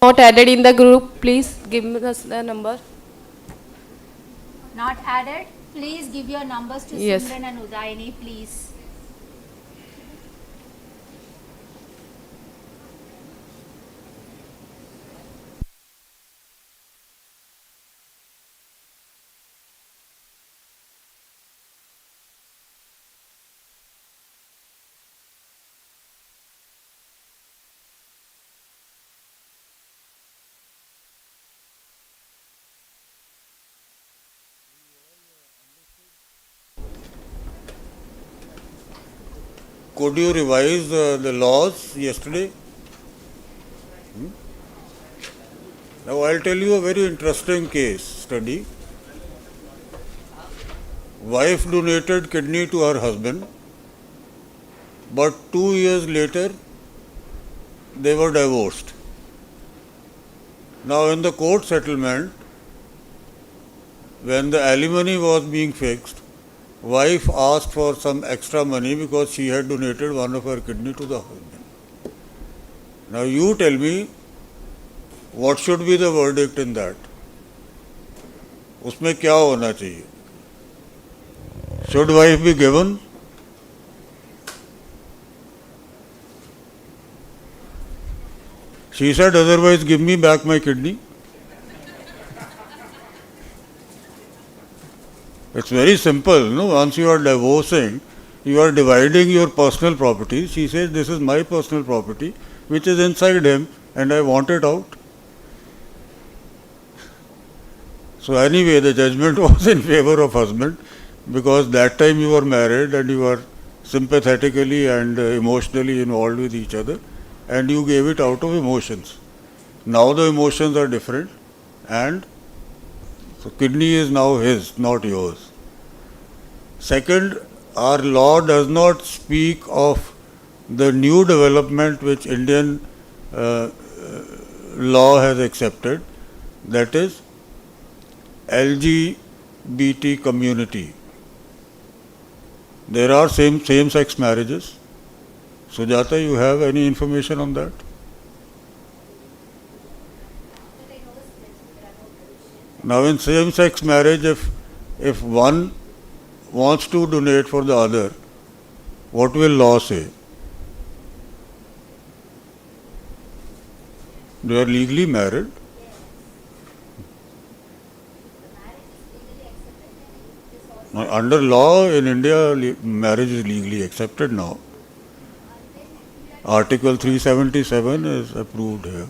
Not added in the group, please give us the number. Not added. Please give your numbers to Yes. Simran and Udayini, please. Could you revise the laws yesterday? Now I'll tell you a very interesting case study. Wife donated kidney to her husband, but 2 years later they were divorced. Now in the court settlement, when the alimony was being fixed, wife asked for some extra money because she had donated one of her kidney to the husband. Now you tell me, what should be the verdict in that? उसमें क्या होना चाहिए? Should wife be given? She said, otherwise give me back my kidney. It's very simple, no? Once you are divorcing, you are dividing your personal property. She says, this is my personal property, which is inside him, and I want it out. So anyway, the judgment was in favor of husband, because that time you were married and you were sympathetically and emotionally involved with each other, and you gave it out of emotions. Now the emotions are different, and so kidney is now his, not yours. Second, our law does not speak of the new development which Indian law has accepted, that is LGBT community. There are same-sex marriages. Sujata, you have any information on that? Now in same-sex marriage, if one wants to donate for the other, what will law say? They are legally married. Now, under law in India, marriage is legally accepted now. Article 377 is approved here.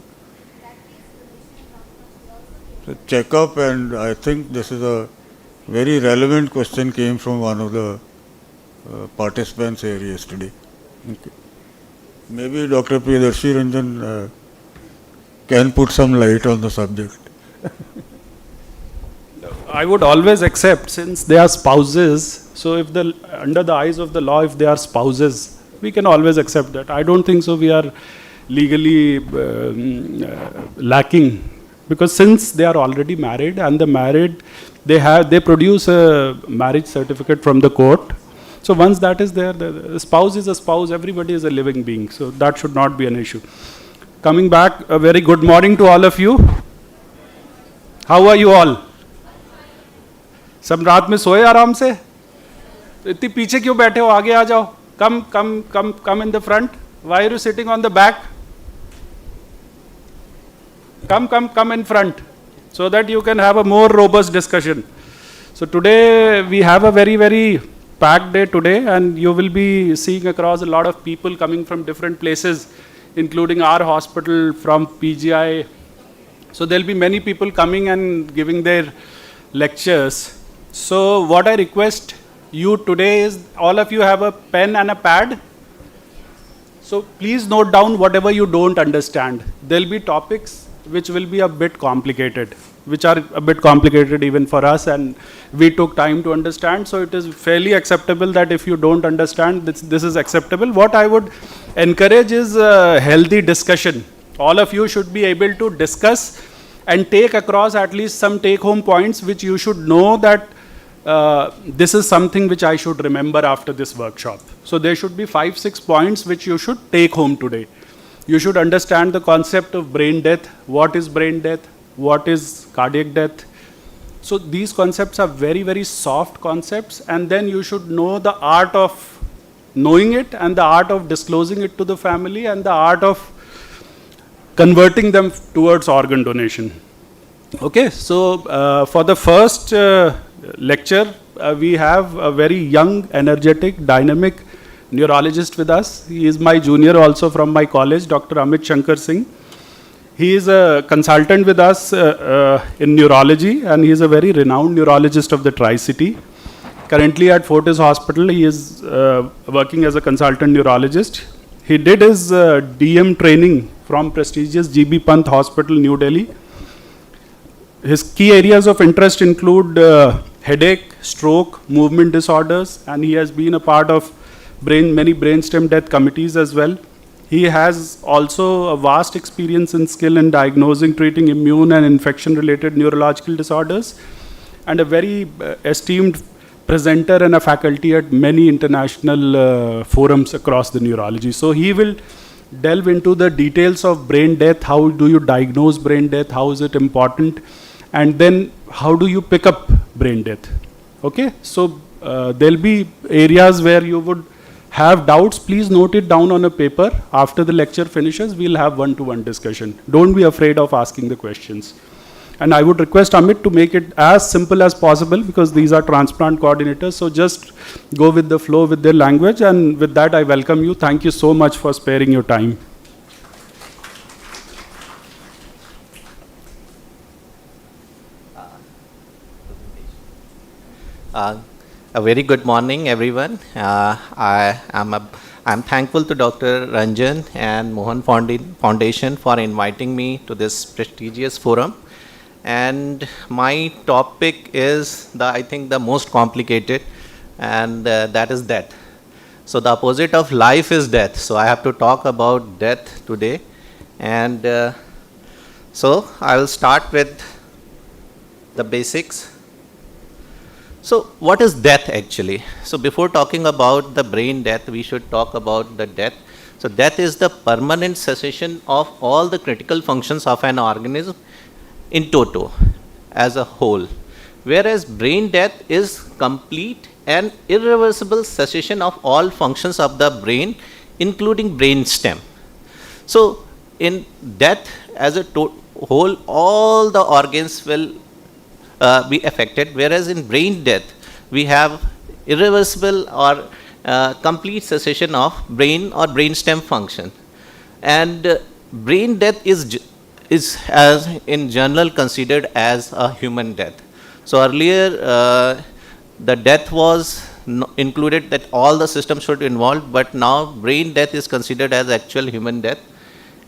So check up, and I think this is a very relevant question came from one of the participants here yesterday. Okay. Maybe Dr. Priyadarshi Ranjan can put some light on the subject. I would always accept, since they are spouses, so if under the eyes of the law, if they are spouses, we can always accept that. I don't think so we are legally lacking, because since they are already married and they produce a marriage certificate from the court. So once that is there, the spouse is a spouse, everybody is a living being, so that should not be an issue. Coming back, a very good morning to all of you. How are you all? सब रात में सोए आराम से? इतनी पीछे क्यों बैठे हो? आगे आ जाओ. Come in the front. Why are you sitting on the back? Come in front, so that you can have a more robust discussion. So today we have a very, very packed day today, and you will be seeing across a lot of people coming from different places, including our hospital, from PGI. So there will be many people coming and giving their lectures. So what I request you today is, all of you have a pen and a pad. So please note down whatever you don't understand. There will be topics which will be a bit complicated, which are a bit complicated even for us, and we took time to understand. So it is fairly acceptable that if you don't understand, this is acceptable. What I would encourage is a healthy discussion. All of you should be able to discuss and take across at least some take-home points which you should know that this is something which I should remember after this workshop. So there should be 5-6 points which you should take home today. You should understand the concept of brain death. What is brain death? What is cardiac death? So these concepts are very, very soft concepts, and then you should know the art of knowing it and the art of disclosing it to the family and the art of converting them towards organ donation. Okay, so for the first lecture, we have a very young, energetic, dynamic neurologist with us. He is my junior also from my college, Dr. Amit Shankar Singh. He is a consultant with us in neurology, and he is a very renowned neurologist of the Tri-City. Currently at Fortis Hospital, he is working as a consultant neurologist. He did his DM training from prestigious GB Pant Hospital, New Delhi. His key areas of interest include headache, stroke, movement disorders, and he has been a part of many brainstem death committees as well. He has also a vast experience and skill in diagnosing, treating immune and infection-related neurological disorders, and a very esteemed presenter and a faculty at many international forums across the neurology. So he will delve into the details of brain death. How do you diagnose brain death? How is it important? And then how do you pick up brain death? Okay, so there'll be areas where you would have doubts. Please note it down on a paper. After the lecture finishes, we'll have one-to-one discussion. Don't be afraid of asking the questions. And I would request Amit to make it as simple as possible, because these are transplant coordinators. So just go with the flow with their language. And with that, I welcome you. Thank you so much for sparing your time. A very good morning, everyone. I'm thankful to Dr. Ranjan and Mohan Foundation for inviting me to this prestigious forum. And my topic is, I think, the most complicated, and that is death. So the opposite of life is death. So I have to talk about death today. And so I will start with the basics. So what is death actually? So before talking about the brain death, we should talk about the death. So death is the permanent cessation of all the critical functions of an organism in toto, as a whole. Whereas brain death is complete and irreversible cessation of all functions of the brain, including brain stem. So in death as a whole, all the organs will be affected, whereas in brain death we have irreversible or complete cessation of brain or brainstem function. And brain death is as in general considered as a human death. So earlier the death was included that all the systems should involve, but now brain death is considered as actual human death.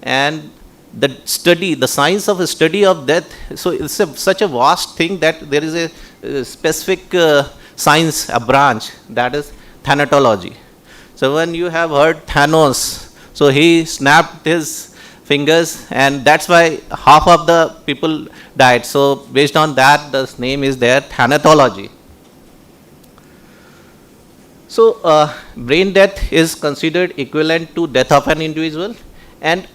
And the science of a study of death, so it's such a vast thing that there is a specific science, a branch, that is thanatology. So when you have heard Thanos, so he snapped his fingers, and that's why half of the people died. So based on that, the name is there, thanatology. So brain death is considered equivalent to death of an individual, and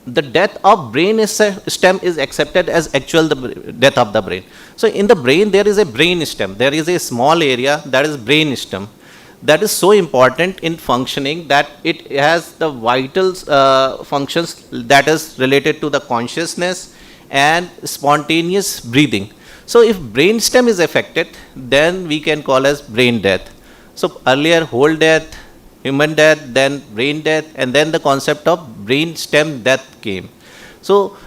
the death of brain stem is accepted as actual death of the brain. So in the brain there is a brain stem. There is a small area that is brain stem. That is so important in functioning that it has the vital functions that is related to the consciousness and spontaneous breathing. So if brain stem is affected, then we can call as brain death. So earlier whole death, human death, then brain death, and then the concept of brain stem death came. So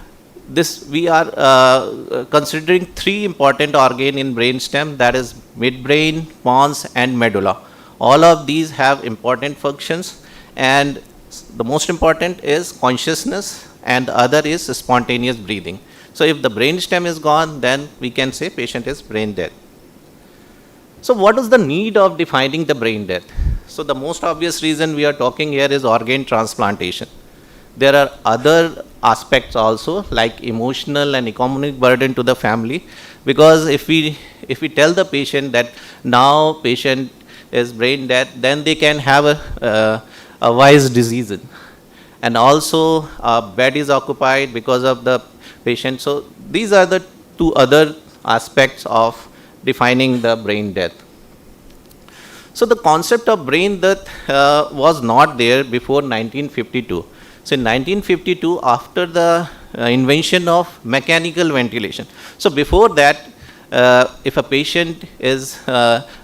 this we are considering three important organs in brain stem, that is midbrain, pons, and medulla. All of these have important functions, and the most important is consciousness, and the other is spontaneous breathing. So if the brain stem is gone, then we can say patient is brain dead. So what is the need of defining the brain death? So the most obvious reason we are talking here is organ transplantation. There are other aspects also, like emotional and economic burden to the family, because if we tell the patient that now patient is brain dead, then they can have a wise decision. and also bed is occupied because of the patient. So these are the two other aspects of defining the brain death. So the concept of brain death was not there before 1952. So in 1952, after the invention of mechanical ventilation. So before that, if a patient is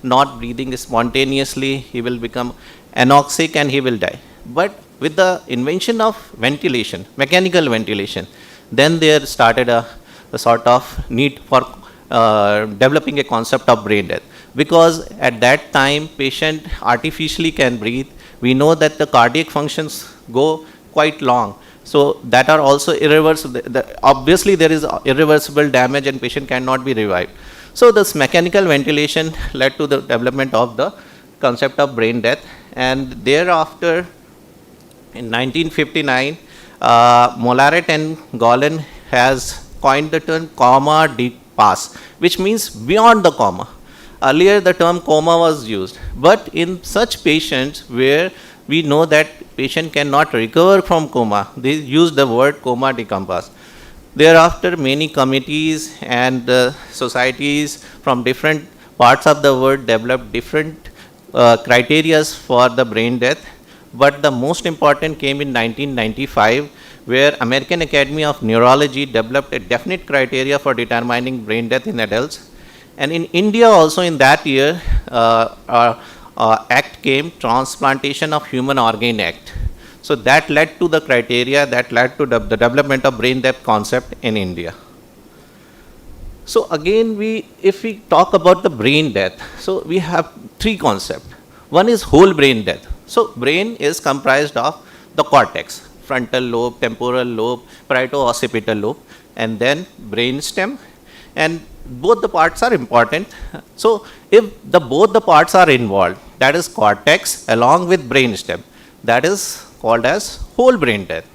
not breathing spontaneously, he will become anoxic and he will die. But with the invention of ventilation, mechanical ventilation, then there started a sort of need for developing a concept of brain death. Because at that time, patient artificially can breathe. We know that the cardiac functions go quite long. So that are also irreversible. Obviously, there is irreversible damage and patient cannot be revived. So this mechanical ventilation led to the development of the concept of brain death. And thereafter, in 1959, Mollaret and Golin has coined the term coma deep pass, which means beyond the coma. Earlier, the term coma was used, but in such patients where we know that patient cannot recover from coma, they use the word coma decompass. Thereafter, many committees and societies from different parts of the world developed different criteria for the brain death, but the most important came in 1995, where American Academy of Neurology developed a definite criteria for determining brain death in adults. And in India also in that year, act came, Transplantation of Human Organ Act. So that led to the criteria that led to the development of brain death concept in India. So again, if we talk about the brain death, so we have three concepts. One is whole brain death. So brain is comprised of the cortex, frontal lobe, temporal lobe, parieto-occipital lobe, and then brain stem. And both the parts are important. So if both the parts are involved, that is cortex along with brain stem, that is called as whole brain death.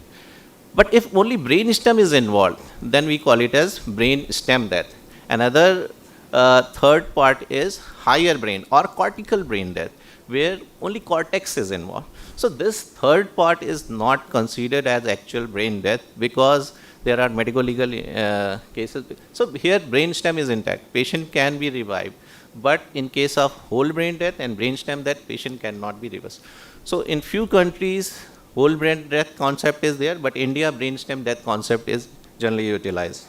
But if only brain stem is involved, then we call it as brain stem death. Another third part is higher brain or cortical brain death, where only cortex is involved. So this third part is not considered as actual brain death because there are medical legal cases. So here brain stem is intact, patient can be revived. But in case of whole brain death and brain stem death, patient cannot be reversed. So in few countries, whole brain death concept is there, but India brain stem death concept is generally utilized.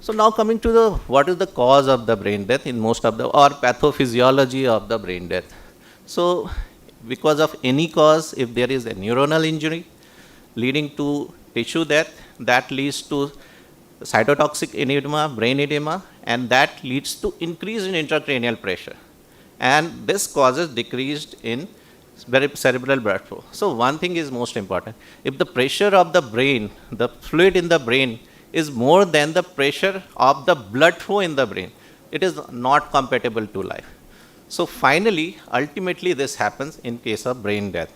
So now coming to what is the cause of the brain death in most of the, or pathophysiology of the brain death. So because of any cause, if there is a neuronal injury leading to tissue death, that leads to cytotoxic edema, brain edema, and that leads to increase in intracranial pressure. And this causes decreased in cerebral blood flow. So one thing is most important. If the pressure of the brain, the fluid in the brain is more than the pressure of the blood flow in the brain, it is not compatible to life. So finally, ultimately this happens in case of brain death.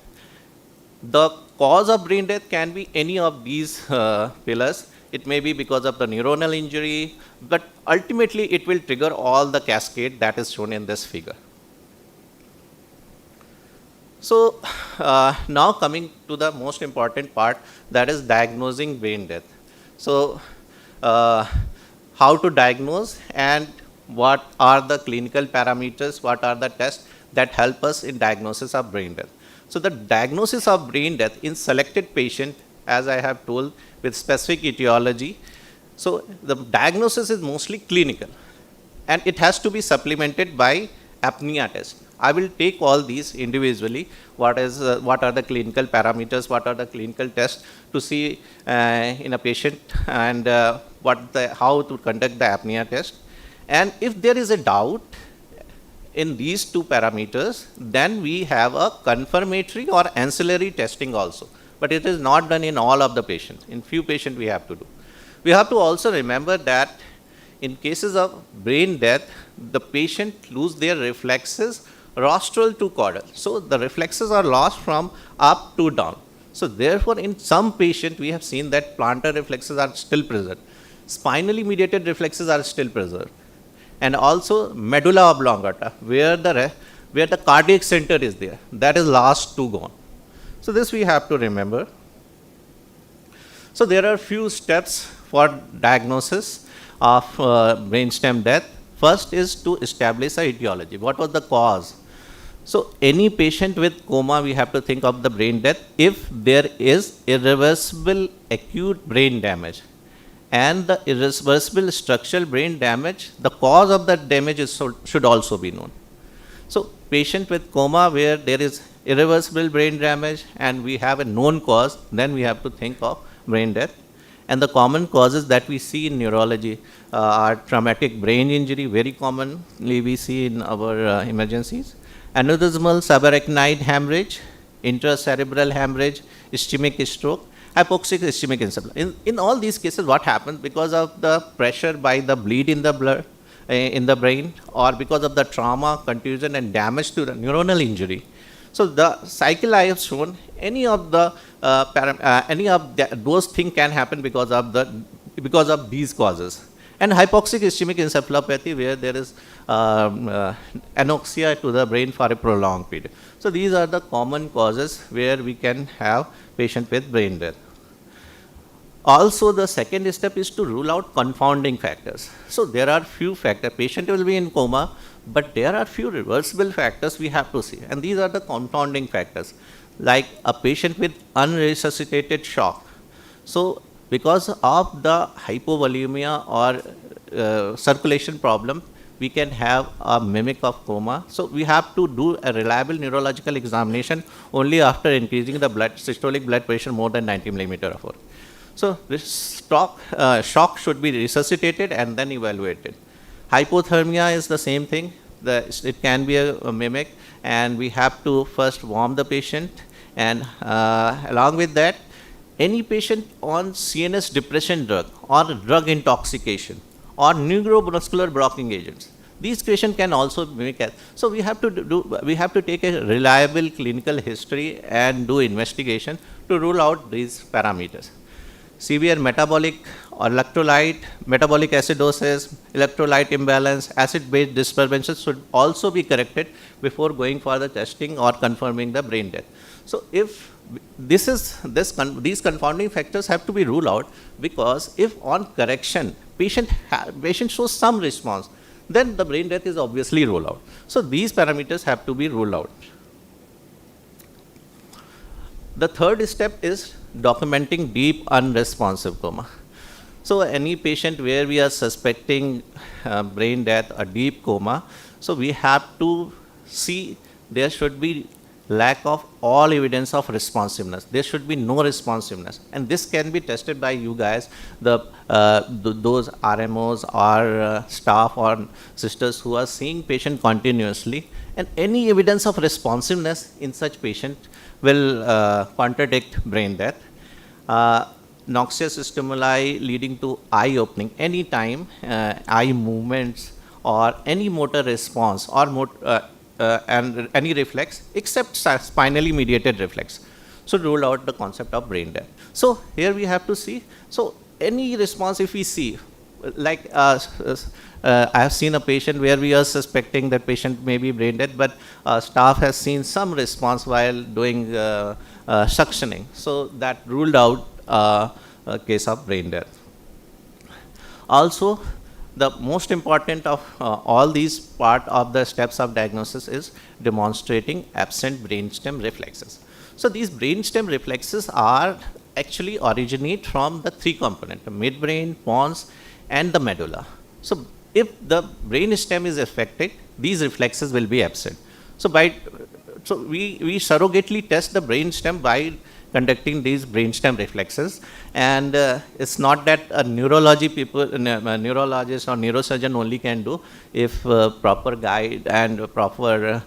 The cause of brain death can be any of these pillars. It may be because of the neuronal injury, but ultimately it will trigger all the cascade that is shown in this figure. So now coming to the most important part, that is diagnosing brain death. So how to diagnose and what are the clinical parameters, what are the tests that help us in diagnosis of brain death. So the diagnosis of brain death in selected patient, as I have told, with specific etiology. So the diagnosis is mostly clinical and it has to be supplemented by apnea test. I will take all these individually. What are the clinical parameters, what are the clinical tests to see in a patient, and how to conduct the apnea test. And if there is a doubt in these two parameters, then we have a confirmatory or ancillary testing also. But it is not done in all of the patients. In few patients we have to do. We have to also remember that in cases of brain death, the patient lose their reflexes rostral to caudal. So the reflexes are lost from up to down. So therefore, in some patients, we have seen that plantar reflexes are still preserved. Spinally mediated reflexes are still preserved. And also medulla oblongata, where the cardiac center is there, that is last two gone. So this we have to remember. So there are few steps for diagnosis of brainstem death. First is to establish a etiology. What was the cause? So any patient with coma, we have to think of the brain death if there is irreversible acute brain damage. And the irreversible structural brain damage, the cause of that damage should also be known. So patient with coma where there is irreversible brain damage and we have a known cause, then we have to think of brain death. And the common causes that we see in neurology are traumatic brain injury, very commonly we see in our emergencies, aneurysmal subarachnoid hemorrhage, intracerebral hemorrhage, ischemic stroke, hypoxic ischemic encephalopathy. In all these cases, what happens because of the pressure by the bleed in the blood, in the brain, or because of the trauma, contusion, and damage to the neuronal injury. So the cycle I have shown, any of those things can happen because of these causes. And hypoxic ischemic encephalopathy, where there is anoxia to the brain for a prolonged period. So these are the common causes where we can have patient with brain death. Also, the second step is to rule out confounding factors. So there are few factors. Patient will be in coma, but there are few reversible factors we have to see. And these are the confounding factors, like a patient with unresuscitated shock. So because of the hypovolemia or circulation problem, we can have a mimic of coma. So we have to do a reliable neurological examination only after increasing the systolic blood pressure more than 90 millimeter of mercury. So this shock should be resuscitated and then evaluated. Hypothermia is the same thing. It can be a mimic, and we have to first warm the patient, and along with that, any patient on CNS depression drug or drug intoxication or neuromuscular blocking agents, these patients can also mimic it. So we have to take a reliable clinical history and do investigation to rule out these parameters. Severe metabolic or metabolic acidosis, electrolyte imbalance, acid-base disturbances should also be corrected before going for the testing or confirming the brain death. So if these confounding factors have to be ruled out, because if on correction patient shows some response, then the brain death is obviously ruled out. So these parameters have to be ruled out. The third step is documenting deep unresponsive coma. So any patient where we are suspecting brain death or deep coma, so we have to see there should be lack of all evidence of responsiveness. There should be no responsiveness, and this can be tested by you guys, those RMOs or staff or sisters who are seeing patient continuously, and any evidence of responsiveness in such patient will contradict brain death. Noxious stimuli leading to eye opening, any time eye movements or any motor response or and any reflex except spinally mediated reflex, so rule out the concept of brain death. So here we have to see, so any response if we see, like I have seen a patient where we are suspecting that patient may be brain dead, but staff has seen some response while doing suctioning, so that ruled out a case of brain death. Also, the most important of all these part of the steps of diagnosis is demonstrating absent brainstem reflexes. So these brainstem reflexes are actually originate from the three components: the midbrain, pons, and the medulla. So if the brainstem is affected, these reflexes will be absent. So we surrogately test the brainstem by conducting these brainstem reflexes, and it's not that a neurologist or neurosurgeon only can do. If proper guide and proper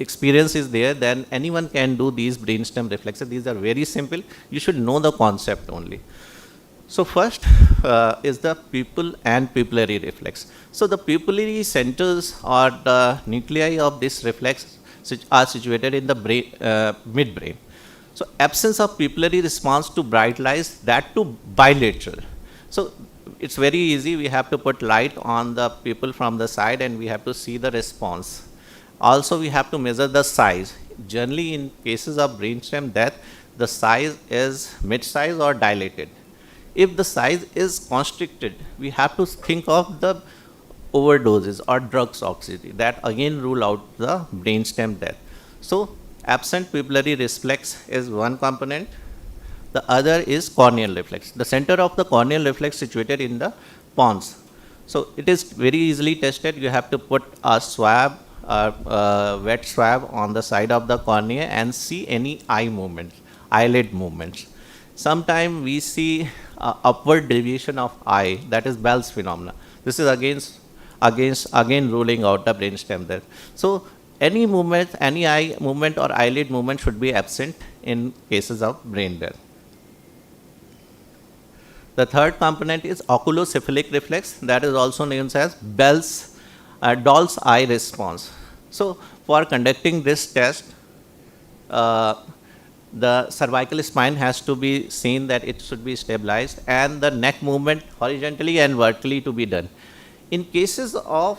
experience is there, then anyone can do these brainstem reflexes. These are very simple. You should know the concept only. So first is the pupil and pupillary reflex. So the pupillary centers or the nuclei of this reflex are situated in the brain, midbrain. So absence of pupillary response to bright lights, that too bilateral. So it's very easy. We have to put light on the pupil from the side and we have to see the response. Also we have to measure the size. generally in cases of brainstem death, the size is mid-size or dilated. If the size is constricted, we have to think of the overdoses or drugs toxicity. That again rule out the brainstem death. So absent pupillary reflex is one component. The other is corneal reflex. The center of the corneal reflex situated in the pons. So it is very easily tested. You have to put a swab, wet swab on the side of the cornea and see any eye movements, eyelid movements. Sometimes we see upward deviation of eye, that is Bell's phenomena. This is again ruling out the brainstem there. So any movement, any eye movement or eyelid movement should be absent in cases of brain death. The third component is oculocephalic reflex, that is also known as Doll's eye response. So for conducting this test, the cervical spine has to be seen that it should be stabilized and the neck movement horizontally and vertically to be done. In cases of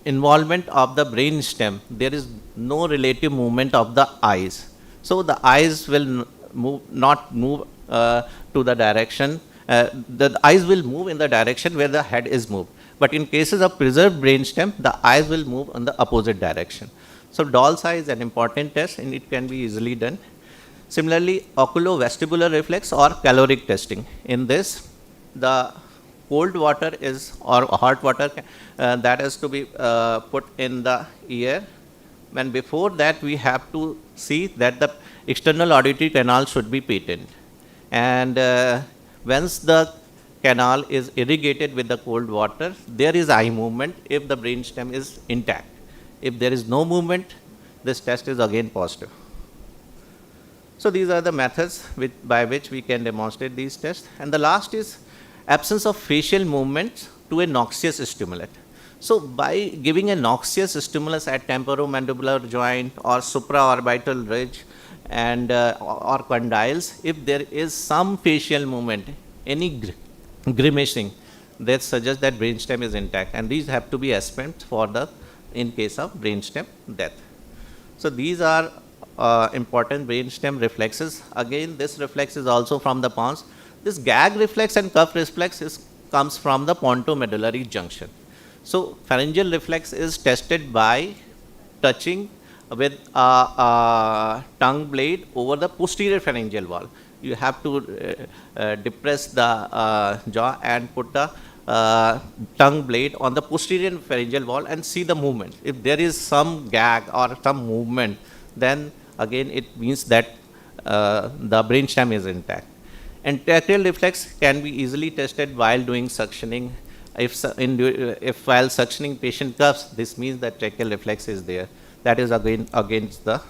involvement of the brain stem, there is no relative movement of the eyes. So the eyes will not move to the direction, the eyes will move in the direction where the head is moved. But in cases of preserved brainstem, the eyes will move in the opposite direction. So Doll's eye is an important test and it can be easily done. Similarly, oculovestibular reflex or caloric testing. In this, the cold water is or hot water that is to be put in the ear. And before that, we have to see that the external auditory canal should be patent. And once the canal is irrigated with the cold water, there is eye movement if the brainstem is intact. If there is no movement, this test is again positive. So these are the methods by which we can demonstrate these tests. And the last is absence of facial movements to a noxious stimulant. So by giving a noxious stimulus at temporomandibular joint or supraorbital ridge and or condyles, if there is some facial movement, any grimacing, that suggests that brainstem is intact, and these have to be aspirants for the in case of brainstem death. So these are important brainstem reflexes. Again, this reflex is also from the pons. This gag reflex and cuff reflex comes from the pontomedullary junction. So pharyngeal reflex is tested by touching with a tongue blade over the posterior pharyngeal wall. You have to depress the jaw and put the tongue blade on the posterior pharyngeal wall and see the movement. If there is some gag or some movement, then again it means that the brainstem is intact. And tracheal reflex can be easily tested while doing suctioning. If while suctioning patient coughs, this means that tracheal reflex is there. That is again against the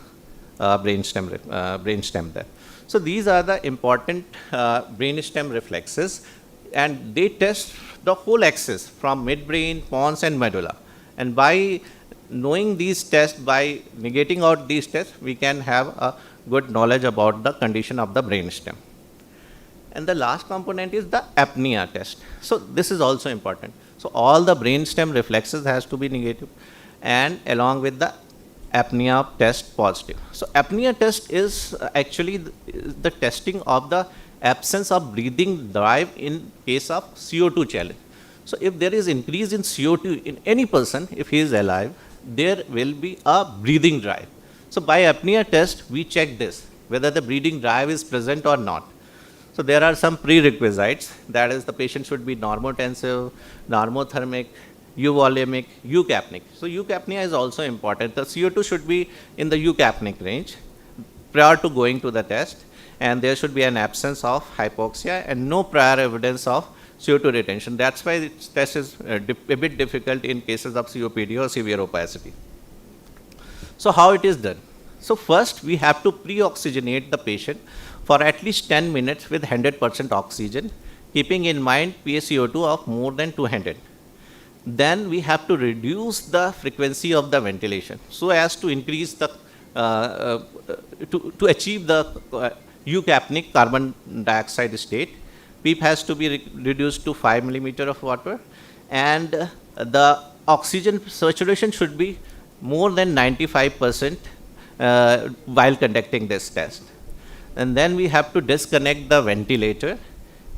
brainstem there. So these are the important brainstem reflexes, and they test the whole axis from midbrain, pons, and medulla. And by knowing these tests, by negating out these tests, we can have a good knowledge about the condition of the brainstem. And the last component is the apnea test. So this is also important. So all the brainstem reflexes has to be negative, and along with the apnea test positive. So apnea test is actually the testing of the absence of breathing drive in case of CO2 challenge. So if there is increase in CO2 in any person, if he is alive, there will be a breathing drive. So by apnea test, we check this, whether the breathing drive is present or not. So there are some prerequisites, that is the patient should be normotensive, normothermic, euvolemic, eucapnic. So eucapnia is also important. The CO2 should be in the eucapnic range prior to going to the test, and there should be an absence of hypoxia and no prior evidence of CO2 retention. That's why this test is a bit difficult in cases of COPD or severe opacity. So how it is done? So first we have to pre-oxygenate the patient for at least 10 minutes with 100% oxygen, keeping in mind PaCO2 of more than 200. Then we have to reduce the frequency of the ventilation so as to increase the, to achieve the eucapnic carbon dioxide state. PEEP has to be reduced to 5 millimeter of water, and the oxygen saturation should be more than 95% while conducting this test. And then we have to disconnect the ventilator,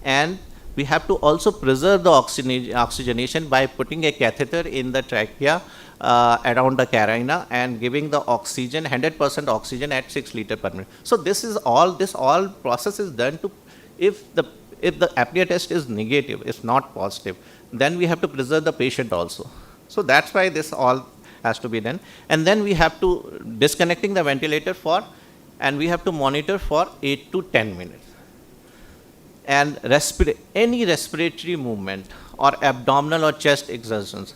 and we have to also preserve the oxygenation by putting a catheter in the trachea around the carina and giving the oxygen, 100% oxygen at 6 liters per minute. So this all process is done to, if the apnea test is negative, it's not positive, then we have to preserve the patient also. So that's why this all has to be done. And then we have to disconnecting the ventilator and we have to monitor for 8 to 10 minutes. And any respiratory movement or abdominal or chest exertions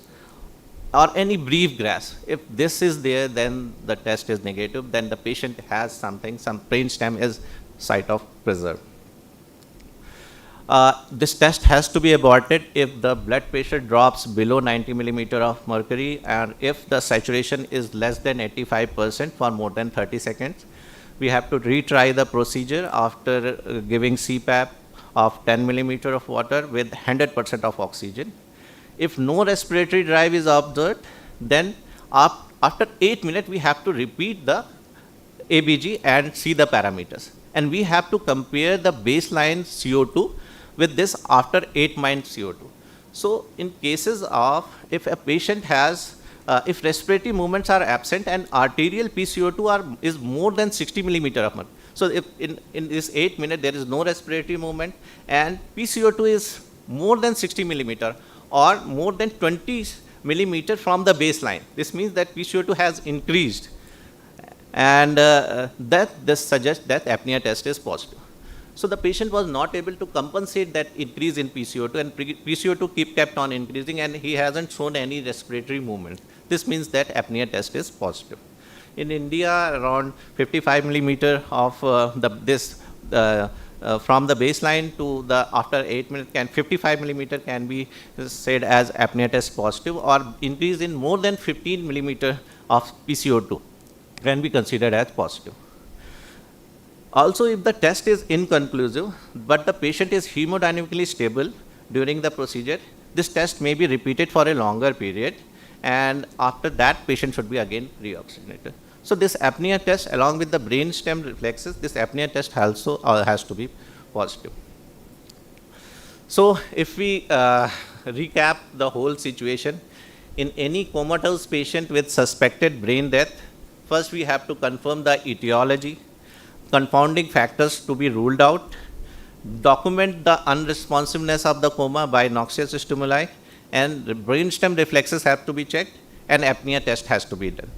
or any brief gasp, if this is there, then the test is negative, then the patient has some brainstem is site of preserve. This test has to be aborted if the blood pressure drops below 90 millimeter of mercury, and if the saturation is less than 85% for more than 30 seconds. We have to retry the procedure after giving CPAP of 10 millimeter of water with 100% of oxygen. If no respiratory drive is observed, then after 8 minutes we have to repeat the ABG and see the parameters. And we have to compare the baseline CO2 with this after 8 months CO2. So in cases of, if a patient has, if respiratory movements are absent and arterial PCO2 is more than 60 millimeter of mercury. So if in this 8 minutes there is no respiratory movement and PCO2 is more than 60 millimeter or more than 20 millimeter from the baseline, this means that PCO2 has increased, and this suggests that apnea test is positive. So the patient was not able to compensate that increase in PCO2, and PCO2 kept on increasing, and he hasn't shown any respiratory movement. This means that apnea test is positive. In India, around 55 millimeter of from the baseline to the after 8 minutes, 55 millimeter can be said as apnea test positive, or increase in more than 15 millimeter of PCO2 can be considered as positive. Also, if the test is inconclusive, but the patient is hemodynamically stable during the procedure, this test may be repeated for a longer period, and after that, patient should be again reoxygenated. So this apnea test, along with the brainstem reflexes, this apnea test also has to be positive. So if we recap the whole situation, in any comatose patient with suspected brain death, first we have to confirm the etiology, confounding factors to be ruled out, document the unresponsiveness of the coma by noxious stimuli, and the brainstem reflexes have to be checked, and apnea test has to be done.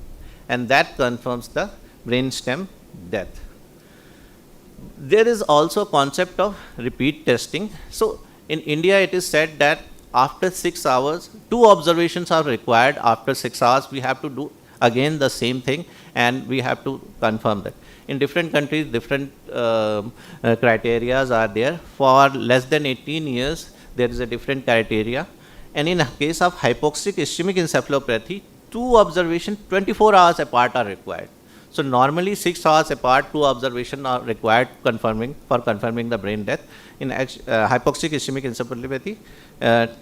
And that confirms the brainstem death. There is also a concept of repeat testing. So in India, it is said that after 6 hours, 2 observations are required. After 6 hours, we have to do again the same thing, and we have to confirm that. In different countries, different criteria are there. For less than 18 years, there is a different criteria. And in a case of hypoxic ischemic encephalopathy, 2 observations 24 hours apart are required. So normally 6 hours apart, 2 observations are required for confirming the brain death. In hypoxic ischemic encephalopathy,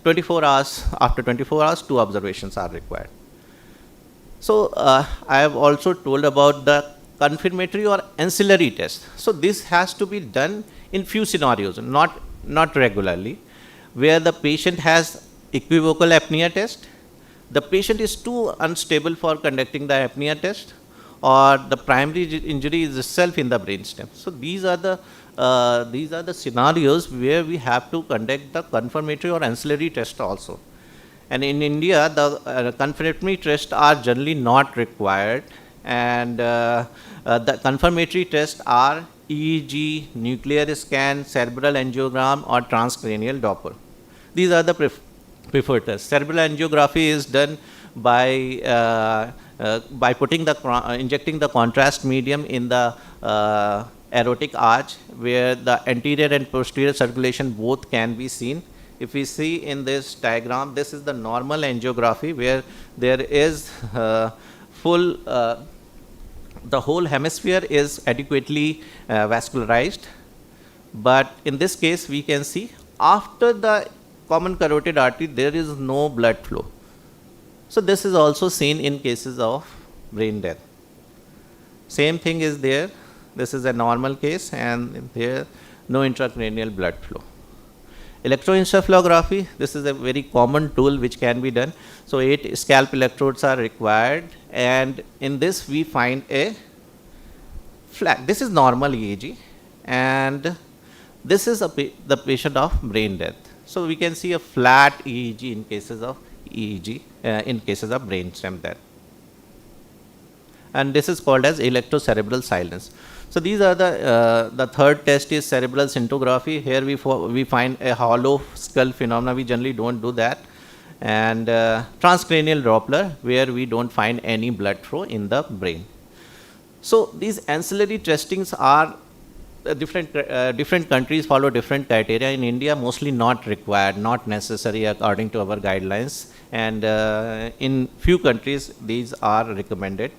24 hours, after 24 hours, 2 observations are required. So I have also told about the confirmatory or ancillary test. So this has to be done in few scenarios, not regularly, where the patient has equivocal apnea test, the patient is too unstable for conducting the apnea test, or the primary injury is itself in the brainstem. So these are the scenarios where we have to conduct the confirmatory or ancillary test also. And in India, the confirmatory tests are generally not required, and the confirmatory tests are EEG, nuclear scan, cerebral angiogram, or transcranial Doppler. These are the preferred tests. Cerebral angiography is done by injecting the contrast medium in the aortic arch, where the anterior and posterior circulation both can be seen. If we see in this diagram, this is the normal angiography, where there is the whole hemisphere is adequately vascularized. But in this case, we can see after the common carotid artery, there is no blood flow. So this is also seen in cases of brain death. Same thing is there. This is a normal case, and there no intracranial blood flow. Electroencephalography, this is a very common tool which can be done. So 8 scalp electrodes are required, and in this we find a flat. This is normal EEG, and this is the patient of brain death. So we can see a flat EEG in cases of EEG, in cases of brainstem death. And this is called as electrocerebral silence. So these are the third test is cerebral scintigraphy. Here we find a hollow skull phenomena. We generally don't do that. And transcranial Doppler, where we don't find any blood flow in the brain. So these ancillary testings are different countries follow different criteria. In India, mostly not required, not necessary according to our guidelines. And in few countries, these are recommended.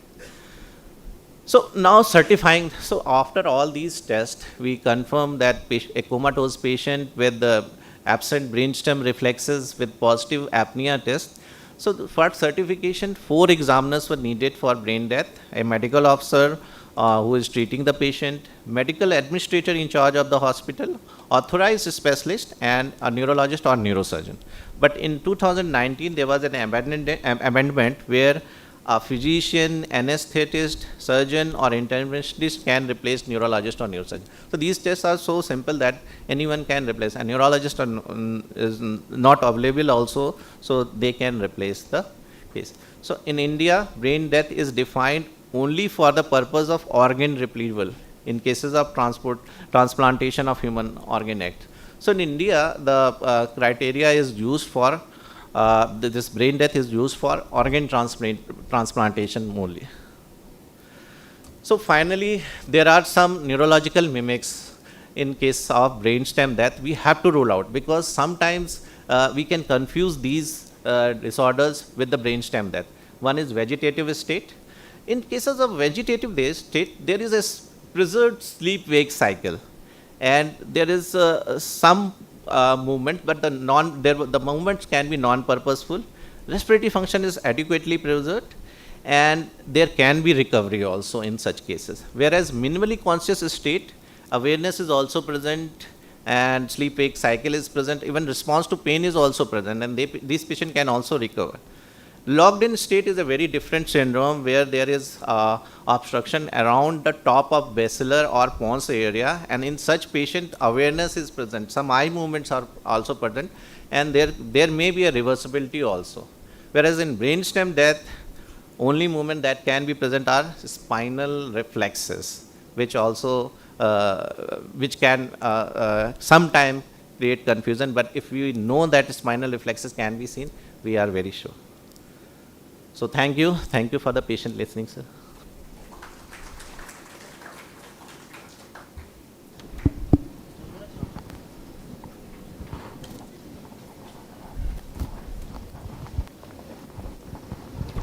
So now certifying, so after all these tests, we confirm that a comatose patient with the absent brainstem reflexes with positive apnea test. So for certification, 4 examiners were needed for brain death: a medical officer who is treating the patient, medical administrator in charge of the hospital, authorized specialist, and a neurologist or neurosurgeon. But in 2019, there was an amendment where a physician, anesthetist, surgeon, or interventionist can replace neurologist or neurosurgeon. So these tests are so simple that anyone can replace. A neurologist is not available also, so they can replace the case. So in India, brain death is defined only for the purpose of organ retrieval in cases of transplantation of human organ act. So in India, the criteria is used for this brain death is used for organ transplantation only. So finally, there are some neurological mimics in case of brainstem death we have to rule out, because sometimes we can confuse these disorders with the brainstem death. One is vegetative state. In cases of vegetative state, there is a preserved sleep-wake cycle, and there is some movement, but the movements can be non-purposeful. Respiratory function is adequately preserved, and there can be recovery also in such cases. Whereas minimally conscious state, awareness is also present, and sleep-wake cycle is present. Even response to pain is also present, and these patients can also recover. Locked-in state is a very different syndrome where there is obstruction around the top of basilar or pons area, and in such patient, awareness is present. Some eye movements are also present, and there may be a reversibility also. Whereas in brainstem death, only movement that can be present are spinal reflexes, which also which can sometime create confusion. But if we know that spinal reflexes can be seen, we are very sure. So thank you for the patient listening, sir.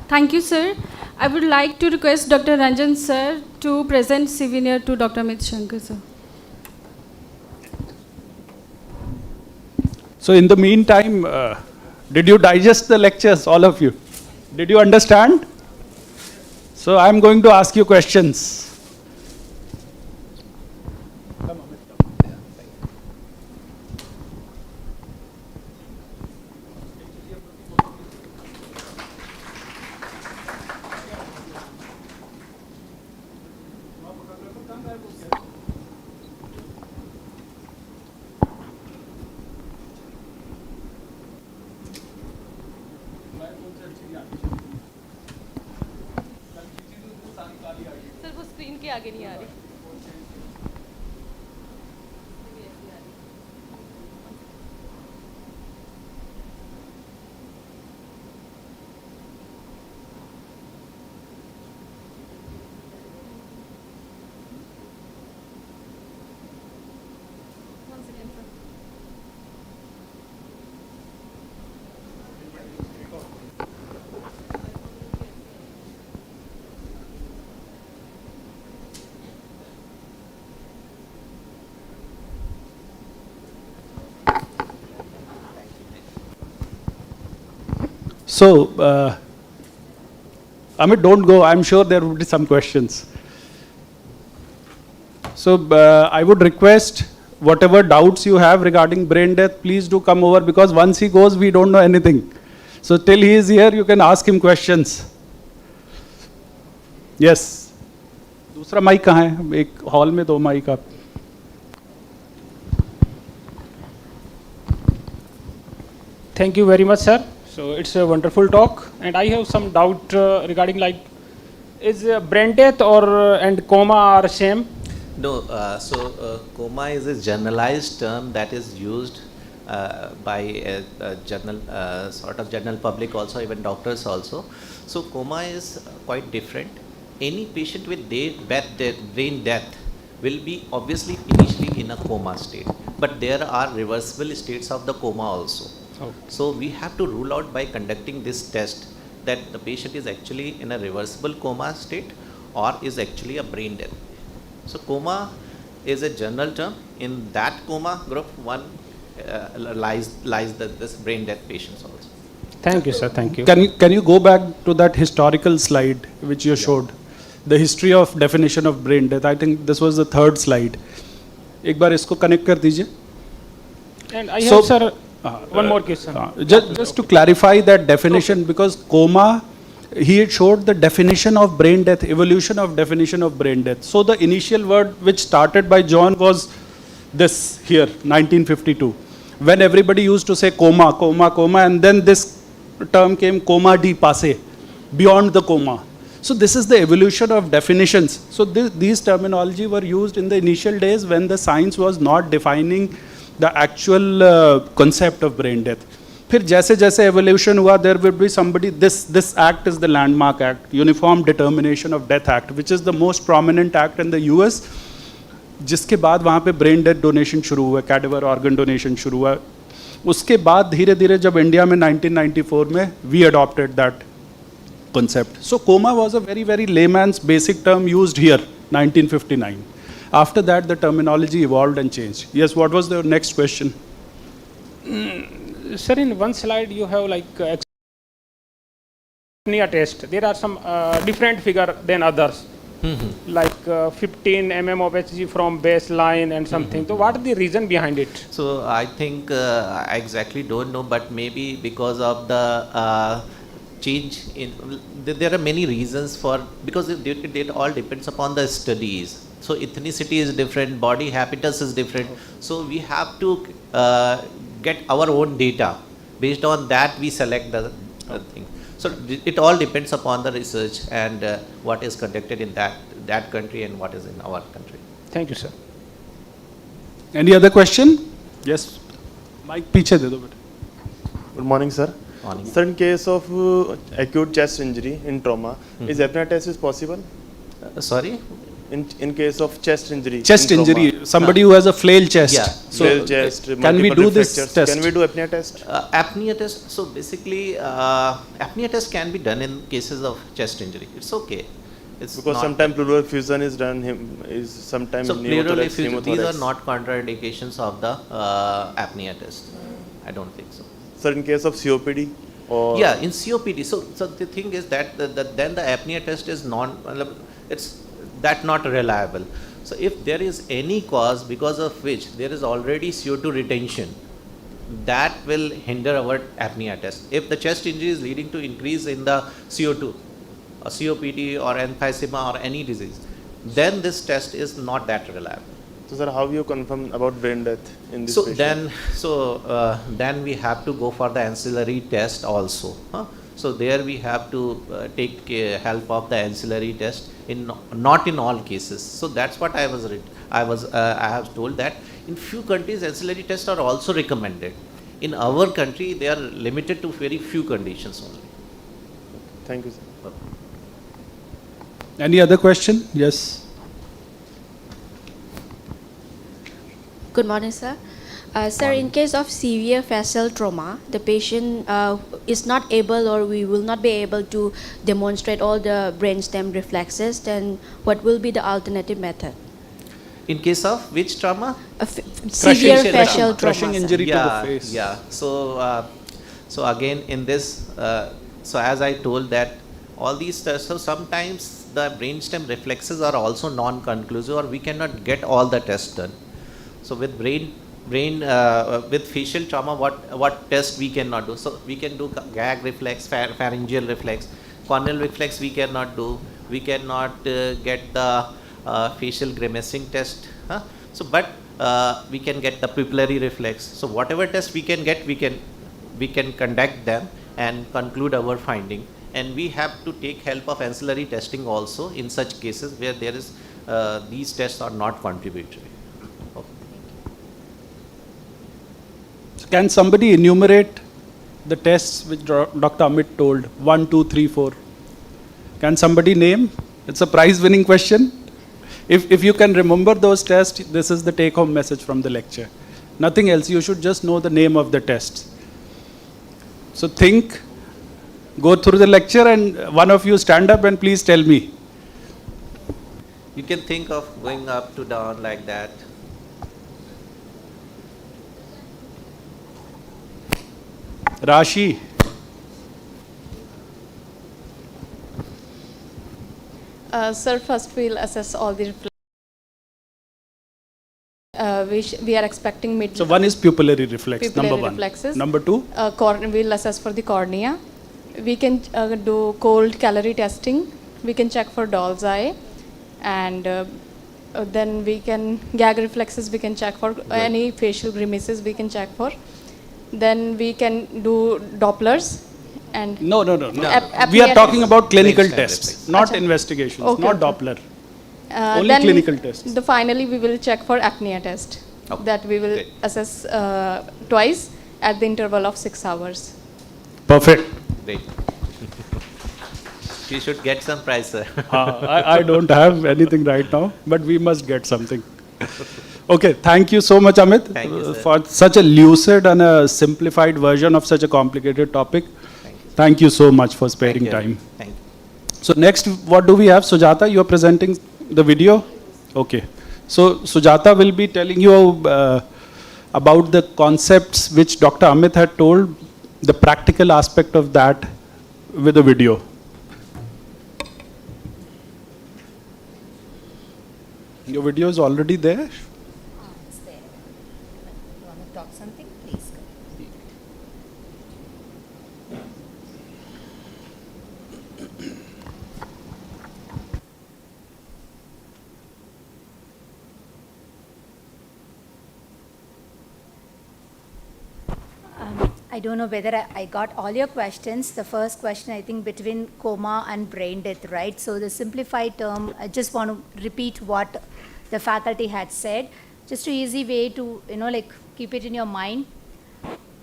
Thank you, sir. I would like to request Dr. Ranjan, sir, to present souvenir to Dr. Amit Shankar, sir. So in the meantime, did you digest the lectures, all of you? Did you understand? So I'm going to ask you questions. Sir वो screen के आगे नहीं आ रही. So Amit, don't go. I'm sure there will be some questions. So I would request whatever doubts you have regarding brain death, please do come over, because once he goes, we don't know anything. So till he is here, you can ask him questions. Yes. दूसरा mic कहाँ है? एक hall में 2 mic आप. Thank you very much, sir. So it's a wonderful talk, and I have some doubt regarding like, is brain death or and coma are same? No, coma is a generalized term that is used by a general sort of general public also, even doctors also. So coma is quite different. Any patient with brain death will be obviously initially in a coma state, but there are reversible states of the coma also. Okay. So we have to rule out by conducting this test that the patient is actually in a reversible coma state or is actually a brain death. So coma is a general term. In that coma group, one lies this brain death patients also. Thank you, sir. Thank you. Can you go back to that historical slide which you showed? The history of definition of brain death. I think this was the 3rd slide. एक बार इसको connect कर दीजिए. And I have, sir, one more question. Just to clarify that definition, because coma, he had showed the definition of brain death, evolution of definition of brain death. So the initial word which started by John was this here, 1952, when everybody used to say coma, coma, coma, and then this term came coma di passe, beyond the coma. So this is the evolution of definitions. So these terminology were used in the initial days when the science was not defining the actual concept of brain death. फिर जैसे जैसे evolution हुआ, there will be somebody, this act is the landmark act, Uniform Determination of Death Act, which is the most prominent act in the US, जिसके बाद वहाँ पे brain death donation शुरू हुआ, cadaver organ donation शुरू हुआ. उसके बाद धीरे धीरे जब इंडिया में 1994 में we adopted that concept. So coma was a very, very layman's basic term used here, 1959. After that, the terminology evolved and changed. Yes, what was the next question? Sir, in one slide you have like apnea test. There are some different figure than others. Like 15 mm of Hg from baseline and something. So what is the reason behind it? So I think I exactly don't know, but maybe because of the change in, there are many reasons for, because it all depends upon the studies. So ethnicity is different, body habitus is different. So we have to get our own data. Based on that, we select the thing. So it all depends upon the research and what is conducted in that country and what is in our country. Thank you, sir. Any other question? Yes. Mike, पीछे दे दो बेटा. Good morning, sir. Morning. Sir, in case of acute chest injury in trauma, is apnea test is possible? Sorry? In case of chest injury. Chest in trauma. injury, somebody who has a flail chest. Yeah. So Flail chest, can we multiple do this fractures. test? Can we do apnea test? Apnea test, so basically apnea test can be done in cases of chest injury. It's okay. It's Because not, sometimes pleural effusion is done, sometimes so pleural pneumothorax, effusion, these are pneumothorax. not contraindications of the apnea test. I don't think so. Sir, in case of COPD or Yeah, in COPD. So the thing is that then the apnea test is not reliable. So if there is any cause because of which there is already CO2 retention, that will hinder our apnea test. If the chest injury is leading to increase in the CO2, or COPD or emphysema or any disease, then this test is not that reliable. So, sir, how you confirm about brain death in this So patient? then we have to go for the ancillary test also. So there we have to take help of the ancillary test not in all cases. So that's what I have told that in few countries ancillary tests are also recommended. In our country they are limited to very few conditions only. Thank you, sir. Any other question? Yes. Good morning, sir. Sir, in case of severe facial trauma, the patient is not able or we will not be able to demonstrate all the brainstem reflexes, then what will be the alternative method? In case of which trauma? Severe facial trauma. Crushing sir. injury to the Yeah, face. yeah. So again in this, so as I told that all these tests. So sometimes the brainstem reflexes are also non-conclusive, or we cannot get all the tests done. So with with facial trauma, what test we cannot do? So we can do gag reflex, pharyngeal reflex, corneal reflex we cannot do. We cannot get the facial grimacing test. So but we can get the pupillary reflex. So whatever test we can get, we can conduct them and conclude our finding. And we have to take help of ancillary testing also in such cases where there is these tests are not contributory. Okay. So can somebody enumerate the tests which Dr. Amit told? 1, 2, 3, 4. Can somebody name? It's a prize-winning question. If you can remember those tests, this is the take-home message from the lecture. Nothing else. You should just know the name of the tests. So think, go through the lecture, and one of you stand up and please tell me. You can think of going up to down like that. Rashi. Sir, first we'll assess all the we are expecting mid. So one is pupillary reflex, pupillary number 1. reflexes. Number 2? We'll assess for the cornea. We can do cold calorie testing. We can check for doll's eye, and then we can gag reflexes. We can check for any facial grimaces. We can check for. Then we can do Dopplers. And No. We are talking about clinical tests, not Achha. investigations, Okay, not okay. Doppler. Only then clinical tests. Finally, we will check for apnea test. Okay. That we will Great. assess twice at the interval of 6 hours. Perfect. Great. You should get some prize, sir. I don't have anything right now, but we must get something. Okay, thank you so much, Amit, Thank you, sir. for such a lucid and a simplified version of such a complicated topic. Thank you so much for sparing Thank you. time. Thank you. So next, what do we have? Sujata, you are presenting the video? Okay. So Sujata will be telling you about the concepts which Dr. Amit had told, the practical aspect of that with a video. Your video is already there? It's there. You want to talk something? Please go. I don't know whether I got all your questions. The first question, I think, between coma and brain death, right? So the simplified term, I just want to repeat what the faculty had said. Just an easy way to, keep it in your mind.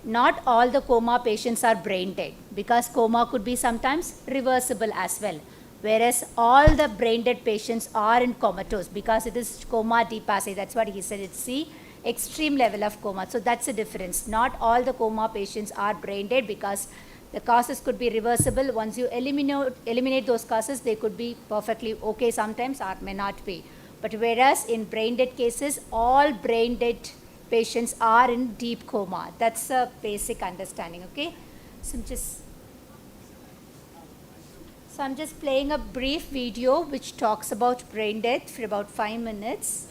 Not all the coma patients are brain dead, because coma could be sometimes reversible as well. Whereas all the brain dead patients are in comatose, because it is coma depasse. That's what he said. It's the extreme level of coma. So that's the difference. Not all the coma patients are brain dead, because the causes could be reversible. Once you eliminate those causes, they could be perfectly okay sometimes, or may not be. But whereas in brain dead cases, all brain dead patients are in deep coma. That's a basic understanding, okay? So I'm just playing a brief video which talks about brain death for about 5 minutes.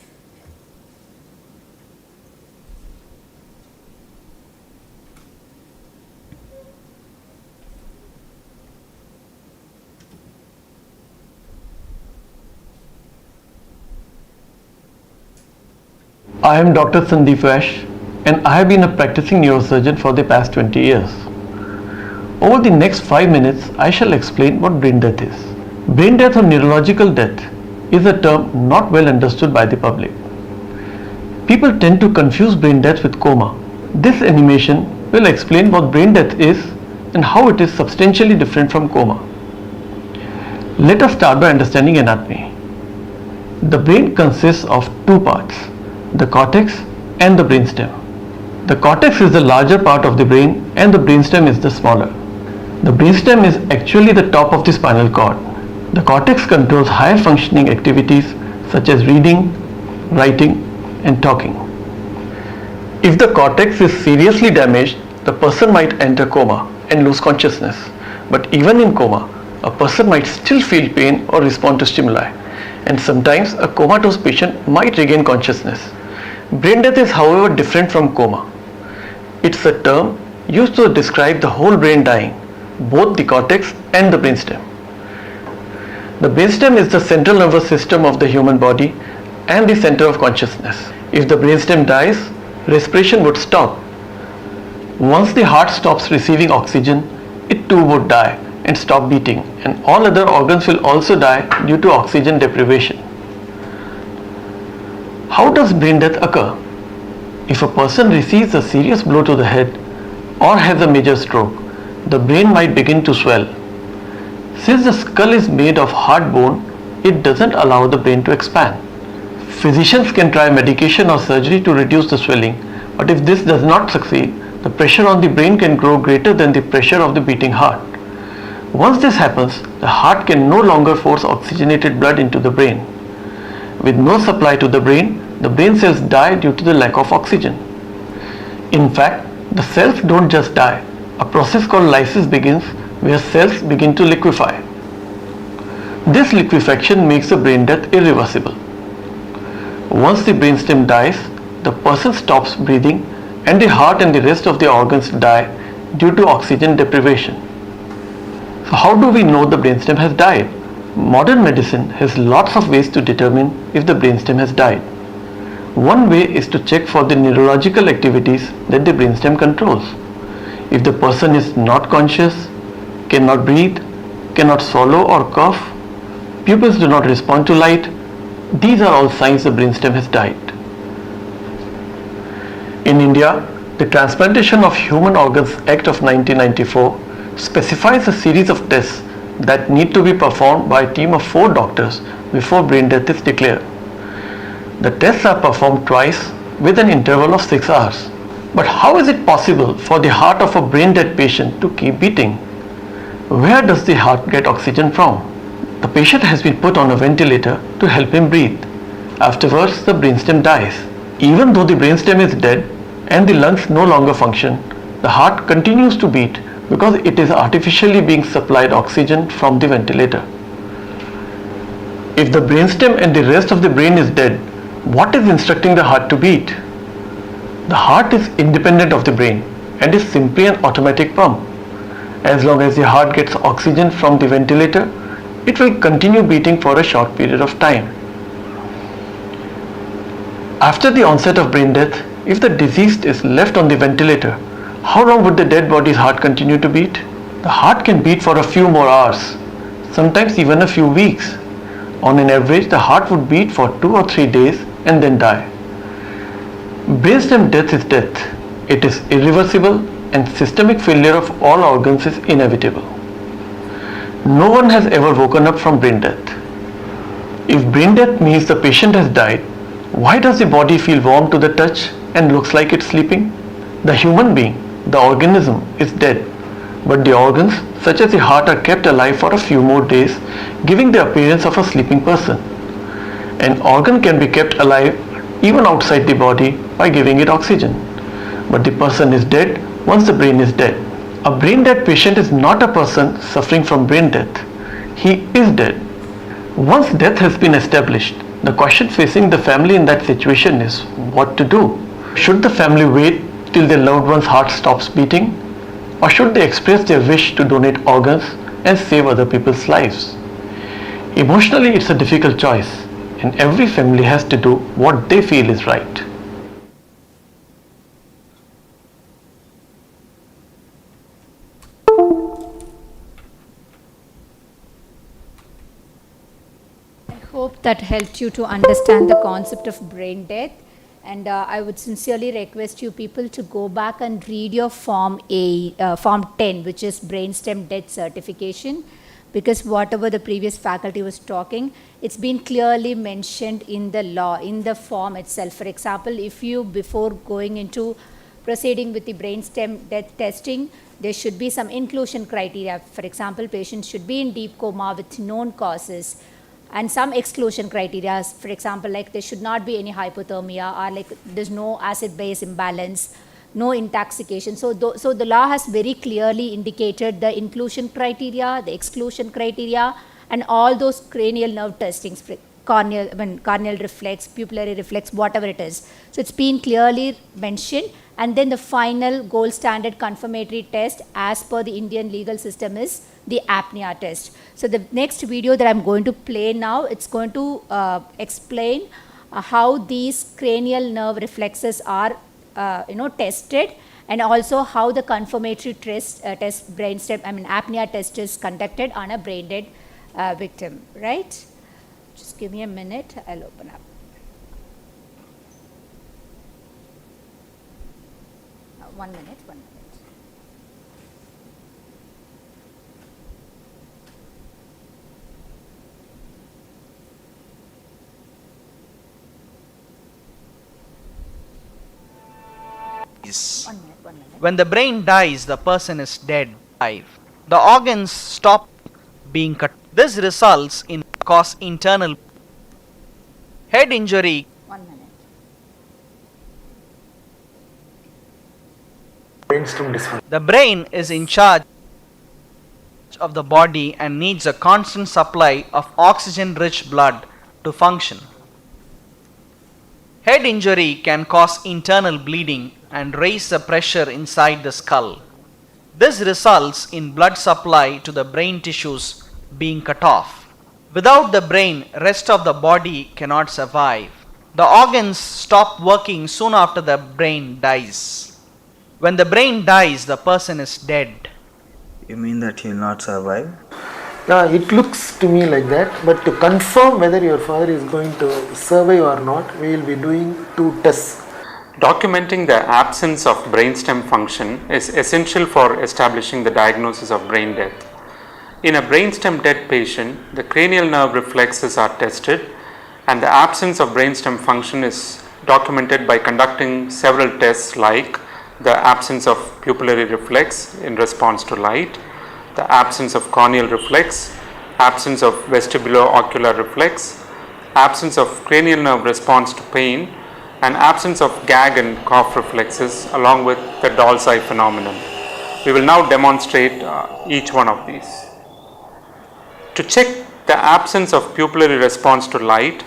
I am Dr. Sandeep Vash, and I have been a practicing neurosurgeon for the past 20 years. Over the next 5 minutes, I shall explain what brain death is. Brain death or neurological death is a term not well understood by the public. People tend to confuse brain death with coma. This animation will explain what brain death is and how it is substantially different from coma. Let us start by understanding anatomy. The brain consists of two parts, the cortex and the brainstem. The cortex is the larger part of the brain and the brainstem is the smaller. The brainstem is actually the top of the spinal cord. The cortex controls higher functioning activities such as reading, writing, and talking. If the cortex is seriously damaged, the person might enter coma and lose consciousness. But even in coma, A person might still feel pain or respond to stimuli, and sometimes a comatose patient might regain consciousness. Brain death is, however, different from coma. It's a term used to describe the whole brain dying, both the cortex and the brainstem. The brainstem is the central nervous system of the human body and the center of consciousness. If the brainstem dies, respiration would stop. Once the heart stops receiving oxygen, it too would die and stop beating, and all other organs will also die due to oxygen deprivation. How does brain death occur? If a person receives a serious blow to the head or has a major stroke, the brain might begin to swell. Since the skull is made of hard bone, it doesn't allow the brain to expand. Physicians can try medication or surgery to reduce the swelling, but if this does not succeed, the pressure on the brain can grow greater than the pressure of the beating heart. Once this happens, the heart can no longer force oxygenated blood into the brain. With no supply to the brain cells die due to the lack of oxygen. In fact, the cells don't just die. A process called lysis begins where cells begin to liquefy. This liquefaction makes the brain death irreversible. Once the brainstem dies, the person stops breathing and the heart and the rest of the organs die due to oxygen deprivation. So how do we know the brainstem has died? Modern medicine has lots of ways to determine if the brainstem has died. One way is to check for the neurological activities that the brainstem controls. If the person is not conscious, cannot breathe, cannot swallow or cough, pupils do not respond to light, these are all signs the brainstem has died. In India, the Transplantation of Human Organs Act of 1994 specifies a series of tests that need to be performed by a team of 4 doctors before brain death is declared. The tests are performed twice with an interval of 6 hours. But how is it possible for the heart of a brain dead patient to keep beating? Where does the heart get oxygen from? The patient has been put on a ventilator to help him breathe. Afterwards, the brainstem dies. Even though the brainstem is dead and the lungs no longer function, the heart continues to beat because it is artificially being supplied oxygen from the ventilator. If the brainstem and the rest of the brain is dead, what is instructing the heart to beat? The heart is independent of the brain and is simply an automatic pump. As long as the heart gets oxygen from the ventilator, it will continue beating for a short period of time. After the onset of brain death, if the deceased is left on the ventilator, how long would the dead body's heart continue to beat? The heart can beat for a few more hours, sometimes even a few weeks. On an average, the heart would beat for 2 or 3 days and then die. Brainstem death is death. It is irreversible and systemic failure of all organs is inevitable. No one has ever woken up from brain death. If brain death means the patient has died, why does the body feel warm to the touch and looks like it's sleeping? The human being, the organism, is dead, but the organs such as the heart are kept alive for a few more days, giving the appearance of a sleeping person. An organ can be kept alive even outside the body by giving it oxygen, but the person is dead once the brain is dead. A brain dead patient is not a person suffering from brain death. He is dead. Once death has been established, the question facing the family in that situation is what to do. Should the family wait till their loved one's heart stops beating, or should they express their wish to donate organs and save other people's lives? Emotionally, it's a difficult choice, and every family has to do what they feel is right. I hope that helped you to understand the concept of brain death. And I would sincerely request you people to go back and read your Form 10, which is Brainstem Death Certification, because whatever the previous faculty was talking, it's been clearly mentioned in the law, in the form itself. For example, if you, before going into proceeding with the brainstem death testing, there should be some inclusion criteria. For example, patients should be in deep coma with known causes, and some exclusion criteria. For example, like there should not be any hypothermia, or like there's no acid-base imbalance. no intoxication. So the law has very clearly indicated the inclusion criteria, the exclusion criteria, and all those cranial nerve testings, corneal reflex, pupillary reflex, whatever it is. So it's been clearly mentioned. And then the final gold standard confirmatory test as per the Indian legal system is the apnea test. So the next video that I'm going to play now, it's going to explain how these cranial nerve reflexes are tested, and also how the confirmatory test brainstem, apnea test is conducted on a brain dead victim, right? Just give me a minute, I'll open up. One minute. When the brain dies, the person is dead. The organs stop being cut. This results in cause internal head injury. 1 minute. The brain is in charge of the body and needs a constant supply of oxygen-rich blood to function. Head injury can cause internal bleeding and raise the pressure inside the skull. This results in blood supply to the brain tissues being cut off. Without the brain, rest of the body cannot survive. The organs stop working soon after the brain dies. When the brain dies, the person is dead. You mean that he will not survive? Yeah, it looks to me like that, but to confirm whether your father is going to survive or not, we will be doing 2 tests. Documenting the absence of brainstem function is essential for establishing the diagnosis of brain death. In a brainstem dead patient, the cranial nerve reflexes are tested, and the absence of brainstem function is documented by conducting several tests like the absence of pupillary reflex in response to light, the absence of corneal reflex, absence of vestibulo-ocular reflex, absence of cranial nerve response to pain, and absence of gag and cough reflexes, along with the doll's eye phenomenon. We will now demonstrate each one of these. To check the absence of pupillary response to light,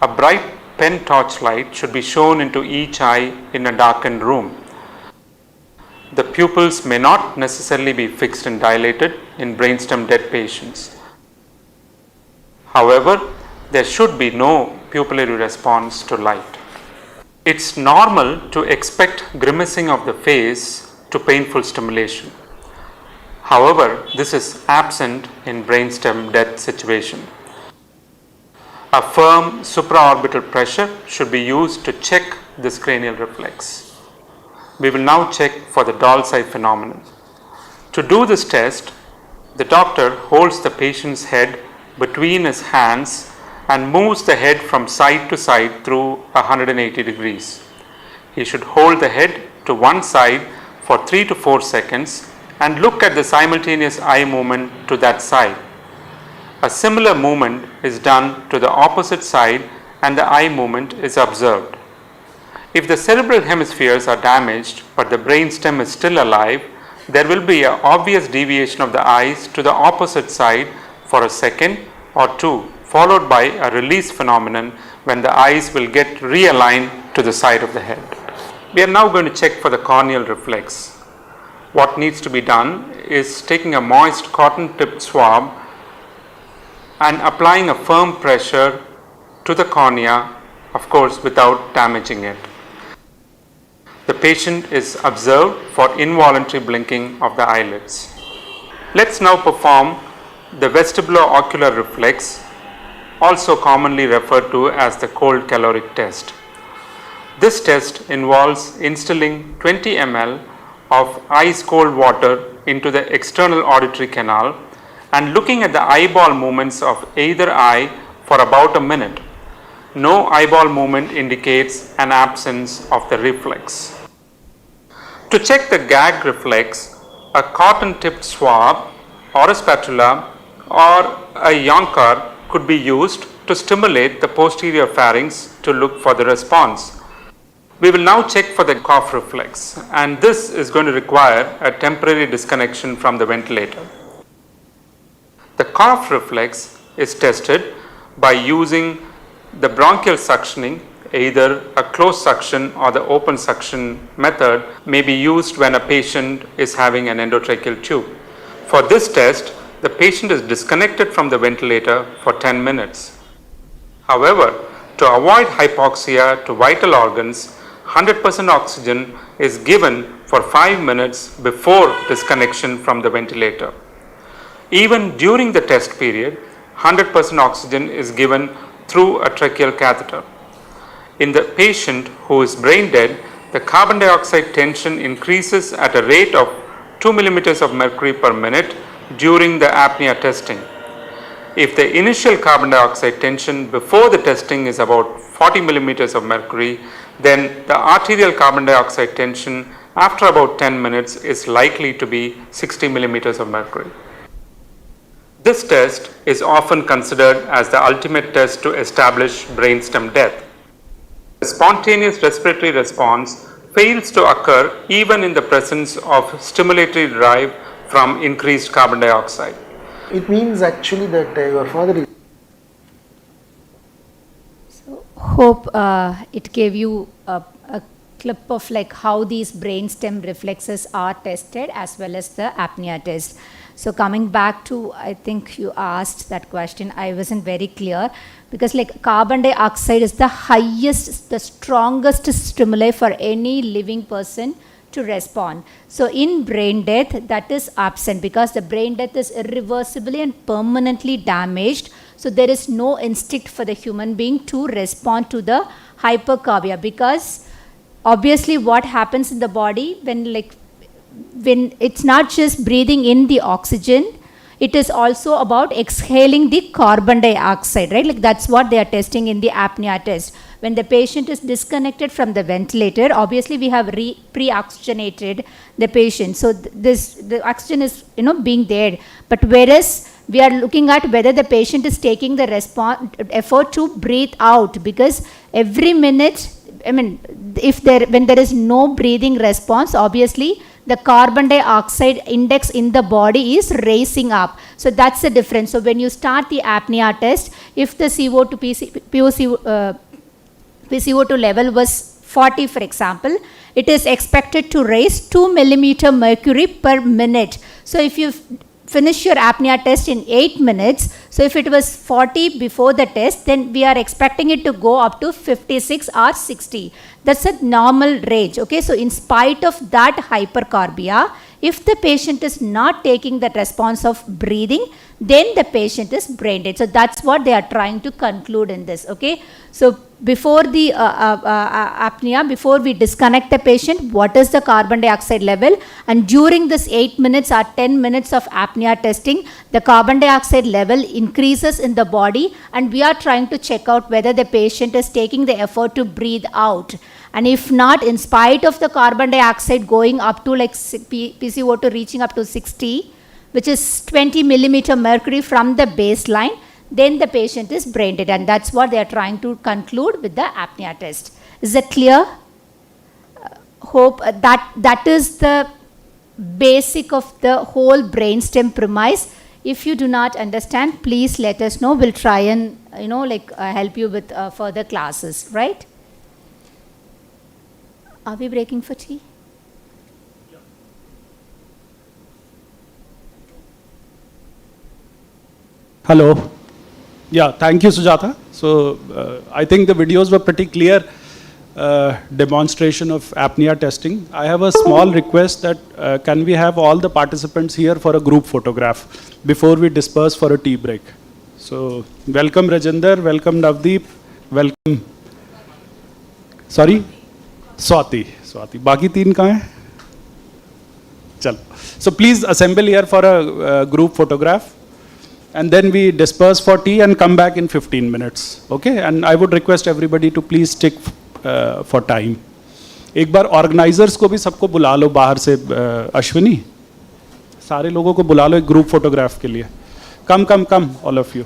a bright pen torch light should be shown into each eye in a darkened room. The pupils may not necessarily be fixed and dilated in brainstem dead patients. However, there should be no pupillary response to light. It's normal to expect grimacing of the face to painful stimulation. However, this is absent in brainstem death situation. A firm supraorbital pressure should be used to check this cranial reflex. We will now check for the doll's eye phenomenon. To do this test, the doctor holds the patient's head between his hands and moves the head from side to side through 180 degrees. He should hold the head to one side for 3 to 4 seconds and look at the simultaneous eye movement to that side. A similar movement is done to the opposite side and the eye movement is observed. If the cerebral hemispheres are damaged but the brainstem is still alive, there will be an obvious deviation of the eyes to the opposite side for a second or 2, followed by a release phenomenon when the eyes will get realigned to the side of the head. We are now going to check for the corneal reflex. What needs to be done is taking a moist cotton tipped swab and applying a firm pressure to the cornea, of course without damaging it. The patient is observed for involuntary blinking of the eyelids. Let's now perform the vestibulo-ocular reflex, also commonly referred to as the cold caloric test. This test involves instilling 20 ml of ice cold water into the external auditory canal and looking at the eyeball movements of either eye for about a minute. No eyeball movement indicates an absence of the reflex. To check the gag reflex, a cotton tipped swab or a spatula or a Yonkar could be used to stimulate the posterior pharynx to look for the response. We will now check for the cough reflex, and this is going to require a temporary disconnection from the ventilator. The cough reflex is tested by using the bronchial suctioning. Either a closed suction or the open suction method may be used when a patient is having an endotracheal tube. For this test, the patient is disconnected from the ventilator for 10 minutes. However, to avoid hypoxia to vital organs, 100% oxygen is given for 5 minutes before disconnection from the ventilator. Even during the test period, 100% oxygen is given through a tracheal catheter. In the patient who is brain dead, the carbon dioxide tension increases at a rate of 2 millimeters of mercury per minute during the apnea testing. If the initial carbon dioxide tension before the testing is about 40 millimeters of mercury, then the arterial carbon dioxide tension after about 10 minutes is likely to be 60 millimeters of mercury. This test is often considered as the ultimate test to establish brainstem death. The spontaneous respiratory response fails to occur even in the presence of stimulatory drive from increased carbon dioxide. It means actually that your father is. So hope it gave you a clip of like how these brainstem reflexes are tested as well as the apnea test. So coming back to, I think you asked that question, I wasn't very clear, because like carbon dioxide is the highest, the strongest stimuli for any living person to respond. So in brain death, that is absent because the brain death is irreversibly and permanently damaged. So there is no instinct for the human being to respond to the hypercarbia, because obviously what happens in the body when it's not just breathing in the oxygen, it is also about exhaling the carbon dioxide, right? Like that's what they are testing in the apnea test. When the patient is disconnected from the ventilator, obviously we have pre-oxygenated the patient. So the oxygen is, being there. But whereas we are looking at whether the patient is taking the effort to breathe out, because every minute, when there is no breathing response, obviously the carbon dioxide index in the body is raising up. So that's the difference. So when you start the apnea test, if the PCO2 level was 40, for example, it is expected to raise 2 millimeter mercury per minute. So if you finish your apnea test in 8 minutes, so if it was 40 before the test, then we are expecting it to go up to 56 or 60. That's a normal range, okay? So in spite of that hypercarbia, if the patient is not taking that response of breathing, then the patient is brain dead. So that's what they are trying to conclude in this, okay? So before the apnea, before we disconnect the patient, what is the carbon dioxide level? And during this 8 minutes or 10 minutes of apnea testing, the carbon dioxide level increases in the body, and we are trying to check out whether the patient is taking the effort to breathe out. And if not, in spite of the carbon dioxide going up to like PCO2 reaching up to 60, which is 20 millimeter mercury from the baseline, then the patient is brain dead, and that's what they are trying to conclude with the apnea test. Is that clear? Hope that is the basic of the whole brainstem premise. If you do not understand, please let us know. We'll try and help you with further classes, right? Are we breaking for tea? Hello. Yeah, thank you, Sujata. So I think the videos were pretty clear demonstration of apnea testing. I have a small request that can we have all the participants here for a group photograph before we disperse for a tea break. So welcome Rajinder, welcome Navdeep, welcome. Sorry? Swati. Baki teen kahan hai? Chalo. So please assemble here for a group photograph. And then we disperse for tea and come back in 15 minutes. Okay? And I would request everybody to please stick for time. एक बार organizers को भी सबको बुला लो बाहर से अश्विनी सारे लोगों को बुला लो एक group photograph के लिए. Come, all of you.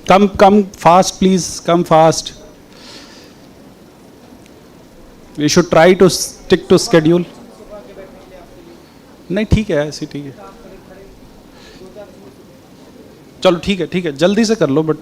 Come fast, please. Come fast. We should try to stick to schedule. नहीं ठीक है, ऐसे ठीक है. चलो ठीक है, जल्दी से कर लो but.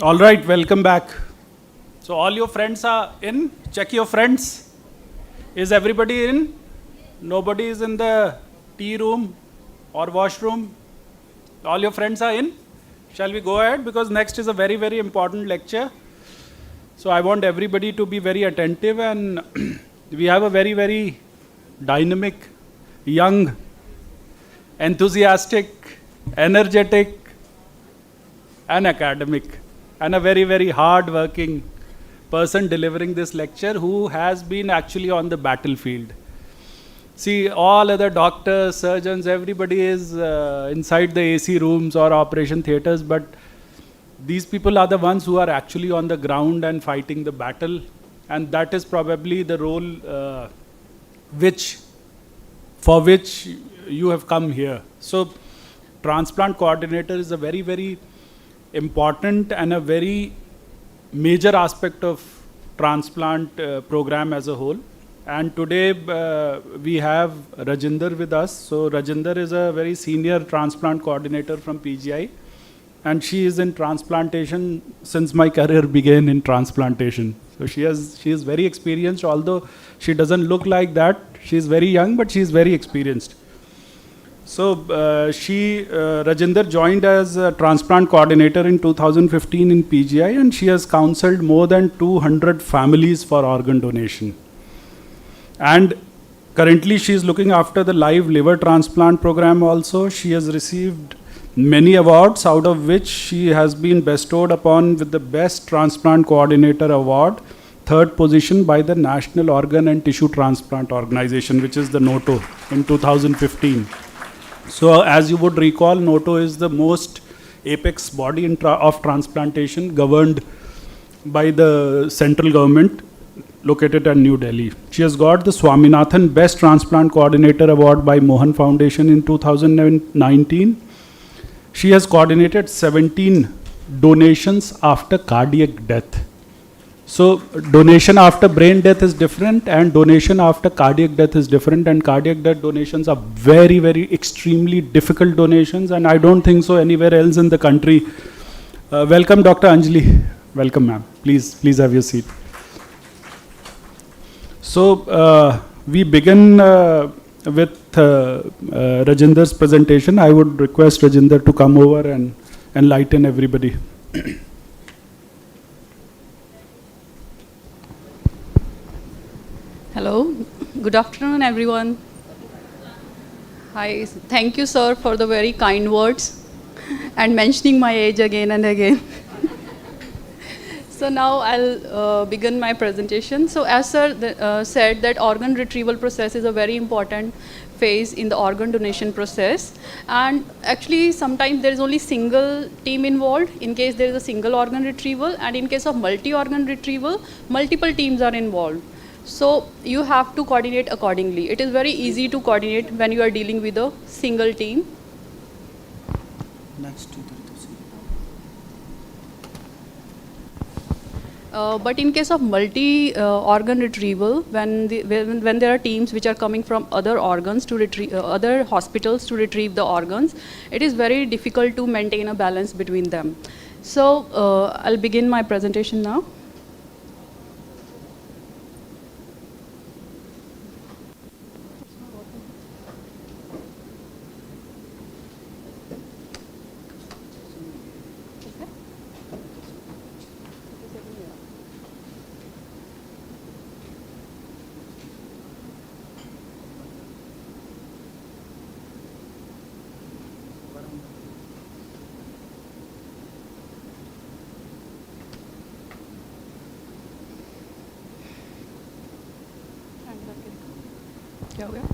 All right, welcome back. So all your friends are in? Check your friends. Is everybody in? Nobody is in the tea room or washroom? All your friends are in? Shall we go ahead? Because next is a very, very important lecture. So I want everybody to be very attentive, and we have a very, very dynamic, young, enthusiastic, energetic, and academic, and a very, very hard-working person delivering this lecture who has been actually on the battlefield. See, all other doctors, surgeons, everybody is inside the AC rooms or operation theaters, but these people are the ones who are actually on the ground and fighting the battle, and that is probably the role for which you have come here. So, transplant coordinator is a very, very important and a very major aspect of transplant program as a whole. And today we have Rajinder with us. So Rajinder is a very senior transplant coordinator from PGI, and she is in transplantation since my career began in transplantation. So she is very experienced, although she doesn't look like that. She is very young, but she is very experienced. So Rajinder joined as a transplant coordinator in 2015 in PGI, and she has counseled more than 200 families for organ donation. And currently she is looking after the live liver transplant program also. She has received many awards, out of which she has been bestowed upon with the Best Transplant Coordinator Award, 3rd position by the National Organ and Tissue Transplant Organization, which is the NOTO, in 2015. So as you would recall, NOTO is the most apex body of transplantation governed by the central government, located at New Delhi. She has got the Swaminathan Best Transplant Coordinator Award by Mohan Foundation in 2019. She has coordinated 17 donations after cardiac death. So donation after brain death is different, and donation after cardiac death is different, and cardiac death donations are very, very extremely difficult donations, and I don't think so anywhere else in the country. Welcome, Dr. Anjali. Welcome, ma'am. Please have your seat. So we begin with Rajinder's presentation. I would request Rajinder to come over and enlighten everybody. Hello, good afternoon everyone. Hi, thank you sir for the very kind words and mentioning my age again and again. So now I'll begin my presentation. So as sir said, that organ retrieval process is a very important phase in the organ donation process, and actually sometimes there is only single team involved in case there is a single organ retrieval, and in case of multi-organ retrieval, multiple teams are involved. So you have to coordinate accordingly. It is very easy to coordinate when you are dealing with a single team. But in case of multi-organ retrieval, when there are teams which are coming from other organs to retrieve, other hospitals to retrieve the organs, it is very difficult to maintain a balance between them. So I'll begin my presentation now. क्या हो गया?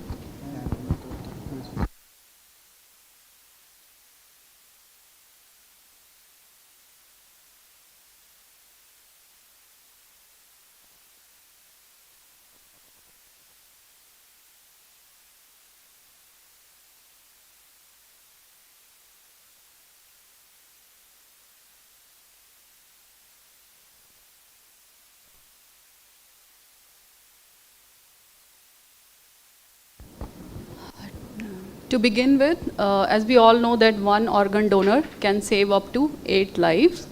To begin with, as we all know that one organ donor can save up to 8 lives.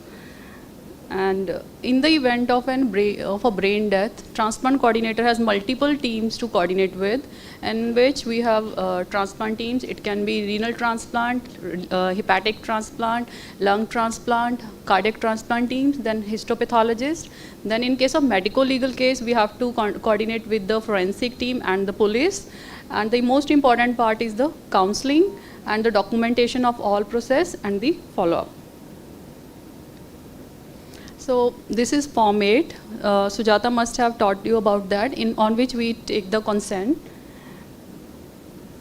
And in the event of a brain death, transplant coordinator has multiple teams to coordinate with, in which we have transplant teams. It can be renal transplant, hepatic transplant, lung transplant, cardiac transplant teams, then histopathologist. Then in case of medical legal case, we have to coordinate with the forensic team and the police. And the most important part is the counseling and the documentation of all process and the follow-up. So this is Form 8. Sujata must have taught you about that, on which we take the consent.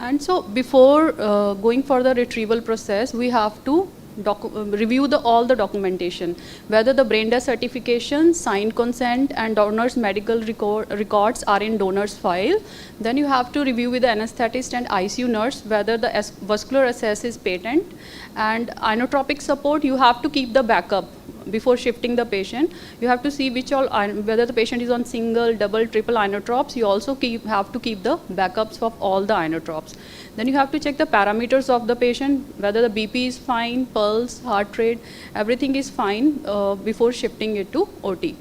And so before going for the retrieval process, we have to review all the documentation, whether the brain death certification, signed consent, and donor's medical records are in donor's file. Then you have to review with the anesthetist and ICU nurse whether the vascular access is patent. And inotropic support, you have to keep the backup before shifting the patient. You have to see whether the patient is on single, double, triple inotropes. You also have to keep the backups of all the inotropes. Then you have to check the parameters of the patient, whether the BP is fine, pulse, heart rate, everything is fine before shifting it to OT.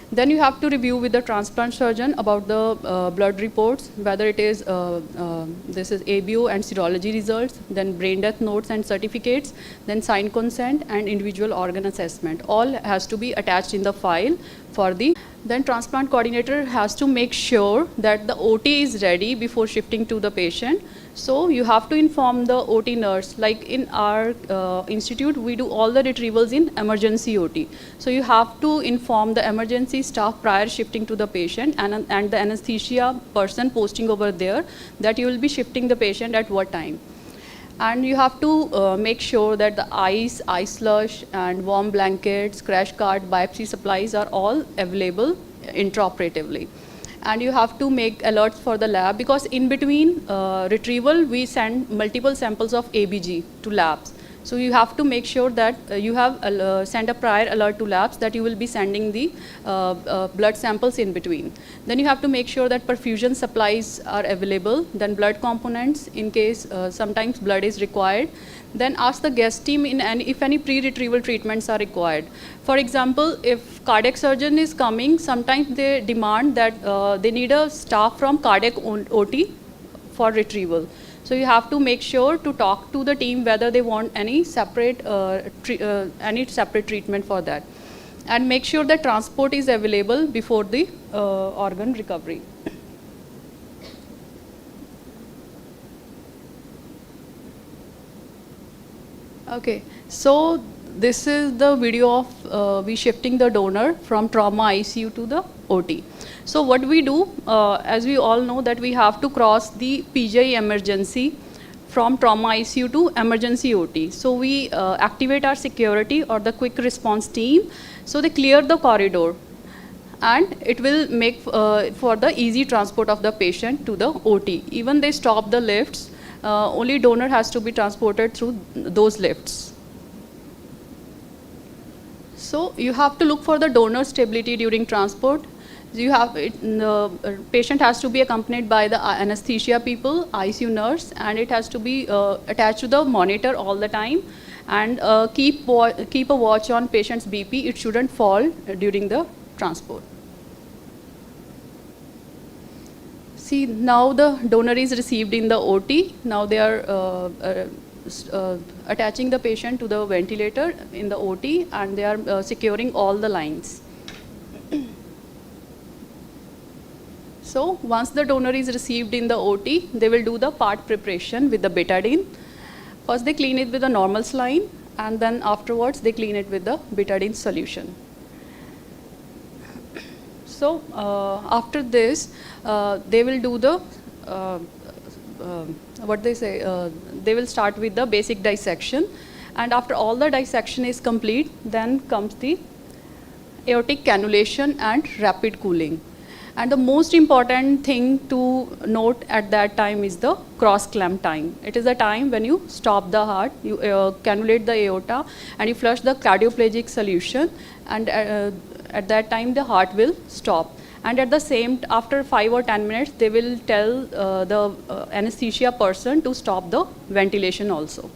Then you have to review with the transplant surgeon about the blood reports, whether it is this is ABO and serology results, then brain death notes and certificates, then signed consent and individual organ assessment. All has to be attached in the file for the. Then transplant coordinator has to make sure that the OT is ready before shifting to the patient. So you have to inform the OT nurse. Like in our institute, we do all the retrievals in emergency OT. So you have to inform the emergency staff prior shifting to the patient and the anesthesia person posting over there that you will be shifting the patient at what time. And you have to make sure that the ice slush, and warm blankets, crash cart, biopsy supplies are all available intraoperatively. And you have to make alerts for the lab, because in between retrieval, we send multiple samples of ABG to labs. So you have to make sure that you have sent a prior alert to labs that you will be sending the blood samples in between. Then you have to make sure that perfusion supplies are available, then blood components in case sometimes blood is required. Then ask the guest team if any pre-retrieval treatments are required. For example, if cardiac surgeon is coming, sometimes they demand that they need a staff from cardiac OT for retrieval. So you have to make sure to talk to the team whether they want any separate treatment for that. And make sure that transport is available before the organ recovery. Okay, so this is the video of we shifting the donor from trauma ICU to the OT. So what we do, as we all know, that we have to cross the PGI emergency from trauma ICU to emergency OT. So we activate our security or the quick response team. So they clear the corridor, and it will make for the easy transport of the patient to the OT. Even they stop the lifts, only donor has to be transported through those lifts. So you have to look for the donor stability during transport. The patient has to be accompanied by the anesthesia people, ICU nurse, and it has to be attached to the monitor all the time, and keep a watch on patient's BP. It shouldn't fall during the transport. See, now the donor is received in the OT. Now they are attaching the patient to the ventilator in the OT, and they are securing all the lines. So once the donor is received in the OT, they will do the part preparation with the betadine. First they clean it with a normal saline, and then afterwards they clean it with the betadine solution. So after this, they will do the, they will start with the basic dissection. And after all the dissection is complete, then comes the aortic cannulation and rapid cooling. And the most important thing to note at that time is the cross clamp time. It is the time when you stop the heart, you cannulate the aorta, and you flush the cardioplegic solution, and at that time the heart will stop. And at the same, after 5 or 10 minutes, they will tell the anesthesia person to stop the ventilation also.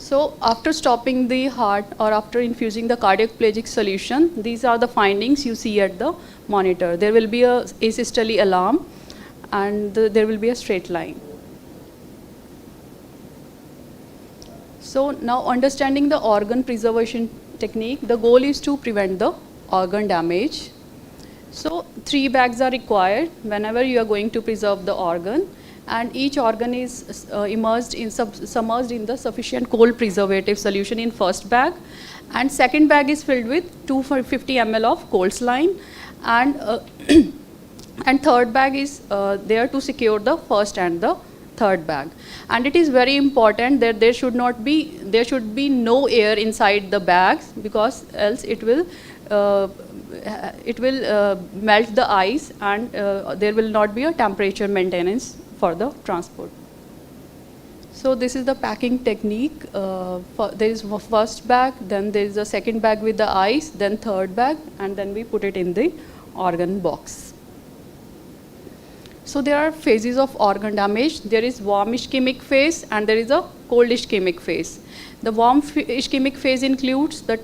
So after stopping the heart or after infusing the cardioplegic solution, these are the findings you see at the monitor. There will be a asystole alarm and there will be a straight line. So now understanding the organ preservation technique, the goal is to prevent the organ damage. So 3 bags are required whenever you are going to preserve the organ, and each organ is submerged in the sufficient cold preservative solution in first bag, and second bag is filled with 250 ml of cold saline, and and third bag is there to secure the first and the third bag. And it is very important that there should be no air inside the bags, because else it will melt the ice, and there will not be a temperature maintenance for the transport. So this is the packing technique. There is first bag, then there is a second bag with the ice, then third bag, and then we put it in the organ box. So there are phases of organ damage. There is warm ischemic phase and there is a cold ischemic phase. The warm ischemic phase includes the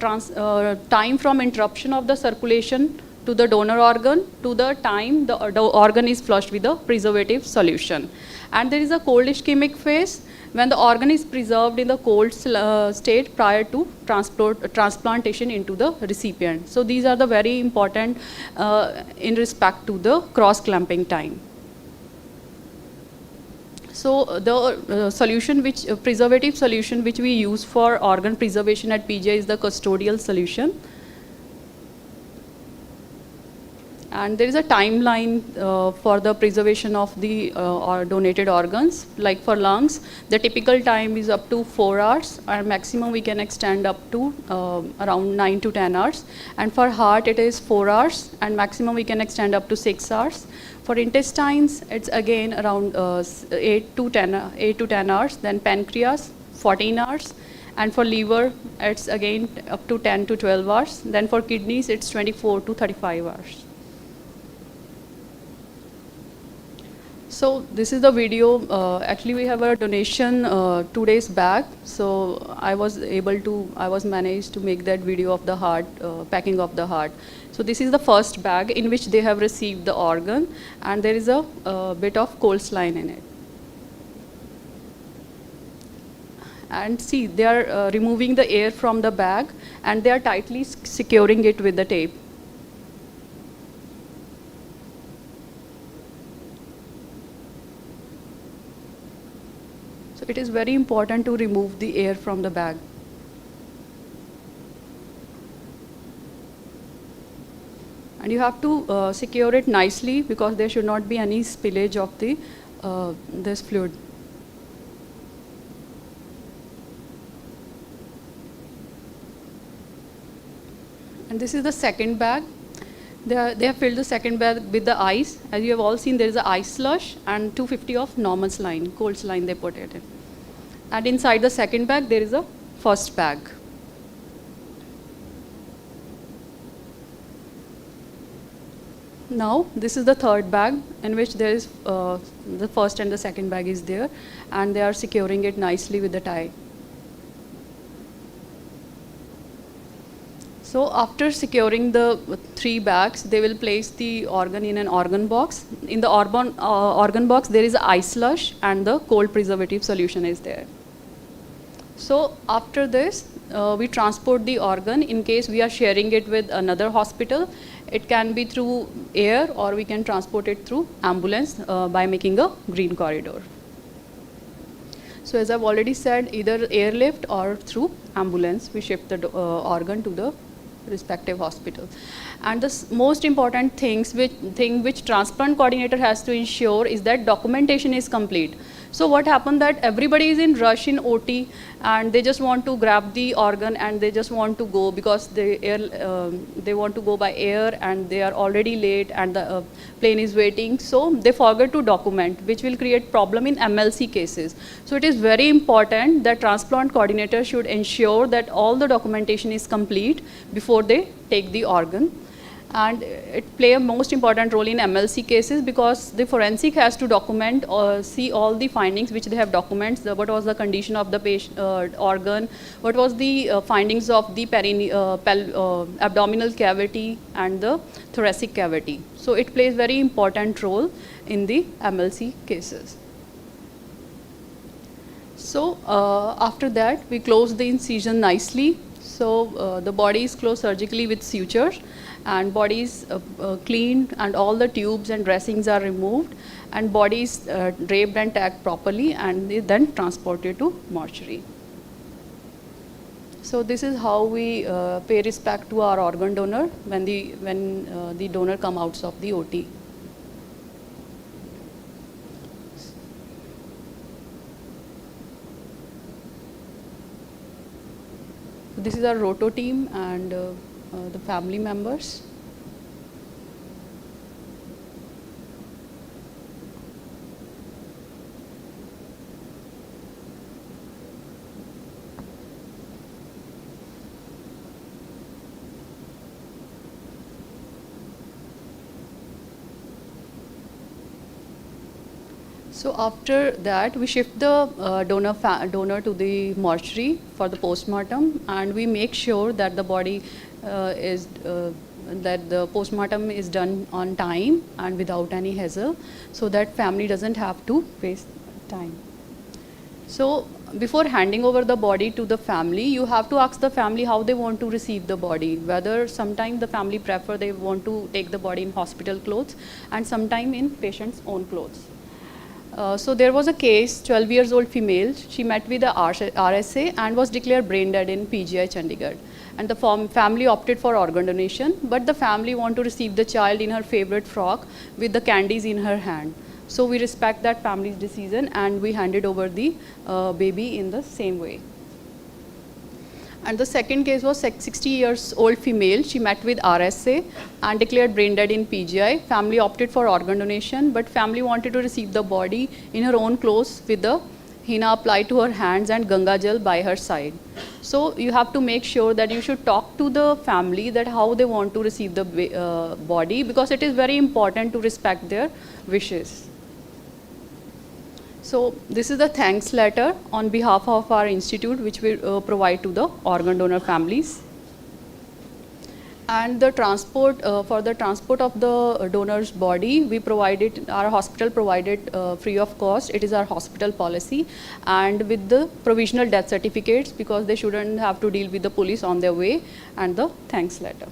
time from interruption of the circulation to the donor organ to the time the organ is flushed with the preservative solution. And there is a cold ischemic phase when the organ is preserved in the cold state prior to transplantation into the recipient. So these are the very important in respect to the cross-clamping time. So the preservative solution which we use for organ preservation at PGI is the custodial solution. And there is a timeline for the preservation of the donated organs. Like for lungs, the typical time is up to 4 hours, and maximum we can extend up to around 9 to 10 hours. And for heart, it is 4 hours, and maximum we can extend up to 6 hours. For intestines, it's again around 8 to 10 hours. Then pancreas, 14 hours. And for liver, it's again up to 10 to 12 hours. Then for kidneys, it's 24 to 35 hours. So this is the video. Actually, we have a donation 2 days back. So I was managed to make that video of the heart, packing of the heart. So this is the first bag in which they have received the organ, and there is a bit of cold saline in it. And see, they are removing the air from the bag, and they are tightly securing it with the tape. So it is very important to remove the air from the bag. And you have to secure it nicely, because there should not be any spillage of the this fluid. And this is the second bag. They have filled the second bag with the ice. As you have all seen, there is an ice slush and 250 of normal saline, cold saline they put it in. And inside the second bag, there is a first bag. Now, this is the third bag, in which there is the first and the second bag is there, and they are securing it nicely with the tie. So after securing the 3 bags, they will place the organ in an organ box. In the organ box, there is ice slush and the cold preservative solution is there. So after this, we transport the organ. In case we are sharing it with another hospital, it can be through air, or we can transport it through ambulance by making a green corridor. So as I've already said, either airlift or through ambulance, we ship the organ to the respective hospital. And the most important thing which transplant coordinator has to ensure is that documentation is complete. So what happened that everybody is in rush in OT, and they just want to grab the organ and they just want to go, because they want to go by air and they are already late and the plane is waiting. So they forget to document, which will create problem in MLC cases. So it is very important that transplant coordinator should ensure that all the documentation is complete before they take the organ. and it play a most important role in MLC cases because the forensic has to document or see all the findings which they have documents, what was the condition of the patient organ, what was the findings of the abdominal cavity and the thoracic cavity. So it plays very important role in the MLC cases. So after that we close the incision nicely. So the body is closed surgically with sutures, and body is cleaned, and all the tubes and dressings are removed, and body is draped and tagged properly, and then transported to mortuary. So this is how we pay respect to our organ donor when the donor come out of the OT. This is our roto team and the family members. So after that, we shift the donor to the mortuary for the postmortem, and we make sure that the body that the postmortem is done on time and without any hassle, so that family doesn't have to waste time. So before handing over the body to the family, you have to ask the family how they want to receive the body. Whether sometimes the family prefer they want to take the body in hospital clothes, and sometime in patient's own clothes. So there was a case, 12 years old female, she met with the RSA and was declared brain dead in PGI Chandigarh. And the family opted for organ donation, but the family want to receive the child in her favorite frock with the candies in her hand. So we respect that family's decision and we handed over the baby in the same way. And the second case was 60 years old female. She met with RSA and declared brain dead in PGI. Family opted for organ donation, but family wanted to receive the body in her own clothes with the henna applied to her hands and Ganga Jal by her side. So you have to make sure that you should talk to the family that how they want to receive the body, because it is very important to respect their wishes. So this is the thanks letter on behalf of our institute, which we provide to the organ donor families. And the transport, for the transport of the donor's body, we provided, our hospital provided free of cost. It is our hospital policy, and with the provisional death certificates, because they shouldn't have to deal with the police on their way, and the thanks letter.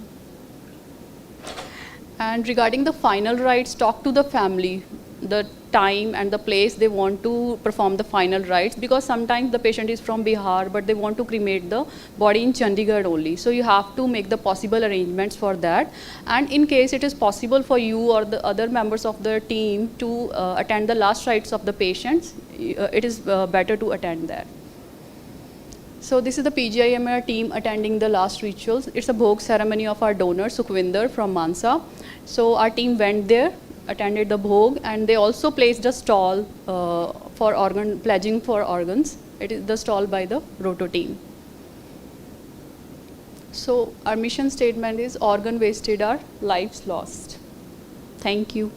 And regarding the final rites, talk to the family, the time and the place they want to perform the final rites, because sometimes the patient is from Bihar but they want to cremate the body in Chandigarh only. So you have to make the possible arrangements for that. And in case it is possible for you or the other members of the team to attend the last rites of the patients, it is better to attend that. So this is the PGIMR team attending the last rituals. It's a bhog ceremony of our donor Sukhvinder from Mansa. So our team went there, attended the bhog, and they also placed a stall for organ pledging for organs. It is the stall by the roto team. So our mission statement is organ wasted are lives lost. Thank you.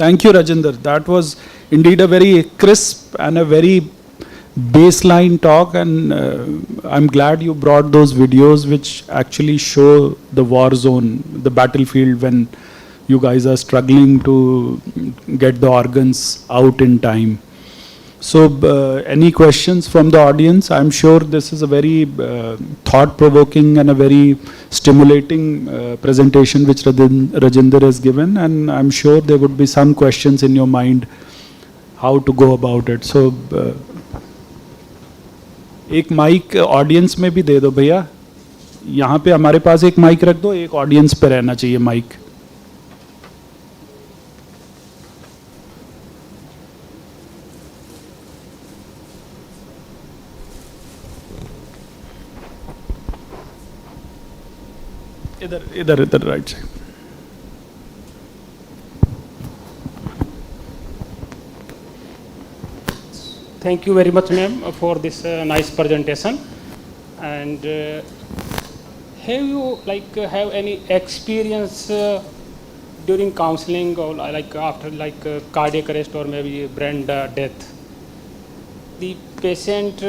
Thank you, Rajinder. That was indeed a very crisp and a very baseline talk, and I'm glad you brought those videos which actually show the war zone, the battlefield, when you guys are struggling to get the organs out in time. So any questions from the audience? I'm sure this is a very thought-provoking and a very stimulating presentation which Rajinder has given, and I'm sure there would be some questions in your mind how to go about it. So एक mic audience में भी दे दो भैया, यहाँ पे हमारे पास एक mic रख दो, एक ऑडियंस पे रहना चाहिए माइक. इधर right side. Thank you very much, ma'am, for this nice presentation. And have you have any experience during counseling or after cardiac arrest or maybe brain death? The patient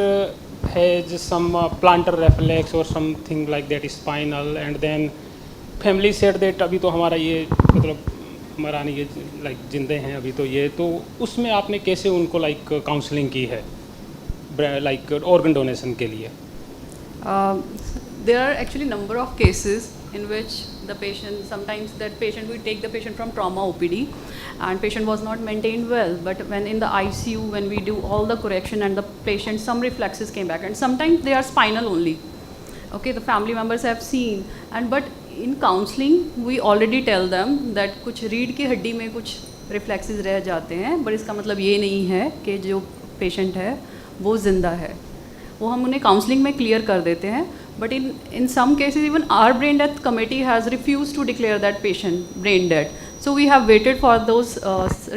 has some plantar reflex or something like that, spinal, and then family said that अभी तो हमारा ये मतलब हमारा नहीं ये जिंदे हैं अभी तो ये तो उसमें आपने कैसे उनको काउंसलिंग की है organ donation के लिए? There are actually number of cases in which the patient, sometimes that patient, we take the patient from trauma OPD and patient was not maintained well, but when in the ICU, when we do all the correction and the patient, some reflexes came back, and sometimes they are spinal only. Okay, the family members have seen, and but in counseling we already tell them that कुछ रीढ़ की हड्डी में कुछ reflexes रह जाते हैं, but इसका मतलब ये नहीं है कि जो patient है वो जिंदा है, वो हम उन्हें काउंसलिंग में क्लियर कर देते हैं. But in some cases even our brain death committee has refused to declare that patient brain dead. So we have waited for those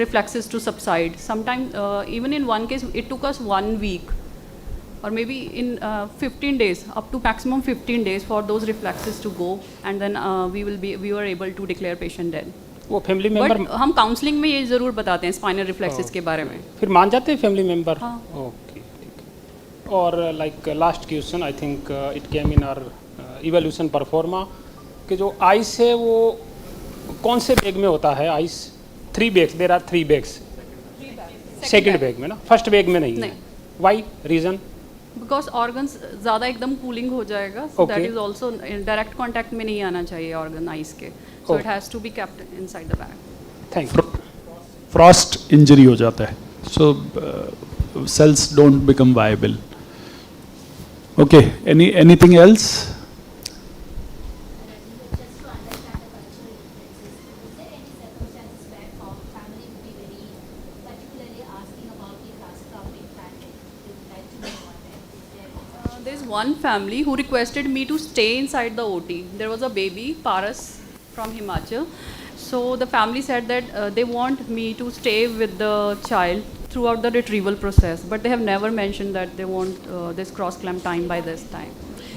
reflexes to subside. Sometimes even in one case it took us 1 week or maybe in 15 days, up to maximum 15 days for those reflexes to go, and then we were able to declare patient dead. वो family member But हम counselling में ये ज़रूर बताते हैं spinal reflexes के बारे में. फिर मान जाते हैं फैमिली मेंबर? हाँ. ओके, ठीक है. और last question, I think it came in our evolution proforma, कि जो आइस है वो कौन से बैग में होता है? Ice 3 bags, there are 3 bags. Second bag में ना, फर्स्ट बैग में नहीं है. Why, reason? बिकॉज ऑर्गन्स ज़्यादा एकदम कूलिंग हो जाएगा, so that is also direct contact में नहीं आना चाहिए ऑर्गन आइस के, so it has to be kept inside the bag. Thank you. Frost injury हो जाता है, so cells don't become viable. Okay, anything else? There's one family who requested me to stay inside the OT. There was a baby, Paras, from Himachal. So the family said that they want me to stay with the child throughout the retrieval process, but they have never mentioned that they want this cross-clamp time by this time.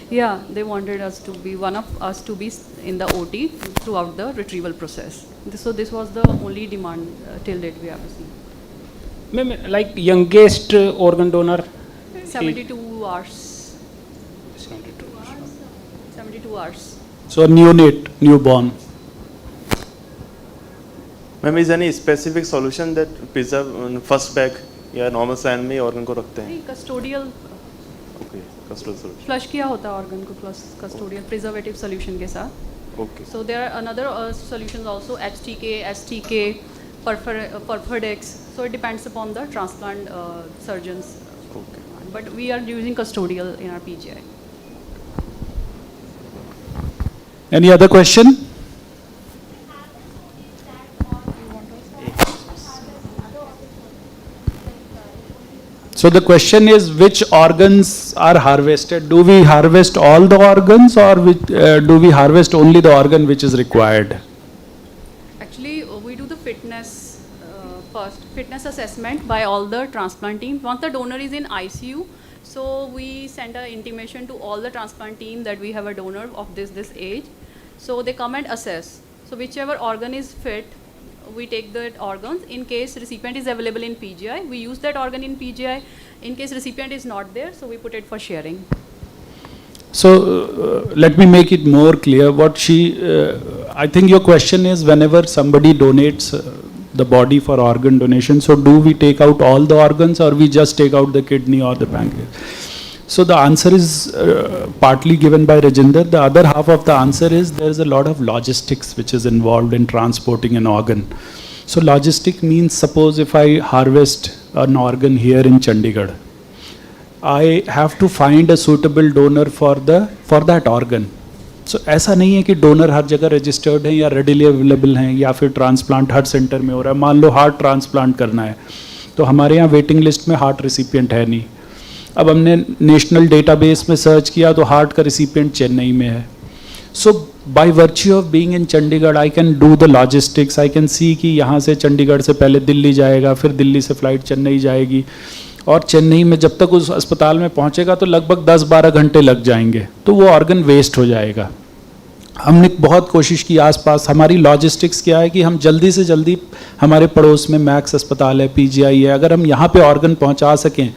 Yeah, they wanted us to be, one of us to be in the OT throughout the retrieval process. So this was the only demand till date we have received. Ma'am, like youngest organ donor? 72 hours. 72 hours. So neonate, newborn. Ma'am, is any specific solution that preserve first bag या normal San में organ को रखते हैं? Custodial. Okay, custodial solution. Flush किया होता है organ को plus custodial preservative solution के साथ. Okay. So there are another solutions also, HTK, STK, Perfadex. So it depends upon the transplant surgeons. Okay. But we are using custodial in our PGI. Any other question? So the question is, which organs are harvested? Do we harvest all the organs, or do we harvest only the organ which is required? Actually, we do the fitness first, fitness assessment by all the transplant team. Once the donor is in ICU, so we send an intimation to all the transplant team that we have a donor of this age. So they come and assess. So whichever organ is fit, we take that organs. In case recipient is available in PGI, we use that organ in PGI. In case recipient is not there, so we put it for sharing. So let me make it more clear. I think your question is, whenever somebody donates the body for organ donation, so do we take out all the organs, or we just take out the kidney or the pancreas? So the answer is partly given by Rajinder. The other half of the answer is, there is a lot of logistics which is involved in transporting an organ. So logistic means, suppose if I harvest an organ here in Chandigarh, I have to find a suitable donor for that organ. So ऐसा नहीं है कि donor हर जगह registered हैं या readily available हैं, या फिर ट्रांसप्लांट हर सेंटर में हो रहा है. मान लो हार्ट ट्रांसप्लांट करना है, तो हमारे यहाँ वेटिंग लिस्ट में हार्ट रिसिपिएंट है नहीं. अब हमने नेशनल डेटाबेस में सर्च किया तो हार्ट का रिसिपिएंट चेन्नई में है. सो by virtue of being in Chandigarh, I can do the logistics. I can see कि यहाँ से चंडीगढ़ से पहले दिल्ली जाएगा, फिर दिल्ली से फ्लाइट चेन्नई जाएगी, और चेन्नई में जब तक उस अस्पताल में पहुँचेगा तो लगभग 10-12 घंटे लग जाएंगे, तो वो ऑर्गन वेस्ट हो जाएगा. हमने बहुत कोशिश की आसपास, हमारी लॉजिस्टिक्स क्या है कि हम जल्दी से जल्दी, हमारे पड़ोस में मैक्स अस्पताल है, पीजीआई है, अगर हम यहाँ पे ऑर्गन पहुँचा सकें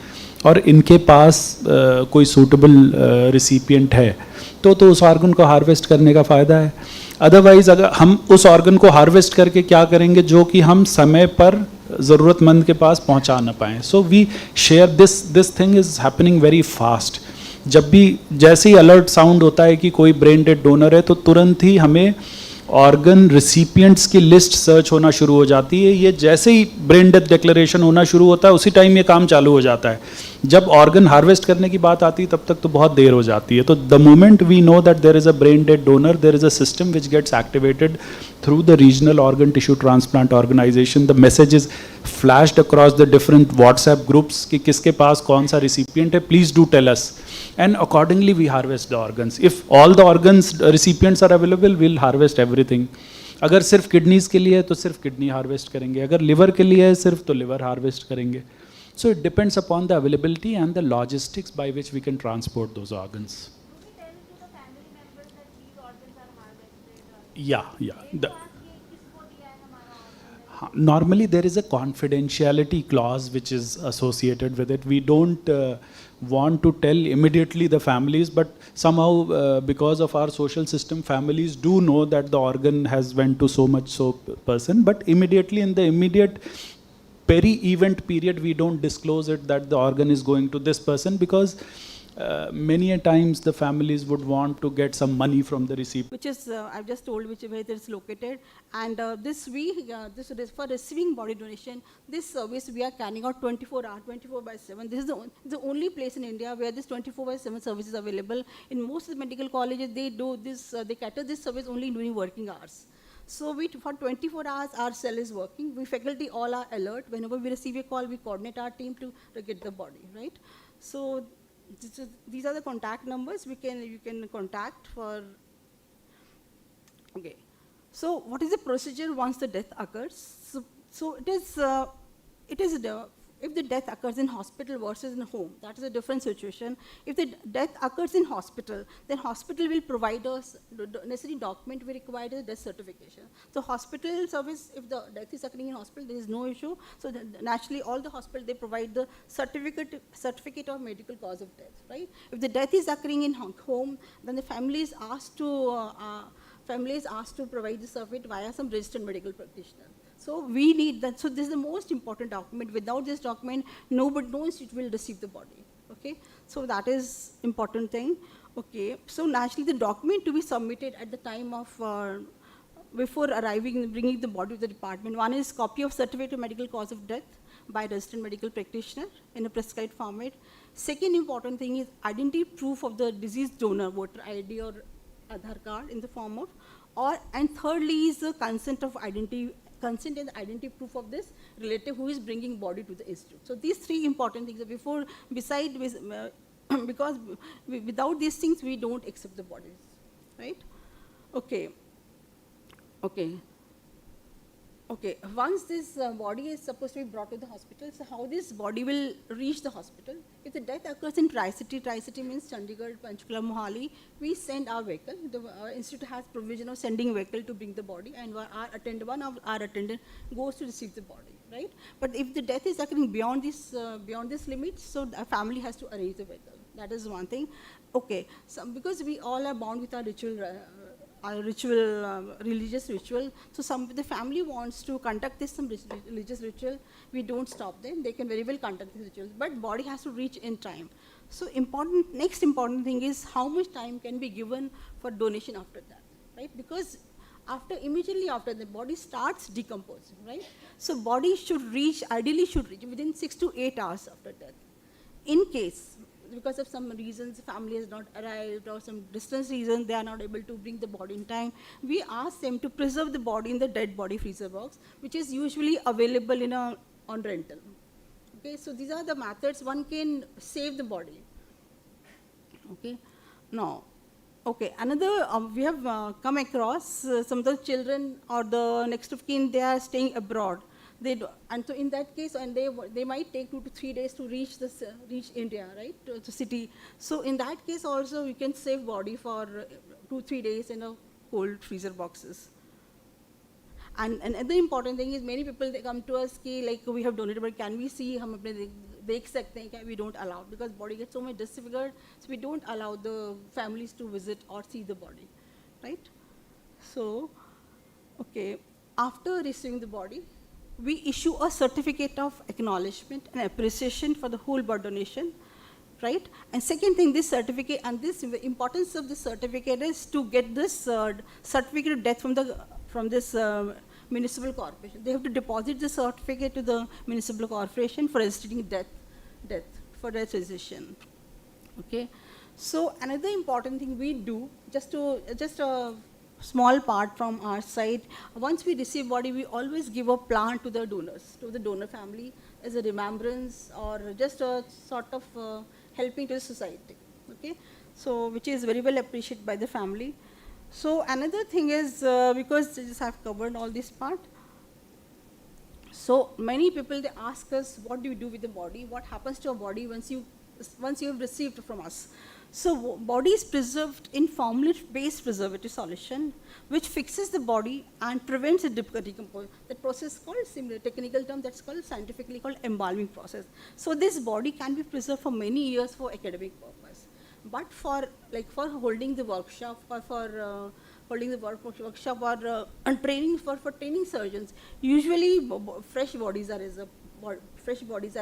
और इनके पास कोई सूटेबल रिसिपिएंट है तो उस ऑर्गन को हार्वेस्ट करने का फ़ायदा है. अदरवाइज़ अगर हम उस ऑर्गन को हार्वेस्ट करके क्या करेंगे जो कि हम समय पर ज़रूरतमंद के पास पहुँचा ना पाएँ. So we share this thing is happening very fast. जब भी जैसे ही अलर्ट साउंड होता है कि कोई ब्रेन डेड डोनर है तो तुरंत ही हमें ऑर्गन रिसिपिएंट्स की लिस्ट सर्च होना शुरू हो जाती है. ये जैसे ही ब्रेन डेथ डिक्लेरेशन होना शुरू होता है उसी टाइम ये काम चालू हो जाता है. जब ऑर्गन हार्वेस्ट करने की बात आती है तब तक तो बहुत देर हो जाती है. तो the moment we know that there is a brain dead donor, there is a system which gets activated through the regional organ tissue transplant organization. The message is flashed across the different WhatsApp groups कि किसके पास कौन सा recipient है, please do tell us, and accordingly we harvest the organs. If all the organs recipients are available, we'll harvest everything. अगर सिर्फ kidneys के लिए है तो सिर्फ किडनी हार्वेस्ट करेंगे, अगर लिवर के लिए है सिर्फ तो लिवर हार्वेस्ट करेंगे. So it depends upon the availability and the logistics by which we can transport those organs. Yeah. Normally there is a confidentiality clause which is associated with it. We don't want to tell immediately the families, but somehow because of our social system, families do know that the organ has went to so much so person, but immediately in the immediate peri-event period we don't disclose it that the organ is going to this person, because many a times the families would want to get some money from the recipient. Which is, I've just told which where it is located. And this is for receiving body donation, this service we are carrying out 24 hours, 24/7. This is the only place in India where this 24/7 service is available. In most of the medical colleges, they do this, they cater this service only during working hours. So for 24 hours, our cell is working. We faculty all are alert. Whenever we receive a call, we coordinate our team to get the body, right? So these are the contact numbers you can contact for. Okay, so what is the procedure once the death occurs? So it is if the death occurs in hospital versus in home, that is a different situation. If the death occurs in hospital, then hospital will provide us the necessary document we require as a death certification. So hospital service, if the death is occurring in hospital, there is no issue. So naturally, all the hospital, they provide the certificate of medical cause of death, right? If the death is occurring in home, then the family is asked to provide the certificate via some registered medical practitioner. So we need that. So this is the most important document. Without this document, no institute will receive the body. Okay, so that is important thing. Okay, so naturally the document to be submitted at the time of before bringing the body to the department. One is copy of certificate of medical cause of death by registered medical practitioner in a prescribed format. Second important thing is identity proof of the deceased donor, voter ID or Aadhaar card in the form of, and thirdly is the consent and the identity proof of this relative who is bringing body to the institute. So these three important things because without these things we don't accept the bodies, right? Okay. Once this body is supposed to be brought to the hospital, so how this body will reach the hospital? If the death occurs in Tri-City means Chandigarh, Panchkula, Mohali, we send our vehicle. The institute has provision of sending a vehicle to bring the body, and one of our attendant goes to receive the body, right? But if the death is occurring beyond this limit, so the family has to arrange the vehicle. That is one thing. Okay, so because we all are bound with our religious ritual. So the family wants to conduct some religious ritual. We don't stop them. They can very well conduct these rituals, but body has to reach in time. So next important thing is how much time can be given for donation after that, right? Because immediately after the body starts decomposing, right? So body ideally should reach within 6 to 8 hours after death. In case, because of some reasons, the family has not arrived or some distance reason, they are not able to bring the body in time, we ask them to preserve the body in the dead body freezer box, which is usually available on rental. Okay, so these are the methods one can save the body. Okay, now Okay, another, we have come across some of the children or the next of kin, they are staying abroad. And so in that case, and they might take 2 to 3 days to reach reach India, right, to the city. So in that case also, you can save body for 2 3 days in a cold freezer boxes. And another important thing is many people, they come to us ki, like we have donated, but can we see hum apne dekh sakte hain? We don't allow because body gets so much disfigured, so we don't allow the families to visit or see the body, right? So, okay, after receiving the body, we issue a certificate of acknowledgement and appreciation for the whole blood donation, right? And second thing, this certificate, and this importance of this certificate is to get this certificate of death from this municipal corporation. They have to deposit the certificate to the municipal corporation for registering death for their physician. Okay. So another important thing we do, just a small part from our side, once we receive body, we always give a plant to the donors, to the donor family, as a remembrance or just a sort of helping to the society. Okay. So which is very well appreciated by the family. So another thing is, because I just have covered all this part, so many people, they ask us, what do you do with the body? What happens to your body once you have received from us? So body is preserved in formalin-based preservative solution, which fixes the body and prevents it decomposing. That process is called, similar technical term, that's called scientifically called embalming process. So this body can be preserved for many years for academic purpose. But for holding the workshop or for holding the workshop or training for training surgeons, usually fresh bodies are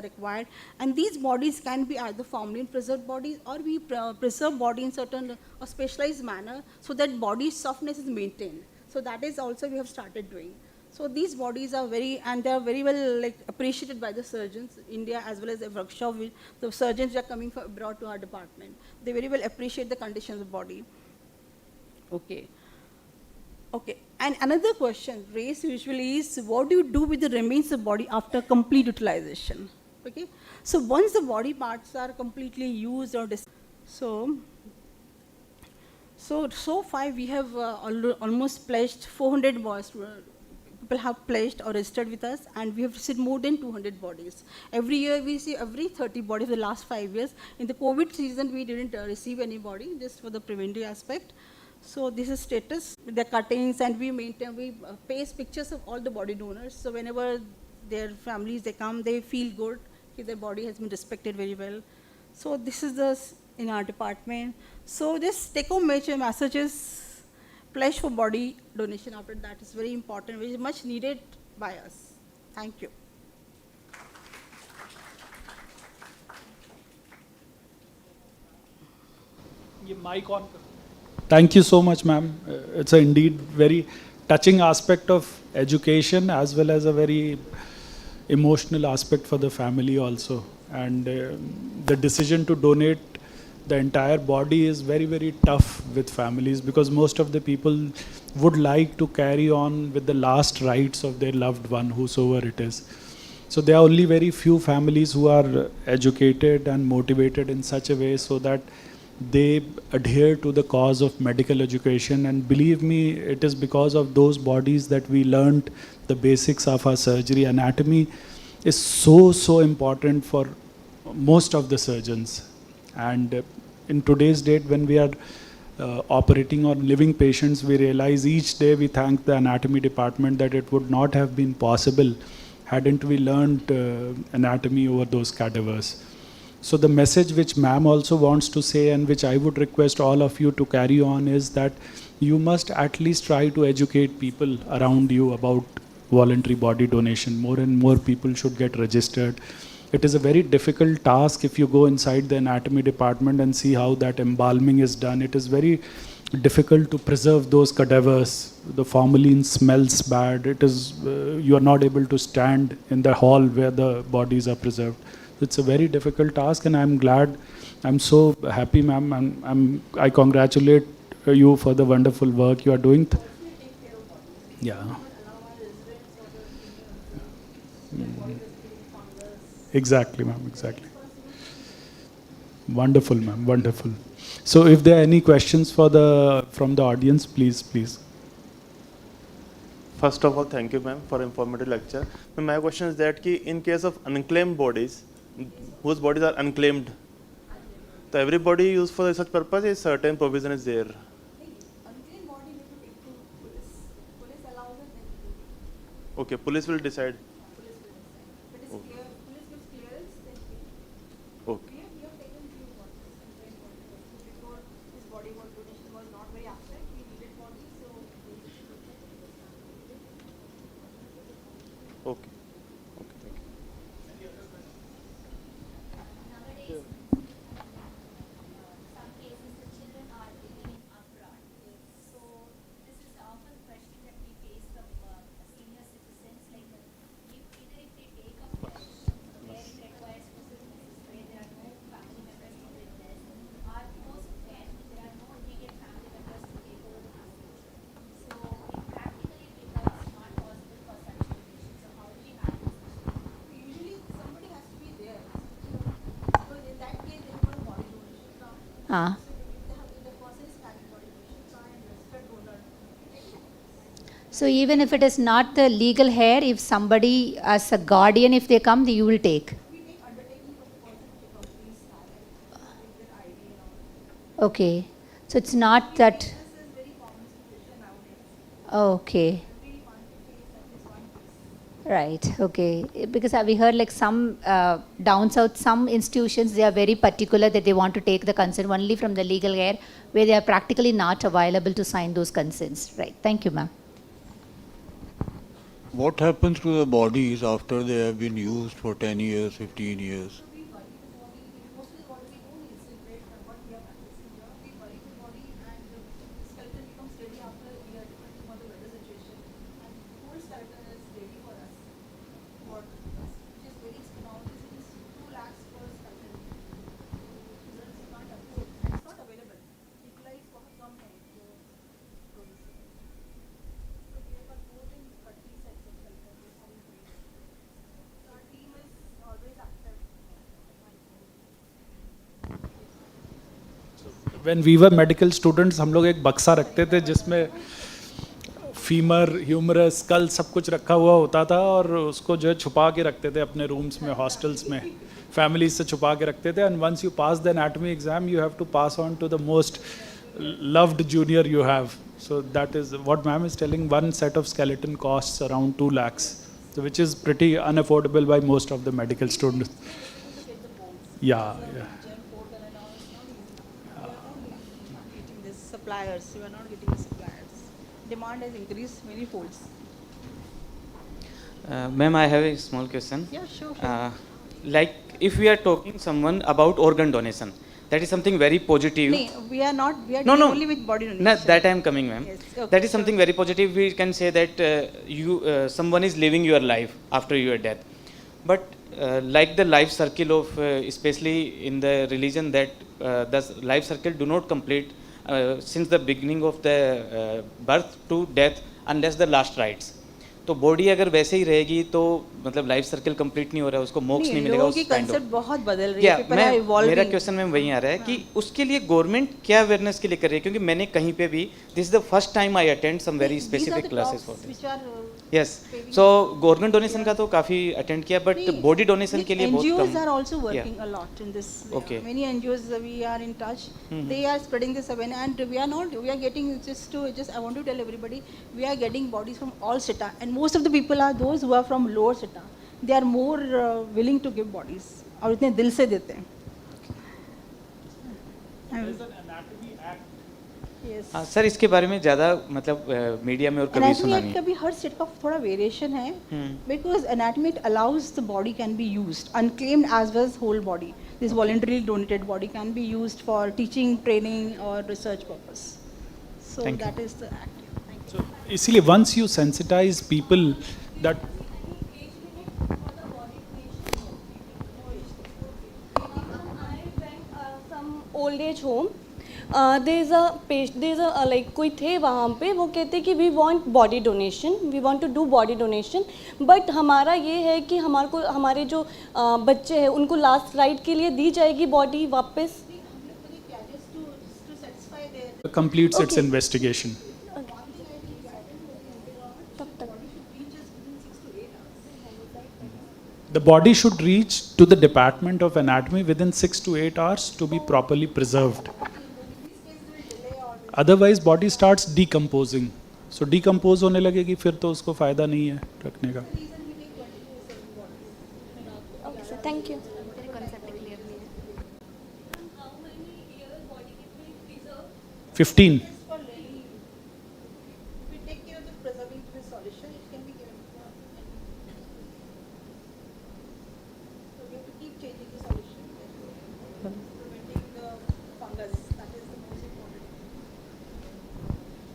required, and these bodies can be either formalin preserved bodies or we preserve body in certain specialized manner so that body softness is maintained. So that is also we have started doing. So these bodies are they are very well appreciated by the surgeons in India as well as the workshop. The surgeons are coming from abroad to our department. They very well appreciate the condition of the body. Okay. Okay. And another question raised usually is, what do you do with the remains of body after complete utilization? Okay. So once the body parts are completely used or so far we have almost pledged 400 bodies. People have pledged or registered with us, and we have received more than 200 bodies. Every year we see every 30 bodies for the last 5 years. In the COVID season, we didn't receive any body, just for the preventive aspect. So this is status, the cuttings, and we paste pictures of all the body donors. So whenever their families, they come, they feel good, their body has been respected very well. So this is in our department. So this take-home message is, pledge for body donation after that is very important, which is much needed by us. Thank you. Thank you so much, ma'am. It's indeed very touching aspect of education as well as a very emotional aspect for the family also. And the decision to donate the entire body is very, very tough with families, because most of the people would like to carry on with the last rites of their loved one, whosoever it is. So there are only very few families who are educated and motivated in such a way so that they adhere to the cause of medical education. And believe me, it is because of those bodies that we learned the basics of our surgery. Anatomy is so important for most of the surgeons. And in today's date, when we are operating on living patients, we realize each day we thank the anatomy department that it would not have been possible hadn't we learned anatomy over those cadavers. So the message which ma'am also wants to say, and which I would request all of you to carry on, is that you must at least try to educate people around you about voluntary body donation. More and more people should get registered. It is a very difficult task if you go inside the anatomy department and see how that embalming is done. It is very difficult to preserve those cadavers. The formalin smells bad. It is you are not able to stand in the hall where the bodies are preserved. It's a very difficult task, and I'm glad, I'm so happy, ma'am. I congratulate you for the wonderful work you are doing. Yeah. Exactly, ma'am, exactly. Wonderful, ma'am. Wonderful. So, if there are any questions from the audience, please. First of all, thank you, ma'am, for informative lecture. So my question is that in case of unclaimed bodies, whose bodies are unclaimed, so every body used for such purpose, a certain provision is there. Okay, police will decide. Okay. Okay. Okay, thank you. Ah. So even if it is not the legal heir, if somebody as a guardian, if they come, you will take. Okay. So it's not that. Okay. Right. Okay. Because we heard like some down south, some institutions, they are very particular that they want to take the consent only from the legal heir, where they are practically not available to sign those consents. Right. Thank you, ma'am. What happens to the bodies after they have been used for 10 years, 15 years? When we were medical students, हम लोग एक बक्सा रखते थे जिसमें femur, humerus, school सब कुछ रखा हुआ होता था और उसको जो है छुपा के रखते थे अपने रूम्स में, हॉस्टल्स में, फैमिलीज से छुपा के रखते थे. And once you pass the anatomy exam, you have to pass on to the most loved junior you have. So that is what ma'am is telling. One set of skeleton costs around 2 lakhs, so which is pretty unaffordable by most of the medical students. Yeah. Suppliers, we are not getting the suppliers. Demand has increased many folds. Ma'am, I have a small question. Yeah, sure. Like if we are talking someone about organ donation, that is something very positive. No, we are not. We are dealing only with body donation. No, that I am coming, ma'am. Yes, okay, that is something very positive. We can say that someone is living your life after your death. But like the life circle of, especially in the religion, that the life circle do not complete since the beginning of the birth to death unless the last rites. तो body अगर वैसे ही रहेगी तो मतलब life circle complete नहीं हो रहा है, उसको मोक्ष नहीं मिलेगा. लोगों की कंसेप्ट बहुत बदल रही है. मेरा क्वेश्चन में वही आ रहा है कि उसके लिए गवर्नमेंट क्या अवेयरनेस के लिए कर रही है, क्योंकि मैंने कहीं पे भी this is the first time I attend some very specific classes for this. Yes, so government donation का तो काफी अटेंड किया, बट बॉडी डोनेशन के लिए बहुत कम. NGOs are also working a lot in this. Okay. Many NGOs we are in touch. They are spreading this awareness, and we are getting just I want to tell everybody, we are getting bodies from all strata, and most of the people are those who are from lower strata. They are more willing to give bodies, और इतने दिल से देते हैं. Sir इसके बारे में ज़्यादा मतलब मीडिया में और कभी सुना नहीं. कभी हर स्टेट का थोड़ा वेरिएशन है, because anatomy allows the body can be used unclaimed as well as whole body. This voluntarily donated body can be used for teaching, training or research purpose. So Thank that you. is the act. So इसीलिए once you sensitize people that old age home like कोई थे वहाँ पे, वो कहते कि we want body donation, we want to do body donation, but हमारा ये है कि हमारे जो बच्चे हैं उनको लास्ट राइट के लिए दी जाएगी बॉडी वापस. Completes its investigation. The body should reach to the Department of Anatomy within 6 to 8 hours to be properly preserved. Otherwise, body starts decomposing. So decompose होने लगेगी, फिर तो उसको फायदा नहीं है रखने का. Okay, sir. Thank you. 15.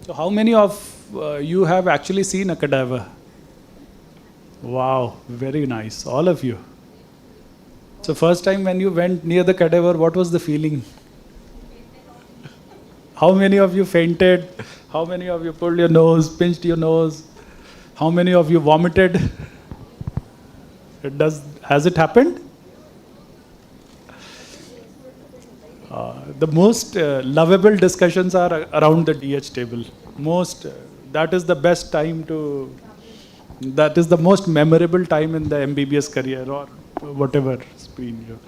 So how many of you have actually seen a cadaver? Wow, very nice, all of you. So first time when you went near the cadaver, what was the feeling? How many of you fainted? How many of you pulled your nose, pinched your nose? How many of you vomited? Has it happened? The most lovable discussions are around the DH table. That is the best time that is the most memorable time in the MBBS career or whatever it's been.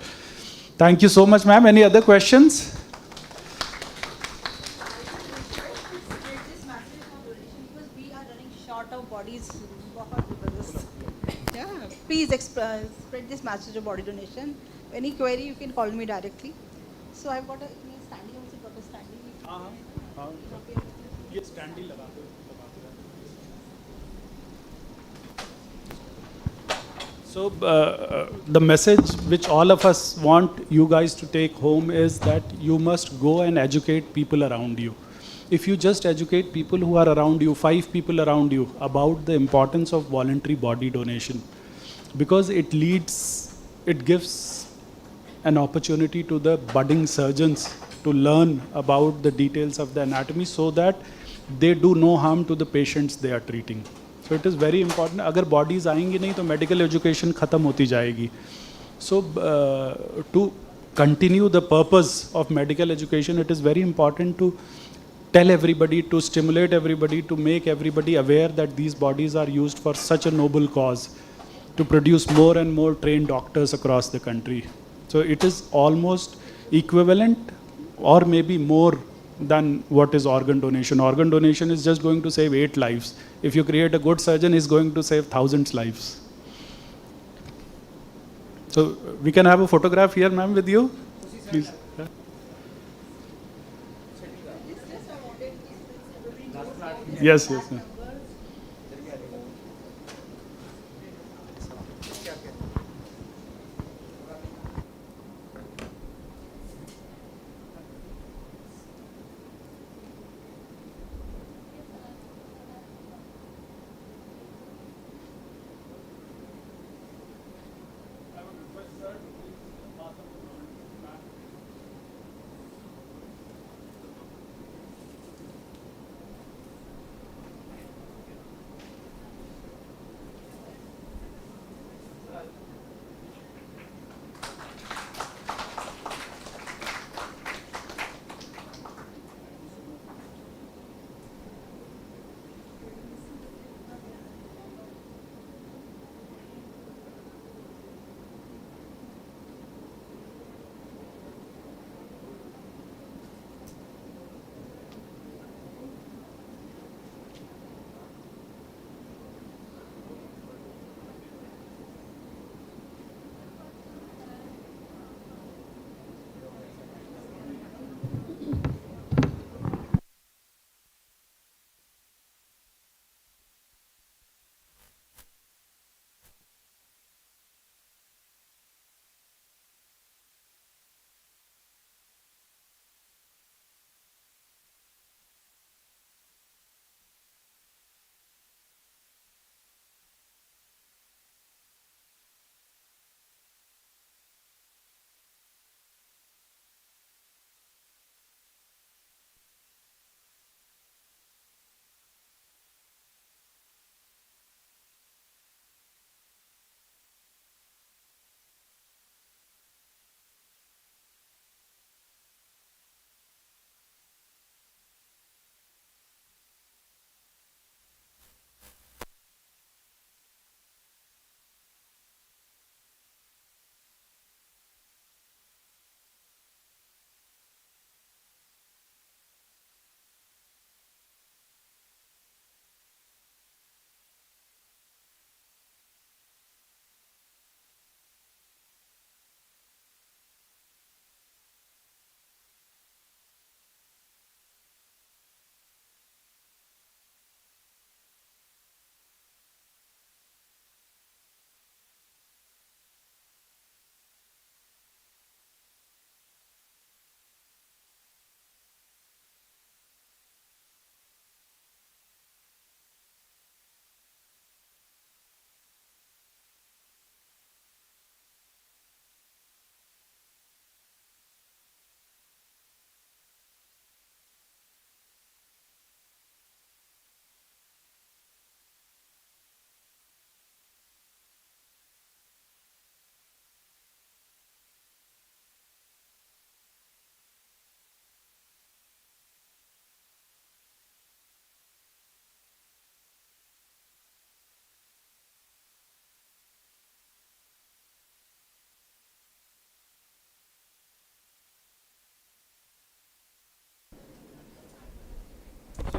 Thank you so much, ma'am. Any other questions? Please spread this message of body donation. Any query, you can call me directly. So I've got a standing, also got a standing. Yes, standing. So the message which all of us want you guys to take home is that you must go and educate people around you. If you just educate people who are around you, 5 people around you, about the importance of voluntary body donation, because it gives an opportunity to the budding surgeons to learn about the details of the anatomy so that they do no harm to the patients they are treating. So it is very important. अगर bodies आएंगी नहीं तो medical education खत्म होती जाएगी. So to continue the purpose of medical education, it is very important to tell everybody, to stimulate everybody, to make everybody aware that these bodies are used for such a noble cause, to produce more and more trained doctors across the country. So it is almost equivalent or maybe more than what is organ donation. Organ donation is just going to save 8 lives. If you create a good surgeon, he's going to save thousands lives. So we can have a photograph here, ma'am, with you, please. Yes, yes.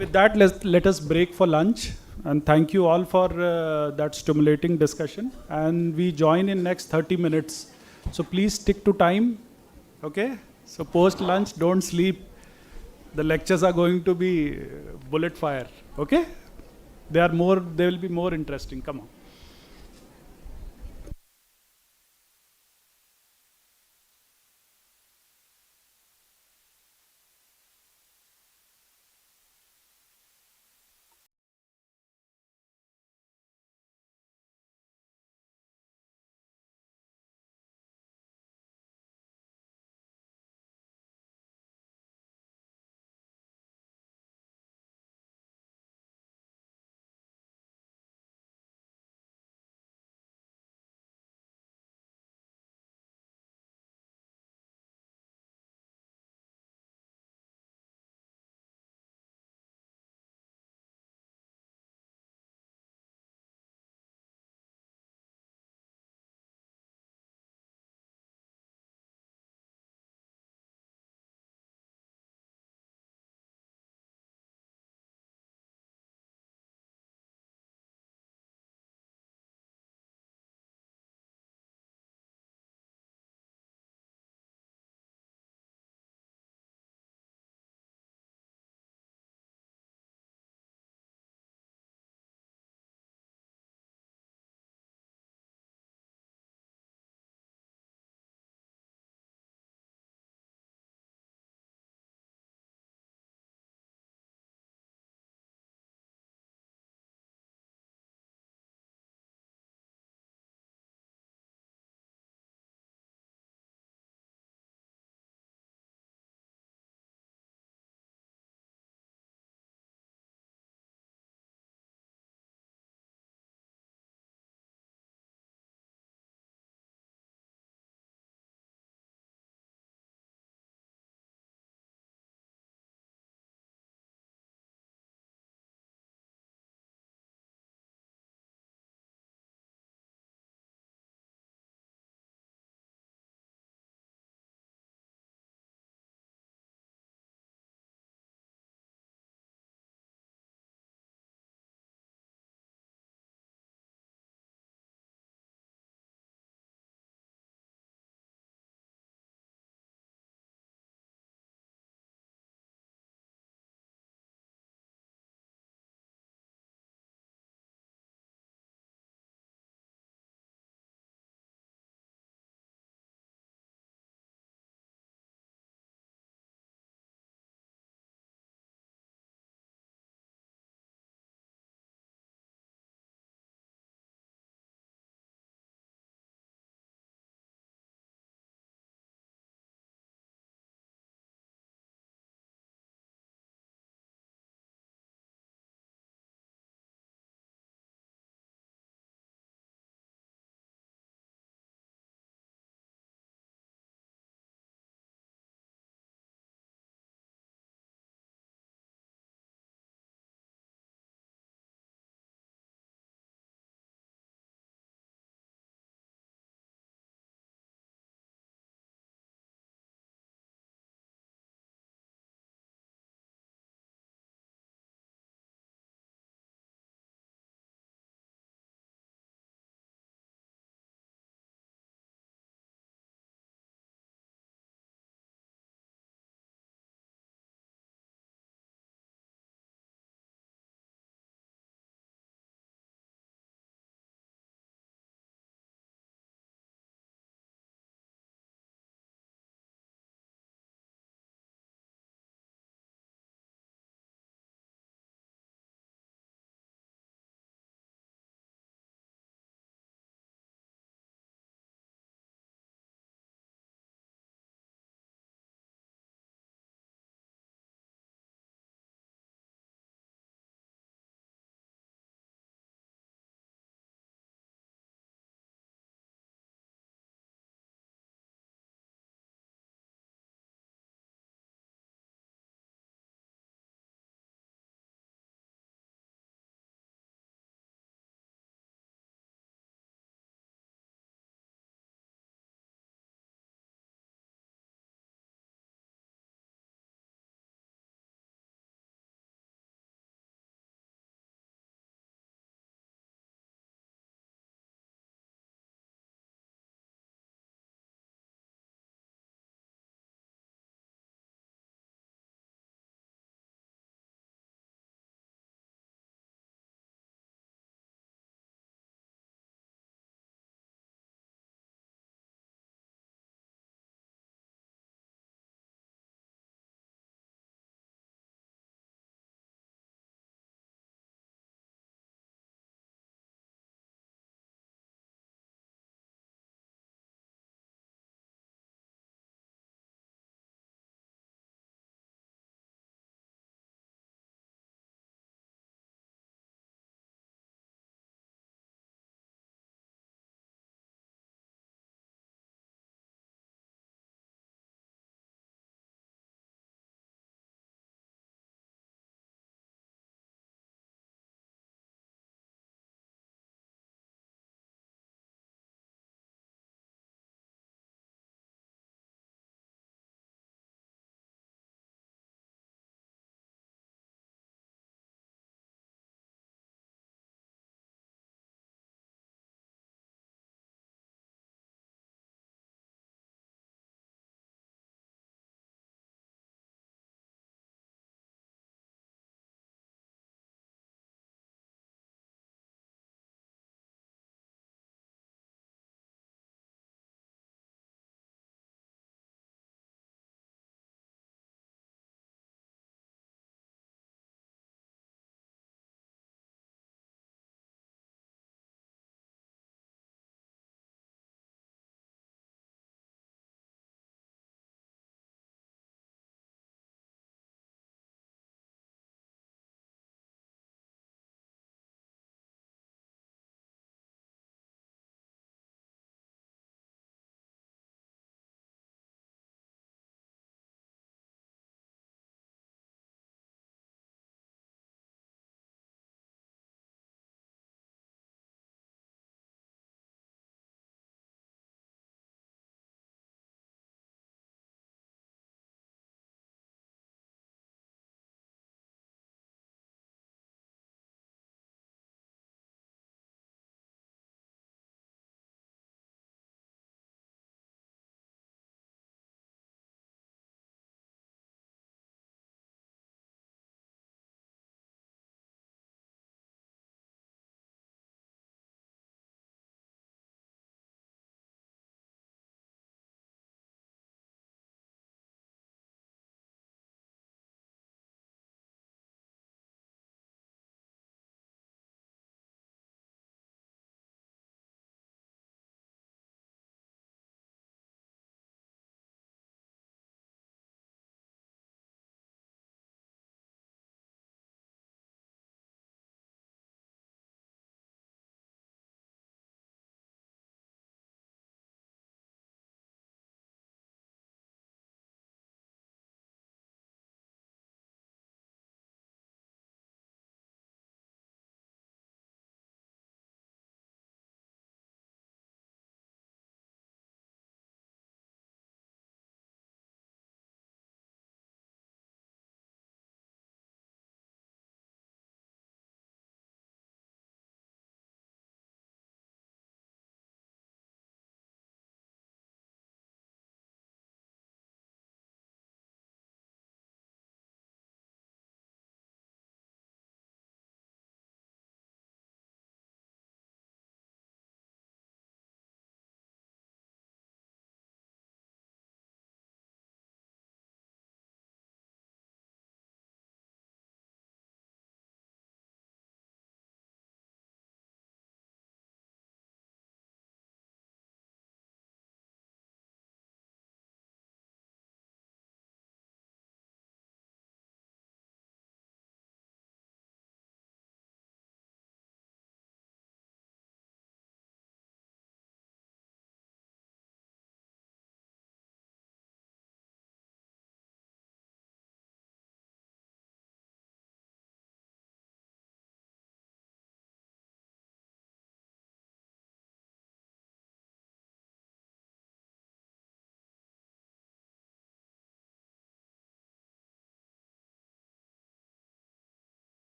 With that, let us break for lunch. And thank you all for that stimulating discussion. And we join in next 30 minutes. So please stick to time. Okay? So post lunch, don't sleep. The lectures are going to be bullet fire. Okay? They will be more interesting. Come on.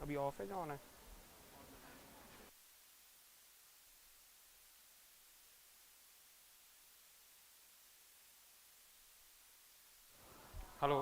अभी of है या on है? Hello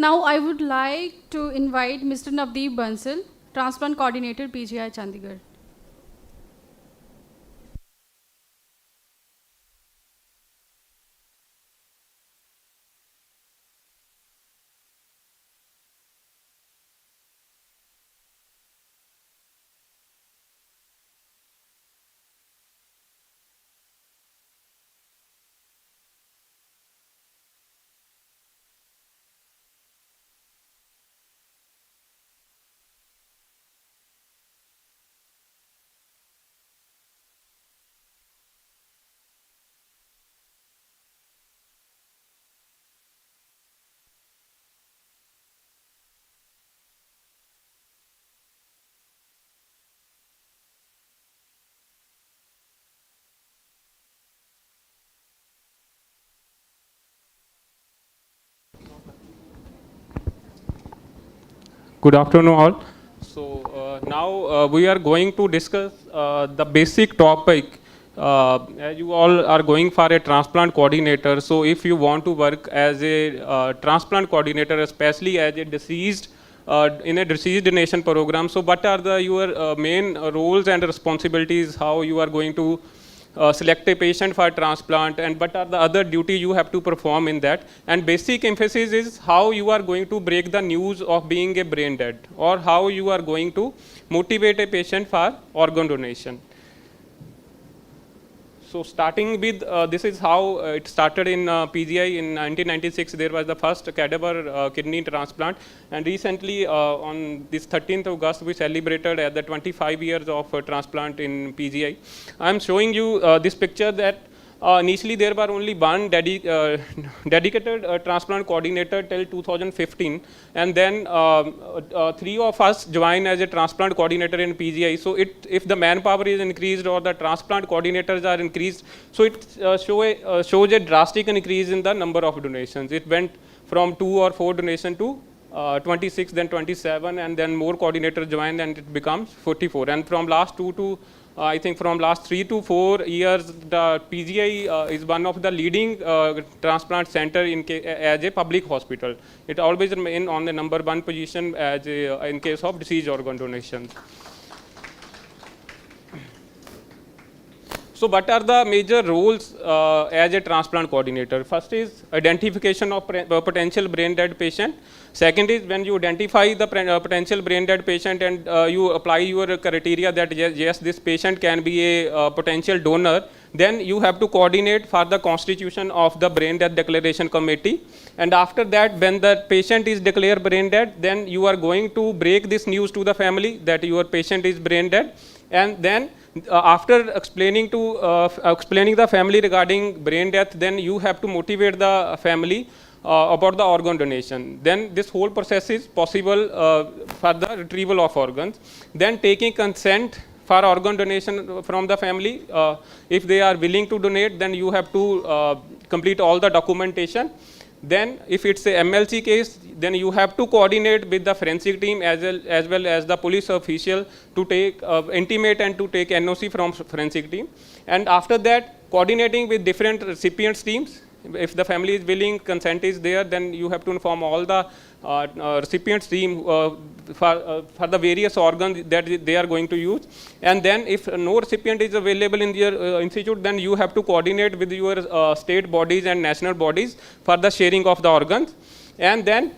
Now I would like to invite Mr. Navdeep Bansal, Transplant Coordinator, PGI Chandigarh. Good afternoon all. So now we are going to discuss the basic topic. As you all are going for a transplant coordinator, so if you want to work as a transplant coordinator, especially as a deceased in a deceased donation program, so what are the your main roles and responsibilities? How you are going to select a patient for transplant, and what are the other duty you have to perform in that, and basic emphasis is how you are going to break the news of being a brain dead, or how you are going to motivate a patient for organ donation. So starting with this is how it started in PGI in 1996. There was the first cadaver kidney transplant, and recently on this 13th August we celebrated at the 25 years of transplant in PGI. I am showing you this picture that initially there were only one dedicated transplant coordinator till 2015, and then three of us joined as a transplant coordinator in PGI. So if the manpower is increased or the transplant coordinators are increased, so it shows a drastic increase in the number of donations. It went from 2 or 4 donations to 26, then 27, and then more coordinators joined, and it becomes 44. And from last 2 to I think from last 3 to 4 years, the PGI is one of the leading transplant center as a public hospital. It always remain on the number 1 position as in case of disease organ donation. So what are the major roles as a transplant coordinator? First is identification of potential brain dead patient. Second is when you identify the potential brain dead patient and you apply your criteria that yes, this patient can be a potential donor, then you have to coordinate for the constitution of the brain death declaration committee. And after that, when the patient is declared brain dead, then you are going to break this news to the family that your patient is brain dead. And then after explaining the family regarding brain death, then you have to motivate the family about the organ donation. Then this whole process is possible for the retrieval of organs. Then taking consent for organ donation from the family. If they are willing to donate, then you have to complete all the documentation. Then if it's a MLC case, then you have to coordinate with the forensic team as well as the police official to take intimate and to take NOC from forensic team. And after that, coordinating with different recipients teams. If the family is willing, consent is there, then you have to inform all the recipients team for the various organs that they are going to use. And then if no recipient is available in your institute, then you have to coordinate with your state bodies and national bodies for the sharing of the organs. And then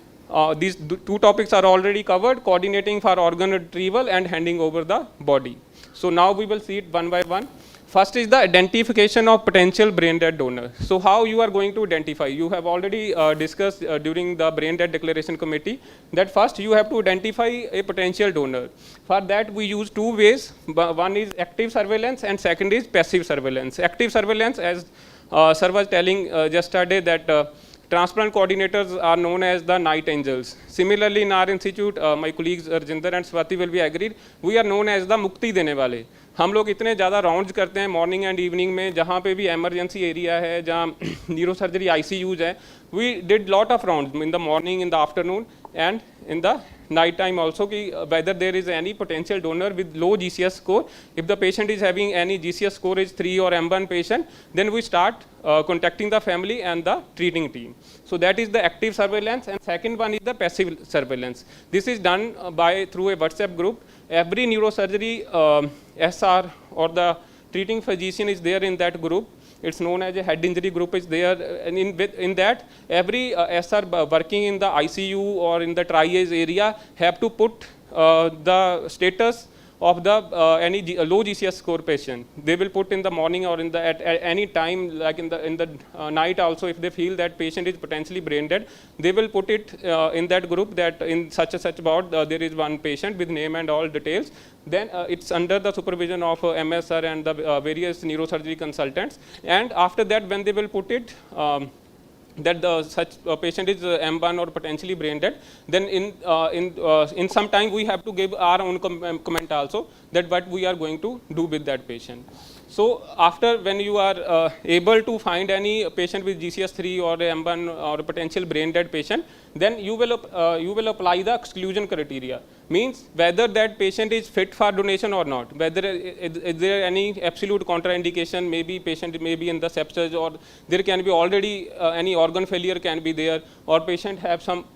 these 2 topics are already covered: coordinating for organ retrieval and handing over the body. So now we will see it one by one. First is the identification of potential brain dead donor. So how you are going to identify? You have already discussed during the brain dead declaration committee that first you have to identify a potential donor. For that we use 2 ways. One is active surveillance and second is passive surveillance. Active surveillance, as sir was telling yesterday, that transplant coordinators are known as the night angels. Similarly, in our institute, my colleagues Arjinder and Swati will be agreed, we are known as the mukti dene wale. हम लोग इतने ज़्यादा rounds करते हैं morning and evening में, जहाँ पे भी एमरजेंसी एरिया है, जहाँ न्यूरो सर्जरी ICUs है, we did lot of rounds in the morning, in the afternoon and in the night time also whether there is any potential donor with low GCS score. If the patient is having any GCS score is 3 or M1 patient, then we start contacting the family and the treating team. So that is the active surveillance, and second one is the passive surveillance. This is done through a WhatsApp group. Every neurosurgery SR or the treating physician is there in that group. It's known as a head injury group is there, and in that every SR working in the ICU or in the triage area have to put the status of the any low GCS score patient. They will put in the morning or in the at any time, like in the night also. If they feel that patient is potentially brain dead, they will put it in that group that in such a such ward there is one patient with name and all details. Then it's under the supervision of MSR and the various neurosurgery consultants. And after that, when they will put it that such patient is M1 or potentially brain dead, then in some time we have to give our own comment also that what we are going to do with that patient. So after when you are able to find any patient with GCS3 or M1 or a potential brain dead patient, then you will apply the exclusion criteria. Means whether that patient is fit for donation or not, whether is there any absolute contraindication, maybe patient may be in the sepsis, or there can be already any organ failure can be there, or patient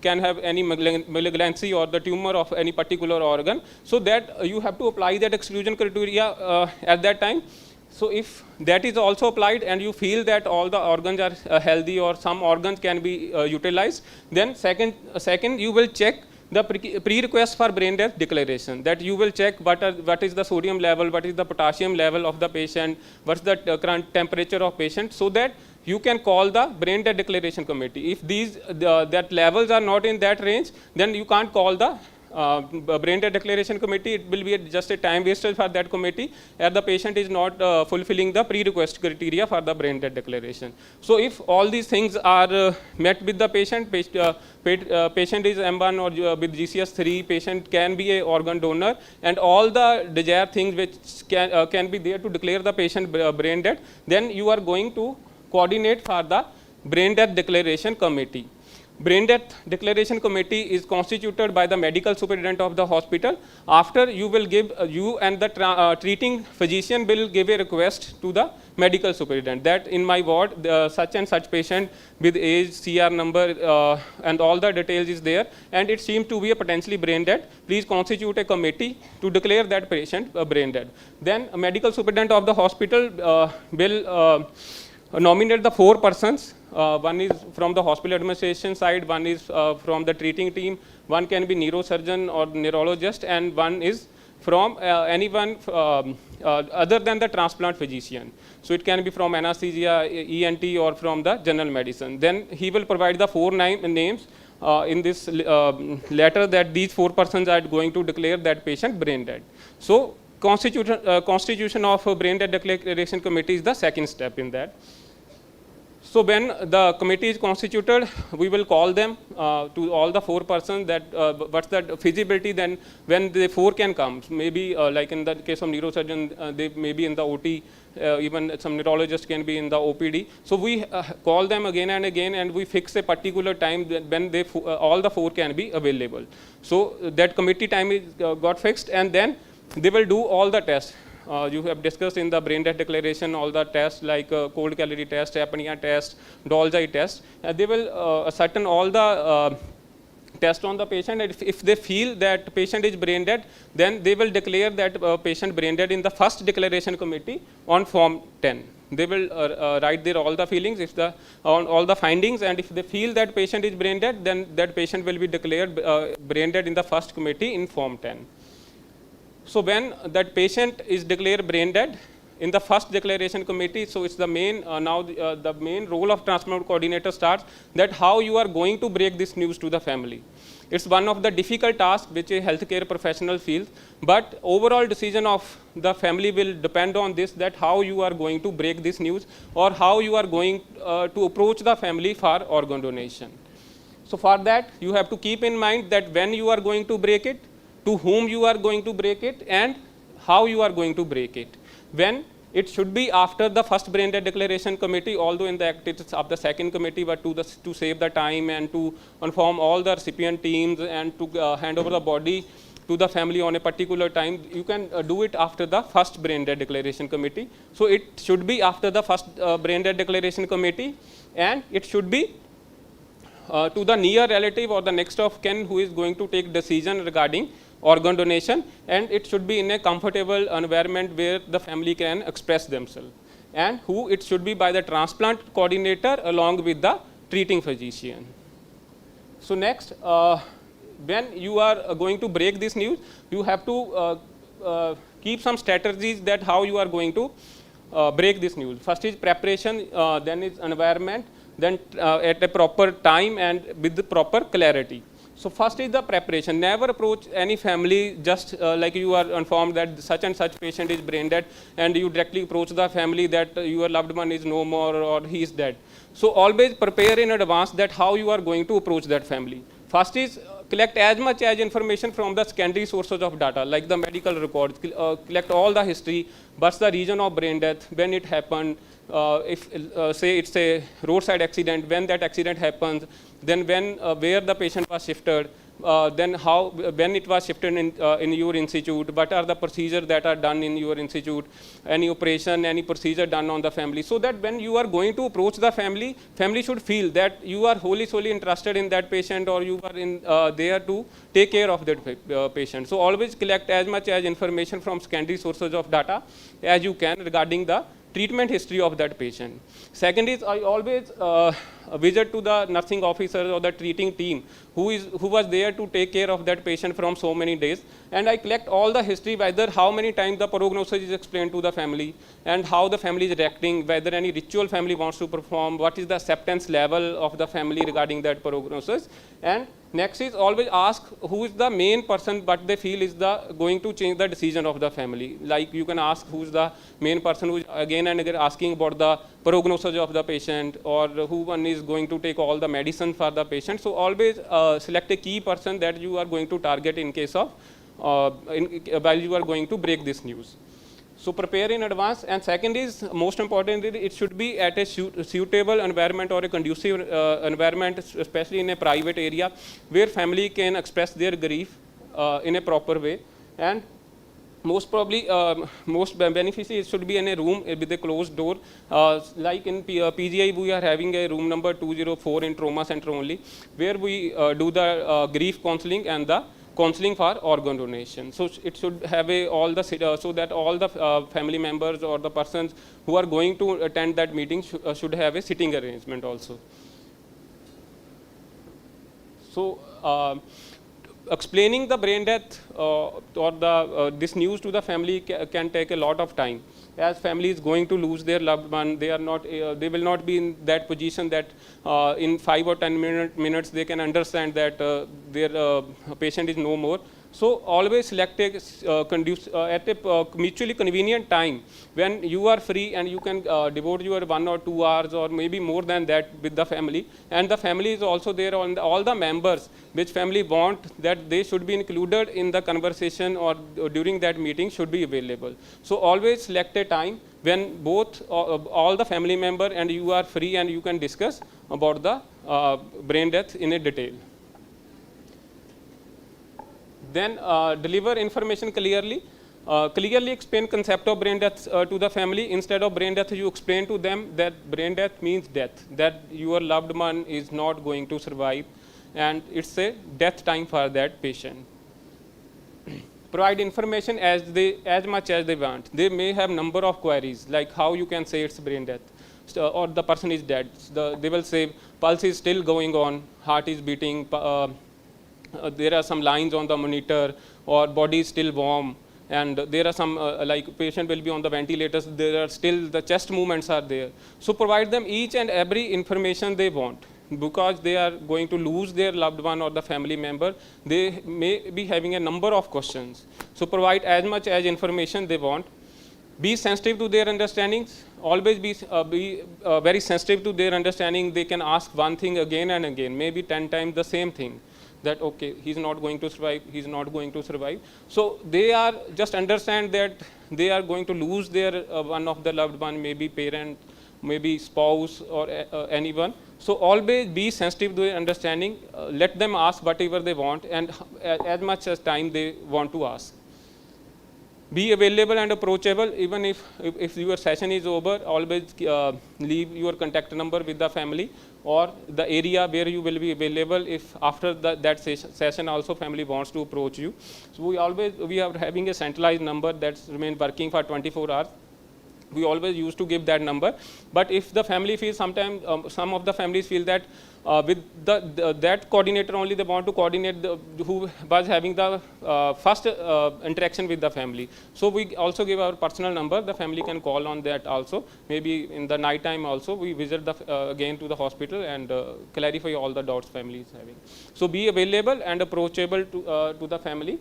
can have any malignancy or the tumor of any particular organ. So that you have to apply that exclusion criteria at that time. So if that is also applied and you feel that all the organs are healthy or some organs can be utilized, then second you will check the pre-request for brain death declaration, that you will check what is the sodium level, what is the potassium level of the patient, what's the current temperature of patient, so that you can call the brain death declaration committee. If that levels are not in that range, then you can't call the brain death declaration committee. It will be just a time waster for that committee, as the patient is not fulfilling the pre-request criteria for the brain death declaration. So if all these things are met with the patient, patient is M1 or with GCS3, patient can be a organ donor, and all the desired things which can be there to declare the patient brain dead, then you are going to coordinate for the brain death declaration committee. Brain death declaration committee is constituted by the medical superintendent of the hospital. After you will give you and the treating physician will give a request to the medical superintendent that in my ward such and such patient with age, CR number and all the details is there, and it seems to be a potentially brain dead. Please constitute a committee to declare that patient brain dead. Then a medical superintendent of the hospital will nominate the 4 persons. One is from the hospital administration side, one is from the treating team, one can be neurosurgeon or neurologist, and one is from anyone other than the transplant physician. So it can be from anesthesia, ENT, or from the general medicine. Then he will provide the 4 names in this letter that these 4 persons are going to declare that patient brain dead. So constitution of a brain dead declaration committee is the second step in that. So when the committee is constituted, we will call them to all the 4 persons that what's the feasibility, then when the 4 can come. Maybe like in the case of neurosurgeon, they may be in the OT, even some neurologist can be in the OPD. So we call them again and again, and we fix a particular time that when they all the 4 can be available. So that committee time is got fixed, and then they will do all the tests. You have discussed in the brain death declaration all the tests like cold calorie test, apnea test, Doll's eye test. They will ascertain all the test on the patient, and if they feel that patient is brain dead, then they will declare that patient brain dead in the first declaration committee on form 10. They will write there all the feelings, all the findings, and if they feel that patient is brain dead, then that patient will be declared brain dead in the first committee in form 10. So when that patient is declared brain dead in the first declaration committee, so it's the main now the main role of transplant coordinator starts, that how you are going to break this news to the family. It's one of the difficult tasks which a healthcare professional feels, but overall decision of the family will depend on this, that how you are going to break this news, or how you are going to approach the family for organ donation. So for that you have to keep in mind that when you are going to break it, to whom you are going to break it, and how you are going to break it. When it should be after the first brain death declaration committee, although in the act it's of the second committee, but to save the time and to inform all the recipient teams and to hand over the body to the family on a particular time, you can do it after the first brain death declaration committee. So it should be after the first brain death declaration committee, and it should be to the near relative or the next of kin who is going to take decision regarding organ donation, and it should be in a comfortable environment where the family can express themselves, and who it should be by the transplant coordinator along with the treating physician. So next, when you are going to break this news, you have to keep some strategies that how you are going to break this news. First is preparation, then is environment, then at a proper time and with the proper clarity. So first is the preparation. Never approach any family just like you are informed that such and such patient is brain dead, and you directly approach the family that your loved one is no more or he is dead. So always prepare in advance that how you are going to approach that family. First is collect as much as information from the secondary sources of data, like the medical records, collect all the history, what's the reason of brain death, when it happened, if say it's a roadside accident, when that accident happens, then when where the patient was shifted, then how when it was shifted in your institute, what are the procedures that are done in your institute, any operation, any procedure done on the family, so that when you are going to approach the family, family should feel that you are wholly solely interested in that patient, or you are in there to take care of that patient. So always collect as much as information from secondary sources of data as you can regarding the treatment history of that patient. Second is, I always visit to the nursing officers or the treating team who was there to take care of that patient from so many days, and I collect all the history, whether how many times the prognosis is explained to the family and how the family is reacting, whether any ritual family wants to perform, what is the acceptance level of the family regarding that prognosis. And next is always ask who is the main person what they feel is going to change the decision of the family. Like you can ask who is the main person who is again and again asking about the prognosis of the patient, or who one is going to take all the medicine for the patient. So always select a key person that you are going to target in case of while you are going to break this news. So prepare in advance. And second is, most importantly, it should be at a suitable environment or a conducive environment, especially in a private area where family can express their grief in a proper way. And most probably, most beneficial, it should be in a room with a closed door. Like in PGI, we are having a room number 204 in trauma center only, where we do the grief counseling and the counseling for organ donation. So it should have all the so that all the family members or the persons who are going to attend that meeting should have a sitting arrangement also. So explaining the brain death or the this news to the family can take a lot of time, as family is going to lose their loved one. They are not they will not be in that position that in 5 or 10 minutes they can understand that their patient is no more. So always select a at a mutually convenient time when you are free and you can devote your 1 or 2 hours or maybe more than that with the family, and the family is also there on all the members which family want that they should be included in the conversation or during that meeting should be available. So always select a time when both all the family member and you are free and you can discuss about the brain death in a detail. Then deliver information clearly. Clearly explain concept of brain death to the family. Instead of brain death, you explain to them that brain death means death, that your loved one is not going to survive, and it's a death time for that patient. Provide information as much as they want. They may have number of queries, like how you can say it's brain death, or the person is dead. They will say pulse is still going on, heart is beating, there are some lines on the monitor, or body is still warm, and there are some like patient will be on the ventilators, there are still the chest movements are there. So provide them each and every information they want, because they are going to lose their loved one or the family member. They may be having a number of questions. So provide as much as information they want. Be sensitive to their understandings. Always be very sensitive to their understanding. They can ask one thing again and again, maybe 10 times the same thing. that okay, he's not going to survive, he's not going to survive. So they are just understand that they are going to lose their one of the loved one, maybe parent, maybe spouse, or anyone. So always be sensitive to their understanding. Let them ask whatever they want, and as much as time they want to ask. Be available and approachable. Even if your session is over, always leave your contact number with the family or the area where you will be available. If after that session also family wants to approach you, so we are having a centralized number that's remain working for 24 hours. We always used to give that number. But if the family feels sometimes, some of the families feel that with that coordinator only they want to coordinate who was having the first interaction with the family. So we also give our personal number. The family can call on that also. Maybe in the night time also we visit again to the hospital and clarify all the doubts family is having. So be available and approachable to the family.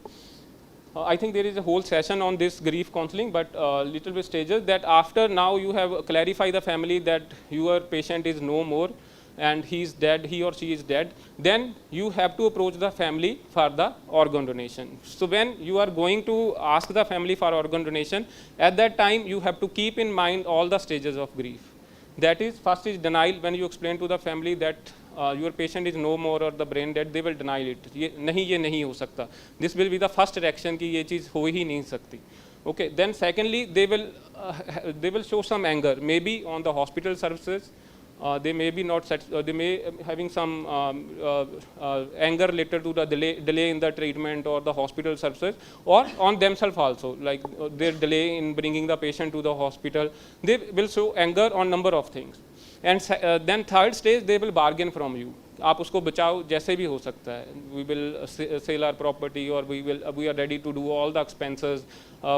I think there is a whole session on this grief counseling, but little bit stages that after now you have clarified the family that your patient is no more and he is dead, he or she is dead, then you have to approach the family for the organ donation. So when you are going to ask the family for organ donation, at that time you have to keep in mind all the stages of grief. That is, first is denial. When you explain to the family that your patient is no more or the brain dead, they will deny it. ये नहीं हो सकता. This will be the first reaction कि ये चीज़ हो ही नहीं सकती. Okay. Then secondly, they will show some anger. Maybe on the hospital services, they may be not they may having some anger related to the delay in the treatment or the hospital services, or on themselves also, like their delay in bringing the patient to the hospital. They will show anger on number of things. And then third stage, they will bargain from you. आप उसको बचाओ जैसे भी हो सकता है. We will sell our property, or we are ready to do all the expenses.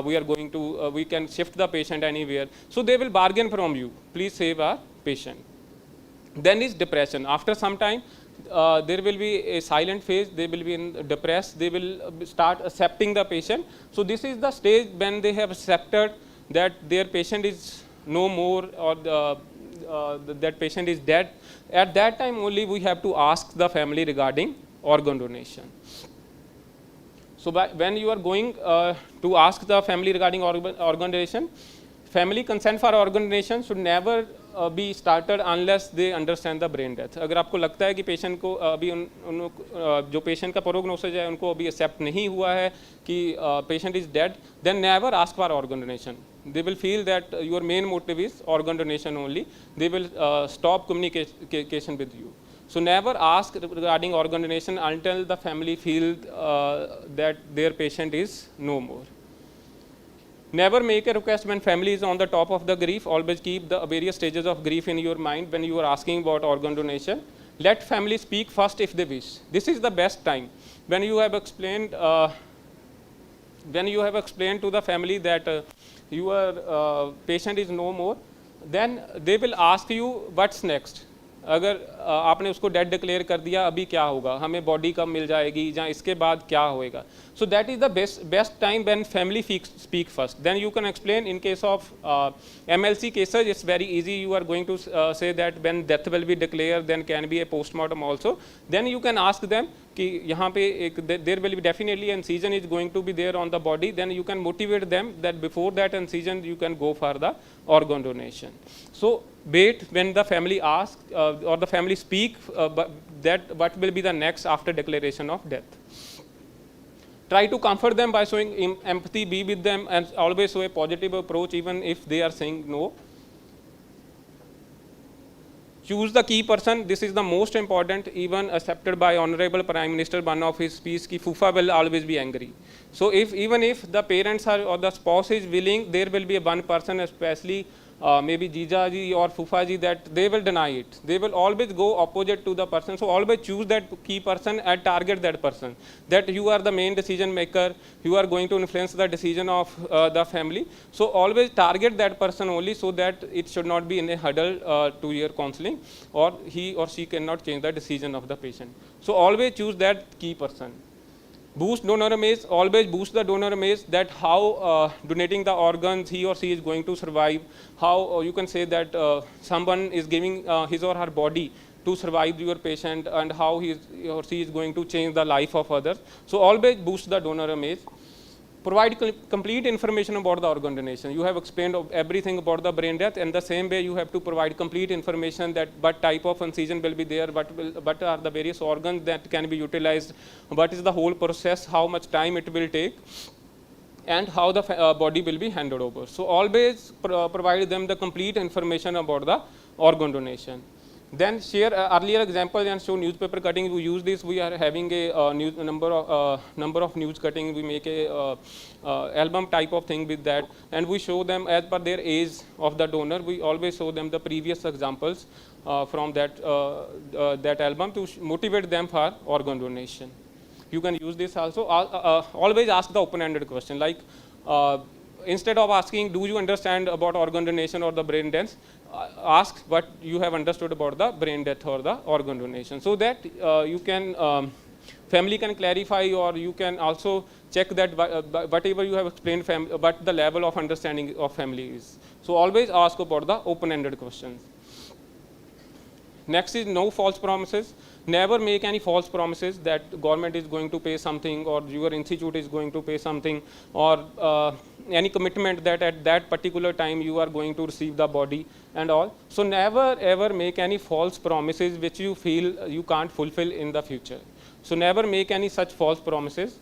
We are going to we can shift the patient anywhere. So they will bargain from you. Please save our patient. Then is depression. After some time, there will be a silent phase. They will be depressed. They will start accepting the patient. So this is the stage when they have accepted that their patient is no more, or that patient is dead. At that time only we have to ask the family regarding organ donation. So when you are going to ask the family regarding organ donation, family consent for organ donation should never be started unless they understand the brain death. अगर आपको लगता है कि patient को अभी जो patient का prognosis है उनको अभी एक्सेप्ट नहीं हुआ है कि patient is dead, then never ask for organ donation. They will feel that your main motive is organ donation only. They will stop communication with you. So never ask regarding organ donation until the family feel that their patient is no more. Never make a request when family is on the top of the grief. Always keep the various stages of grief in your mind when you are asking about organ donation. Let family speak first if they wish. This is the best time. When you have explained to the family that your patient is no more, then they will ask you what's next. अगर आपने उसको dead declare कर दिया, अभी क्या होगा, हमें body कब मिल जाएगी, या इसके बाद क्या होएगा. So that is the best time when family speak first. Then you can explain. In case of MLC cases, it's very easy. You are going to say that when death will be declared, then can be a postmortem also. Then you can ask them कि यहाँ पे there will be definitely incision is going to be there on the body. Then you can motivate them that before that incision you can go for the organ donation. So wait when the family asks or the family speak that what will be the next after declaration of death. Try to comfort them by showing empathy, be with them, and always show a positive approach even if they are saying no. Choose the key person. This is the most important, even accepted by Honorable Prime Minister, one of his speech, ki Fufa will always be angry. So even if the parents are or the spouse is willing, there will be one person, especially maybe Jija ji or Fufa ji, that they will deny it. They will always go opposite to the person. So always choose that key person and target that person. That you are the main decision maker. You are going to influence the decision of the family. So always target that person only, so that it should not be in a hurdle to your counseling, or he or she cannot change the decision of the patient. So always choose that key person. Boost donor image. Always boost the donor image, that how donating the organs he or she is going to survive. How you can say that someone is giving his or her body to survive your patient and how he or she is going to change the life of others. So always boost the donor image. Provide complete information about the organ donation. You have explained everything about the brain death, and the same way you have to provide complete information that what type of incision will be there, what are the various organs that can be utilized, what is the whole process, how much time it will take, and how the body will be handed over. So always provide them the complete information about the organ donation. Then share earlier example and show newspaper cutting. We use this. We are having a number of news cutting. We make a album type of thing with that, and we show them as per their age of the donor. We always show them the previous examples from that that album to motivate them for organ donation. You can use this also. Always ask the open-ended question, like instead of asking, do you understand about organ donation or the brain death, ask what you have understood about the brain death or the organ donation, so that you can family can clarify, or you can also check that whatever you have explained, what the level of understanding of family is. So always ask about the open-ended questions. Next is no false promises. Never make any false promises that government is going to pay something, or your institute is going to pay something, or any commitment that at that particular time you are going to receive the body and all. So never ever make any false promises which you feel you can't fulfill in the future. So never make any such false promises.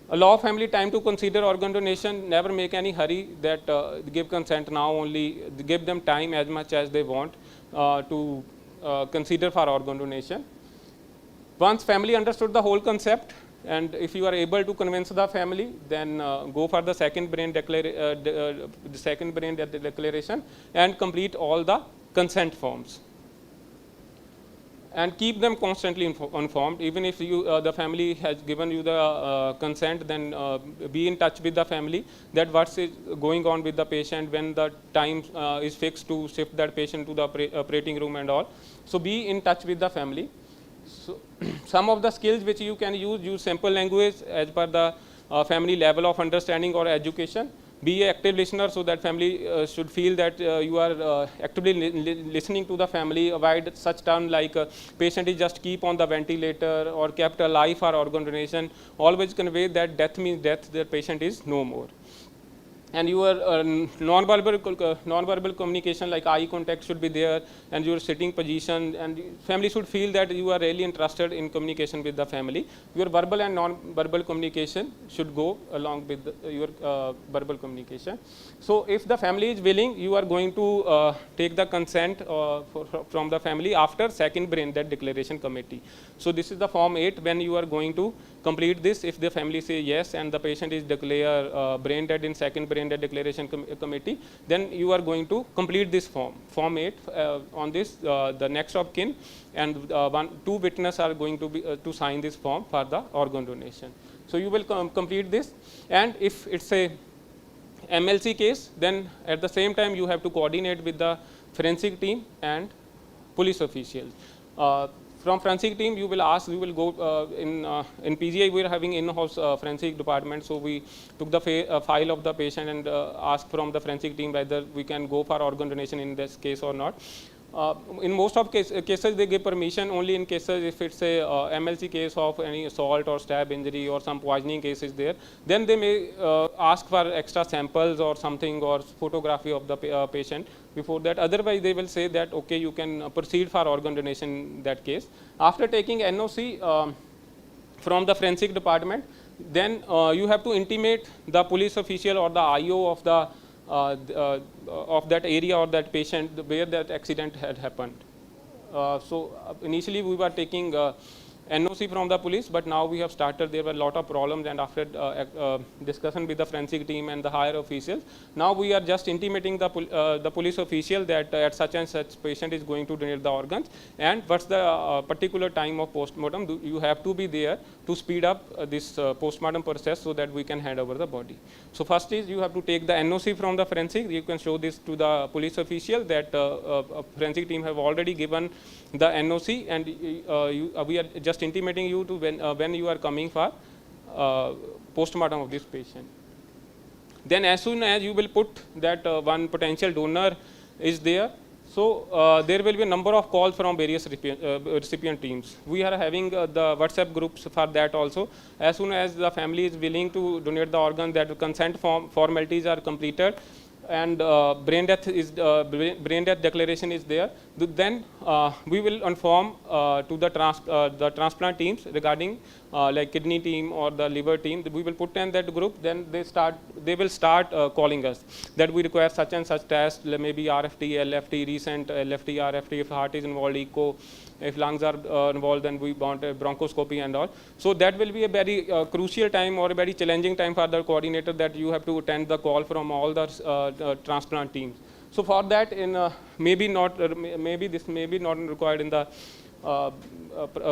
Allow family time to consider organ donation. Never make any hurry that give consent now only. Give them time as much as they want to consider for organ donation. Once family understood the whole concept, and if you are able to convince the family, then go for the second brain declaration and complete all the consent forms. And keep them constantly informed. Even if you, the family has given you the consent, then be in touch with the family that what's going on with the patient, when the time is fixed to shift that patient to the operating room and all. So be in touch with the family. So some of the skills which you can use simple language as per the family level of understanding or education. Be an active listener, so that family should feel that you are actively listening to the family. Avoid such terms like patient is just keep on the ventilator or kept alive for organ donation. Always convey that death means death, the patient is no more. And your non-verbal communication, like eye contact, should be there, and your sitting position, and family should feel that you are really interested in communication with the family. Your verbal and non-verbal communication should go along with your verbal communication. So if the family is willing, you are going to take the consent from the family after second brain death declaration committee. So this is the form 8 when you are going to complete this. If the family say yes and the patient is declare brain dead in second brain dead declaration committee, then you are going to complete this form 8. On this, the next of kin and two witnesses are going to be to sign this form for the organ donation. So you will complete this, and if it's a MLC case, then at the same time you have to coordinate with the forensic team and police officials. From forensic team, you will ask, we will go in PGI, we are having in-house forensic department. So we took the file of the patient and asked from the forensic team whether we can go for organ donation in this case or not. In most of cases, they give permission only in cases if it's a MLC case of any assault or stab injury or some poisoning cases there. Then they may ask for extra samples or something, or photography of the patient before that. Otherwise, they will say that okay, you can proceed for organ donation in that case. After taking NOC from the forensic department, then you have to intimate the police official or the IO of the of that area or that patient where that accident had happened. So initially we were taking NOC from the police, but now we have started, there were a lot of problems, and after discussion with the forensic team and the higher officials, now we are just intimating the police official that at such and such patient is going to donate the organs, and what's the particular time of postmortem. You have to be there to speed up this postmortem process so that we can hand over the body. So first is you have to take the NOC from the forensic. You can show this to the police official that forensic team have already given the NOC, and we are just intimating you to when you are coming for postmortem of this patient. Then as soon as you will put that one potential donor is there, So there will be a number of calls from various recipient teams. We are having the WhatsApp groups for that also. As soon as the family is willing to donate the organ, that consent formalities are completed, and brain death declaration is there, then we will inform to the transplant teams regarding like kidney team or the liver team. We will put in that group, then they will start calling us that we require such and such test, maybe RFT, LFT, recent LFT, RFT, if heart is involved, echo, if lungs are involved, then we want a bronchoscopy and all. So that will be a very crucial time or a very challenging time for the coordinator, that you have to attend the call from all the transplant teams. So for that, maybe this may be not required in the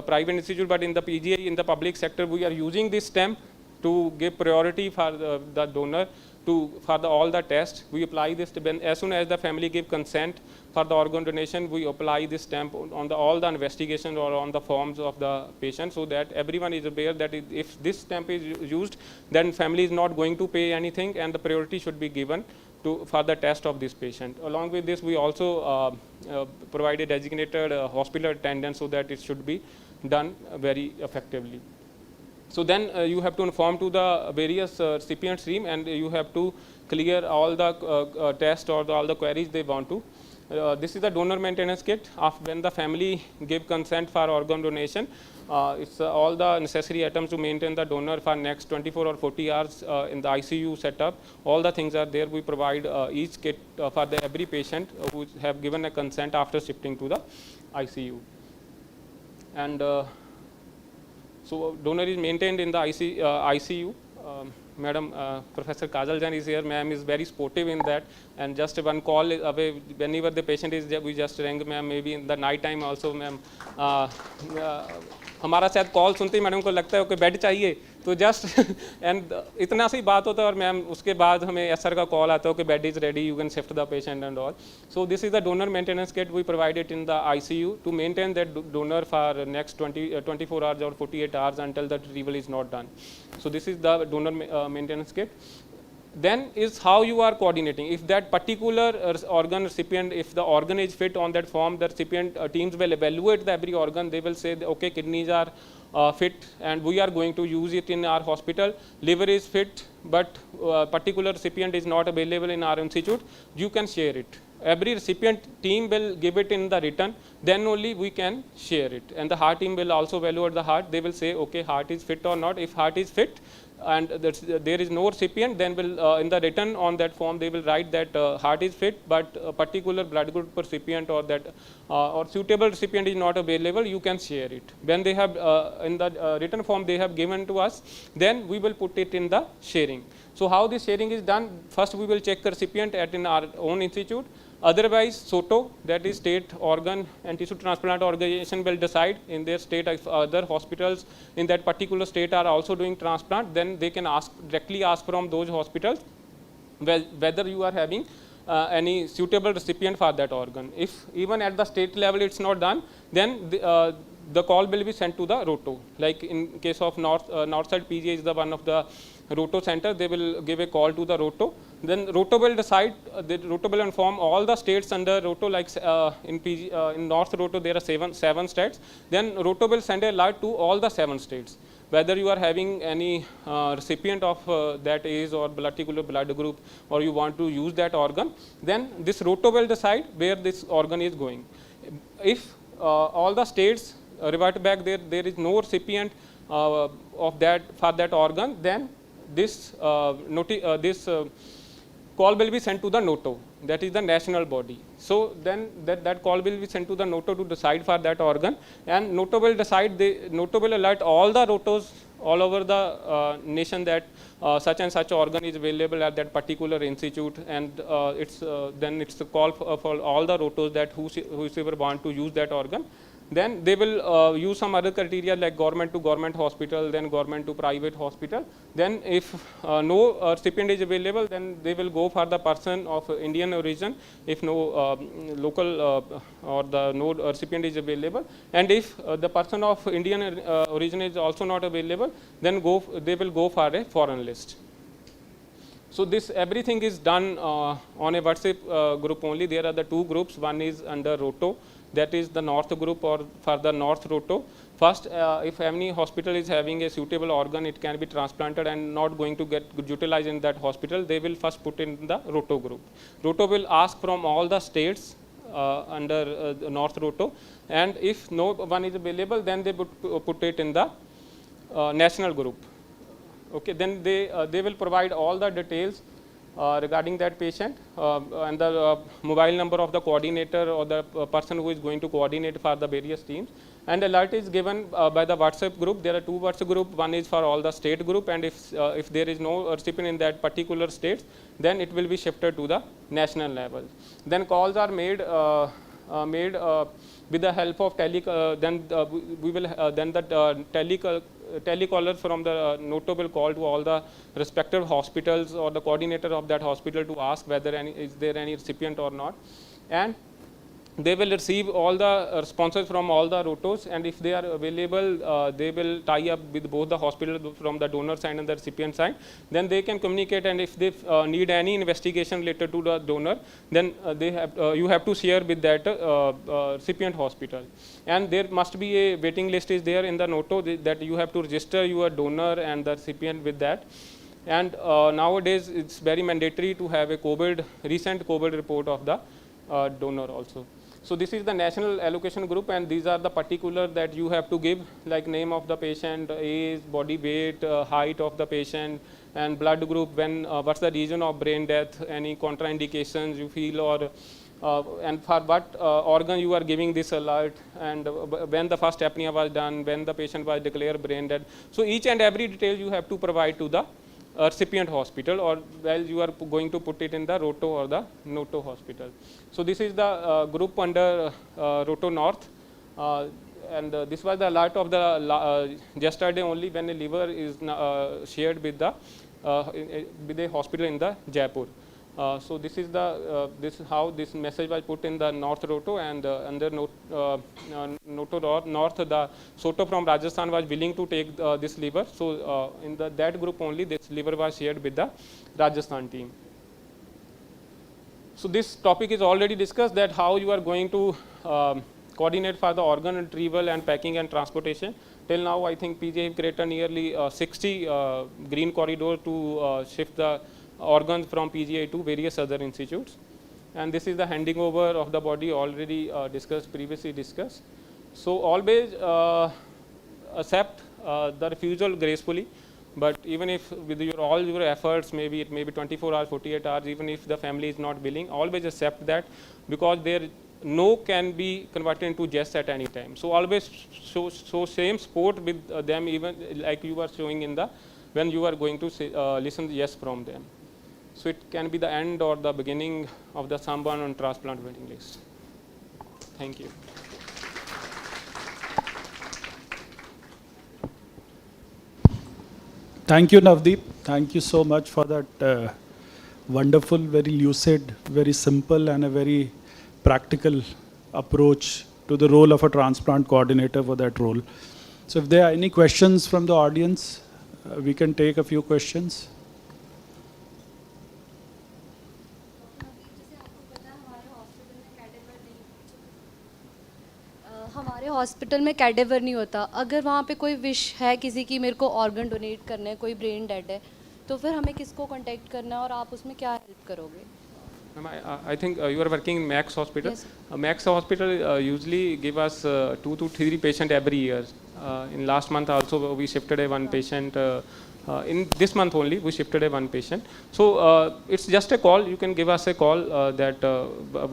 private institute, but in the PGI, in the public sector, we are using this stamp to give priority for the donor for all the tests. We apply this as soon as the family give consent for the organ donation, we apply this stamp on all the investigation or on the forms of the patient, so that everyone is aware that if this stamp is used, then family is not going to pay anything, and the priority should be given for the test of this patient. Along with this, we also provide a designated hospital attendant, so that it should be done very effectively. So then you have to inform to the various recipient stream, and you have to clear all the tests or all the queries they want to. This is the donor maintenance kit. When the family give consent for organ donation, it's all the necessary items to maintain the donor for next 24 or 40 hours in the ICU setup. All the things are there. We provide each kit for every patient who have given a consent after shifting to the ICU. And so donor is maintained in the ICU. Madam Professor Kajal Jain is here. Ma'am is very sportive in that, and just one call away whenever the patient is there, we just ring ma'am. Maybe in the night time also, ma'am. हमारा शायद call सुनते ही madam को लगता है कि bed चाहिए, तो just and इतना सी बात होता है, और मैम उसके बाद हमें एसआर का कॉल आता है कि bed is ready, you can shift the patient and all. So this is the donor maintenance kit. We provide it in the ICU to maintain that donor for next 24 hours or 48 hours until the retrieval is not done. So this is the donor maintenance kit. Then is how you are coordinating. If that particular organ recipient, if the organ is fit on that form, the recipient teams will evaluate every organ. They will say, okay, kidneys are fit and we are going to use it in our hospital. Liver is fit, but particular recipient is not available in our institute. You can share it. Every recipient team will give it in the written, then only we can share it. And the heart team will also evaluate the heart. They will say, okay, heart is fit or not. If heart is fit, and there is no recipient, then will in the written on that form they will write that heart is fit, but a particular blood group recipient or that or suitable recipient is not available. You can share it. When they have in the written form they have given to us, then we will put it in the sharing. So how this sharing is done? First we will check the recipient in our own institute. Otherwise, SOTO, that is State Organ and Tissue Transplant Organization, will decide in their state. If other hospitals in that particular state are also doing transplant, then they can directly ask from those hospitals whether you are having any suitable recipient for that organ. If even at the state level it's not done, then the call will be sent to the ROTO. Like in case of Northside PGI is the one of the ROTO center, they will give a call to the ROTO. Then ROTO will decide, the ROTO will inform all the states under ROTO, like in North ROTO there are seven states. Then ROTO will send a alert to all the 7 states. Whether you are having any recipient of that age or particular blood group, or you want to use that organ, then this ROTO will decide where this organ is going. If all the states revert back there is no recipient of that for that organ, then this call will be sent to the NOTO, that is the national body. So then that call will be sent to the NOTO to decide for that organ, and NOTO will decide. NOTO will alert all the ROTOs all over the nation that such and such organ is available at that particular institute, and then it's a call for all the ROTOs that whoever want to use that organ. Then they will use some other criteria like government to government hospital, then government to private hospital. Then if no recipient is available, then they will go for the person of Indian origin if no local or no recipient is available. And if the person of Indian origin is also not available, then they will go for a foreign list. So this everything is done on a WhatsApp group only. There are the two groups. One is under Roto, that is the North group or for the North Roto. First, if any hospital is having a suitable organ, it can be transplanted and not going to get utilized in that hospital, they will first put in the Roto group. Roto will ask from all the states under North Roto, and if no one is available, then they put it in the national group. Okay, then they will provide all the details regarding that patient and the mobile number of the coordinator or the person who is going to coordinate for the various teams. And alert is given by the WhatsApp group. There are two WhatsApp group. One is for all the state group, and if there is no recipient in that particular state, then it will be shifted to the national level. Then calls are made with the help of telecallers from the Noto will call to all the respective hospitals or the coordinator of that hospital to ask whether is there any recipient or not, and they will receive all the responses from all the rotos, and if they are available, they will tie up with both the hospital from the donor side and the recipient side. Then they can communicate, and if they need any investigation related to the donor, then you have to share with that recipient hospital. And there must be a waiting list is there in the Noto that you have to register your donor and the recipient with that. And nowadays it's very mandatory to have a recent COVID report of the donor also. So this is the national allocation group, and these are the particular that you have to give, like name of the patient, age, body weight, height of the patient, and blood group, when what's the reason of brain death, any contraindications you feel, or and for what organ you are giving this alert, and when the first apnea was done, when the patient was declared brain dead. So each and every detail you have to provide to the recipient hospital, or well you are going to put it in the Roto or the Noto hospital. So this is the group under Roto North, and this was the alert of the yesterday only, when a liver is shared with the hospital in the Jaipur. So this is the this is how this message was put in the North Roto, and under Noto North, the Soto from Rajasthan was willing to take this liver. So in that group only, this liver was shared with the Rajasthan team. So this topic is already discussed, that how you are going to coordinate for the organ retrieval and packing and transportation. Till now, I think PGI have created nearly 60 green corridor to shift the organs from PGI to various other institutes. And this is the handing over of the body, already previously discussed. So always accept the refusal gracefully, but even if with all your efforts, maybe it may be 24 hours, 48 hours, even if the family is not willing, always accept that, because their no can be converted into yes at any time. So always show same support with them, even like you are showing in the when you are going to say, listen yes from them. So it can be the end or the beginning of the someone on transplant waiting list. Thank you. Thank you, Navdeep. Thank you so much for that wonderful, very lucid, very simple, and a very practical approach to the role of a transplant coordinator for that role. So if there are any questions from the audience, we can take a few questions. हमारे hospital में cadaver नहीं होता, अगर वहाँ पे कोई wish है किसी की मेरे को ऑर्गन डोनेट करना है, कोई ब्रेन डेड है, तो फिर हमें किसको कांटेक्ट करना है और आप उसमें क्या हेल्प करोगे? I think you are working in Max Hospital. Yes. Max Hospital usually give us 2 to 3 patients every year. In last month also we shifted a one patient. In this month only we shifted a one patient. So it's just a call. You can give us a call that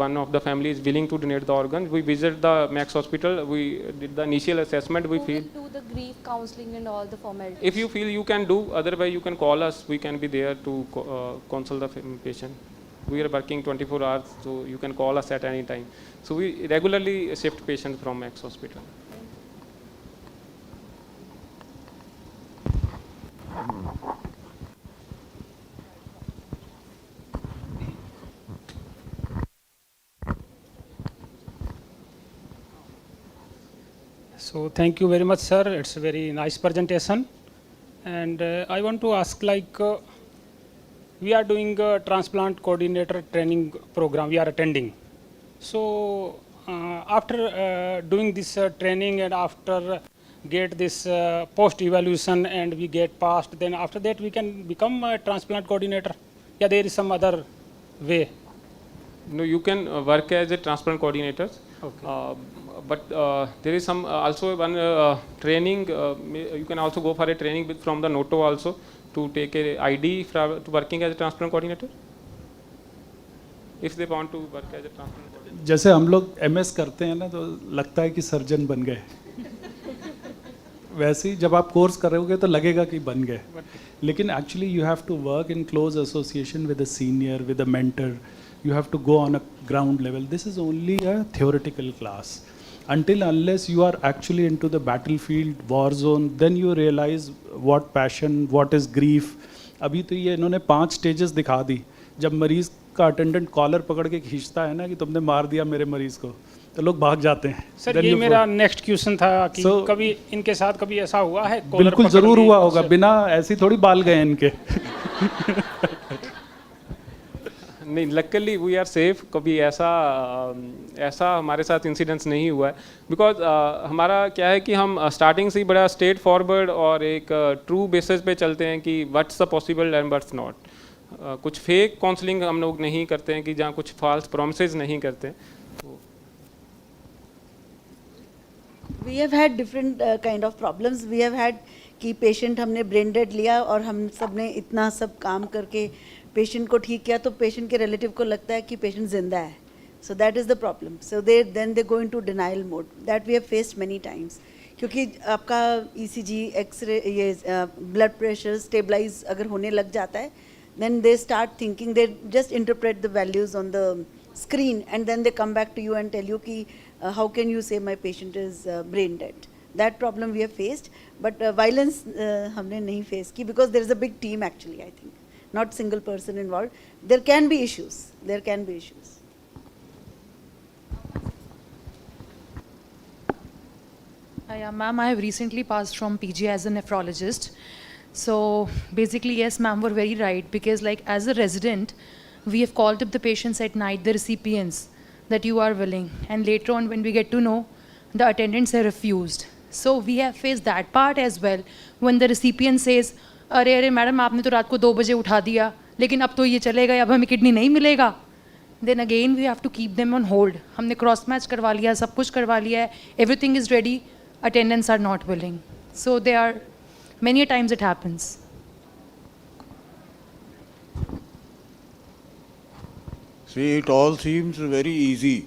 one of the family is willing to donate the organ. We visit the Max Hospital. We did the initial assessment. We feel do the grief counseling and all the formalities. If you feel you can do, otherwise you can call us. We can be there to counsel the patient. We are working 24 hours, so you can call us at any time. So we regularly shift patients from Max Hospital. So thank you very much, sir. It's a very nice presentation. And I want to ask, like, we are doing a transplant coordinator training program. We are attending. So after doing this training and after get this post evaluation and we get passed, then after that we can become a transplant coordinator. Yeah, there is some other way. No, you can work as a transplant coordinator. Okay. But there is some also one training. You can also go for a training from the NOTO also to take a ID to working as a transplant coordinator. If they want to work as a transplant coordinator. जैसे हम लोग MS करते हैं ना तो लगता है कि सर्जन बन गए वैसे ही जब आप कोर्स करोगे तो लगेगा कि बन गए लेकिन actually you have to work in close association with a senior with a mentor you have to go on a ground level. This is only a theoretical class. Until unless you are actually into the battlefield, war zone, then you realize what passion, what is grief. अभी तो ये इन्होंने 5 stages दिखा दी. जब मरीज का attendant collar पकड़ के खींचता है ना कि तुमने मार दिया मेरे मरीज को, तो लोग भाग जाते हैं. सर ये मेरा नेक्स्ट क्वेश्चन था कि कभी इनके साथ कभी ऐसा हुआ है? बिल्कुल जरूर हुआ होगा, बिना ऐसी थोड़ी बाल गए इनके. नहीं, लकीली वी आर सेफ. कभी ऐसा हमारे साथ इंसिडेंट्स नहीं हुआ है बिकॉज हमारा क्या है कि हम स्टार्टिंग से ही बड़ा स्ट्रेट फॉरवर्ड और एक ट्रू बेसिस पे चलते हैं कि what's the possible and what's not. कुछ फेक काउंसलिंग हम लोग नहीं करते हैं कि जहाँ कुछ फॉल्स प्रोमिसेस नहीं करते हैं. We have had different kind of problems. We have had कि पेशेंट हमने ब्रेन डेड लिया और हम सब ने इतना सब काम करके पेशेंट को ठीक किया तो पेशेंट के रिलेटिव को लगता है कि पेशेंट जिंदा है. So that is the problem. So then they go into denial mode. That we have faced many times. क्योंकि आपका ECG, एक्सरे, ये ब्लड प्रेशर स्टेबलाइज अगर होने लग जाता है, then they start thinking, they just interpret the values on the screen and then they come back to you and tell you ki how can you say my patient is brain dead. That problem we have faced, but violence humne nahi faced ki because there is a big team actually, I think, not single person involved. There can be issues. Yeah, ma'am, I have recently passed from PG as a nephrologist. So basically, yes, ma'am, we're very right, because like as a resident, we have called up the patients at night, the recipients, that you are willing, and later on when we get to know, the attendants have refused. So we have faced that part as well, when the recipient says, अरे madam आपने तो रात को 2 बजे उठा दिया, लेकिन अब तो ये चलेगा, अब हमें किडनी नहीं मिलेगा. Then again we have to keep them on hold. हमने क्रॉस मैच करवा लिया, सब कुछ करवा लिया है, everything is ready, attendants are not willing. So they are, many a times it happens. See, it all seems very easy.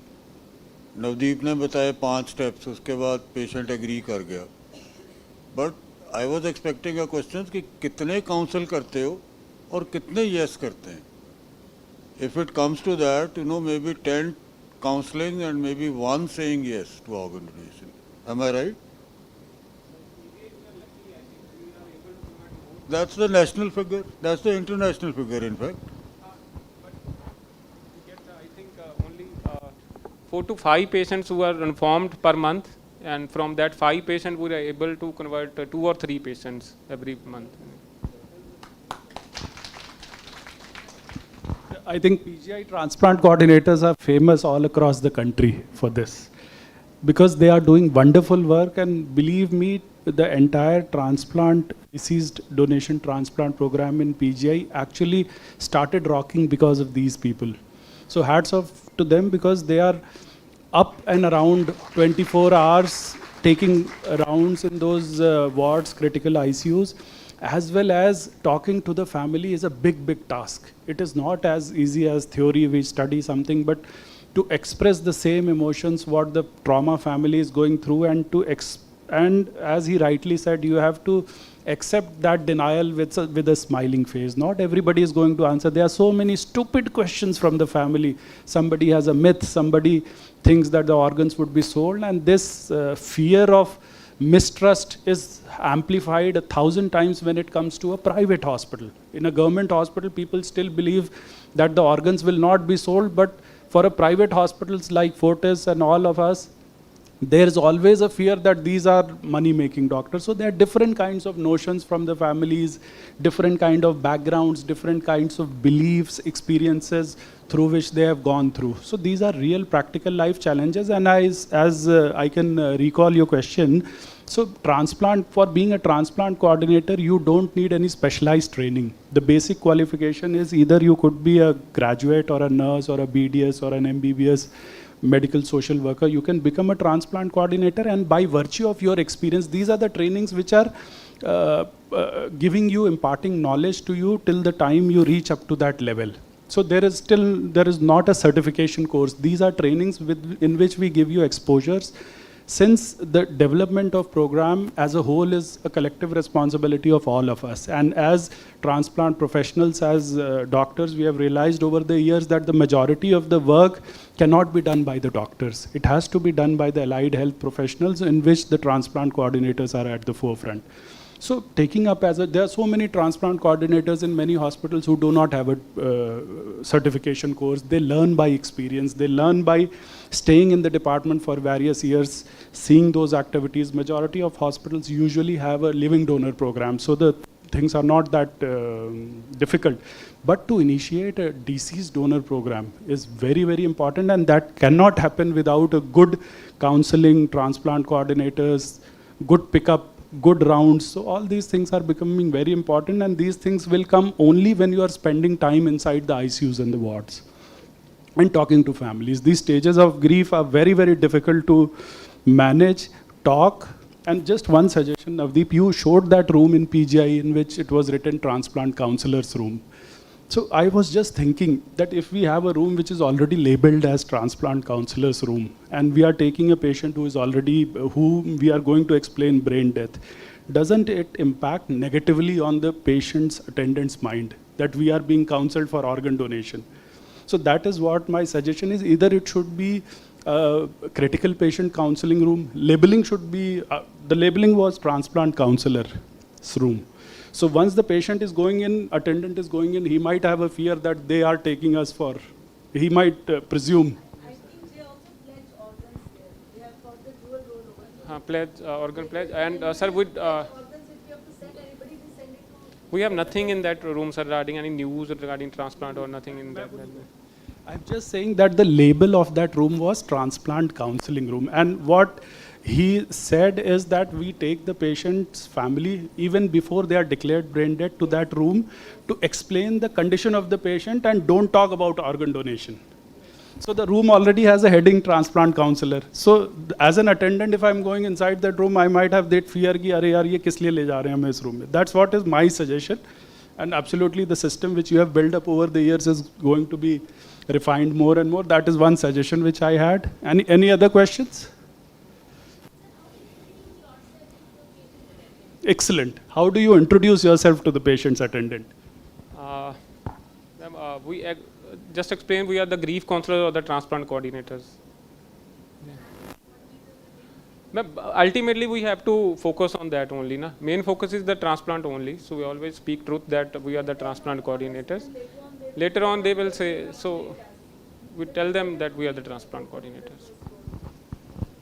Navdeep ने बताया 5 steps, उसके बाद पेशेंट एग्री कर गया. But I was expecting a question कि कितने काउंसल करते हो और कितने येस करते हैं. If it comes to that, you know, maybe 10 counselling and maybe 1 saying yes to organ donation. Am I right? That's the national figure. That's the international figure, in fact. We get, I think, only 4 to 5 patients who are informed per month, and from that 5 patients, we are able to convert 2 or 3 patients every month. I think PGI transplant coordinators are famous all across the country for this, because they are doing wonderful work, and believe me, the entire transplant, deceased donation transplant program in PGI actually started rocking because of these people. So hats off to them, because they are up and around 24 hours taking rounds in those wards, critical ICUs, as well as talking to the family is a big task. It is not as easy as theory, we study something, but to express the same emotions what the trauma family is going through, and as he rightly said, you have to accept that denial with a smiling face. Not everybody is going to answer. There are so many stupid questions from the family. Somebody has a myth, somebody thinks that the organs would be sold, and this fear of mistrust is amplified 1,000 times when it comes to a private hospital. In a government hospital, people still believe that the organs will not be sold, but for a private hospitals like Fortis and all of us, there is always a fear that these are money-making doctors. So there are different kinds of notions from the families, different kind of backgrounds, different kinds of beliefs, experiences through which they have gone through. So these are real practical life challenges. And as I can recall your question, so transplant, for being a transplant coordinator, you don't need any specialized training. The basic qualification is either you could be a graduate or a nurse or a BDS or an MBBS medical social worker. You can become a transplant coordinator, and by virtue of your experience, these are the trainings which are giving you, imparting knowledge to you till the time you reach up to that level. So there is not a certification course. These are trainings in which we give you exposures. Since the development of program as a whole is a collective responsibility of all of us, and as transplant professionals, as doctors, we have realized over the years that the majority of the work cannot be done by the doctors. It has to be done by the allied health professionals, in which the transplant coordinators are at the forefront. So taking up there are so many transplant coordinators in many hospitals who do not have a certification course. They learn by experience. They learn by staying in the department for various years, seeing those activities. Majority of hospitals usually have a living donor program, so the things are not that difficult. But to initiate a deceased donor program is very, very important, and that cannot happen without a good counseling, transplant coordinators, good pickup, good rounds. So all these things are becoming very important, and these things will come only when you are spending time inside the ICUs and the wards and talking to families. These stages of grief are very, very difficult to manage, talk. And just one suggestion, Navdeep, you showed that room in PGI in which it was written transplant counselor's room. So I was just thinking that if we have a room which is already labeled as transplant counselor's room, and we are taking a patient who is already, who we are going to explain brain death, doesn't it impact negatively on the patient's attendant's mind that we are being counseled for organ donation? So that is what my suggestion is. Either it should be a critical patient counseling room. Labeling should be, the labeling was transplant counselor's room. So once the patient is going in, attendant is going in, he might have a fear that they are taking us for, he might presume. I think they also pledge organs there. They have got the dual role over there. Organ pledge. And sir, would we have nothing in that room, sir, regarding any news regarding transplant or nothing in that. I'm just saying that the label of that room was transplant counseling room. And what he said is that we take the patient's family, even before they are declared brain dead, to that room to explain the condition of the patient and don't talk about organ donation. So the room already has a heading transplant counselor. So as an attendant, if I'm going inside that room, I might have that fear ki, "Arey yaar, ye kis liye le ja rahe hain hum is room mein?" That's what is my suggestion. And absolutely the system which you have built up over the years is going to be refined more and more. That is one suggestion which I had. Any other questions? Excellent. How do you introduce yourself to the patient's attendant? We just explain, we are the grief counselors or the transplant coordinators. Ultimately, we have to focus on that only. Na? Main focus is the transplant only. So we always speak truth that we are the transplant coordinators. Later on, they will say, so we tell them that we are the transplant coordinators.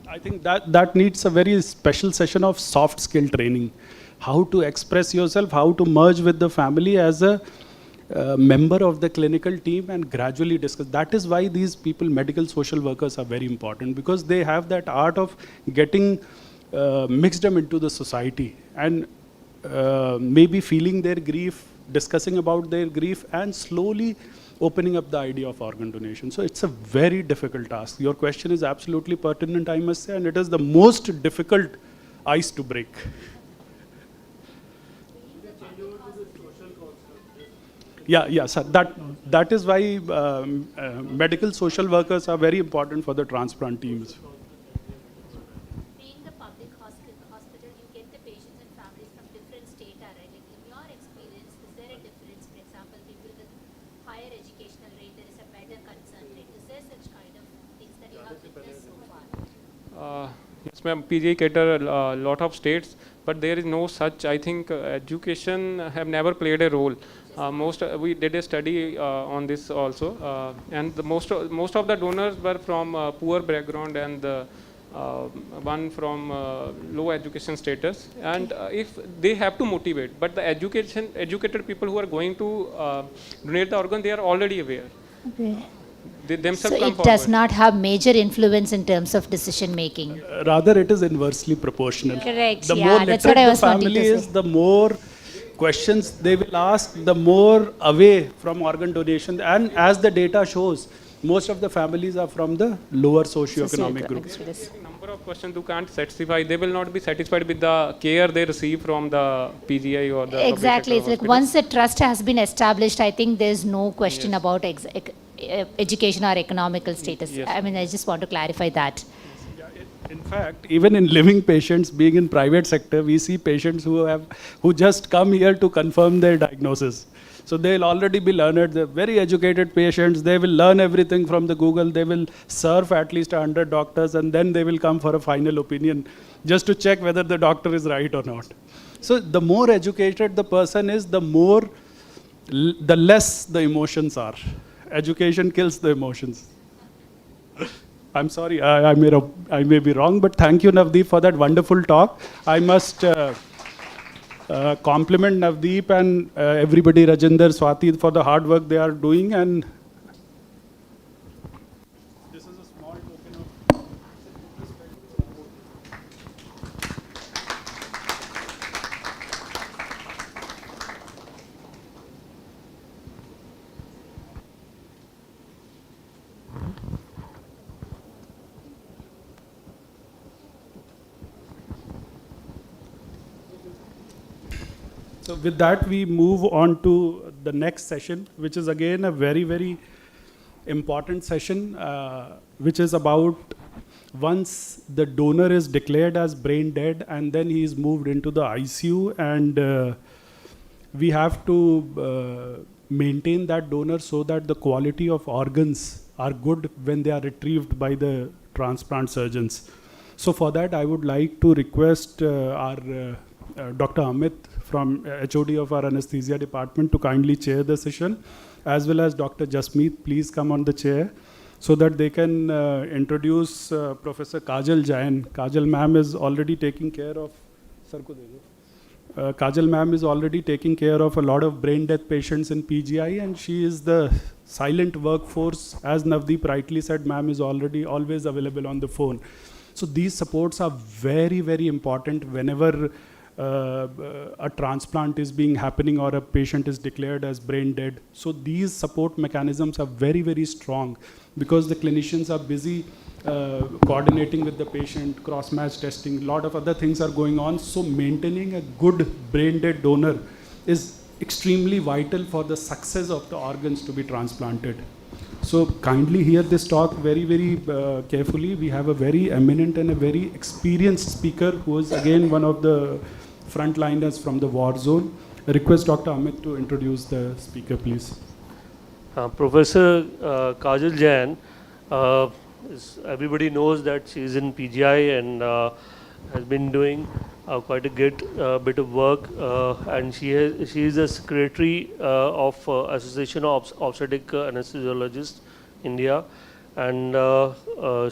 I think that needs a very special session of soft skill training. How to express yourself, how to merge with the family as a member of the clinical team and gradually discuss. That is why these people, medical social workers, are very important, because they have that art of getting mixed them into the society and maybe feeling their grief, discussing about their grief, and slowly opening up the idea of organ donation. So it's a very difficult task. Your question is absolutely pertinent, I must say, and it is the most difficult ice to break. Yeah, sir. That is why medical social workers are very important for the transplant teams. Being the public hospital, you get the patients and families from different state, right? Like in your experience, is there a difference? For example, people with higher educational rate, there is a better concern rate. Is there such kind of things that you have witnessed so far? Yes, ma'am. PGI cater a lot of states, but there is no such. I think education have never played a role. We did a study on this also, and most of the donors were from poor background, and one from low education status, and if they have to motivate, but the educated people who are going to donate the organ, they are already aware. Okay. They So themselves come it does forward. not have major influence in terms of decision making. Rather, it is inversely proportional. Correct, The yeah, more that's what literate I the was wanting family to is, say. the more questions they will ask, the more away from organ donation. And as the data shows, most of the families are from the lower socioeconomic group. Number of questions you can't satisfy. They will not be satisfied with the care they receive from the PGI or the public Exactly. It's sector like hospitals. once the trust has been established, I think there's no question about education or economical status. Yes. I mean, I just want to clarify that. In fact, even in living patients, being in private sector, we see patients who just come here to confirm their diagnosis. So they'll already be learned. They're very educated patients. They will learn everything from the Google. They will serve at least 100 doctors, and then they will come for a final opinion just to check whether the doctor is right or not. So the more educated the person is, the less the emotions are. Education kills the emotions. I'm sorry, I may be wrong, but thank you, Navdeep, for that wonderful talk. I must compliment Navdeep and everybody, Rajinder, Swati, for the hard work they are doing. And this is a small token of So with that, we move on to the next session, which is again a very, very important session, which is about once the donor is declared as brain dead and then he is moved into the ICU, and we have to maintain that donor so that the quality of organs are good when they are retrieved by the transplant surgeons. So for that, I would like to request our Dr. Amit from HOD of our anesthesia department to kindly chair the session, as well as Dr. Jasmeet, please come on the chair so that they can introduce Professor Kajal Jain. Kajal ma'am is already taking care of, Kajal ma'am is already taking care of a lot of brain death patients in PGI, and she is the silent workforce. As Navdeep rightly said, ma'am is already always available on the phone. So these supports are very, very important whenever a transplant is being happening or a patient is declared as brain dead. So these support mechanisms are very, very strong because the clinicians are busy coordinating with the patient, cross-match testing, a lot of other things are going on. So maintaining a good brain dead donor is extremely vital for the success of the organs to be transplanted. So kindly hear this talk very, very carefully. We have a very eminent and a very experienced speaker who is again one of the frontliners from the war zone. I request Dr. Amit to introduce the speaker, please. Professor Kajal Jain, everybody knows that she is in PGI and has been doing quite a good bit of work, and she is a secretary of Association of Obstetric Anesthesiologists India, and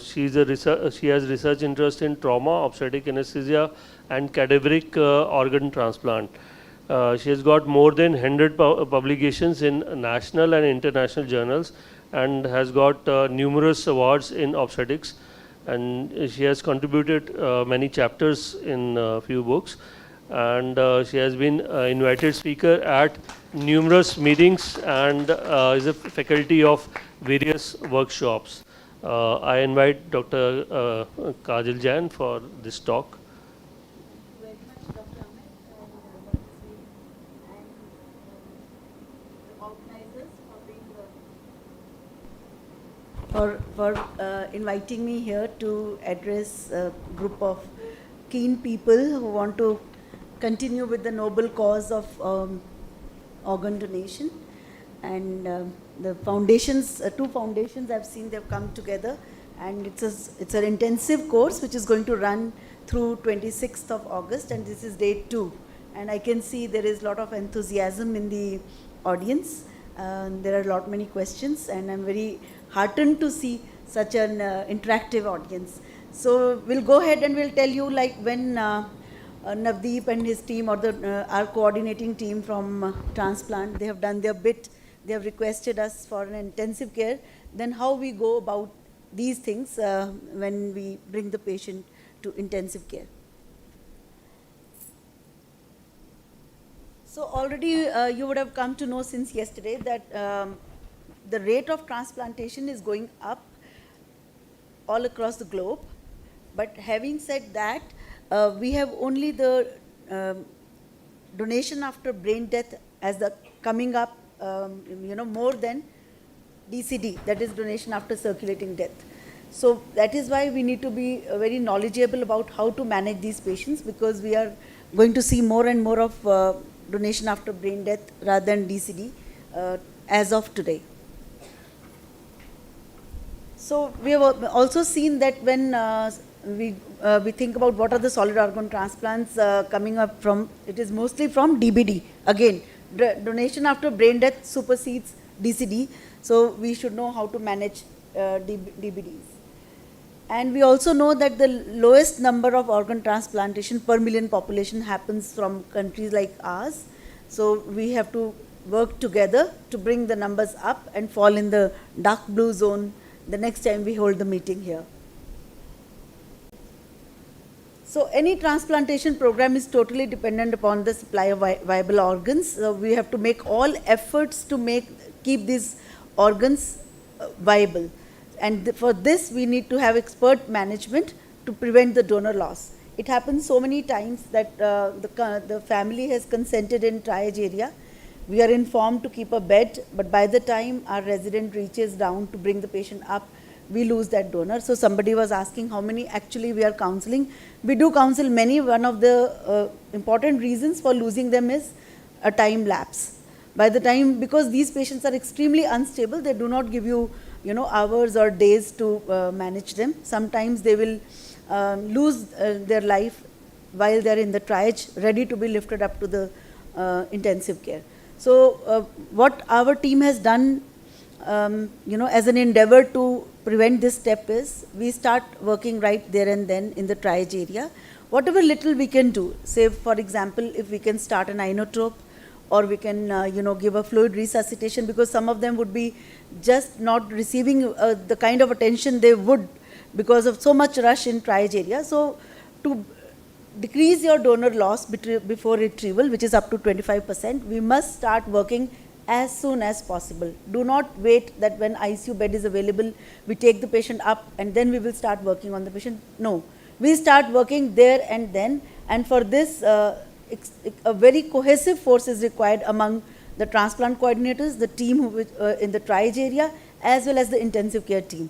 she has research interest in trauma, obstetric anesthesia, and cadaveric organ transplant. She has got more than 100 publications in national and international journals and has got numerous awards in obstetrics, and she has contributed many chapters in a few books, and she has been invited speaker at numerous meetings and is a faculty of various workshops. I invite Dr. Kajal Jain for this talk. For inviting me here to address a group of keen people who want to continue with the noble cause of organ donation. And the foundations, two foundations I've seen, they've come together, and it's an intensive course which is going to run through 26th of August, and this is day 2. And I can see there is a lot of enthusiasm in the audience. There are many questions, and I'm very heartened to see such an interactive audience. So we'll go ahead and we'll tell you like when Navdeep and his team or our coordinating team from Transplant, they have done their bit, they have requested us for an intensive care, then how we go about these things when we bring the patient to intensive care. So already you would have come to know since yesterday that the rate of transplantation is going up all across the globe. But having said that, we have only the donation after brain death as the coming up, more than DCD, that is donation after circulating death. So that is why we need to be very knowledgeable about how to manage these patients, because we are going to see more and more of donation after brain death rather than DCD as of today. So we have also seen that when we think about what are the solid organ transplants coming up from, it is mostly from DBD. Again, donation after brain death supersedes DCD, so we should know how to manage DBDs. And we also know that the lowest number of organ transplantation per million population happens from countries like ours. So we have to work together to bring the numbers up and fall in the dark blue zone the next time we hold the meeting here. So any transplantation program is totally dependent upon the supply of viable organs. So we have to make all efforts to keep these organs viable. And for this, we need to have expert management to prevent the donor loss. It happens so many times that the family has consented in triage area. We are informed to keep a bed, but by the time our resident reaches down to bring the patient up, we lose that donor. So somebody was asking how many actually we are counseling. We do counsel many. One of the important reasons for losing them is a time lapse. By the time, because these patients are extremely unstable, they do not give you, hours or days to manage them. Sometimes they will lose their life while they are in the triage, ready to be lifted up to the intensive care. So what our team has done, as an endeavor to prevent this step is, we start working right there and then in the triage area. Whatever little we can do, say for example, if we can start an inotrope, or we can, give a fluid resuscitation, because some of them would be just not receiving the kind of attention they would because of so much rush in triage area. So to decrease your donor loss before retrieval, which is up to 25%, we must start working as soon as possible. Do not wait that when ICU bed is available, we take the patient up and then we will start working on the patient. No, we start working there and then, and for this, a very cohesive force is required among the transplant coordinators, the team in the triage area, as well as the intensive care team.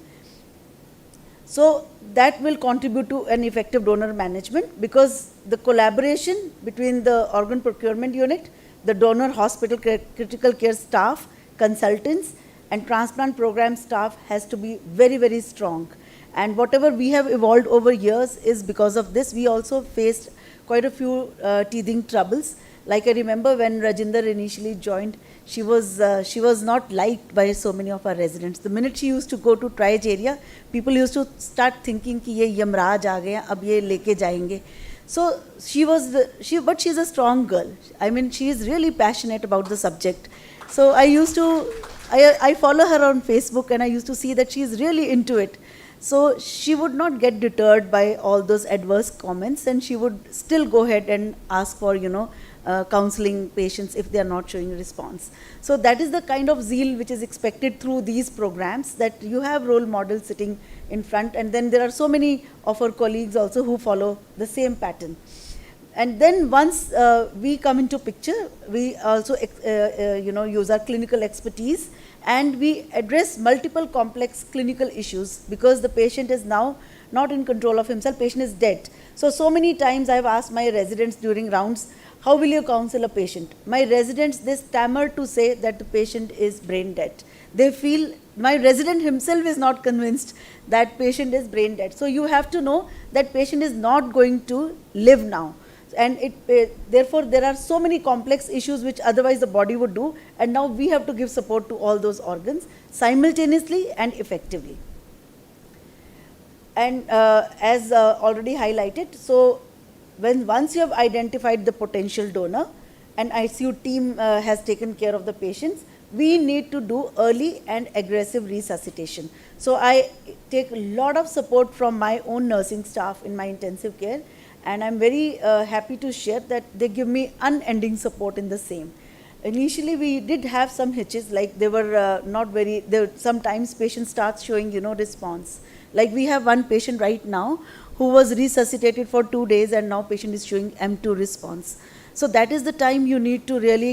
So that will contribute to an effective donor management, because the collaboration between the organ procurement unit, the donor hospital critical care staff, consultants, and transplant program staff has to be very, very strong. And whatever we have evolved over years is because of this. We also faced quite a few teething troubles. Like I remember when Rajinder initially joined, she was not liked by so many of our residents. The minute she used to go to triage area, people used to start thinking कि ये यमराज आ गए, अब ये लेके जाएंगे. So but she's a strong girl. I mean, she is really passionate about the subject. So I follow her on Facebook, and I used to see that she is really into it. So she would not get deterred by all those adverse comments, and she would still go ahead and ask for, counseling patients if they are not showing a response. So that is the kind of zeal which is expected through these programs, that you have role models sitting in front, and then there are so many of our colleagues also who follow the same pattern. And then once we come into picture, we also use our clinical expertise, and we address multiple complex clinical issues, because the patient is now not in control of himself, patient is dead. So many times I have asked my residents during rounds, how will you counsel a patient? My residents, they stammer to say that the patient is brain dead. They feel, my resident himself is not convinced that patient is brain dead. So you have to know that patient is not going to live now. And therefore there are so many complex issues which otherwise the body would do, and now we have to give support to all those organs simultaneously and effectively. And as already highlighted, so once you have identified the potential donor and ICU team has taken care of the patients, we need to do early and aggressive resuscitation. So I take a lot of support from my own nursing staff in my intensive care, and I'm very happy to share that they give me unending support in the same. Initially, we did have some hitches, like they were not very, sometimes patient starts showing, response. Like we have one patient right now who was resuscitated for 2 days and now patient is showing M2 response. So that is the time you need to really,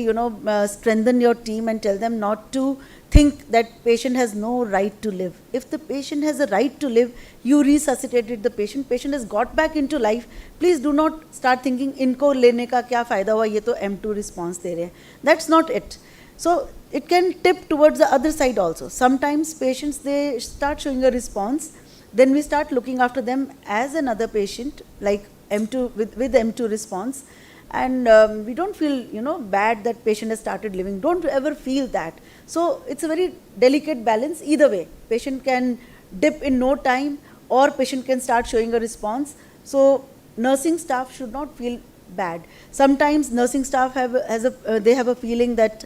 strengthen your team and tell them not to think that patient has no right to live. If the patient has a right to live, you resuscitated the patient has got back into life, please do not start thinking, inko lene ka kya fayda hua, ye to M2 response de rahe hain. That's not it. So it can tip towards the other side also. Sometimes patients, they start showing a response, then we start looking after them as another patient, like M2 with M2 response. And we don't feel, bad that patient has started living. Don't ever feel that. So it's a very delicate balance either way. Patient can dip in no time or patient can start showing a response. So nursing staff should not feel bad. Sometimes nursing staff have a feeling that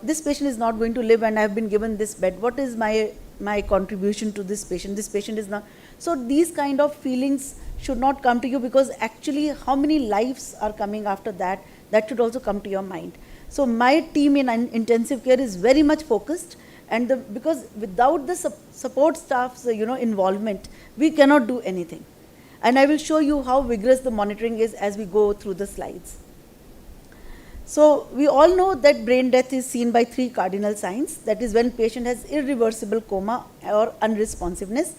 this patient is not going to live and I have been given this bed. What is my contribution to this patient? This patient is not. So these kind of feelings should not come to you, because actually how many lives are coming after that, that should also come to your mind. So my team in intensive care is very much focused, and because without the support staff's involvement, we cannot do anything. And I will show you how vigorous the monitoring is as we go through the slides. So we all know that brain death is seen by 3 cardinal signs. That is when patient has irreversible coma or unresponsiveness.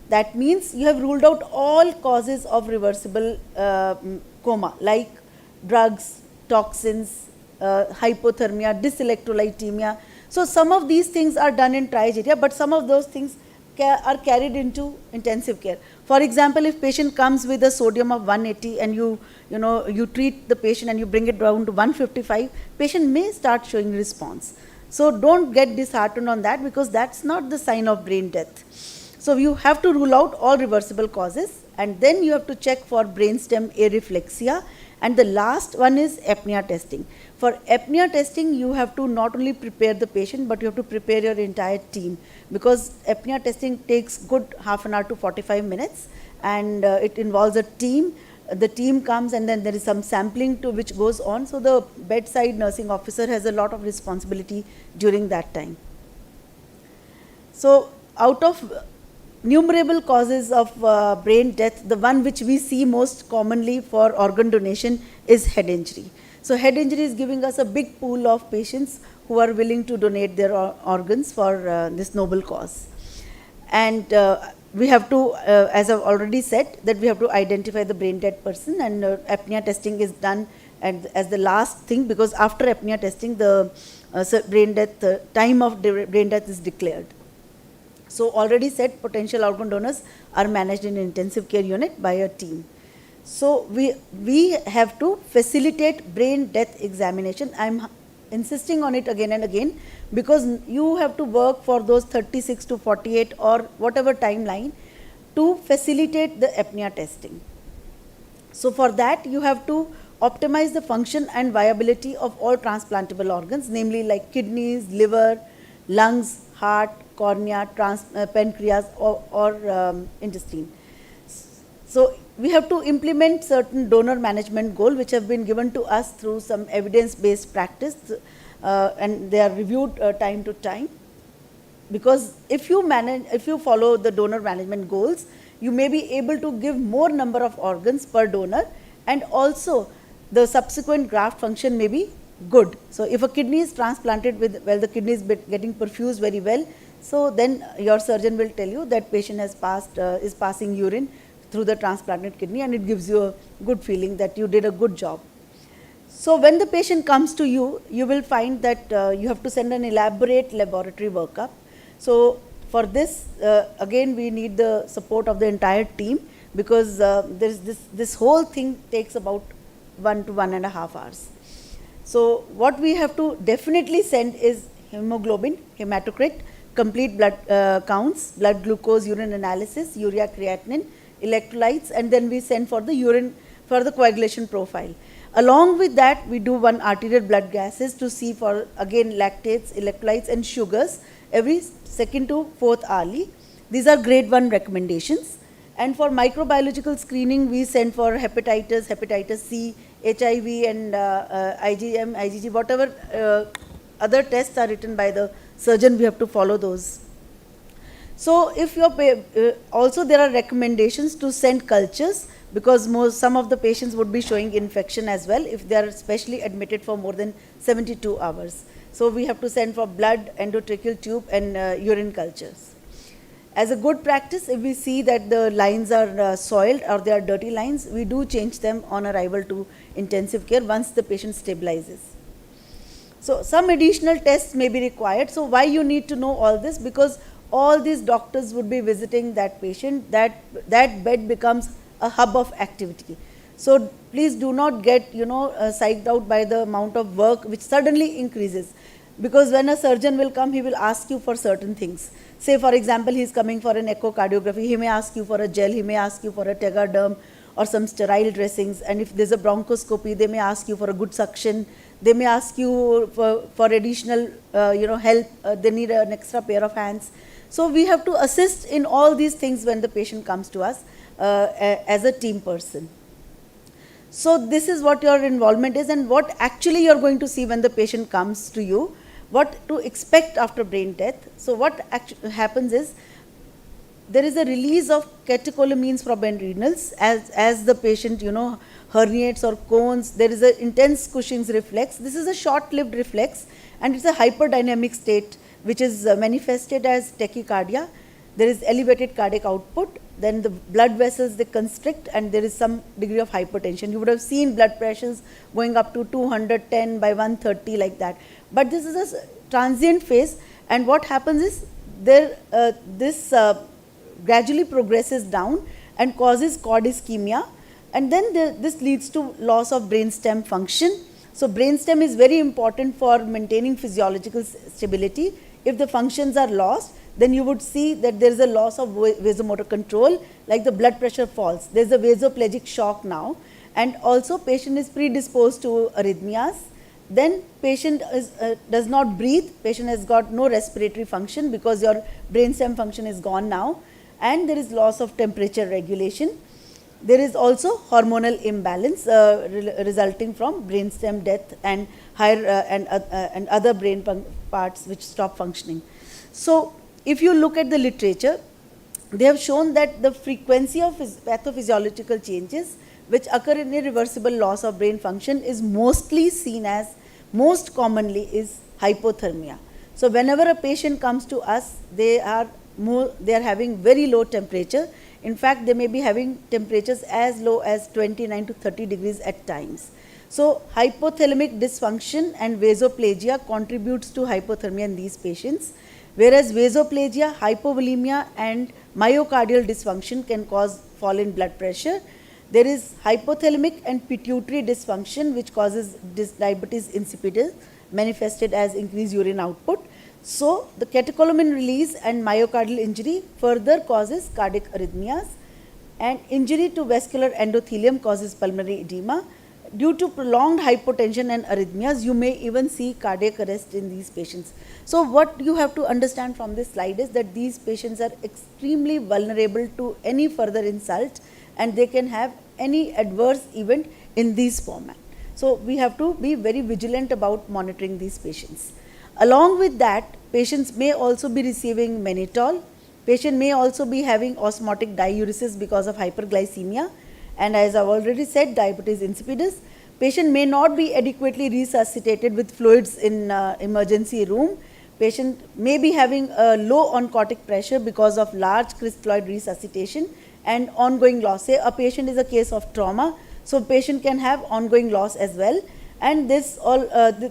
That means you have ruled out all causes of reversible coma, like drugs, toxins, hypothermia, dyselectrolytemia. So some of these things are done in triage area, but some of those things are carried into intensive care. For example, if patient comes with a sodium of 180 and you treat the patient and you bring it down to 155, patient may start showing response. So don't get disheartened on that, because that's not the sign of brain death. So you have to rule out all reversible causes, and then you have to check for brainstem areflexia, and the last one is apnea testing. For apnea testing, you have to not only prepare the patient, but you have to prepare your entire team, because apnea testing takes good half an hour to 45 minutes, and it involves a team. The team comes and then there is some sampling to which goes on. So the bedside nursing officer has a lot of responsibility during that time. So out of numerable causes of brain death, the one which we see most commonly for organ donation is head injury. So head injury is giving us a big pool of patients who are willing to donate their organs for this noble cause. And we have to, as I've already said, that we have to identify the brain dead person, and apnea testing is done as the last thing, because after apnea testing, the brain death, time of brain death is declared. So already said, potential organ donors are managed in intensive care unit by a team. So we have to facilitate brain death examination. I'm insisting on it again and again, because you have to work for those 36 to 48 or whatever timeline to facilitate the apnea testing. So for that, you have to optimize the function and viability of all transplantable organs, namely like kidneys, liver, lungs, heart, cornea, pancreas, or intestine. So we have to implement certain donor management goals which have been given to us through some evidence-based practice, and they are reviewed time to time. Because if you follow the donor management goals, you may be able to give more number of organs per donor, and also the subsequent graft function may be good. So if a kidney is transplanted with, well, the kidney is getting perfused very well, so then your surgeon will tell you that patient has is passing urine through the transplanted kidney, and it gives you a good feeling that you did a good job. So when the patient comes to you, you will find that you have to send an elaborate laboratory workup. So for this, again, we need the support of the entire team, because this whole thing takes about 1 to 1.5 hours. So what we have to definitely send is hemoglobin, hematocrit, complete blood counts, blood glucose, urine analysis, urea, creatinine, electrolytes, and then we send for the urine for the coagulation profile. Along with that, we do one arterial blood gases to see for again lactates, electrolytes and sugars every second to fourth hourly. These are grade 1 recommendations. And for microbiological screening, we send for hepatitis, hepatitis C, HIV and IgM, IgG, whatever other tests are written by the surgeon, we have to follow those. So if you're, also there are recommendations to send cultures, because some of the patients would be showing infection as well if they are especially admitted for more than 72 hours. So we have to send for blood, endotracheal tube and urine cultures. As a good practice, if we see that the lines are soiled or they are dirty lines, we do change them on arrival to intensive care once the patient stabilizes. So some additional tests may be required. So why you need to know all this? Because all these doctors would be visiting that patient, that bed becomes a hub of activity. So please do not get, psyched out by the amount of work which suddenly increases. Because when a surgeon will come, he will ask you for certain things. Say for example, he is coming for an echocardiography, he may ask you for a gel, he may ask you for a tegaderm or some sterile dressings, and if there is a bronchoscopy, they may ask you for a good suction, they may ask you for additional help, they need an extra pair of hands. So we have to assist in all these things when the patient comes to us as a team person. So this is what your involvement is and what actually you are going to see when the patient comes to you, what to expect after brain death. So what happens is, there is a release of catecholamines from adrenals as the patient herniates or cones. There is an intense Cushing's reflex. This is a short-lived reflex and it's a hyperdynamic state which is manifested as tachycardia. There is elevated cardiac output, then the blood vessels, they constrict and there is some degree of hypertension. You would have seen blood pressures going up to 210 by 130 like that. But this is a transient phase, and what happens is this gradually progresses down and causes cord ischemia, and then this leads to loss of brainstem function. So brainstem is very important for maintaining physiological stability. If the functions are lost, then you would see that there is a loss of vasomotor control, like the blood pressure falls. There is a vasoplegic shock now, and also patient is predisposed to arrhythmias. Then patient does not breathe, patient has got no respiratory function because your brainstem function is gone now, and there is loss of temperature regulation. There is also hormonal imbalance resulting from brainstem death and higher and other brain parts which stop functioning. So if you look at the literature, they have shown that the frequency of pathophysiological changes which occur in irreversible loss of brain function is mostly seen as, most commonly is hypothermia. So whenever a patient comes to us, they are having very low temperature. In fact, they may be having temperatures as low as 29 to 30 degrees at times. So hypothalamic dysfunction and vasoplegia contributes to hypothermia in these patients, whereas vasoplegia, hypovolemia and myocardial dysfunction can cause fall in blood pressure. There is hypothalamic and pituitary dysfunction which causes diabetes insipidus manifested as increased urine output. So the catecholamine release and myocardial injury further causes cardiac arrhythmias, and injury to vascular endothelium causes pulmonary edema. Due to prolonged hypotension and arrhythmias, you may even see cardiac arrest in these patients. So what you have to understand from this slide is that these patients are extremely vulnerable to any further insult, and they can have any adverse event in this format. So we have to be very vigilant about monitoring these patients. Along with that, patients may also be receiving mannitol. Patient may also be having osmotic diuresis because of hyperglycemia, and as I've already said, diabetes insipidus. Patient may not be adequately resuscitated with fluids in emergency room. Patient may be having a low oncotic pressure because of large crystalloid resuscitation and ongoing loss. Say a patient is a case of trauma, so patient can have ongoing loss as well. And this all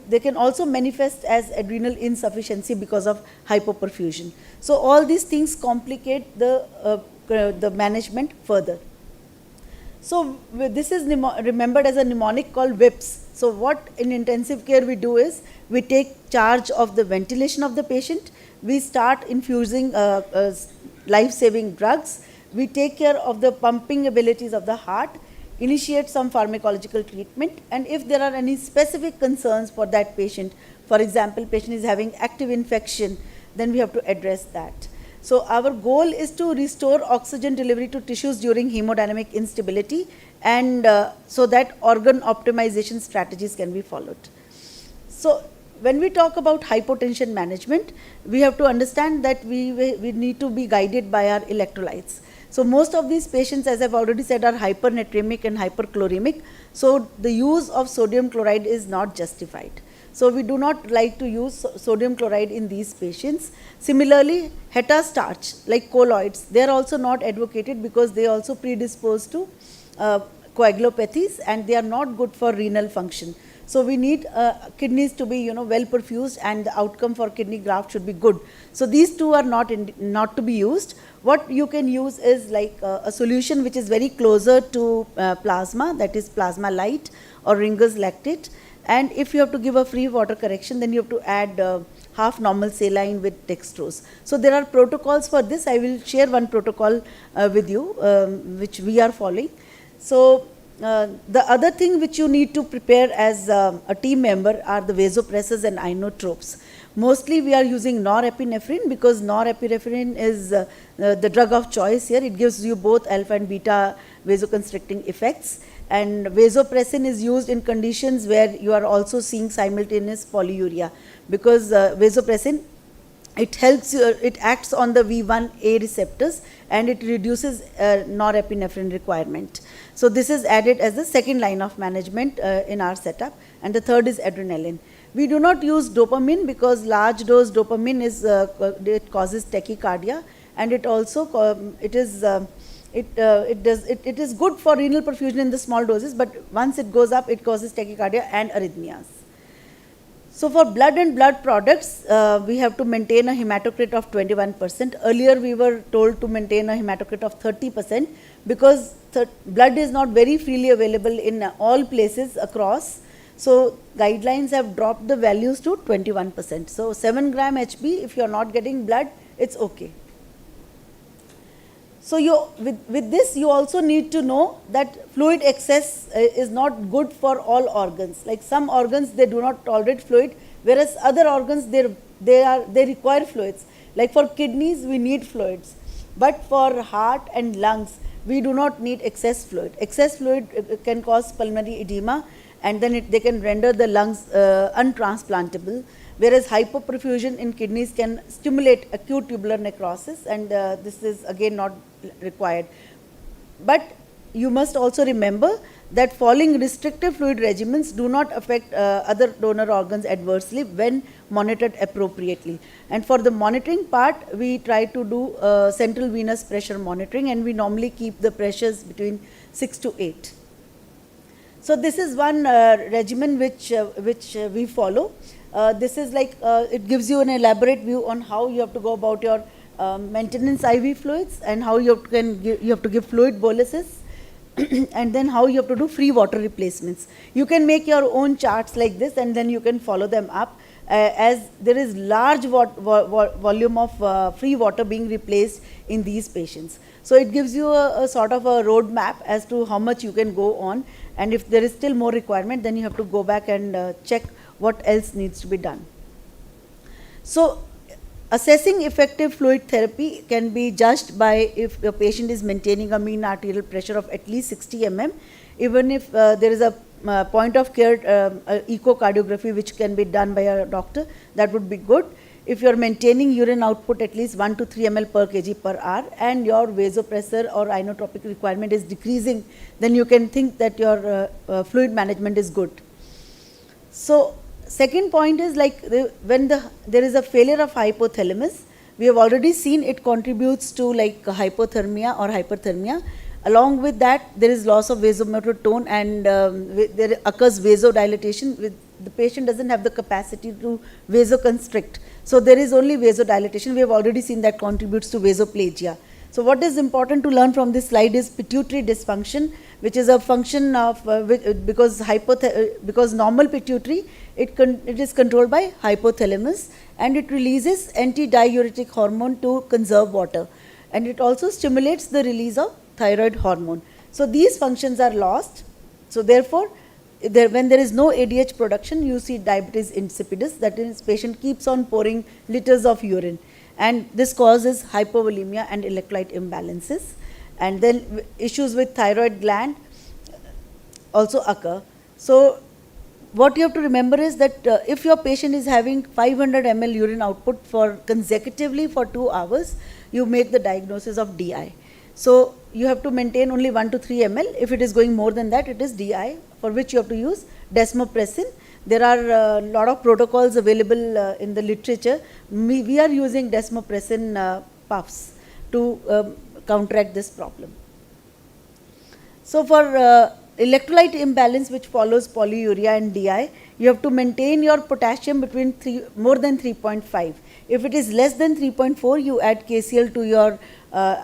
they can also manifest as adrenal insufficiency because of hypoperfusion. So all these things complicate the management further. So this is remembered as a mnemonic called WIPS. So what in intensive care we do is we take charge of the ventilation of the patient. We start infusing life-saving drugs. We take care of the pumping abilities of the heart, initiate some pharmacological treatment, and if there are any specific concerns for that patient, for example, patient is having active infection, then we have to address that. So our goal is to restore oxygen delivery to tissues during hemodynamic instability, and so that organ optimization strategies can be followed. So when we talk about hypotension management, we have to understand that we need to be guided by our electrolytes. So most of these patients, as I've already said, are hypernatremic and hyperchloremic. So the use of sodium chloride is not justified. So we do not like to use sodium chloride in these patients. Similarly, heta starch like colloids, they are also not advocated because they also predispose to coagulopathies, and they are not good for renal function. So we need kidneys to be well perfused, and the outcome for kidney graft should be good. So these two are not to be used. What you can use is like a solution which is very closer to plasma, that is plasma light or Ringer's lactate. And if you have to give a free water correction, then you have to add half normal saline with dextrose. So there are protocols for this. I will share one protocol with you, which we are following. So the other thing which you need to prepare as a team member are the vasopressors and inotropes. Mostly we are using norepinephrine because norepinephrine is the drug of choice here. It gives you both alpha and beta vasoconstricting effects. And vasopressin is used in conditions where you are also seeing simultaneous polyuria, because vasopressin, it helps you, it acts on the V1A receptors and it reduces norepinephrine requirement. So this is added as the second line of management in our setup, and the third is adrenaline. We do not use dopamine because large dose dopamine is it causes tachycardia, and it also it is good for renal perfusion in the small doses, but once it goes up, it causes tachycardia and arrhythmias. So for blood and blood products, we have to maintain a hematocrit of 21%. Earlier we were told to maintain a hematocrit of 30% because blood is not very freely available in all places across. So guidelines have dropped the values to 21%. So 7 gram HB, if you are not getting blood, it's okay. So with this, you also need to know that fluid excess is not good for all organs. Like some organs, they do not tolerate fluid, whereas other organs, they require fluids. Like for kidneys, we need fluids, but for heart and lungs, we do not need excess fluid. Excess fluid can cause pulmonary edema, and then they can render the lungs untransplantable. Whereas hypoperfusion in kidneys can stimulate acute tubular necrosis, and this is again not required. But you must also remember that following restrictive fluid regimens do not affect other donor organs adversely when monitored appropriately. And for the monitoring part, we try to do central venous pressure monitoring, and we normally keep the pressures between 6 to 8. So this is one regimen which we follow. This is like, it gives you an elaborate view on how you have to go about your maintenance IV fluids, and how you have to give fluid boluses, and then how you have to do free water replacements. You can make your own charts like this, and then you can follow them up as there is large volume of free water being replaced in these patients. So it gives you a sort of a roadmap as to how much you can go on, and if there is still more requirement, then you have to go back and check what else needs to be done. So assessing effective fluid therapy can be judged by if the patient is maintaining a mean arterial pressure of at least 60 mm, even if there is a point of care echocardiography which can be done by a doctor, that would be good. If you are maintaining urine output at least 1 to 3 ml per kg per hour, and your vasopressor or inotropic requirement is decreasing, then you can think that your fluid management is good. So second point is like when there is a failure of hypothalamus, we have already seen it contributes to like hypothermia or hyperthermia. Along with that, there is loss of vasomotor tone, and there occurs vasodilatation. The patient doesn't have the capacity to vasoconstrict. So there is only vasodilatation. We have already seen that contributes to vasoplagia. So what is important to learn from this slide is pituitary dysfunction, which is a function of, because normal pituitary, it is controlled by hypothalamus, and it releases antidiuretic hormone to conserve water. And it also stimulates the release of thyroid hormone. So these functions are lost. So therefore, when there is no ADH production, you see diabetes insipidus, that is, patient keeps on pouring liters of urine, and this causes hypovolemia and electrolyte imbalances. And then issues with thyroid gland also occur. So what you have to remember is that if your patient is having 500 ml urine output consecutively for 2 hours, you make the diagnosis of DI. So you have to maintain only 1 to 3 ml. If it is going more than that, it is DI, for which you have to use desmopressin. There are a lot of protocols available in the literature. We are using desmopressin puffs to counteract this problem. So for electrolyte imbalance, which follows polyuria and DI, you have to maintain your potassium between more than 3.5. If it is less than 3.4, you add KCl to your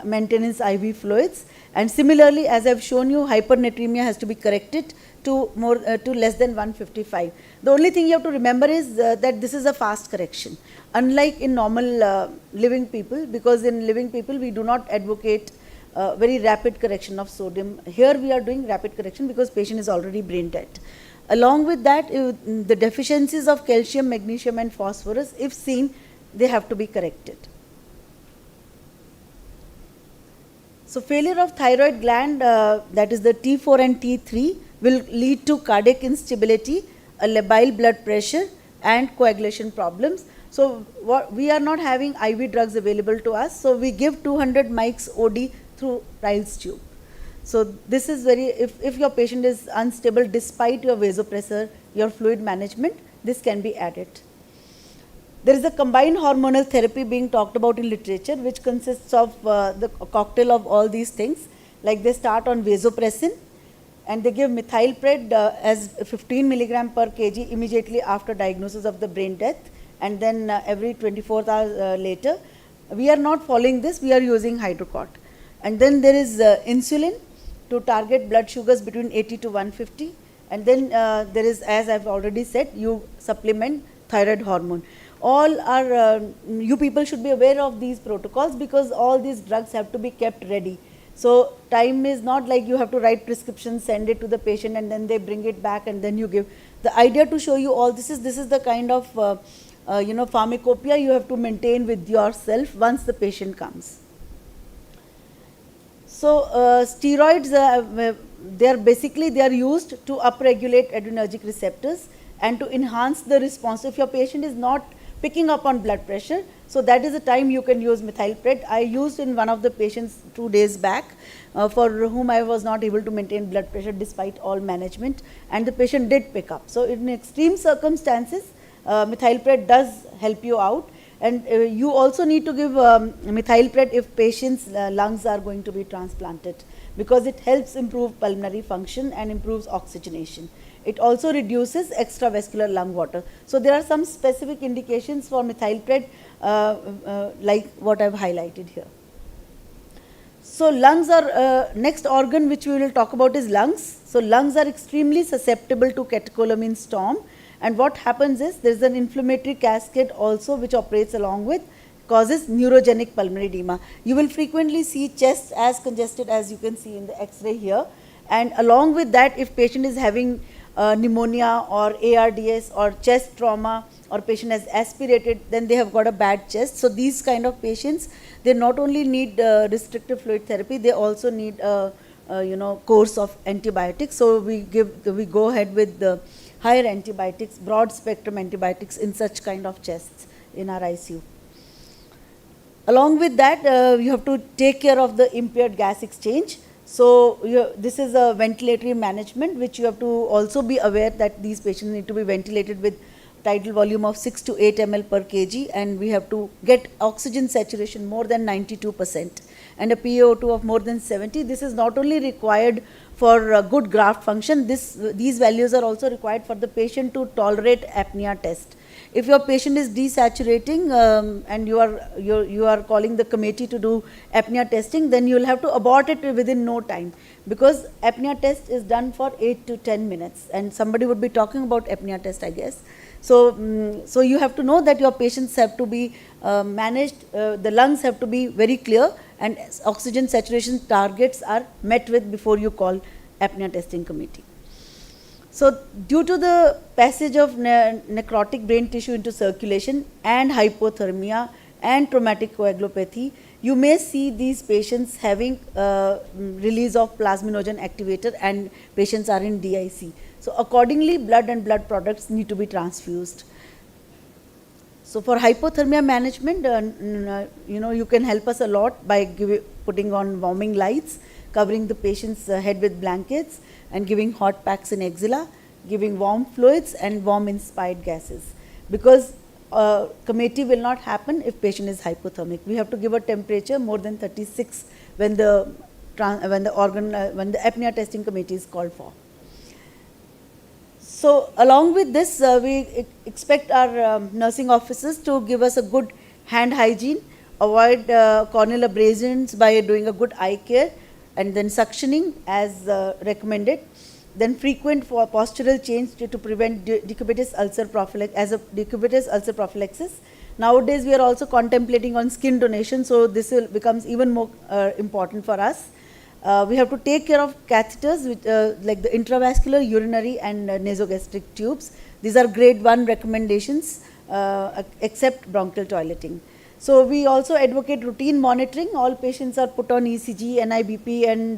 maintenance IV fluids. And similarly, as I have shown you, hypernatremia has to be corrected to less than 155. The only thing you have to remember is that this is a fast correction, unlike in normal living people, because in living people we do not advocate very rapid correction of sodium. Here we are doing rapid correction because patient is already brain dead. Along with that, the deficiencies of calcium, magnesium and phosphorus, if seen, they have to be corrected. So failure of thyroid gland, that is the T4 and T3, will lead to cardiac instability, a labile blood pressure and coagulation problems. So we are not having IV drugs available to us, so we give 200 mics OD through Ryle's tube. So this is if your patient is unstable despite your vasopressor, your fluid management, this can be added. There is a combined hormonal therapy being talked about in literature, which consists of the cocktail of all these things. Like they start on vasopressin and they give methylpred as 15 milligram per kg immediately after diagnosis of the brain death, and then every 24 hours later. We are not following this, we are using hydrocort. And then there is insulin to target blood sugars between 80 to 150. And then there is, as I have already said, you supplement thyroid hormone. All are, you people should be aware of these protocols because all these drugs have to be kept ready. So time is not like you have to write prescriptions, send it to the patient and then they bring it back and then you give. The idea to show you all this is the kind of pharmacopoeia you have to maintain with yourself once the patient comes. So steroids, they are used to upregulate adrenergic receptors and to enhance the response. If your patient is not picking up on blood pressure, so that is the time you can use methylpred. I used in one of the patients 2 days back for whom I was not able to maintain blood pressure despite all management, and the patient did pick up. So in extreme circumstances, methylpred does help you out. And you also need to give methylpred if patient's lungs are going to be transplanted, because it helps improve pulmonary function and improves oxygenation. It also reduces extravascular lung water. So there are some specific indications for methylpred like what I have highlighted here. So lungs are, next organ which we will talk about is lungs. So lungs are extremely susceptible to catecholamine storm. And what happens is there is an inflammatory cascade also which operates along with, causes neurogenic pulmonary edema. You will frequently see chest as congested as you can see in the X-ray here. And along with that, if patient is having pneumonia or ARDS or chest trauma, or patient has aspirated, then they have got a bad chest. So these kind of patients, they not only need restrictive fluid therapy, they also need a course of antibiotics. So we go ahead with the higher antibiotics, broad spectrum antibiotics in such kind of chests in our ICU. Along with that, you have to take care of the impaired gas exchange. So this is a ventilatory management which you have to also be aware that these patients need to be ventilated with tidal volume of 6 to 8 ml per kg, and we have to get oxygen saturation more than 92% and a PaO2 of more than 70. This is not only required for good graft function, these values are also required for the patient to tolerate apnea test. If your patient is desaturating and you are calling the committee to do apnea testing, then you will have to abort it within no time, because apnea test is done for 8 to 10 minutes, and somebody would be talking about apnea test, I guess. So, so you have to know that your patients have to be managed, the lungs have to be very clear, and oxygen saturation targets are met with before you call apnea testing committee. So, due to the passage of necrotic brain tissue into circulation and hypothermia and traumatic coagulopathy, you may see these patients having release of plasminogen activator, and patients are in DIC. So, accordingly, blood and blood products need to be transfused. So, for hypothermia management, you can help us a lot by putting on warming lights, covering the patient's head with blankets, and giving hot packs in axilla, giving warm fluids and warm inspired gases. Because committee will not happen if patient is hypothermic. We have to give a temperature more than 36 when the apnea testing committee is called for. So, along with this, we expect our nursing officers to give us a good hand hygiene, avoid corneal abrasions by doing a good eye care, and then suctioning as recommended, then frequent for postural change to prevent decubitus ulcer prophylaxis. Nowadays, we are also contemplating on skin donation, so this becomes even more important for us. We have to take care of catheters like the intravascular, urinary and nasogastric tubes. These are grade 1 recommendations except bronchial toileting. So, we also advocate routine monitoring. All patients are put on ECG, NIBP and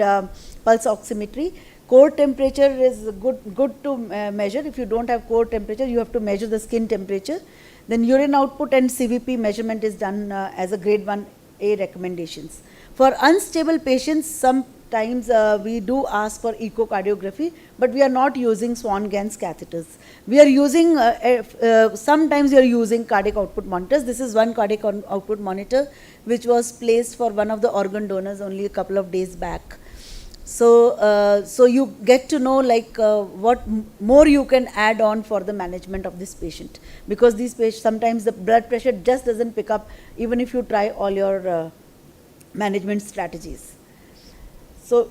pulse oximetry. Core temperature is good to measure. If you don't have core temperature, you have to measure the skin temperature. Then urine output and CVP measurement is done as a grade 1A recommendations. For unstable patients, sometimes we do ask for echocardiography, but we are not using Swan-Ganz catheters. We are using, sometimes we are using cardiac output monitors. This is one cardiac output monitor which was placed for one of the organ donors only a couple of days back. So, so you get to know like what more you can add on for the management of this patient, because these patients, sometimes the blood pressure just doesn't pick up even if you try all your management strategies. So,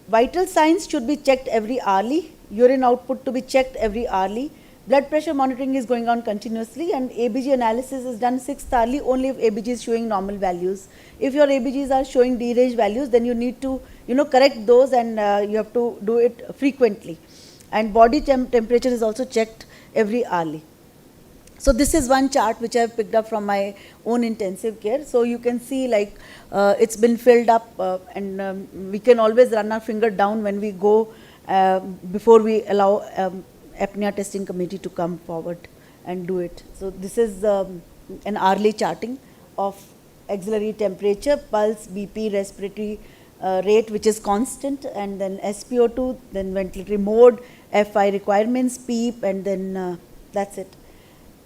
vital signs should be checked every hourly, urine output to be checked every hourly, blood pressure monitoring is going on continuously, and ABG analysis is done 6th hourly only if ABG is showing normal values. If your ABGs are showing deranged values, then you need to correct those, and you have to do it frequently. And body temperature is also checked every hourly. So, this is one chart which I have picked up from my own intensive care. So, you can see like it's been filled up and we can always run our finger down when we go before we allow apnea testing committee to come forward and do it. So, this is an hourly charting of axillary temperature, pulse, BP, respiratory rate which is constant, and then SpO2, then ventilatory mode, FI requirements, PEEP, and then that's it.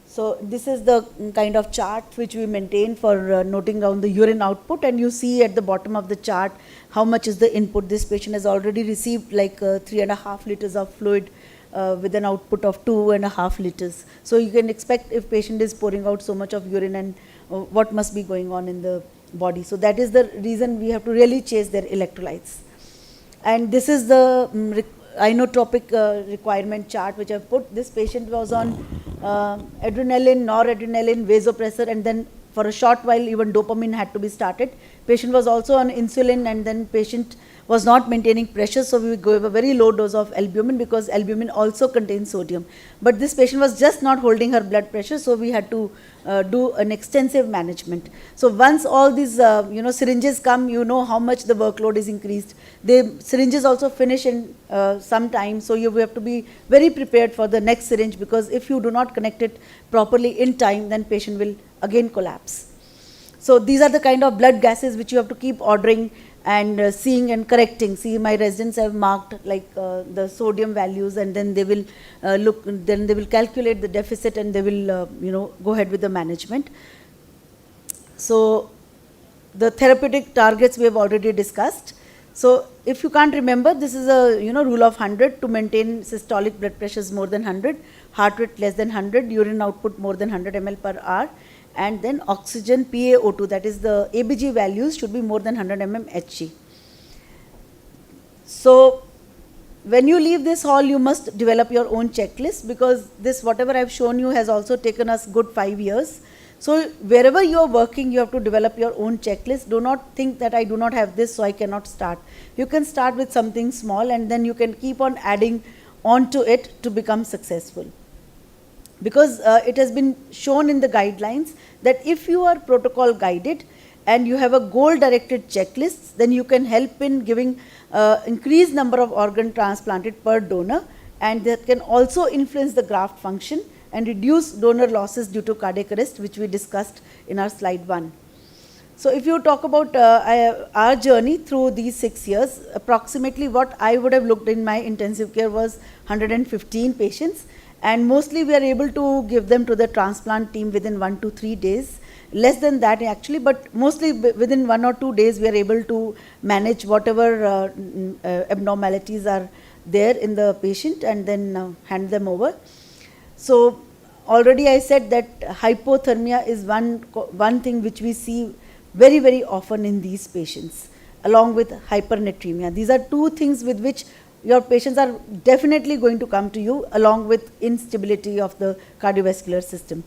So, this is the kind of chart which we maintain for noting down the urine output, and you see at the bottom of the chart how much is the input. This patient has already received like 3.5 liters of fluid with an output of 2.5 liters. So, you can expect if patient is pouring out so much of urine, and what must be going on in the body. So, that is the reason we have to really chase their electrolytes. And this is the inotropic requirement chart which I have put. This patient was on adrenaline, noradrenaline, vasopressor, and then for a short while even dopamine had to be started. Patient was also on insulin, and then patient was not maintaining pressure, so we gave a very low dose of albumin, because albumin also contains sodium. But this patient was just not holding her blood pressure, so we had to do an extensive management. So once all these syringes come, you know how much the workload is increased. The syringes also finish in some time, so you have to be very prepared for the next syringe, because if you do not connect it properly in time, then patient will again collapse. So these are the kind of blood gases which you have to keep ordering and seeing and correcting. See, my residents have marked like the sodium values, and then they will then they will calculate the deficit, and they will go ahead with the management. So the therapeutic targets we have already discussed. So if you can't remember, this is a rule of 100 to maintain systolic blood pressures more than 100, heart rate less than 100, urine output more than 100 ml per hour, and then oxygen PaO2, that is the ABG values should be more than 100 mm Hg. So when you leave this hall, you must develop your own checklist, because this whatever I've shown you has also taken us good 5 years. So wherever you are working, you have to develop your own checklist. Do not think that I do not have this, so I cannot start. You can start with something small, and then you can keep on adding on to it to become successful. Because it has been shown in the guidelines that if you are protocol guided and you have a goal directed checklist, then you can help in giving increased number of organ transplanted per donor, and that can also influence the graft function and reduce donor losses due to cardiac arrest, which we discussed in our slide 1. So if you talk about our journey through these 6 years, approximately what I would have looked in my intensive care was 115 patients, and mostly we are able to give them to the transplant team within 1 to 3 days. Less than that actually, but mostly within 1 or 2 days we are able to manage whatever abnormalities are there in the patient, and then hand them over. So already I said that hypothermia is one thing which we see very, very often in these patients, along with hypernatremia. These are two things with which your patients are definitely going to come to you, along with instability of the cardiovascular system.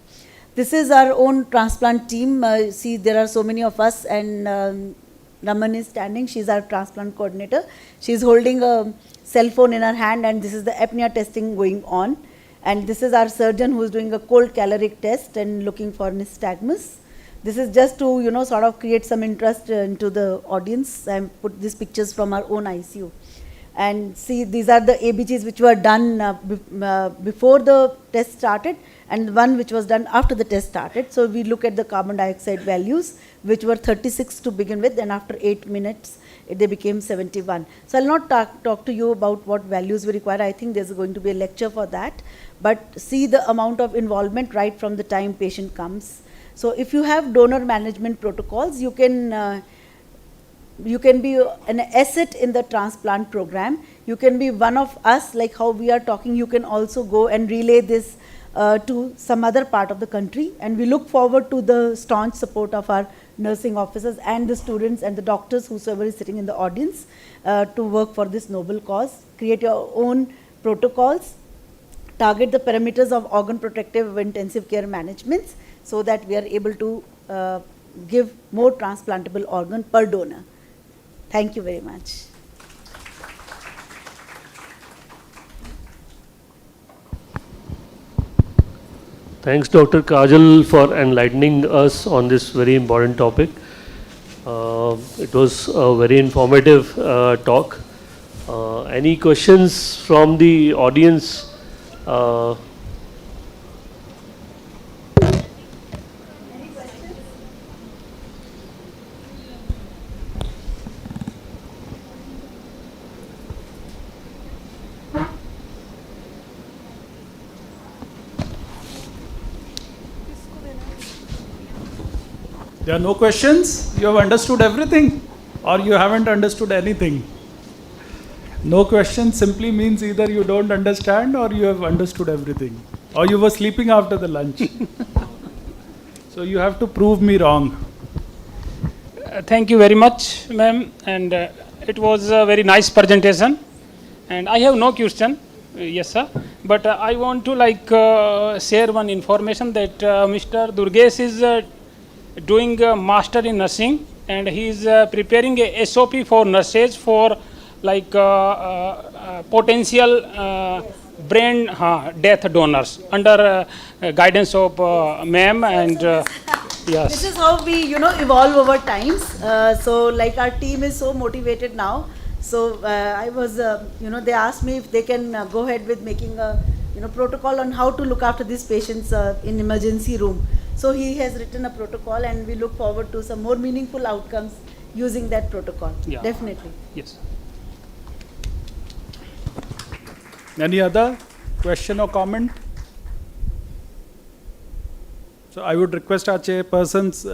This is our own transplant team. See, there are so many of us, and Raman is standing. She's our transplant coordinator. She's holding a cell phone in her hand, and this is the apnea testing going on. And this is our surgeon who is doing a cold caloric test and looking for nystagmus. This is just to sort of create some interest into the audience. I put these pictures from our own ICU. And see, these are the ABGs which were done before the test started, and one which was done after the test started. So we look at the carbon dioxide values, which were 36 to begin with, and after 8 minutes they became 71. So I'll not talk to you about what values we require. I think there's going to be a lecture for that. But see the amount of involvement right from the time patient comes. So if you have donor management protocols, you can be an asset in the transplant program. You can be one of us, like how we are talking. You can also go and relay this to some other part of the country, and we look forward to the staunch support of our nursing officers and the students and the doctors, whosoever is sitting in the audience, to work for this noble cause. Create your own protocols, target the parameters of organ protective intensive care management, so that we are able to give more transplantable organ per donor. Thank you very much. Thanks, Dr. Kajal, for enlightening us on this very important topic. It was a very informative talk. Any questions from the audience? There are no questions? You have understood everything, or you haven't understood anything? No questions simply means either you don't understand or you have understood everything, or you were sleeping after the lunch. So you have to prove me wrong. Thank you very much, ma'am, and it was a very nice presentation. And I have no question, yes sir, but I want to share one information that Mr. Durgesh is doing a master in nursing, and he is preparing a SOP for nurses for potential brain death donors under guidance of ma'am, and yes. This is how we evolve over times. So like our team is so motivated now. So I was they asked me if they can go ahead with making a protocol on how to look after these patients in emergency room. So he has written a protocol, and we look forward to some more meaningful outcomes using that protocol. Yeah. Definitely. Yes. Any other question or comment? So I would request our chairpersons,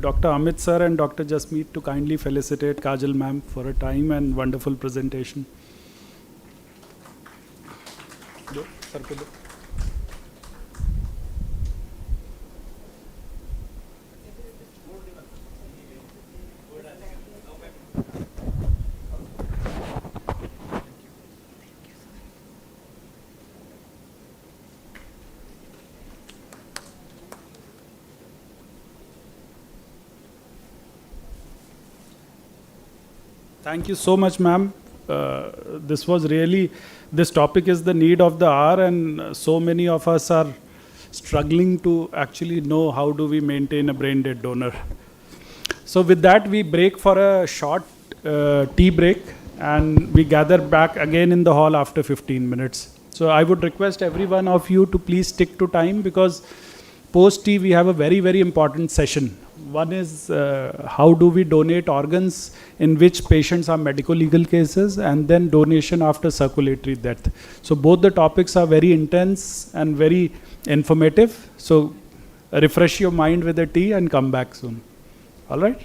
Dr. Amit sir and Dr. Jasmeet, to kindly felicitate Kajal ma'am for a time and wonderful presentation. Sir, thank you so much, ma'am. This was really, this topic is the need of the hour, and so many of us are struggling to actually know how do we maintain a brain dead donor. So with that, we break for a short tea break, and we gather back again in the hall after 15 minutes. So I would request every one of you to please stick to time, because post tea we have a very, very important session. One is how do we donate organs in which patients are medical legal cases, and then donation after circulatory death. So both the topics are very intense and very informative. So refresh your mind with a tea and come back soon. All right?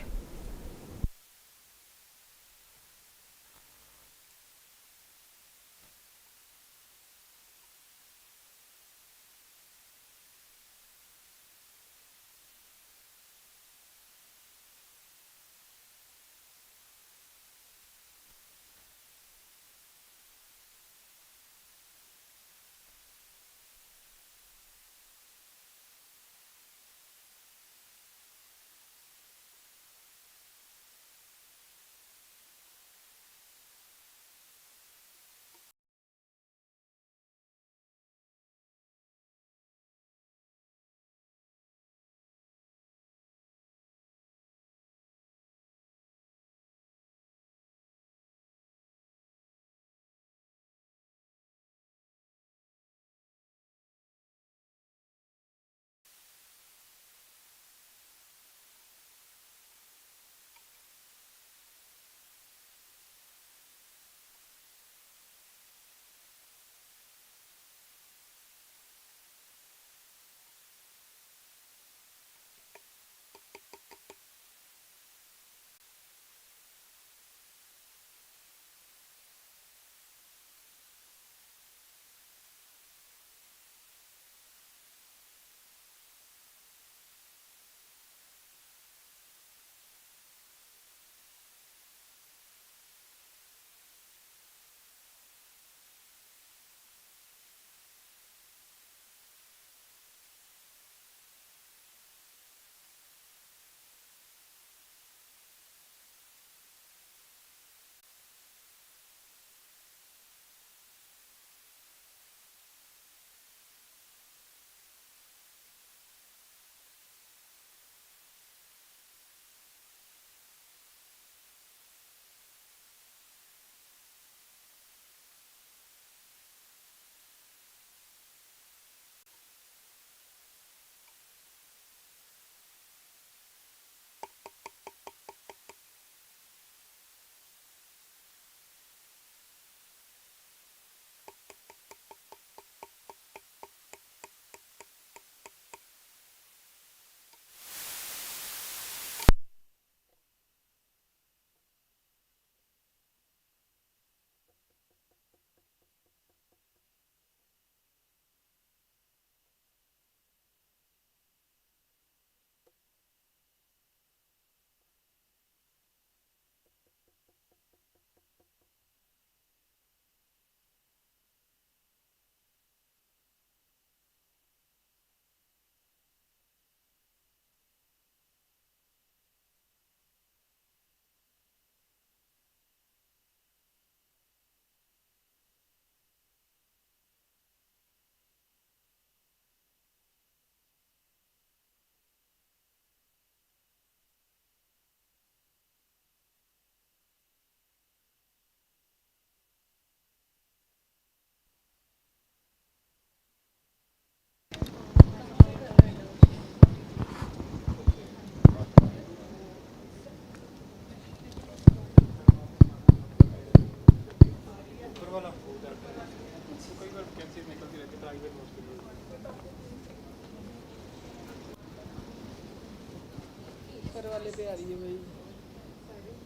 वाले पे आ रही है भाई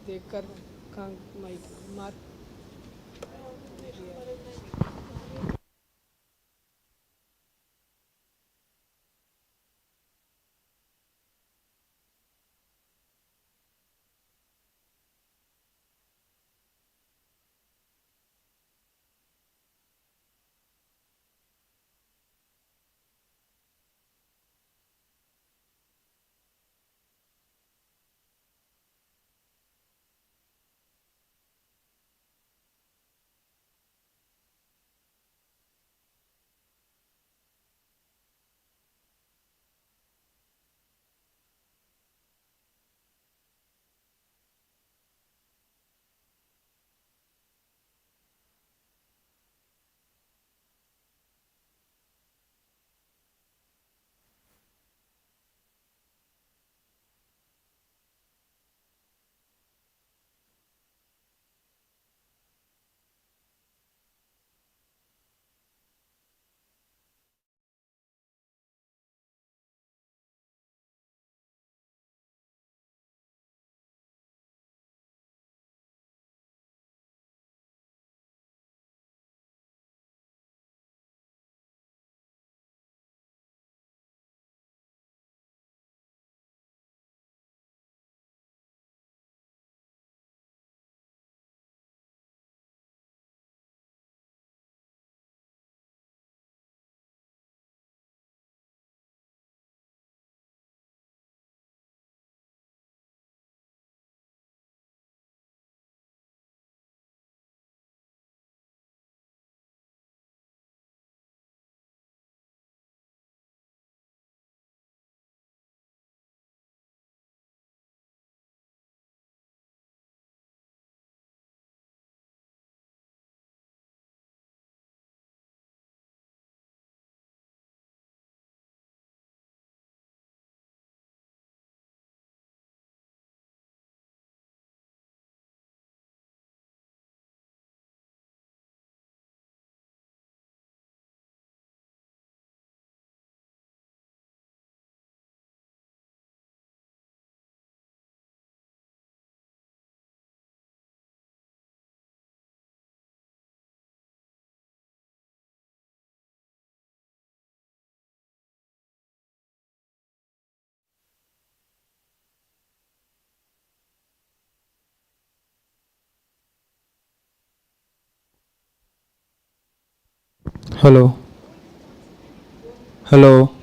देख कर कहाँ mic मार Hello. Hello.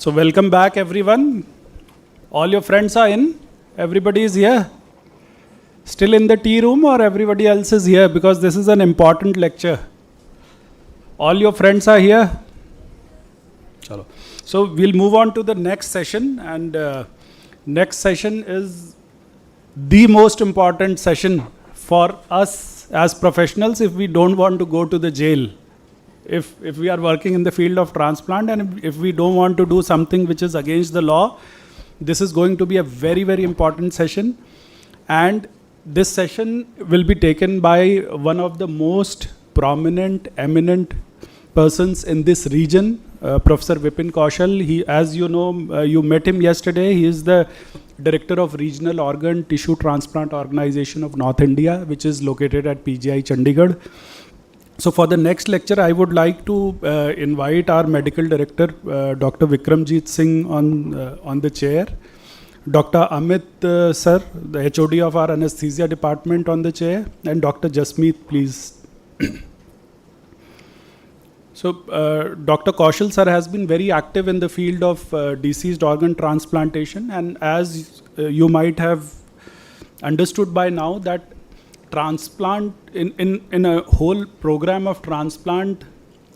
So welcome back everyone. All your friends are in? Everybody is here? Still in the tea room or everybody else is here? Because this is an important lecture. All your friends are here? Chalo. So we'll move on to the next session, and next session is the most important session for us as professionals if we don't want to go to the jail. If we are working in the field of transplant and if we don't want to do something which is against the law, this is going to be a very, very important session. And this session will be taken by one of the most prominent, eminent persons in this region, Professor Vipin Kaushal. He, as you know, you met him yesterday. He is the Director of Regional Organ Tissue Transplant Organization of North India, which is located at PGI Chandigarh. So for the next lecture, I would like to invite our Medical Director, Dr. Vikramjit Singh on the chair. Dr. Amit sir, the HOD of our Anesthesia Department on the chair, and Dr. Jasmeet, please. So Dr. Kaushal sir has been very active in the field of deceased organ transplantation, and as you might have understood by now that transplant, in a whole program of transplant,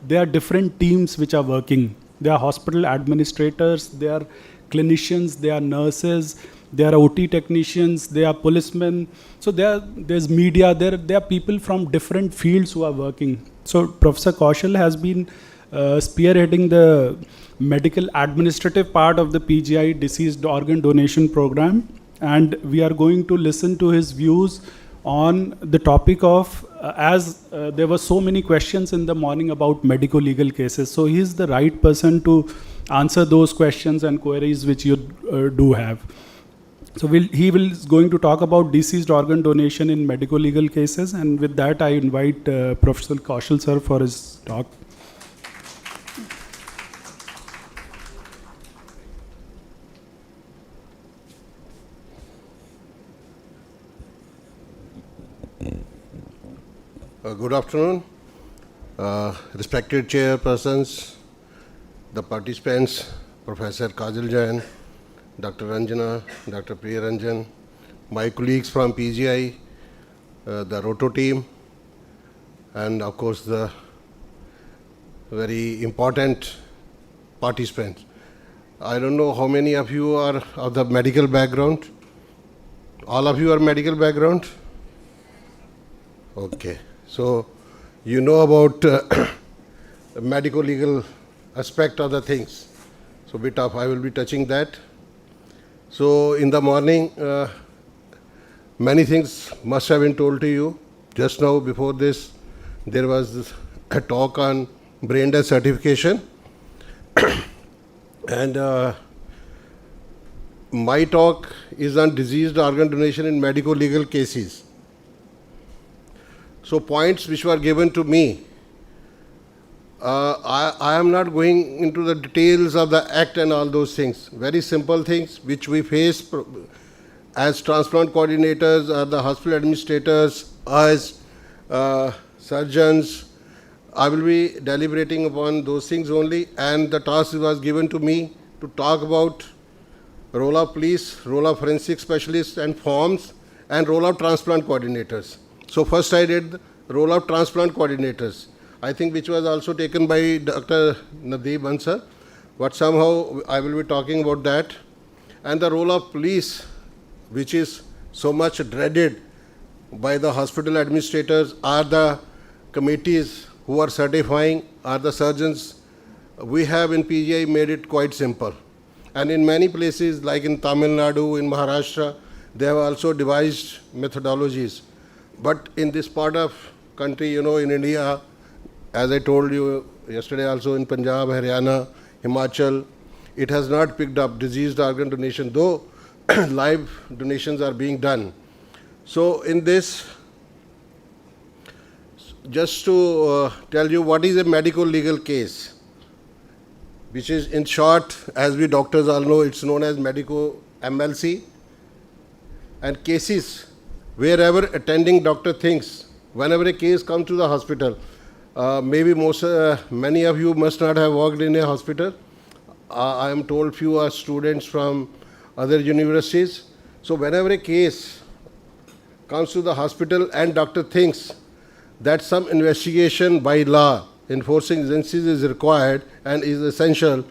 there are different teams which are working. There are hospital administrators, there are clinicians, there are nurses, there are OT technicians, there are policemen. So there's media, there are people from different fields who are working. So Professor Kaushal has been spearheading the medical administrative part of the PGI deceased organ donation program, and we are going to listen to his views on the topic of, there were so many questions in the morning about medico-legal cases. So he is the right person to answer those questions and queries which you do have. So he is going to talk about deceased organ donation in medico-legal cases, and with that I invite Professor Kaushal sir for his talk. Good afternoon, respected chairpersons, the participants, Professor Kajal Jain, Dr. Ranjana, Dr. Priya Ranjan, my colleagues from PGI, the Roto team, and of course the very important participants. I don't know how many of you are of the medical background. All of you are medical background? Okay. So, you know about the medico-legal aspect of the things. So, bit of I will be touching that. So, in the morning, many things must have been told to you. Just now, before this, there was a talk on brain death certification. And my talk is on diseased organ donation in medico-legal cases. So points which were given to me, I am not going into the details of the act and all those things. Very simple things which we face as transplant coordinators or the hospital administrators, as surgeons. I will be deliberating upon those things only, and the task was given to me to talk about role of police, role of forensic specialists and forms, and role of transplant coordinators. So first I did the role of transplant coordinators, I think which was also taken by Dr. Nadeeb Ansar, but somehow I will be talking about that. And the role of police, which is so much dreaded by the hospital administrators, are the committees who are certifying, are the surgeons. We have in PGI made it quite simple. And in many places like in Tamil Nadu, in Maharashtra, they have also devised methodologies. But in this part of country, you know, in India, as I told you yesterday also, in Punjab, Haryana, Himachal, it has not picked up diseased organ donation, though live donations are being done. So in this, just to tell you what is a medico-legal case, which is in short, as we doctors all know, it's known as medico-MLC, and cases wherever attending doctor thinks, whenever a case comes to the hospital, maybe many of you must not have worked in a hospital. I am told few are students from other universities. So whenever a case comes to the hospital and doctor thinks that some investigation by law, enforcing agencies is required and is essential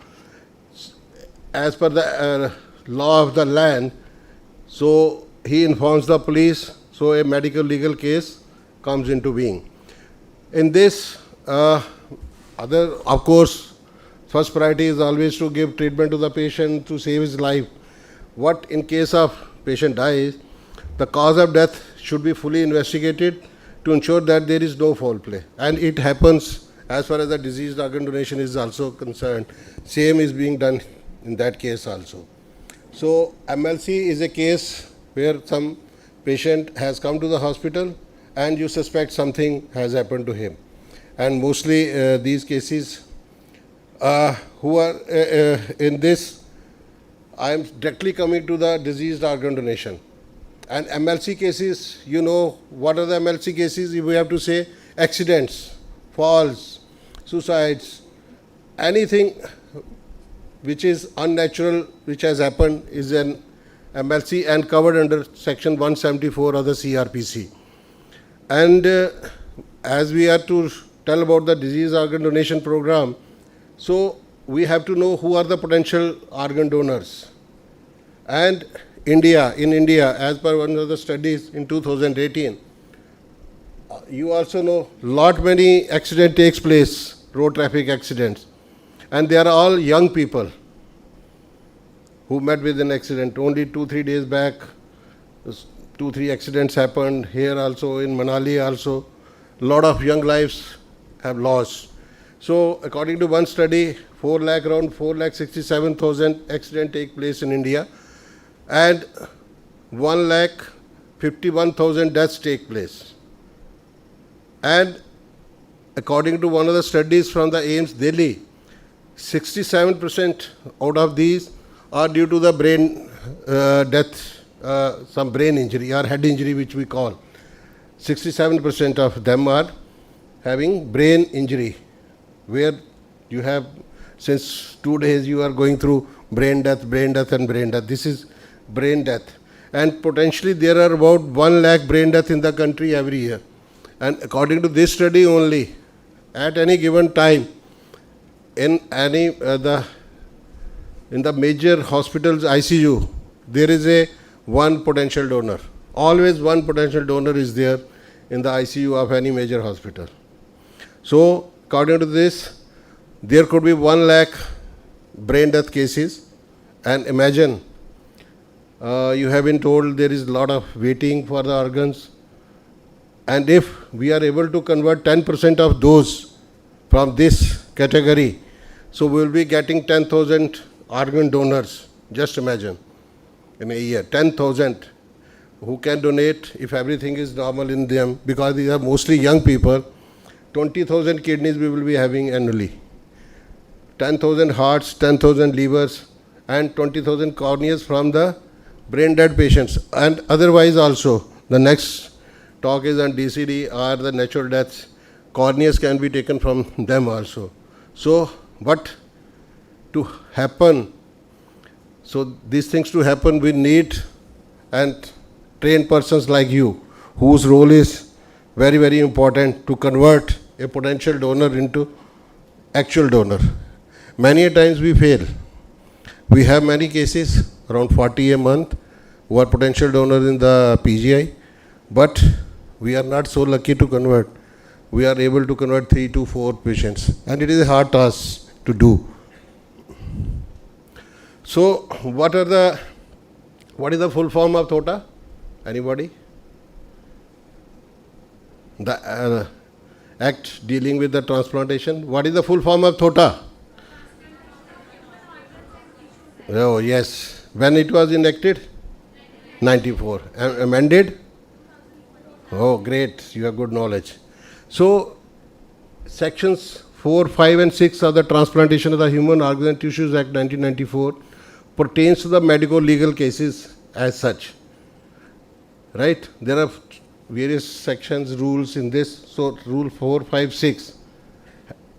as per the law of the land, so he informs the police, so a medical legal case comes into being. In this, of course, first priority is always to give treatment to the patient to save his life. What in case of patient dies, the cause of death should be fully investigated to ensure that there is no foul play. And it happens as far as the diseased organ donation is also concerned. Same is being done in that case also. So MLC is a case where some patient has come to the hospital and you suspect something has happened to him. And mostly these cases who are in this, I am directly coming to the diseased organ donation. And MLC cases, you know, what are the MLC cases? We have to say accidents, falls, suicides, anything which is unnatural, which has happened is an MLC and covered under section 174 of the CRPC. And as we are to tell about the disease organ donation program, so we have to know who are the potential organ donors. And in India, as per one of the studies in 2018, you also know lot many accident takes place, road traffic accidents, and they are all young people who met with an accident. Only 2-3 days back, 2-3 accidents happened here also, in Manali also. Lot of young lives have lost. So according to one study, around 4,67,000 accidents take place in India, and 1,51,000 deaths take place. And according to one of the studies from the AIMS Delhi, 67% out of these are due to the brain death, some brain injury or head injury which we call. 67% of them are having brain injury, where you have, since 2 days you are going through brain death and brain death. This is brain death. And potentially there are about 1 lakh brain death in the country every year. And according to this study only, at any given time, in any in the major hospitals ICU, there is one potential donor. Always one potential donor is there in the ICU of any major hospital. So according to this, there could be 1 lakh brain death cases. And imagine, you have been told there is a lot of waiting for the organs. And if we are able to convert 10% of those from this category, so we will be getting 10,000 organ donors. Just imagine, in a year, 10,000 who can donate if everything is normal in them, because these are mostly young people. 20,000 kidneys we will be having annually, 10,000 hearts, 10,000 livers, and 20,000 corneas from the brain dead patients. And otherwise also, the next talk is on DCD or the natural deaths. Corneas can be taken from them also. So what to happen? So these things to happen, we need and trained persons like you, whose role is very, very important to convert a potential donor into actual donor. Many a times we fail. We have many cases, around 40 a month, who are potential donors in the PGI, but we are not so lucky to convert. We are able to convert 3 to 4 patients, and it is a hard task to do. So what is the full form of THOTA? Anybody? The act dealing with the transplantation. What is the full form of THOTA? Oh yes. When it was enacted? 94. Amended? Oh great, you have good knowledge. So sections 4, 5 and 6 of the Transplantation of the Human Organs and Tissues Act 1994 pertains to the medical legal cases as such. Right? There are various sections, rules in this. So rule 4, 5, 6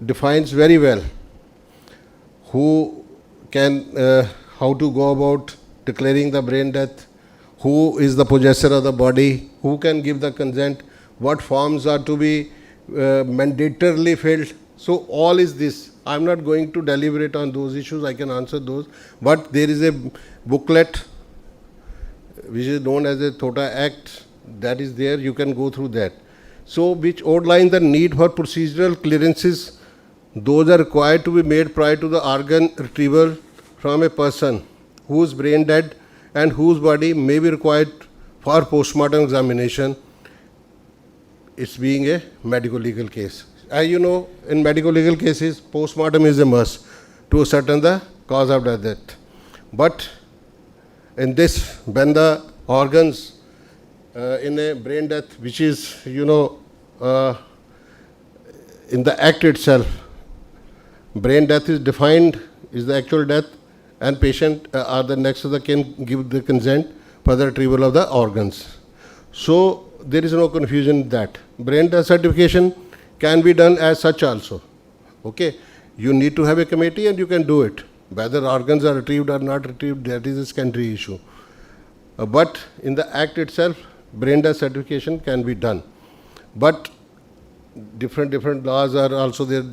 defines very well who how to go about declaring the brain death, who is the possessor of the body, who can give the consent, what forms are to be mandatorily filled. So all is this. I am not going to deliberate on those issues, I can answer those, but there is a booklet which is known as the TOTA Act, that is there, you can go through that. So which outlines the need for procedural clearances. Those are required to be made prior to the organ retrieval from a person who is brain dead and whose body may be required for postmortem examination, it's being a medical legal case. As you know, in medical legal cases, postmortem is a must to ascertain the cause of death. But in this, when the organs in a brain death, which is, in the act itself, brain death is defined, is the actual death, and patient or the next of the kin give the consent for the retrieval of the organs. So there is no confusion in that. Brain death certification can be done as such also. Okay, you need to have a committee and you can do it. Whether organs are retrieved or not retrieved, that is a secondary issue. But in the act itself, brain death certification can be done. But different laws are also there.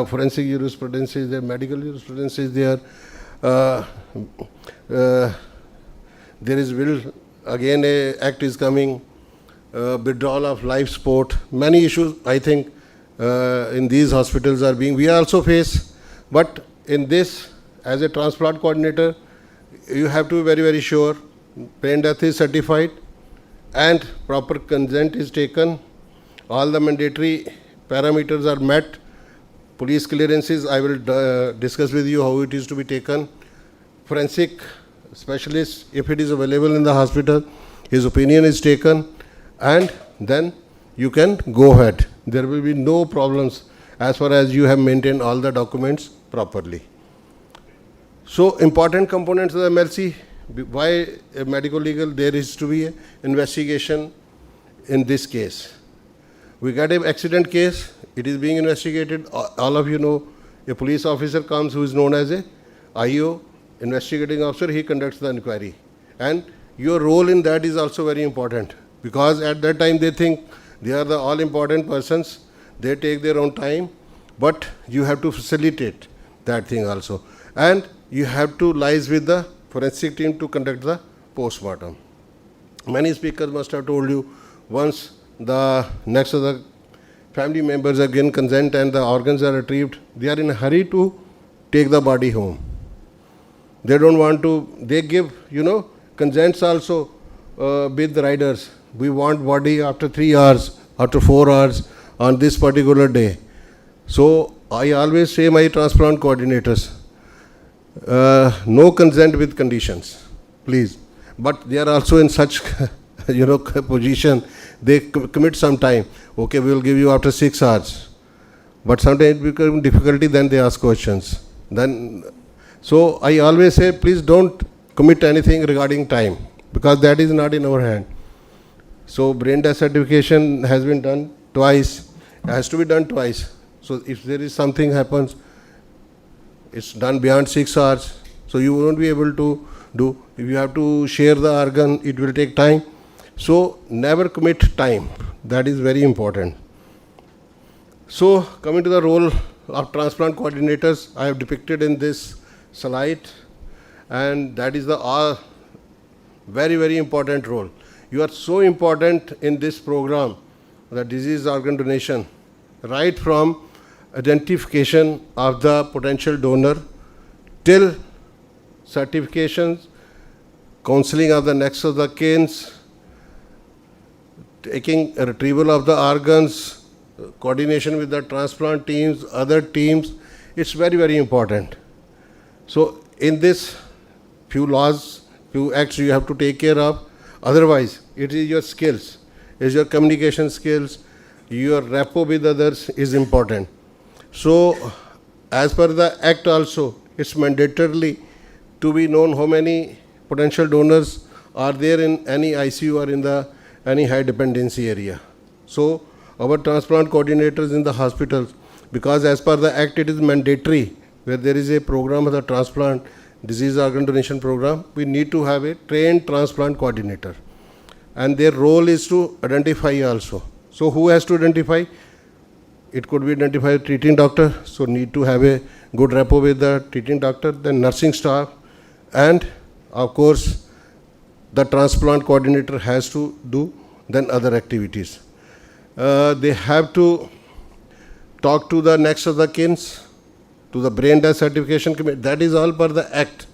Forensic jurisprudence is there, medical jurisprudence is there. There is will, again a act is coming, withdrawal of life support. Many issues, I think, in these hospitals are being, we also face. But in this, as a transplant coordinator, you have to be very, very sure brain death is certified and proper consent is taken. All the mandatory parameters are met. Police clearances, I will discuss with you how it is to be taken. Forensic specialist, if it is available in the hospital, his opinion is taken, and then you can go ahead. There will be no problems as far as you have maintained all the documents properly. So important components of the MLC, why medical legal, there is to be an investigation in this case. We got an accident case, it is being investigated. All of you know, a police officer comes who is known as a IO, investigating officer, he conducts the inquiry. And your role in that is also very important, because at that time they think they are the all important persons, they take their own time, but you have to facilitate that thing also. And you have to liaise with the forensic team to conduct the postmortem. Many speakers must have told you, once the next of the family members have given consent and the organs are retrieved, they are in a hurry to take the body home. They don't want to, they give, consents also with the riders. We want body after 3 hours, after 4 hours on this particular day. So I always say my transplant coordinators, no consent with conditions, please. But they are also in such, position, they commit some time. Okay, we will give you after 6 hours. But sometimes it becomes difficulty, then they ask questions. So I always say, please don't commit anything regarding time, because that is not in our hand. So brain death certification has been done twice, has to be done twice. So if there is something happens, it's done beyond 6 hours, so you won't be able to do. If you have to share the organ, it will take time. So never commit time, that is very important. So coming to the role of transplant coordinators, I have depicted in this slide, and that is the very, very important role. You are so important in this program, the disease organ donation, right from identification of the potential donor till certifications, counseling of the next of the kins, taking a retrieval of the organs, coordination with the transplant teams, other teams. It's very, very important. So in this, few laws, few acts you have to take care of. Otherwise, it is your skills, is your communication skills, your rapport with others is important. So as per the act also, it's mandatorily to be known how many potential donors are there in any ICU or in the any high dependency area. So our transplant coordinators in the hospitals, because as per the act it is mandatory where there is a program of the transplant disease organ donation program, we need to have a trained transplant coordinator. And their role is to identify also. So who has to identify? It could be identified treating doctor, so need to have a good rapport with the treating doctor, then nursing staff, and of course the transplant coordinator has to do then other activities. They have to talk to the next of the kins, to the brain death certification committee. That is all per the act.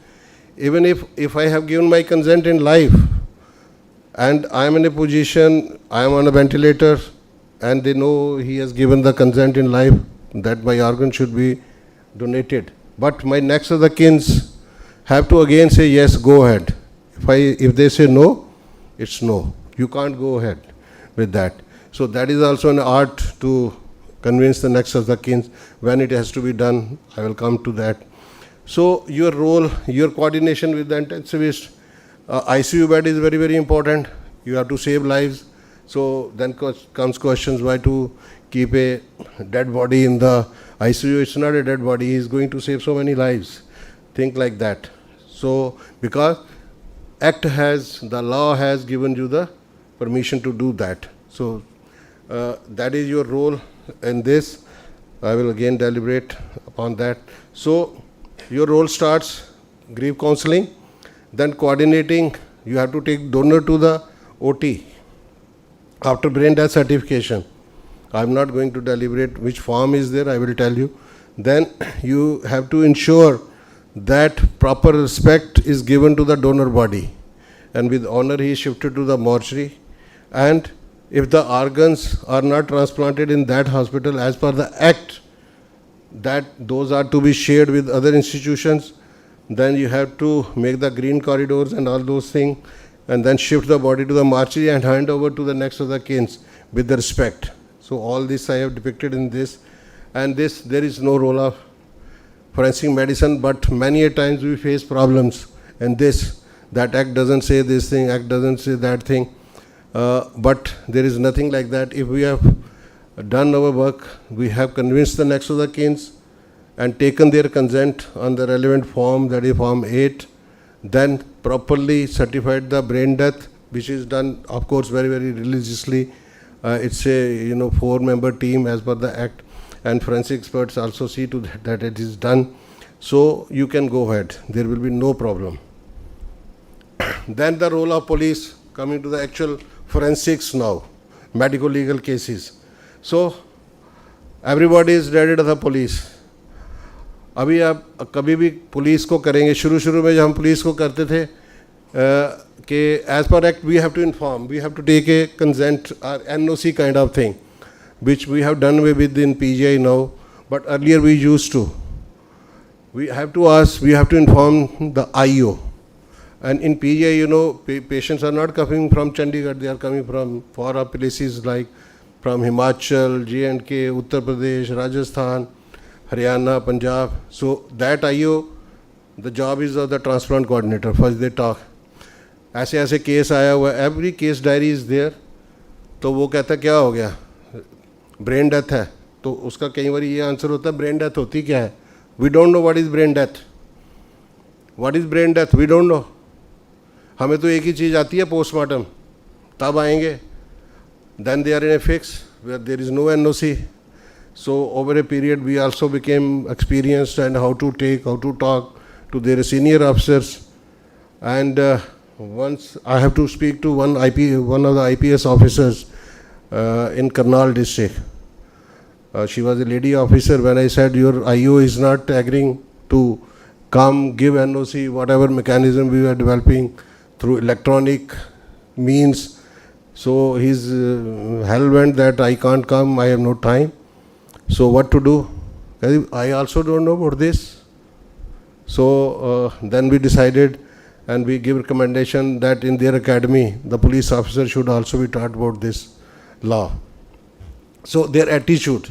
Even if I have given my consent in life and I am in a position, I am on a ventilator, and they know he has given the consent in life that my organ should be donated, but my next of the kins have to again say yes, go ahead. If they say no, it's no. You can't go ahead with that. So that is also an art to convince the next of the kins when it has to be done. I will come to that. So your role, your coordination with the intensivist, ICU bed is very, very important. You have to save lives. So then comes questions why to keep a dead body in the ICU. It's not a dead body. He is going to save so many lives. Think like that. So because the law has given you the permission to do that. So that is your role in this. I will again deliberate upon that. So your role starts grief counseling, then coordinating. You have to take donor to the OT after brain death certification. I am not going to deliberate which form is there, I will tell you. Then you have to ensure that proper respect is given to the donor body, and with honor he is shifted to the mortuary. And if the organs are not transplanted in that hospital as per the act, that those are to be shared with other institutions, then you have to make the green corridors and all those things, and then shift the body to the mortuary and hand over to the next of the kins with the respect. So all this I have depicted in this, and this there is no role of forensic medicine, but many a times we face problems, and that act doesn't say this thing, act doesn't say that thing, but there is nothing like that. If we have done our work, we have convinced the next of the kins and taken their consent on the relevant form, that is form 8, then properly certified the brain death, which is done of course very, very religiously. It's a 4-member team as per the act, and forensic experts also see to that it is done. So you can go ahead, there will be no problem. Then the role of police, coming to the actual forensics now, medical legal cases. So everybody is ready to the police. अभी आप कभी भी police को करेंगे, शुरू में जब हम पुलिस को करते थे कि as per act we have to inform, we have to take a consent or NOC kind of thing, which we have done away with in PGI now, but earlier we used to. We have to ask, we have to inform the IO. And in PGI, patients are not coming from Chandigarh, they are coming from far off places like from Himachal, J&K, Uttar Pradesh, Rajasthan, Haryana, Punjab. So that IO, the job is of the transplant coordinator. First they talk. ऐसे case आया हुआ, every case diary is there. तो वो कहता क्या हो गया, brain death है, तो उसका कई बार ये आंसर होता है ब्रेन डेथ होती क्या है. We don't know what is brain death. What is brain death? We don't know. हमें तो एक ही चीज़ आती है पोस्टमार्टम, तब आएंगे. Then they are in a fix where there is no NOC. So over a period we also became experienced and how to talk to their senior officers. And once I have to speak to one of the IPS officers in Karnal district. She was a lady officer. When I said your IO is not agreeing to come give NOC, whatever mechanism we were developing through electronic means, so he's hell-bent that I can't come, I have no time. So what to do? I also don't know about this. So then we decided, and we give recommendation that in their academy, the police officer should also be taught about this law. So their attitude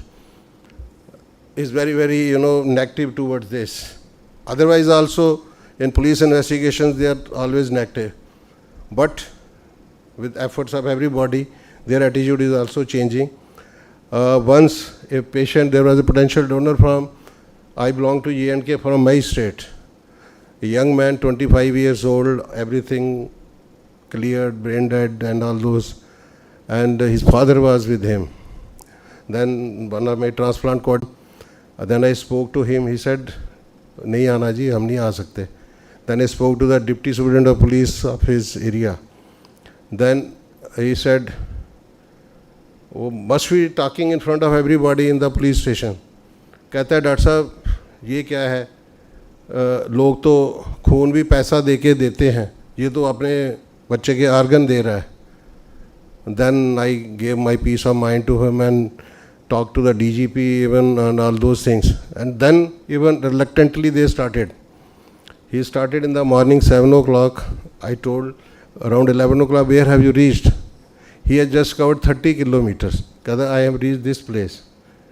is very, very, negative towards this. Otherwise also, in police investigations, they are always negative. But with efforts of everybody, their attitude is also changing. Once a patient, there was a potential donor from I belong to J&K from my state. A young man, 25 years old, everything cleared, brain dead and all those. And his father was with him. Then one of my transplant then I spoke to him. He said, "Nahi aana ji, hum nahi aa sakte." Then I spoke to the deputy superintendent of police of his area. Then he said, "Oh, must be talking in front of everybody in the police station." कहता है, "doctor साहब, ये क्या है? लोग तो खून भी पैसा दे के देते हैं, ये तो अपने बच्चे के आर्गन दे रहा है." Then I gave my peace of mind to him and talked to the DGP even and all those things. And then even reluctantly they started. He started in the morning 7 o'clock. I told around 11 o'clock, "Where have you reached?" He had just covered 30 kilometers. Kada, "I have reached this place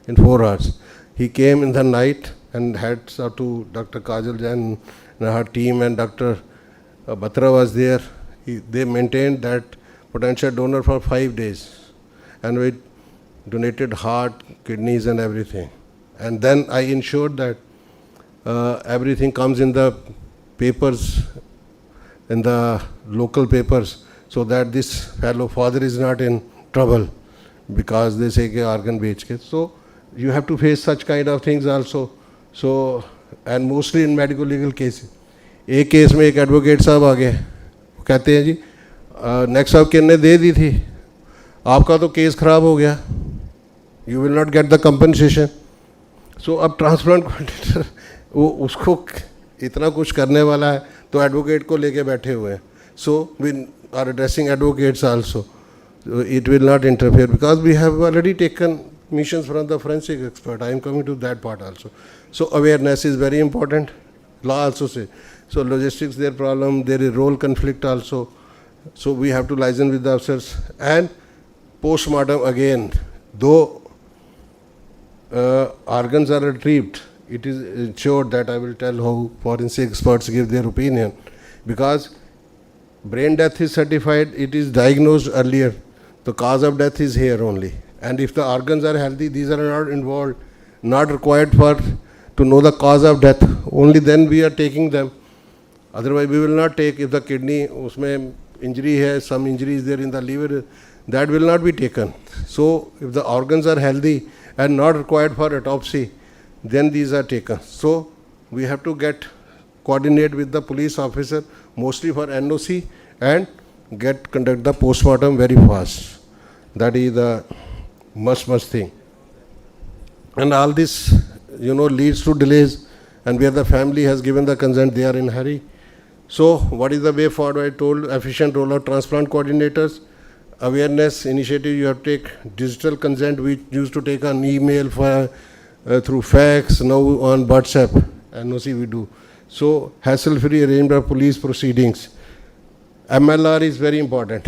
in 4 hours." He came in the night and hats off to Dr. Kajal Jain and her team, and Dr. Batra was there. They maintained that potential donor for 5 days. And we donated heart, kidneys and everything. And then I ensured that everything comes in the papers, in the local papers, so that this fellow father is not in trouble because they say कि organ बेच के. So you have to face such kind of things also. So, and mostly in medical legal cases. एक case में एक advocate साहब आ गए, कहते हैं जी नेक्स्ट ऑफ किन ने दे दी थी, आपका तो केस खराब हो गया, you will not get the compensation. So अब ट्रांसप्लांट कोऑर्डिनेटर वो उसको इतना कुछ करने वाला है तो एडवोकेट को लेके बैठे हुए हैं. So we are addressing advocates also. It will not interfere because we have already taken missions from the forensic expert. I am coming to that part also. So awareness is very important. Law also says. So logistics, their problem, there is role conflict also. So we have to liaison with the officers. And post-mortem again, though organs are retrieved, it is ensured that I will tell how forensic experts give their opinion. Because brain death is certified, it is diagnosed earlier. The cause of death is here only. And if the organs are healthy, these are not involved, not required for to know the cause of death. Only then we are taking them. Otherwise, we will not take. If the kidney, usme injury hai, some injury is there in the liver, that will not be taken. So, if the organs are healthy and not required for autopsy, then these are taken. So, we have to coordinate with the police officer, mostly for NOC, and conduct the postmortem very fast. That is the must thing. And all this, leads to delays, and where the family has given the consent, they are in hurry. So, what is the way forward? I told efficient role of transplant coordinators, awareness initiative. You have to take digital consent, which used to take on email, through fax, now on WhatsApp, NOC we do. So, hassle-free arrangement of police proceedings. MLR is very important,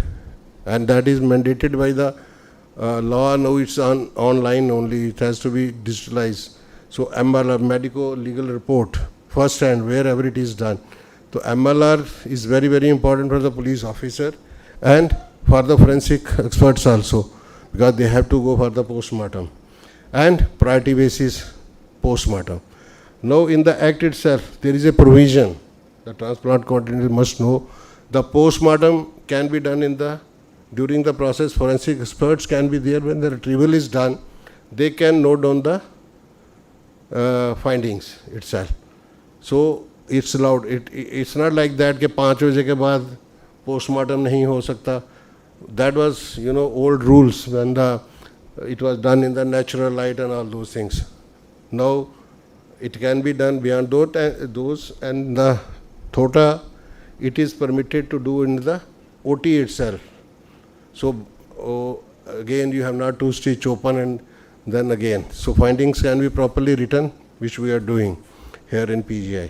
and that is mandated by the law. Now it's online only, it has to be digitalized. So MLR, medical legal report, first hand, wherever it is done. So MLR is very, very important for the police officer and for the forensic experts also, because they have to go for the postmortem. And priority basis postmortem. Now in the act itself, there is a provision, the transplant coordinator must know, the postmortem can be done during the process. Forensic experts can be there when the retrieval is done. They can note down the findings itself. So it's allowed. It's not like that कि 5 बजे के बाद postmortem नहीं हो सकता. That was, old rules when it was done in the natural light and all those things. Now it can be done beyond those, and the THOTA, it is permitted to do in the OT itself. So again, you have not to stitch open and then again. So findings can be properly written, which we are doing here in PGI.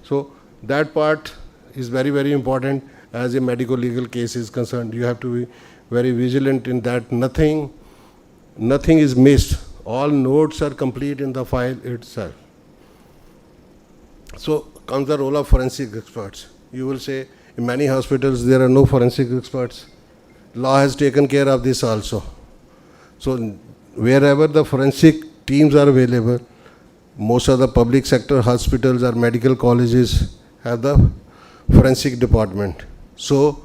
So that part is very, very important as a medical legal case is concerned. You have to be very vigilant in that nothing is missed. All notes are complete in the file itself. So comes the role of forensic experts. You will say, in many hospitals, there are no forensic experts. Law has taken care of this also. So wherever the forensic teams are available, most of the public sector hospitals or medical colleges have the forensic department. So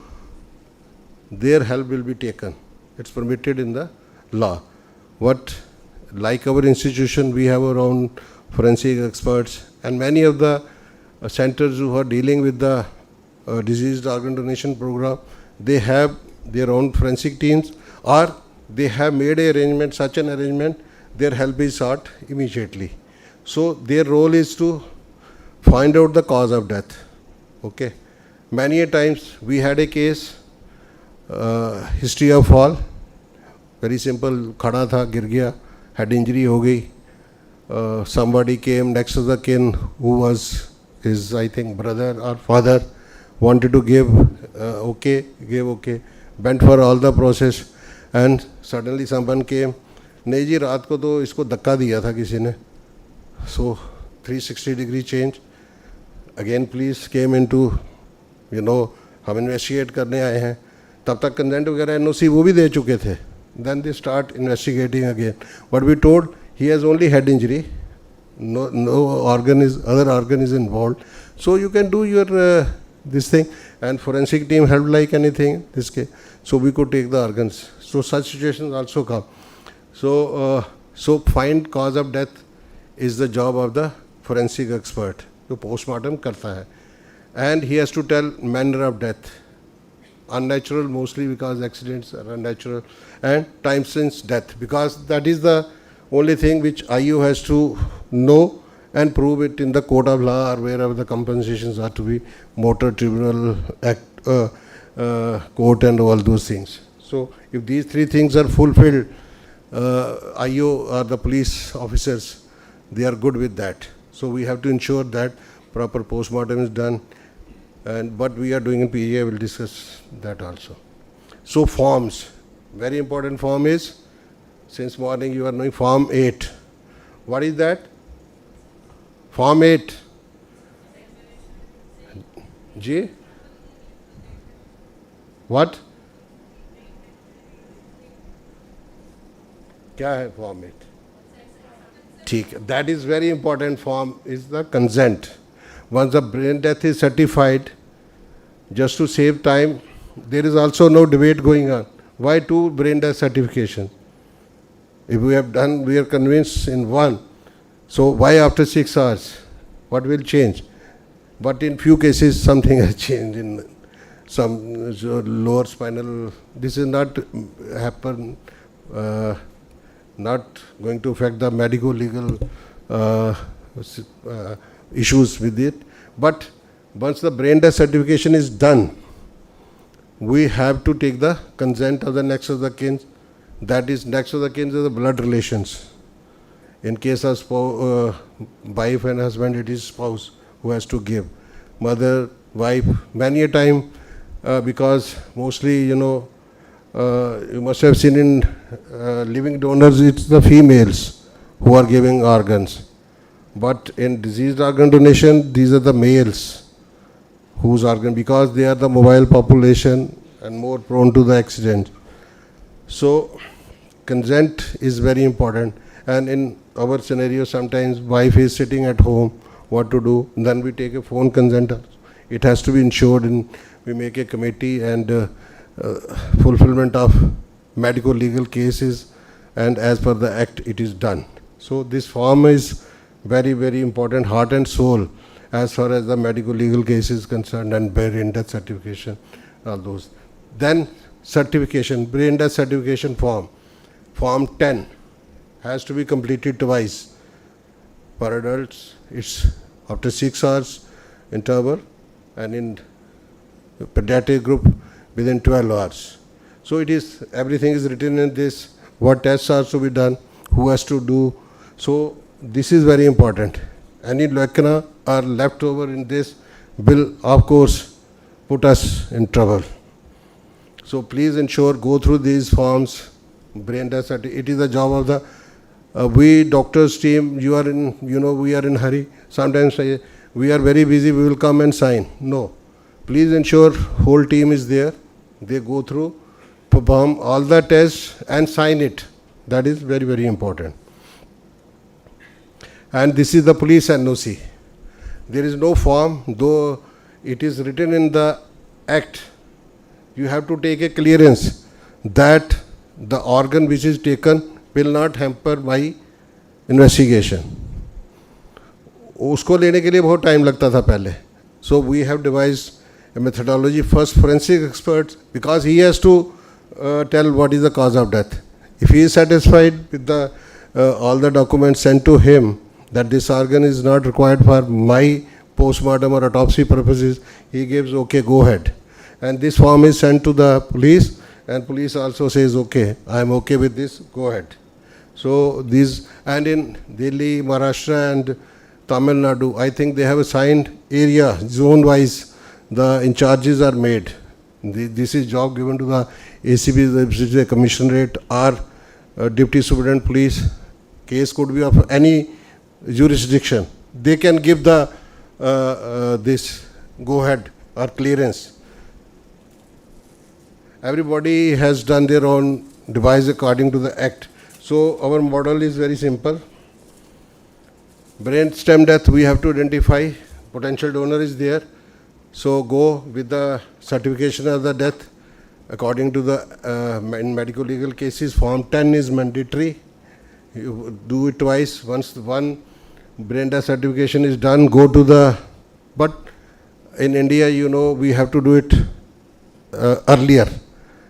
their help will be taken. It's permitted in the law. Like our institution, we have our own forensic experts, and many of the centers who are dealing with the diseased organ donation program, they have their own forensic teams, or they have made such an arrangement, their help is sought immediately. So their role is to find out the cause of death. Okay. Many a times we had a case, history of fall, very simple, khada tha, gir gaya, had injury ho gayi. Somebody came next to the kin who was his, I think, brother or father, wanted to give gave okay, went for all the process, and suddenly someone came, नहीं जी रात को तो इसको धक्का दिया था किसी ने. So 360-degree change. Again police came into, हम इन्वेस्टिगेट करने आए हैं, तब तक कंसेंट वगैरह NOC वो भी दे चुके थे. Then they start investigating again. But we told he has only head injury, no other organ is involved. So you can do your this thing, and forensic team helped like anything this case. So we could take the organs. So such situations also come. So find cause of death is the job of the forensic expert, जो postmortem करता है, and he has to tell manner of death. Unnatural mostly because accidents are unnatural, and time since death, because that is the only thing which IU has to know and prove it in the court of law or wherever the compensations are to be, motor tribunal, court and all those things. So if these three things are fulfilled, IU or the police officers, they are good with that. So we have to ensure that proper postmortem is done, and what we are doing in PGI, will discuss that also. So forms, very important form is, since morning you are knowing Form 8. What is that? Form 8. G? What? क्या है Form 8? ठीक है, that is very important form, is the consent. Once the brain death is certified, just to save time, there is also no debate going on. Why 2 brain death certification? If we have done, we are convinced in 1. So why after 6 hours? What will change? But in few cases, something has changed in some lower spinal. This is not happen, not going to affect the medico-legal issues with it. But once the brain death certification is done, we have to take the consent of the next of the kin. That is, next of the kin is the blood relations. In case of wife and husband, it is spouse who has to give. Mother, wife, many a time, because mostly, you must have seen in living donors, it's the females who are giving organs. But in diseased organ donation, these are the males whose organ, because they are the mobile population and more prone to the accident. So consent is very important. And in our scenario, sometimes wife is sitting at home, what to do? Then we take a phone consent. It has to be ensured, and we make a committee, and fulfillment of medical legal cases, and as per the act it is done. So this form is very, very important, heart and soul, as far as the medical legal case is concerned, and brain death certification, all those. Then certification, brain death certification form, Form 10, has to be completed twice. For adults, it's after 6 hours interval, and in pediatric group within 12 hours. So it is, everything is written in this, what tests are to be done, who has to do. So this is very important. Any lacuna or leftover in this will, of course, put us in trouble. So please ensure, go through these forms, brain death certificate. It is the job of the, we doctors team, you are in, we are in hurry. Sometimes say, we are very busy, we will come and sign. No. Please ensure whole team is there. They go through, perform all the tests and sign it. That is very, very important. and this is the police NOC. There is no form, though it is written in the act. You have to take a clearance that the organ which is taken will not hamper my investigation. उसको लेने के लिए बहुत time लगता था पहले. So we have devised a methodology. First, forensic expert, because he has to tell what is the cause of death. If he is satisfied with the all the documents sent to him that this organ is not required for my postmortem or autopsy purposes, he gives okay, go ahead. And this form is sent to the police, and police also says okay, I am okay with this, go ahead. So these, and in Delhi, Maharashtra and Tamil Nadu, I think they have assigned area, zone-wise, the in charges are made. This is job given to the ACP, which is a commissionerate, or deputy superintendent police. Case could be of any jurisdiction. They can give the this go-ahead or clearance. Everybody has done their own device according to the act. So our model is very simple. Brain stem death, we have to identify. Potential donor is there. So go with the certification of the death according to the in medical legal cases. Form 10 is mandatory. You do it twice. Once one brain death certification is done, go to the. But in India, you know, we have to do it earlier.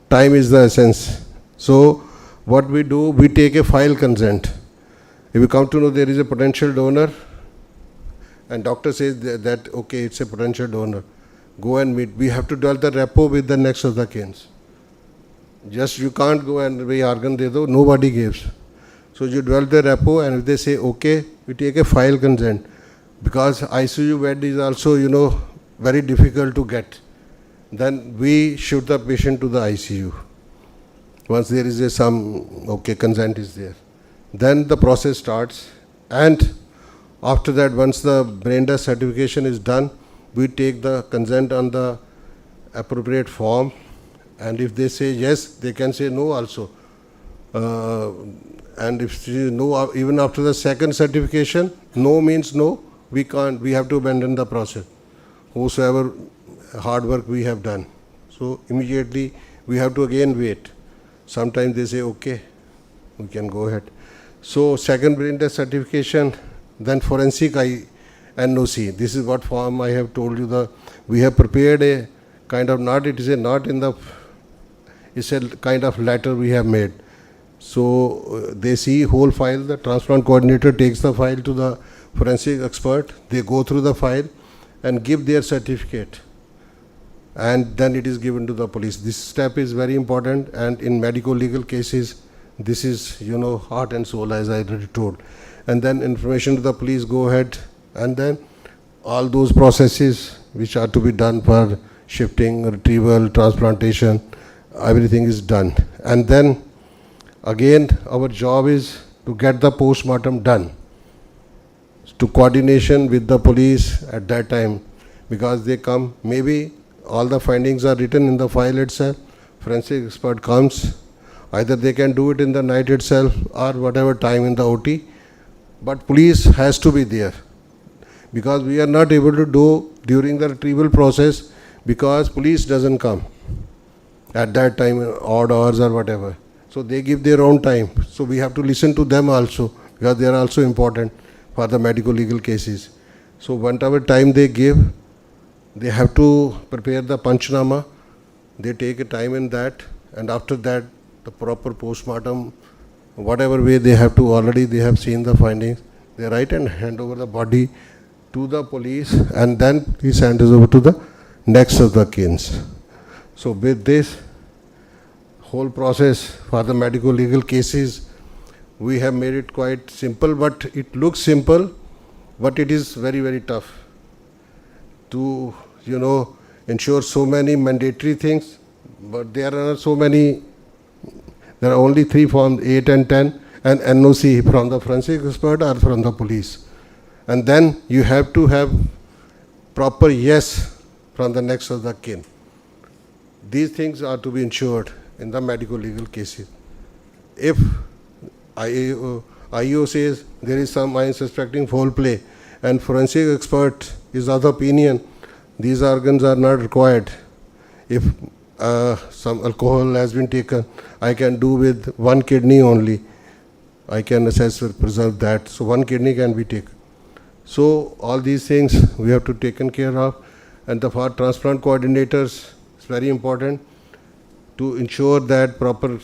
Time is the essence. So what we do, we take a file consent. If you come to know there is a potential donor, and doctor says that okay, it's a potential donor, go and meet. We have to develop the rapport with the next of the kins. Just you can't go and we organ de do, nobody gives. So you develop the rapport, and if they say okay, we take a file consent, because ICU bed is also, you know, very difficult to get. Then we shoot the patient to the ICU. Once there is some okay consent is there, then the process starts. And after that, once the brain death certification is done, we take the consent on the appropriate form, and if they say yes, they can say no also. And if no, even after the second certification, no means no, we can't, we have to abandon the process, whosoever hard work we have done. So immediately we have to again wait. Sometimes they say okay, we can go ahead. So second brain death certification, then forensic NOC. This is what form I have told you. We have prepared a kind of, not it is a not in the, it's a kind of letter we have made. So they see whole file, the transplant coordinator takes the file to the forensic expert, they go through the file and give their certificate, and then it is given to the police. This step is very important, and in medical legal cases, this is, you know, heart and soul, as I already told. And then information to the police, go ahead, and then all those processes which are to be done for shifting, retrieval, transplantation, everything is done. And then again, our job is to get the postmortem done, to coordination with the police at that time, because they come, maybe all the findings are written in the file itself, forensic expert comes, either they can do it in the night itself or whatever time in the OT, but police has to be there, because we are not able to do during the retrieval process, because police doesn't come at that time, odd hours or whatever. So they give their own time. So we have to listen to them also, because they are also important for the medical legal cases. So whatever time they give, they have to prepare the panchnama. They take a time in that, and after that, the proper postmortem, whatever way they have to, already they have seen the findings, they write and hand over the body to the police, and then he sends it over to the next of the kins. So with this whole process for the medical legal cases, we have made it quite simple, but it looks simple, but it is very, very tough to, you know, ensure so many mandatory things, but there are so many. There are only 3 forms, 8 and 10, and NOC from the forensic expert or from the police. And then you have to have proper yes from the next of the kin. These things are to be ensured in the medical legal cases. If IO says there is some, I am suspecting foul play, and forensic expert is of the opinion these organs are not required. If some alcohol has been taken, I can do with one kidney only. I can assess or preserve that. So one kidney can be taken. So all these things we have to taken care of. And for transplant coordinators, it's very important to ensure that proper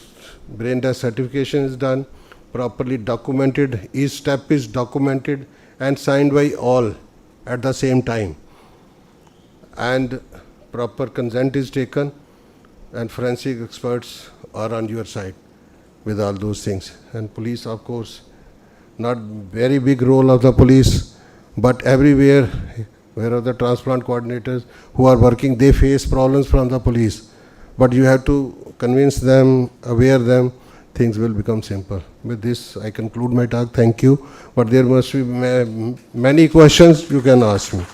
brain death certification is done, properly documented, each step is documented and signed by all at the same time. And proper consent is taken, and forensic experts are on your side with all those things. And police, of course, not very big role of the police, but everywhere, where the transplant coordinators who are working, they face problems from the police. But you have to convince them, aware them, things will become simple. With this, I conclude my talk. Thank you. But there must be many questions you can ask me.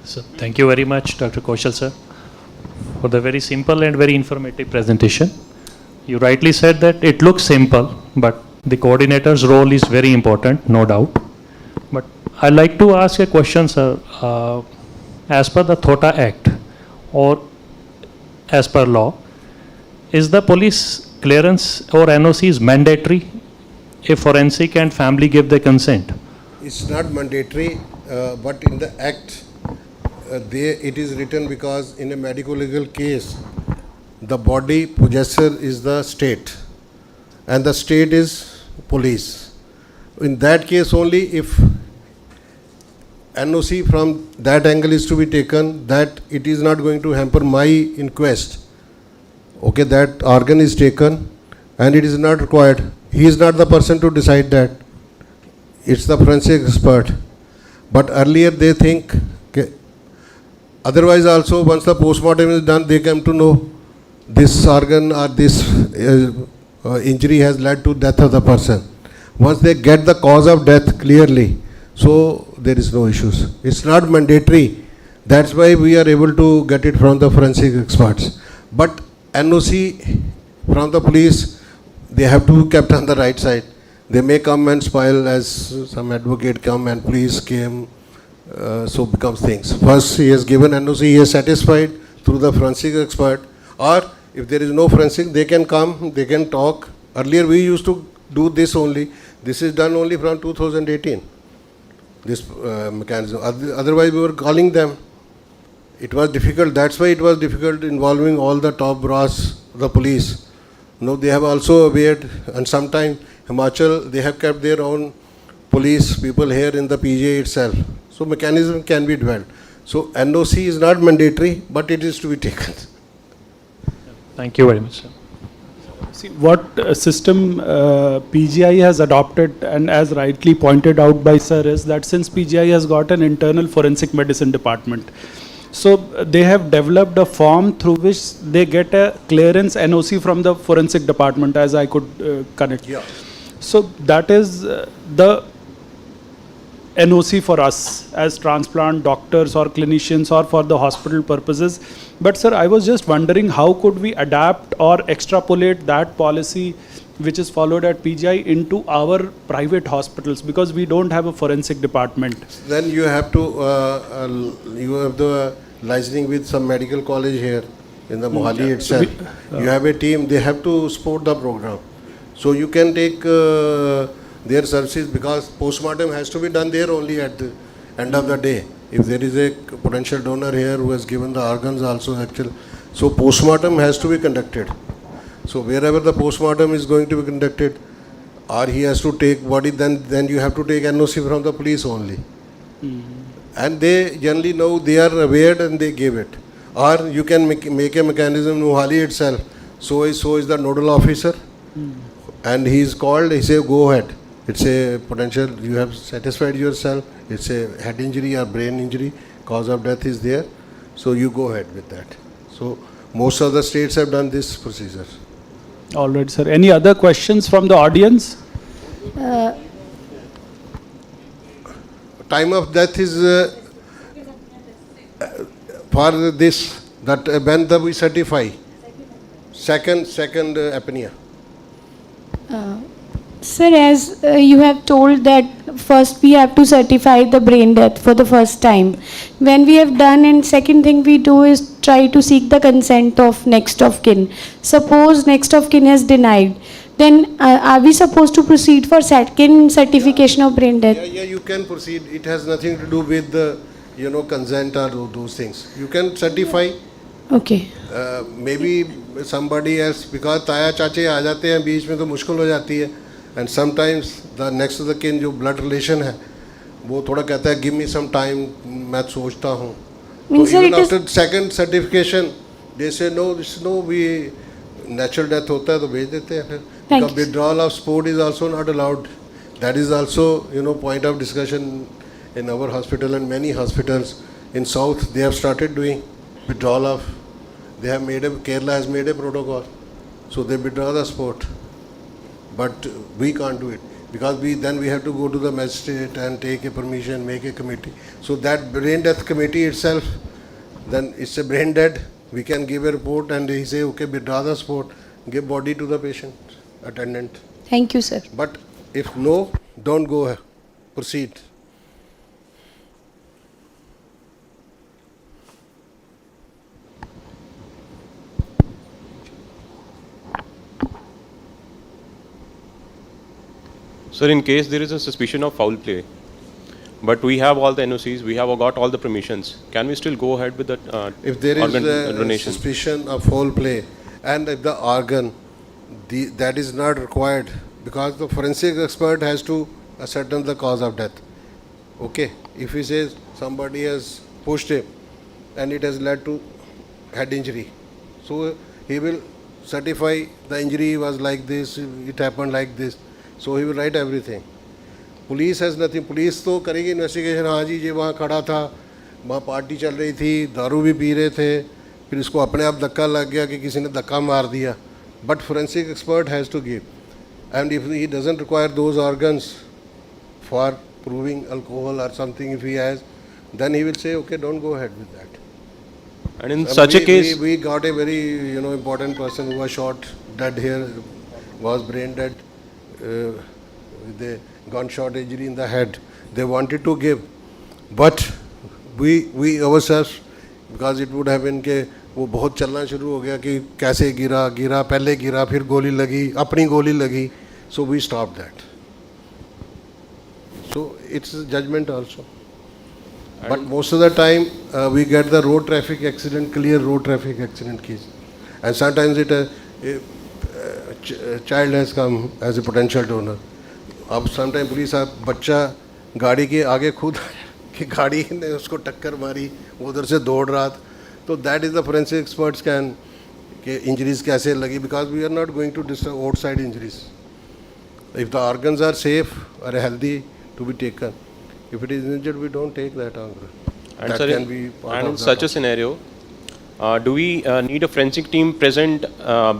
So thank you very much, Dr. Kaushal sir, for the very simple and very informative presentation. You rightly said that it looks simple, but the coordinator's role is very important, no doubt. But I'd like to ask a question, sir. As per the THOTA Act or as per law, is the police clearance or NOC is mandatory if forensic and family give the consent? It's not mandatory, but in the Act, it is written because in a medical legal case, the body possessor is the state and the state is police. In that case only, if NOC from that angle is to be taken, that it is not going to hamper my inquest. Okay, that organ is taken and it is not required. He is not the person to decide that. It's the forensic expert. But earlier they think, okay, otherwise also once the postmortem is done, they come to know this organ or this injury has led to death of the person. Once they get the cause of death clearly, so there is no issues. It's not mandatory. That's why we are able to get it from the forensic experts. But NOC from the police, they have to be kept on the right side. They may come and spoil as some advocate come and police came, so becomes things. First he has given NOC, he is satisfied through the forensic expert, or if there is no forensic, they can come, they can talk. Earlier we used to do this only. This is done only from 2018, this mechanism. Otherwise we were calling them. It was difficult. That's why it was difficult involving all the top brass, the police. No, they have also aware, and sometimes Himachal, they have kept their own police people here in the PGA itself. So mechanism can be developed. So NOC is not mandatory, but it is to be taken. Thank you very much, sir. See, what system PGI has adopted, and as rightly pointed out by sir, is that since PGI has got an internal forensic medicine department, so they have developed a form through which they get a clearance NOC from the forensic department, as I could connect. Yeah. So that is the NOC for us as transplant doctors or clinicians or for the hospital purposes. But sir, I was just wondering how could we adapt or extrapolate that policy which is followed at PGI into our private hospitals, because we don't have a forensic department. Then you have to, you have the licensing with some medical college here in the Mohali itself. You have a team, they have to support the program. So you can take their services, because postmortem has to be done there only at the end of the day. If there is a potential donor here who has given the organs also actually, so postmortem has to be conducted. So wherever the postmortem is going to be conducted, or he has to take body, then you have to take NOC from the police only. And they generally know, they are aware and they give it. Or you can make a mechanism in Mohali itself. So is the nodal officer, and he is called, he say go ahead. It's a potential, you have satisfied yourself, it's a head injury or brain injury, cause of death is there, so you go ahead with that. So most of the states have done this procedure. All right, sir. Any other questions from the audience? time of death is for this, that when we certify, second apnea. Sir, as you have told that first we have to certify the brain death for the first time. When we have done, and second thing we do is try to seek the consent of next of kin. Suppose next of kin has denied, then are we supposed to proceed for second certification of brain death? Yeah, you can proceed. It has nothing to do with the, consent or those things. You can certify. Okay. Maybe somebody else, because ताया चाचे आ जाते हैं बीच में तो मुश्किल हो जाती है, and sometimes the next of the kin जो blood relation है वो थोड़ा कहता है give me some time, मैं सोचता हूँ. So even after second certification they say no, we natural death होता है तो भेज देते हैं फिर. Because withdrawal of sport is also not allowed. That is also point of discussion in our hospital and many hospitals in South. They have started doing withdrawal of. They have Kerala has made a protocol, so they withdraw the sport. But we can't do it because then we have to go to the magistrate and take a permission, make a committee. So that brain death committee itself, then it's a brain dead. We can give a report and he say, okay, withdraw the sport, give body to the patient, attendant. Thank you, sir. But if no, don't go, proceed. Sir, in case there is a suspicion of foul play, but we have all the NOCs, we have got all the permissions, can we still go ahead with that if there is donation? Suspicion of foul play, and if the organ, that is not required, because the forensic expert has to ascertain the cause of death. Okay, if he says somebody has pushed him and it has led to head injury, so he will certify the injury was like this, it happened like this. So he will write everything. Police has nothing. Police तो करेगी investigation. हाँ जी ये वहाँ खड़ा था, वहाँ party चल रही थी, दारू भी पी रहे थे, फिर इसको अपने आप धक्का लग गया कि किसी ने धक्का मार दिया. But forensic expert has to give. And if he doesn't require those organs for proving alcohol or something, if he has, then he will say, okay, don't go ahead with that. And in such a case, we got a very important person who was shot dead here, was brain dead. With a gunshot injury in the head. They wanted to give, but we ourselves, because it would have been कि वो बहुत चलना शुरू हो गया कि कैसे गिरा पहले गिरा फिर गोली लगी अपनी गोली लगी, so we stopped that. So it's a judgment also. But most of the time we get the road traffic accident, clear road traffic accident case, and sometimes child has come as a potential donor. अब sometimes police बच्चा गाड़ी के आगे खुद कि गाड़ी ने उसको टक्कर मारी, उधर से दौड़ रहा था, तो that is the forensic experts can कि injuries कैसे लगी, because we are not going to disturb outside injuries. If the organs are safe or healthy to be taken, if it is injured we don't take that organ. and That sir, can be part and of in the such a scenario, do we need a forensic team present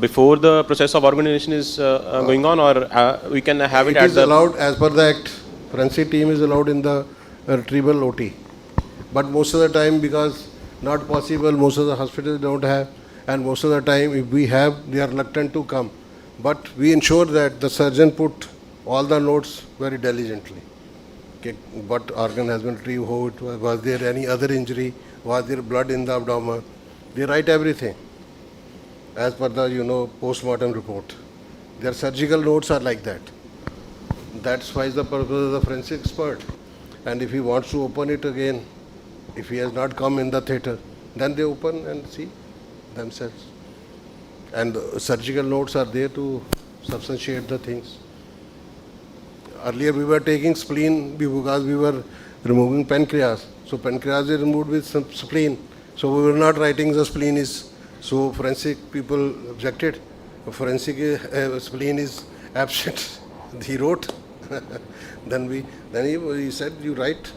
before the process of organ donation is going on, or we can have it It at is the allowed as per the act. Forensic team is allowed in the retrieval OT. But most of the time, because not possible, most of the hospitals don't have, and most of the time if we have, they are reluctant to come. But we ensure that the surgeon put all the notes very diligently. Okay, what organ has been retrieved, how it was there any other injury, was there blood in the abdomen. They write everything as per the post-mortem report. Their surgical notes are like that. That's why the purpose of the forensic expert. And if he wants to open it again, if he has not come in the theatre, then they open and see themselves. And the surgical notes are there to substantiate the things. Earlier we were taking spleen because we were removing pancreas. So pancreas is removed with some spleen. So we were not writing the spleen is, so forensic people objected. Forensic spleen is absent. He wrote. then he said, you write,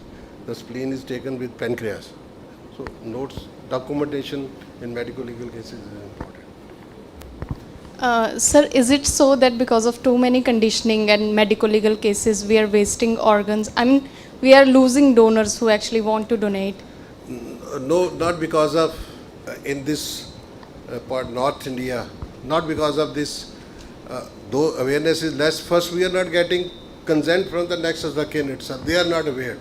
the spleen is taken with pancreas. So notes, documentation in medical legal cases is important. Sir, is it so that because of too many conditioning and medical legal cases, we are wasting organs? I mean, we are losing donors who actually want to donate. No, not because of in this part North India, not because of this. Though awareness is less, first we are not getting consent from the next of the kin itself. They are not aware.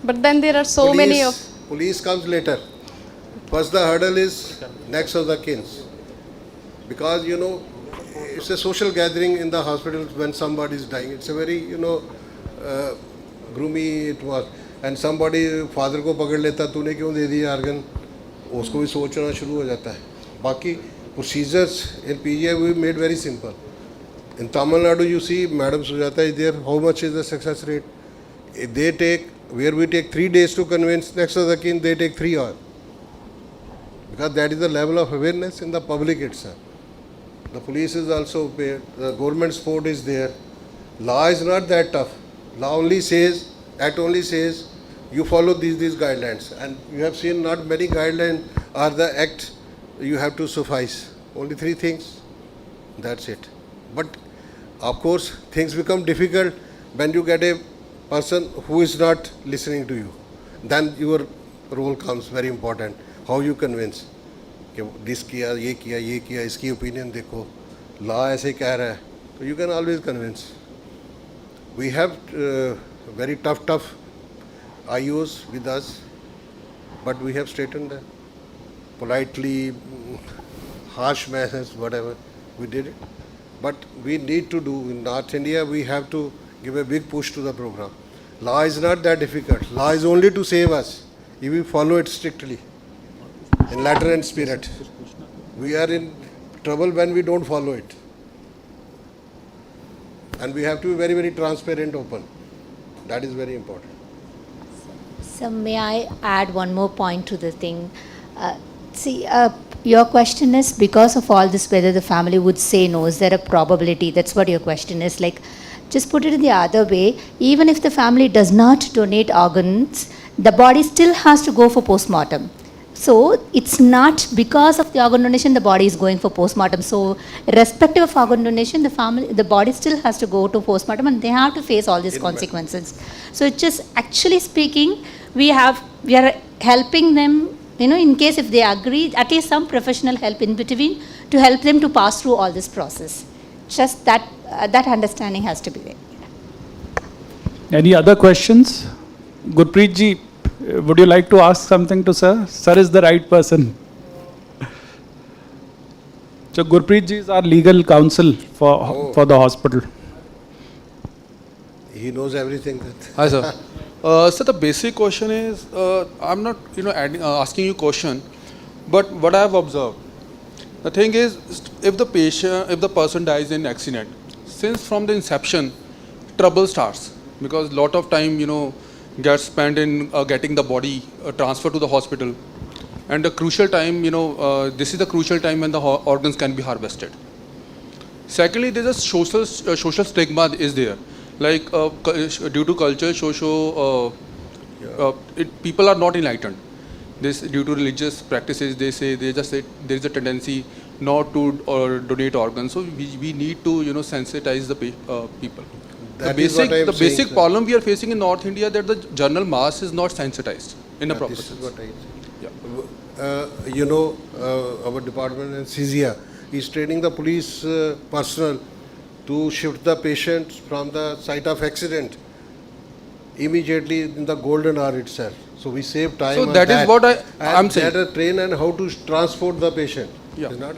But then there are so many of. Police comes later. First the hurdle is next of the kins. Because it's a social gathering in the hospitals when somebody is dying. It's a very gloomy it was. And somebody father को पकड़ लेता तूने क्यों दे दिया organ, उसको भी सोचना शुरू हो जाता है. बाकी procedures in PGI we made very simple. In Tamil Nadu you see Madam Sujata is there. How much is the success rate? They take, where we take 3 days to convince next of the kin, they take 3 hours. Because that is the level of awareness in the public itself. The police is also paid, the government support is there. Law is not that tough. Law only says, Act only says, you follow these guidelines. And you have seen not many guidelines are the Act you have to suffice. Only 3 things, that's it. But of course, things become difficult when you get a person who is not listening to you. Then your role comes very important. How you convince. This किया, ये किया, इसकी opinion देखो, law ऐसे कह रहा है, so you can always convince. We have very tough IOs with us, but we have straightened them. Politely, harsh messages, whatever, we did it. But we need to do, in North India, we have to give a big push to the program. Law is not that difficult. Law is only to save us, if we follow it strictly. In letter and spirit. We are in trouble when we don't follow it. And we have to be very, very transparent, open. That is very important. So may I add one more point to the thing? Your question is, because of all this, whether the family would say no, is there a probability? That's what your question is. Like, just put it in the other way. Even if the family does not donate organs, the body still has to go for postmortem. So it's not because of the organ donation the body is going for postmortem. So irrespective of organ donation, the body still has to go to postmortem and they have to face all these consequences. So it's just, actually speaking, we are helping them, in case if they agree, at least some professional help in between to help them to pass through all this process. Just that understanding has to be there. Any other questions? Gurpreet ji, would you like to ask something to sir? Sir is the right person. So Gurpreet ji is our legal counsel for the hospital. He knows everything. Hi sir. So the basic question is, I'm not asking you question, but what I have observed, the thing is, if the person dies in accident, since from the inception, trouble starts, because lot of time gets spent in getting the body transferred to the hospital, and the crucial time, this is the crucial time when the organs can be harvested. Secondly, there's a social stigma is there, like due to culture, people are not enlightened. This due to religious practices, they just say there is a tendency not to donate organs. So we need to sensitize the people. The basic problem we are facing in North India that the general mass is not sensitized in a proper sense. This is what I our department in CZIA is training the police personnel to shift the patients from the site of accident immediately in the golden hour itself. So we save time. So that is what I'm saying. They train and how to transport the patient. Yeah. It's not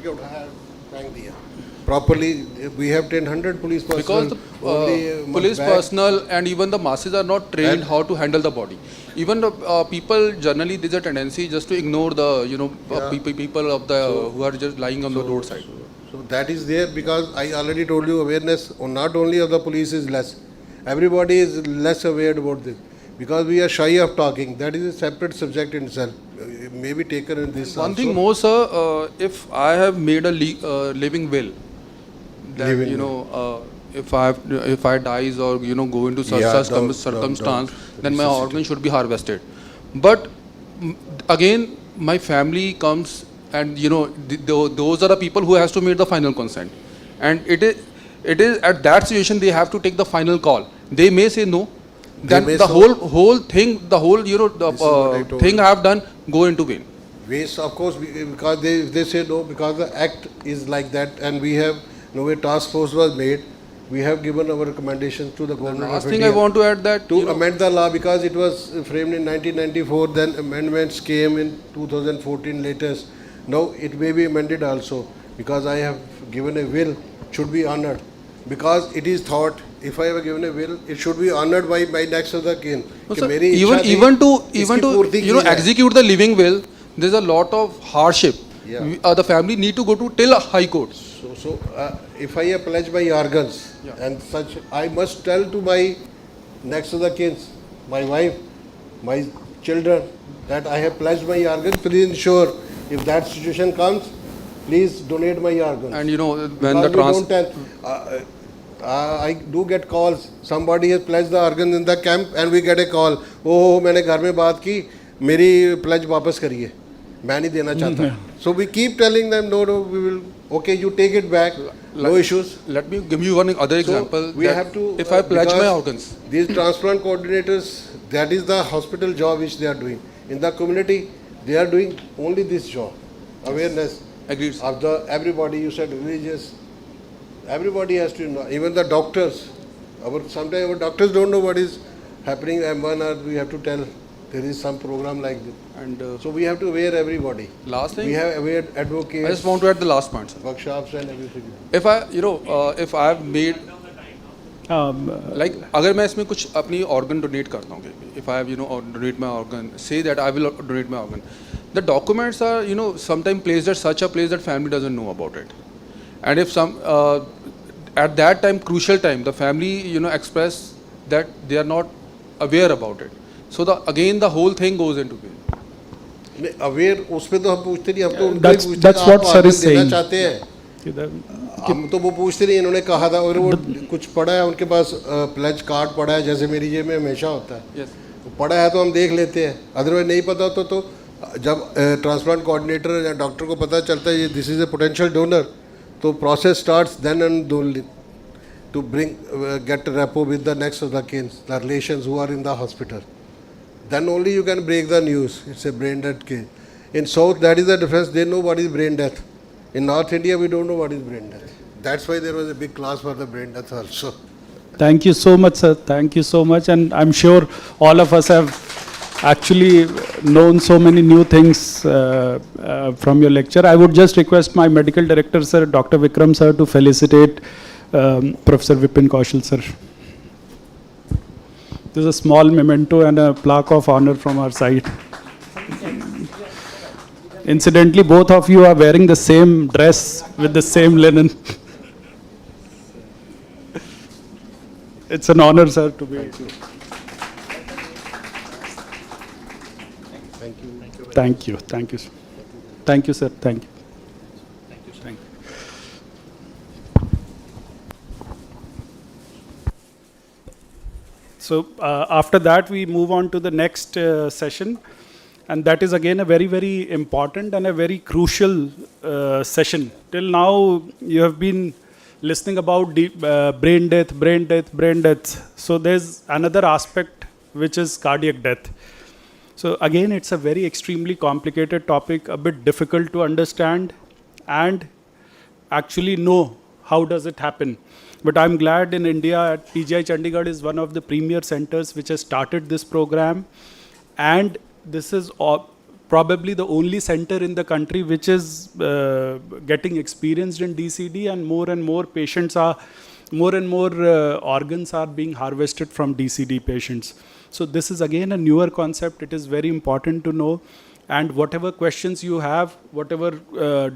properly. We have 1,000 police personnel. Because the police personnel and even the masses are not trained how to handle the body. Even the people generally, there's a tendency just to ignore the people of the who are just lying on the roadside. So that is there because I already told you awareness not only of the police is less. Everybody is less aware about this because we are shy of talking. That is a separate subject in itself. May be taken in this. One thing more, sir. If I have made a living will, that if I dies or go into such circumstance, then my organ should be harvested. But again, my family comes and those are the people who has to make the final consent, and it is at that situation they have to take the final call. They may say no, then the whole thing, the whole thing I have done go into vain. Waste, of course, because they say no, because the act is like that, and we have, a task force was made. We have given our recommendations to the government. Last thing I want to add that to amend the law, because it was framed in 1994, then amendments came in 2014 latest. Now it may be amended also, because I have given a will, should be honored, because it is thought, if I have given a will, it should be honored by my next of the kin. No, sir, even to execute the living will, there's a lot of hardship. Yeah. The family need to go to till high court. So if I have pledged my organs and such, I must tell to my next of the kin, my wife, my children, that I have pledged my organs. Please ensure, if that situation comes, please donate my organs. And when the I do get calls. Somebody has pledged the organs in the camp, and we get a call. Oh, मैंने घर में बात की, मेरी pledge वापस करिए, मैं नहीं देना चाहता. So we keep telling them, no, we will. Okay, you take it back. No issues. Let me give you one other example. We have to. If I pledge my organs, these transplant coordinators, that is the hospital job which they are doing. In the community, they are doing only this job. Awareness. Agreed. Of the everybody. You said religious. Everybody has to know. Even the doctors. Sometimes our doctors don't know what is happening. M1, or we have to tell there is some program like this. And so we have to aware everybody. Last thing, we have aware advocates. I just want to add the last point, sir. Workshops and everything. If if I have made like, अगर मैं इसमें कुछ अपनी organ donate करता हूँ, if I have donate my organ, say that I will donate my organ, the documents are sometimes placed at such a place that family doesn't know about it, and if some at that time, crucial time, the family express that they are not aware about it, so again the whole thing goes into vain. Aware उस पे तो हम पूछते नहीं, हम तो उनको That's पूछते हैं what आप sir is देना saying. चाहते हैं, हम तो वो पूछते नहीं. इन्होंने कहा था, और वो कुछ पड़ा है उनके पास, प्लेज कार्ड पड़ा है, जैसे मेरी जेब में हमेशा होता है. पड़ा है तो हम देख लेते हैं, अदरवाइज नहीं पता तो जब ट्रांसप्लांट कोऑर्डिनेटर या डॉक्टर को पता चलता है ये this is a potential donor, तो process starts then and only to bring get rapport with the next of the kins, the relations who are in the hospital. Then only you can break the news. It's a brain death case. In South, that is the difference. They know what is brain death. In North India, we don't know what is brain death. That's why there was a big class for the brain death also. Thank you so much, sir. Thank you so much. And I'm sure all of us have actually known so many new things from your lecture. I would just request my medical director, sir, Dr. Vikram, sir, to felicitate Professor Vipin Kaushal, sir. There's a small memento and a plaque of honor from our side. Incidentally, both of you are wearing the same dress with the same linen. It's an honor, sir, to be with you. Thank you. Thank you. Thank you. Thank you, sir. Thank you. Thank you. So after that, we move on to the next session, and that is again a very, very important and a very crucial session. Till now, you have been listening about brain death, brain death, brain death. So there's another aspect which is cardiac death. So again, it's a very extremely complicated topic, a bit difficult to understand and actually know how does it happen. But I'm glad in India, PGI Chandigarh is one of the premier centers which has started this program, and this is probably the only center in the country which is getting experienced in DCD, and more patients are, more and more organs are being harvested from DCD patients. So this is again a newer concept. It is very important to know, and whatever questions you have, whatever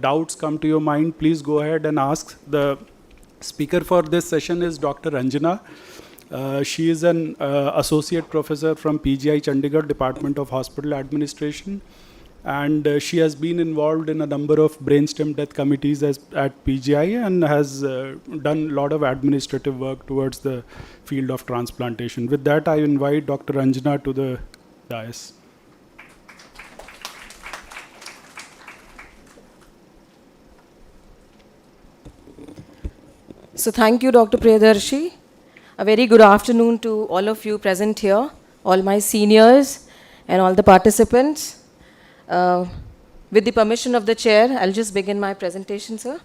doubts come to your mind, please go ahead and ask. The speaker for this session is Dr. Anjana. She is an associate professor from PGI Chandigarh Department of Hospital Administration, and she has been involved in a number of brainstem death committees at PGI and has done a lot of administrative work towards the field of transplantation. With that, I invite Dr. Anjana to the dais. So thank you, Dr. Priyadarshi. A very good afternoon to all of you present here, all my seniors and all the participants. With the permission of the chair, I'll just begin my presentation, sir.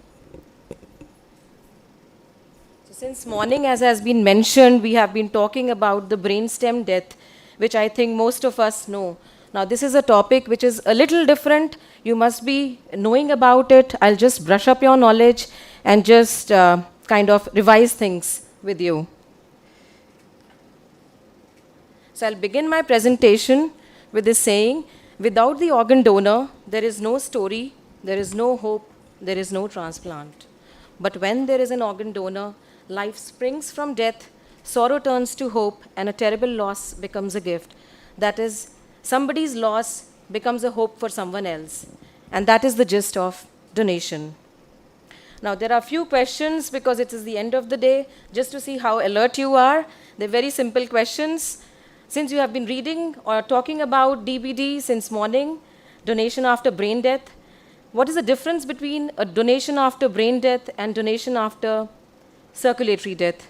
So since morning, as has been mentioned, we have been talking about the brainstem death, which I think most of us know. Now, this is a topic which is a little different. You must be knowing about it. I'll just brush up your knowledge and just kind of revise things with you. So I'll begin my presentation with this saying, without the organ donor, there is no story, there is no hope, there is no transplant. But when there is an organ donor, life springs from death, sorrow turns to hope, and a terrible loss becomes a gift. That is, somebody's loss becomes a hope for someone else. And that is the gist of donation. Now, there are a few questions because it is the end of the day, just to see how alert you are. They're very simple questions. Since you have been reading or talking about DBD since morning, donation after brain death, what is the difference between a donation after brain death and donation after circulatory death?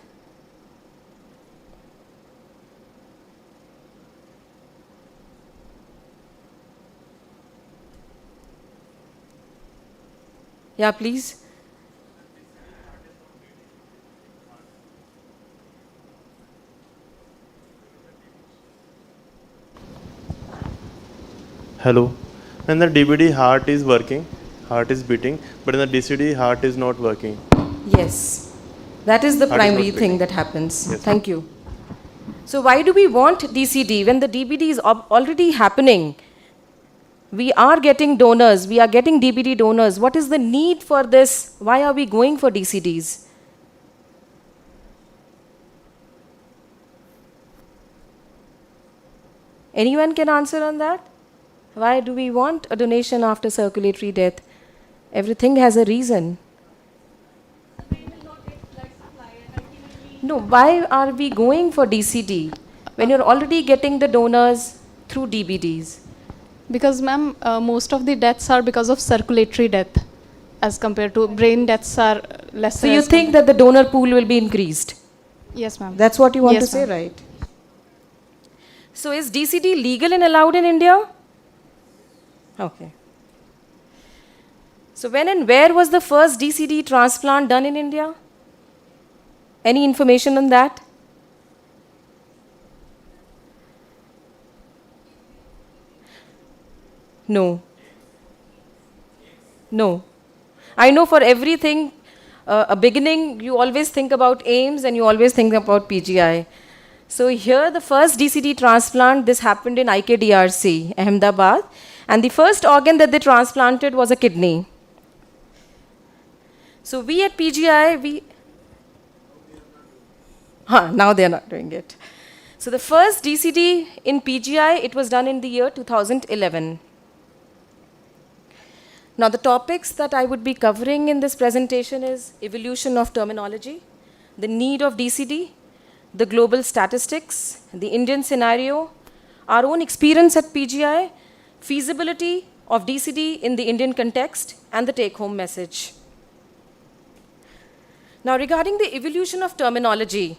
Yeah, please. Hello. When the DBD heart is working, heart is beating, but in the DCD heart is not working. Yes, that is the primary thing that happens. Yes. Thank you. So why do we want DCD when the DBD is already happening? We are getting donors, we are getting DBD donors. What is the need for this? Why are we going for DCDs? Anyone can answer on that? Why do we want a donation after circulatory death? Everything has a reason. No, why are we going for DCD when you're already getting the donors through DBDs? Because ma'am, most of the deaths are because of circulatory death as compared to brain deaths are lesser. So you think that the donor pool will be increased? Yes, ma'am. That's what you want Yes, to say, ma'am. right? So is DCD legal and allowed in India? Okay. So when and where was the first DCD transplant done in India? Any information on that? No. No. I know for everything, a beginning, you always think about AIMS and you always think about PGI. So here the first DCD transplant, this happened in IKDRC, Ahmedabad. And the first organ that they transplanted was a kidney. So we at PGI, now they are not doing it. So the first DCD in PGI, it was done in the year 2011. Now the topics that I would be covering in this presentation is evolution of terminology, the need of DCD, the global statistics, the Indian scenario, our own experience at PGI, feasibility of DCD in the Indian context, and the take-home message. Now, regarding the evolution of terminology,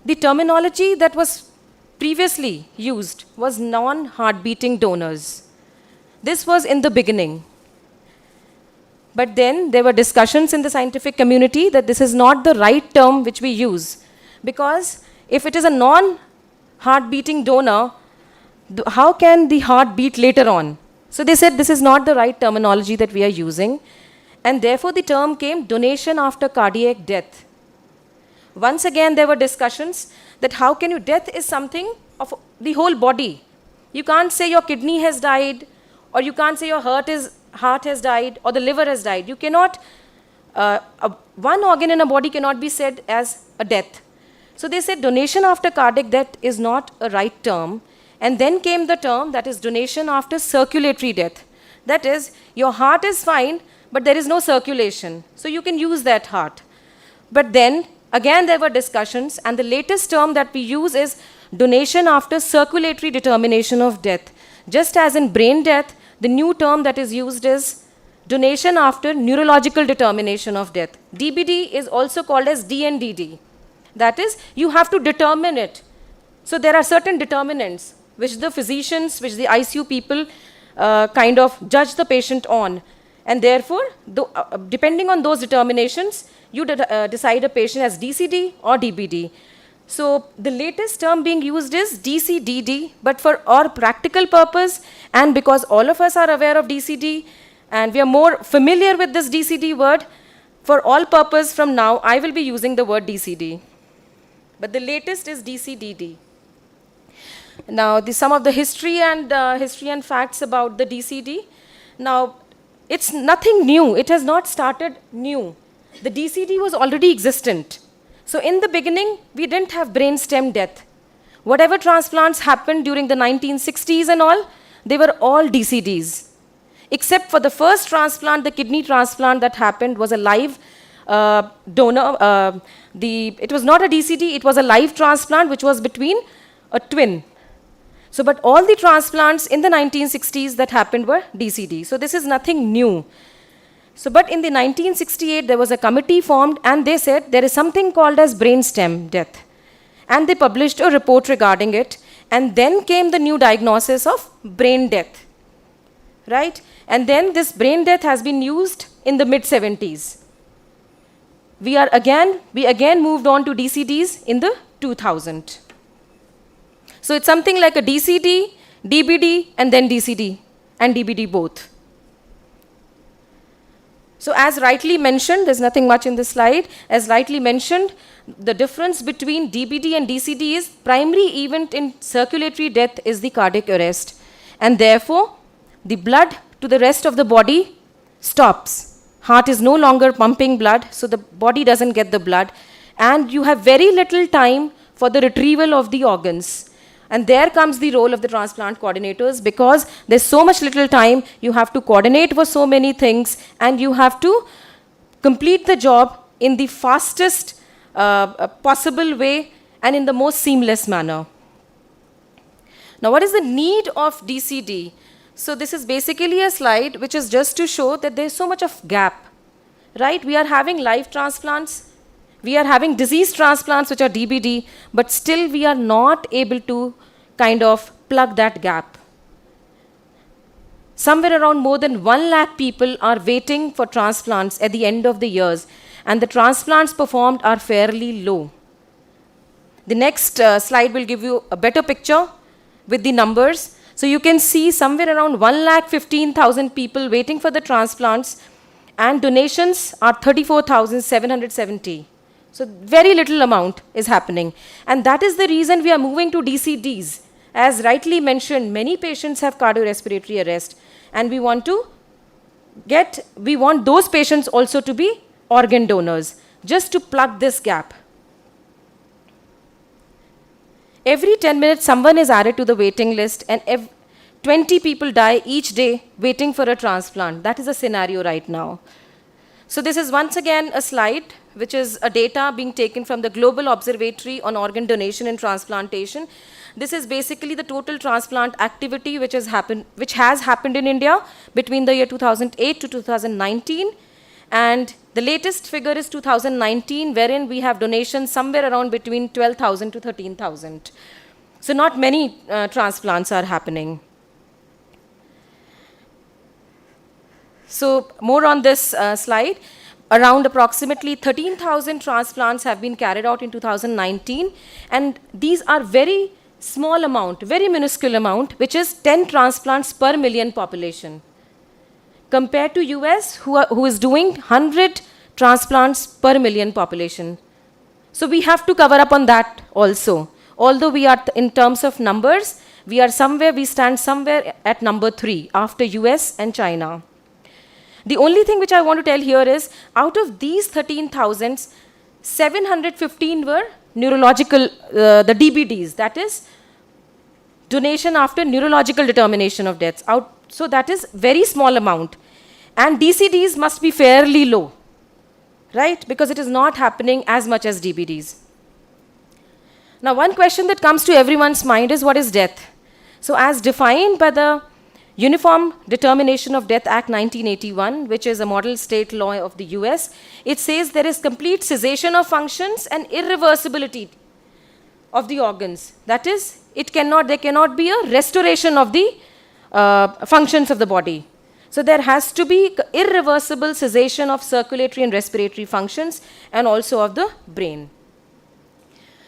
the terminology that was previously used was non-heart-beating donors. This was in the beginning. But then there were discussions in the scientific community that this is not the right term which we use, because if it is a non-heart-beating donor, how can the heart beat later on? So they said this is not the right terminology that we are using, and therefore the term came donation after cardiac death. Once again, there were discussions that how can you, death is something of the whole body. You can't say your kidney has died, or you can't say your heart has died, or the liver has died. You cannot, one organ in a body cannot be said as a death. So they said donation after cardiac death is not a right term. And then came the term that is donation after circulatory death. That is, your heart is fine, but there is no circulation. So you can use that heart. But then, again, there were discussions, and the latest term that we use is donation after circulatory determination of death. Just as in brain death, the new term that is used is donation after neurological determination of death. DBD is also called as DNDD. That is, you have to determine it. So there are certain determinants which the physicians, which the ICU people kind of judge the patient on. And therefore, depending on those determinations, you decide a patient as DCD or DBD. So the latest term being used is DCDD, but for our practical purpose, and because all of us are aware of DCD, and we are more familiar with this DCD word, for all purpose from now, I will be using the word DCD. But the latest is DCDD. Now, some of the history and facts about the DCD. Now, it's nothing new. It has not started new. The DCD was already existent. So in the beginning, we didn't have brainstem death. Whatever transplants happened during the 1960s and all, they were all DCDs. Except for the first transplant, the kidney transplant that happened was a live donor. It was not a DCD, it was a live transplant which was between a twin. So, but all the transplants in the 1960s that happened were DCD. So this is nothing new. So, but in the 1968, there was a committee formed and they said there is something called as brainstem death. And they published a report regarding it. And then came the new diagnosis of brain death, right? And then this brain death has been used in the mid-70s. We again moved on to DCDs in the 2000. So it's something like a DCD, DBD, and then DCD, and DBD both. So as rightly mentioned, there's nothing much in this slide. As rightly mentioned, the difference between DBD and DCD is primary event in circulatory death is the cardiac arrest. And therefore, the blood to the rest of the body stops. Heart is no longer pumping blood, so the body doesn't get the blood. And you have very little time for the retrieval of the organs. And there comes the role of the transplant coordinators, because there's so much little time, you have to coordinate for so many things, and you have to complete the job in the fastest possible way and in the most seamless manner. Now, what is the need of DCD? So this is basically a slide which is just to show that there's so much of gap, right? We are having live transplants, we are having disease transplants which are DBD, but still we are not able to kind of plug that gap. Somewhere around more than 1 lakh people are waiting for transplants at the end of the years, and the transplants performed are fairly low. The next slide will give you a better picture with the numbers. So you can see somewhere around 1,15,000 people waiting for the transplants, and donations are 34,770. So very little amount is happening. And that is the reason we are moving to DCDs. As rightly mentioned, many patients have cardiorespiratory arrest, and we want those patients also to be organ donors, just to plug this gap. Every 10 minutes, someone is added to the waiting list, and 20 people die each day waiting for a transplant. That is the scenario right now. So this is once again a slide which is a data being taken from the Global Observatory on Organ Donation and Transplantation. This is basically the total transplant activity which has happened in India between the year 2008 to 2019. And the latest figure is 2019, wherein we have donations somewhere around between 12,000 to 13,000. So not many transplants are happening. So more on this slide. Around approximately 13,000 transplants have been carried out in 2019, and these are very small amount, very minuscule amount, which is 10 transplants per million population. Compared to US, who is doing 100 transplants per million population. So we have to cover up on that also. Although we are, in terms of numbers, we stand somewhere at number 3 after US and China. The only thing which I want to tell here is, out of these 13,000, 715 were neurological, the DBDs, that is, donation after neurological determination of deaths. So that is very small amount. And DCDs must be fairly low, right? Because it is not happening as much as DBDs. Now, one question that comes to everyone's mind is, what is death? So as defined by the Uniform Determination of Death Act 1981, which is a model state law of the US, it says there is complete cessation of functions and irreversibility of the organs. That is, there cannot be a restoration of the functions of the body. So there has to be irreversible cessation of circulatory and respiratory functions and also of the brain.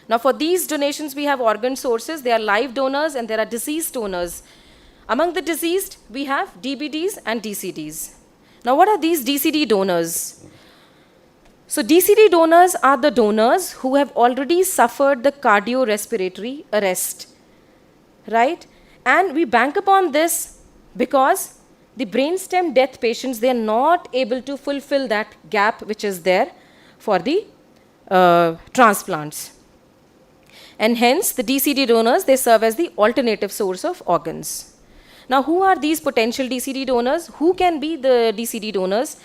Now for these donations, we have organ sources. There are live donors and there are deceased donors. Among the deceased, we have DBDs and DCDs. Now what are these DCD donors? So DCD donors are the donors who have already suffered the cardiorespiratory arrest, right? And we bank upon this because the brainstem death patients, they are not able to fulfill that gap which is there for the transplants. And hence, the DCD donors, they serve as the alternative source of organs. Now, who are these potential DCD donors? Who can be the DCD donors?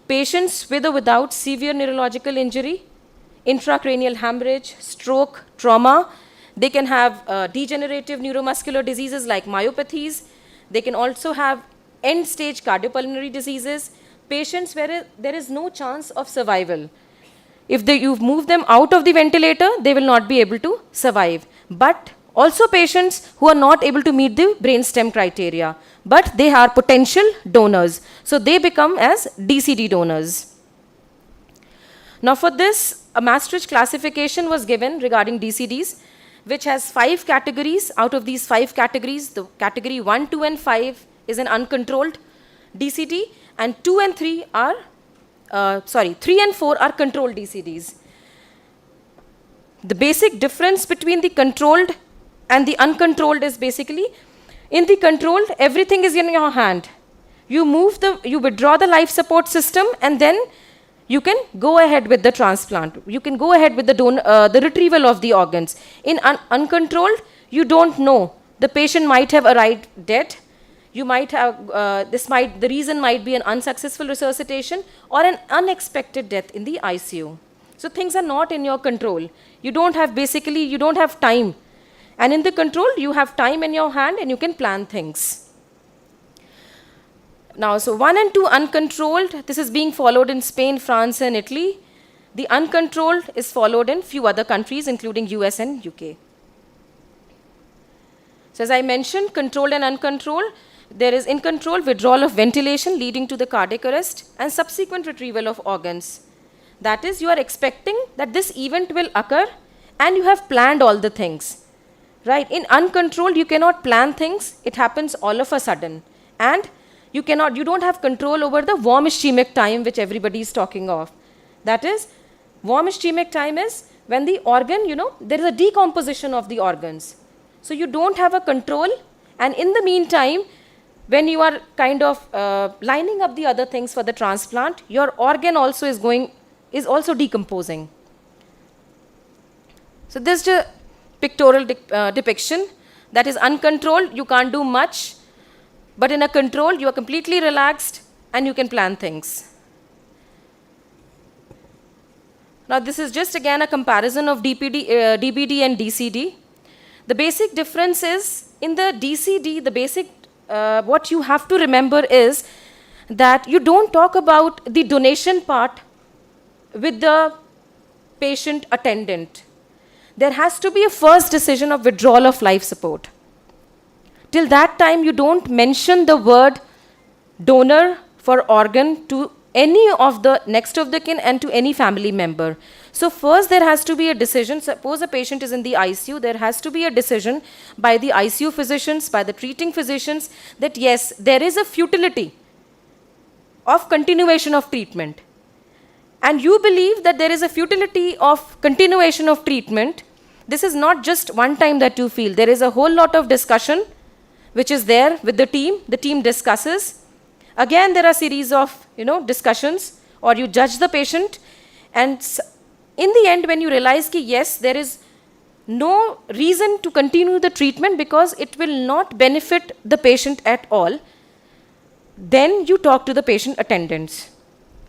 Patients with or without severe neurological injury, intracranial hemorrhage, stroke, trauma. They can have degenerative neuromuscular diseases like myopathies. They can also have end-stage cardiopulmonary diseases. Patients where there is no chance of survival. If you move them out of the ventilator, they will not be able to survive. But also patients who are not able to meet the brainstem criteria, but they are potential donors. So they become as DCD donors. Now for this, a Maastricht classification was given regarding DCDs, which has 5 categories. Out of these 5 categories, the category 1, 2 and 5 is an uncontrolled DCD, and 2 and 3 are 3 and 4 are controlled DCDs. The basic difference between the controlled and the uncontrolled is basically, in the controlled, everything is in your hand. You withdraw the life support system, and then you can go ahead with the transplant. You can go ahead with the retrieval of the organs. In uncontrolled, you don't know. The patient might have arrived dead. You might have, the reason might be an unsuccessful resuscitation or an unexpected death in the ICU. So things are not in your control. You don't have time. And in the control, you have time in your hand and you can plan things. Now, so 1 and 2 uncontrolled, this is being followed in Spain, France and Italy. The uncontrolled is followed in few other countries, including US and UK. So as I mentioned, controlled and uncontrolled, there is in control withdrawal of ventilation leading to the cardiac arrest and subsequent retrieval of organs. That is, you are expecting that this event will occur and you have planned all the things. Right? In uncontrolled, you cannot plan things. It happens all of a sudden. And you don't have control over the warm ischemic time, which everybody is talking of. That is, warm ischemic time is when the organ, there is a decomposition of the organs. So you don't have a control. And in the meantime, when you are kind of lining up the other things for the transplant, your organ also is also decomposing. So this is a pictorial depiction. That is uncontrolled, you can't do much, but in a controlled, you are completely relaxed and you can plan things. Now this is just again a comparison of DBD and DCD. The basic difference is in the DCD, what you have to remember is that you don't talk about the donation part with the patient attendant. There has to be a first decision of withdrawal of life support. Till that time, you don't mention the word donor for organ to any of the next of the kin and to any family member. So first there has to be a decision. Suppose a patient is in the ICU, there has to be a decision by the ICU physicians, by the treating physicians, that yes, there is a futility of continuation of treatment. And you believe that there is a futility of continuation of treatment. This is not just one time that you feel. There is a whole lot of discussion which is there with the team. The team discusses. Again, there are series of discussions, or you judge the patient. And in the end, when you realize that yes, there is no reason to continue the treatment because it will not benefit the patient at all, then you talk to the patient attendants.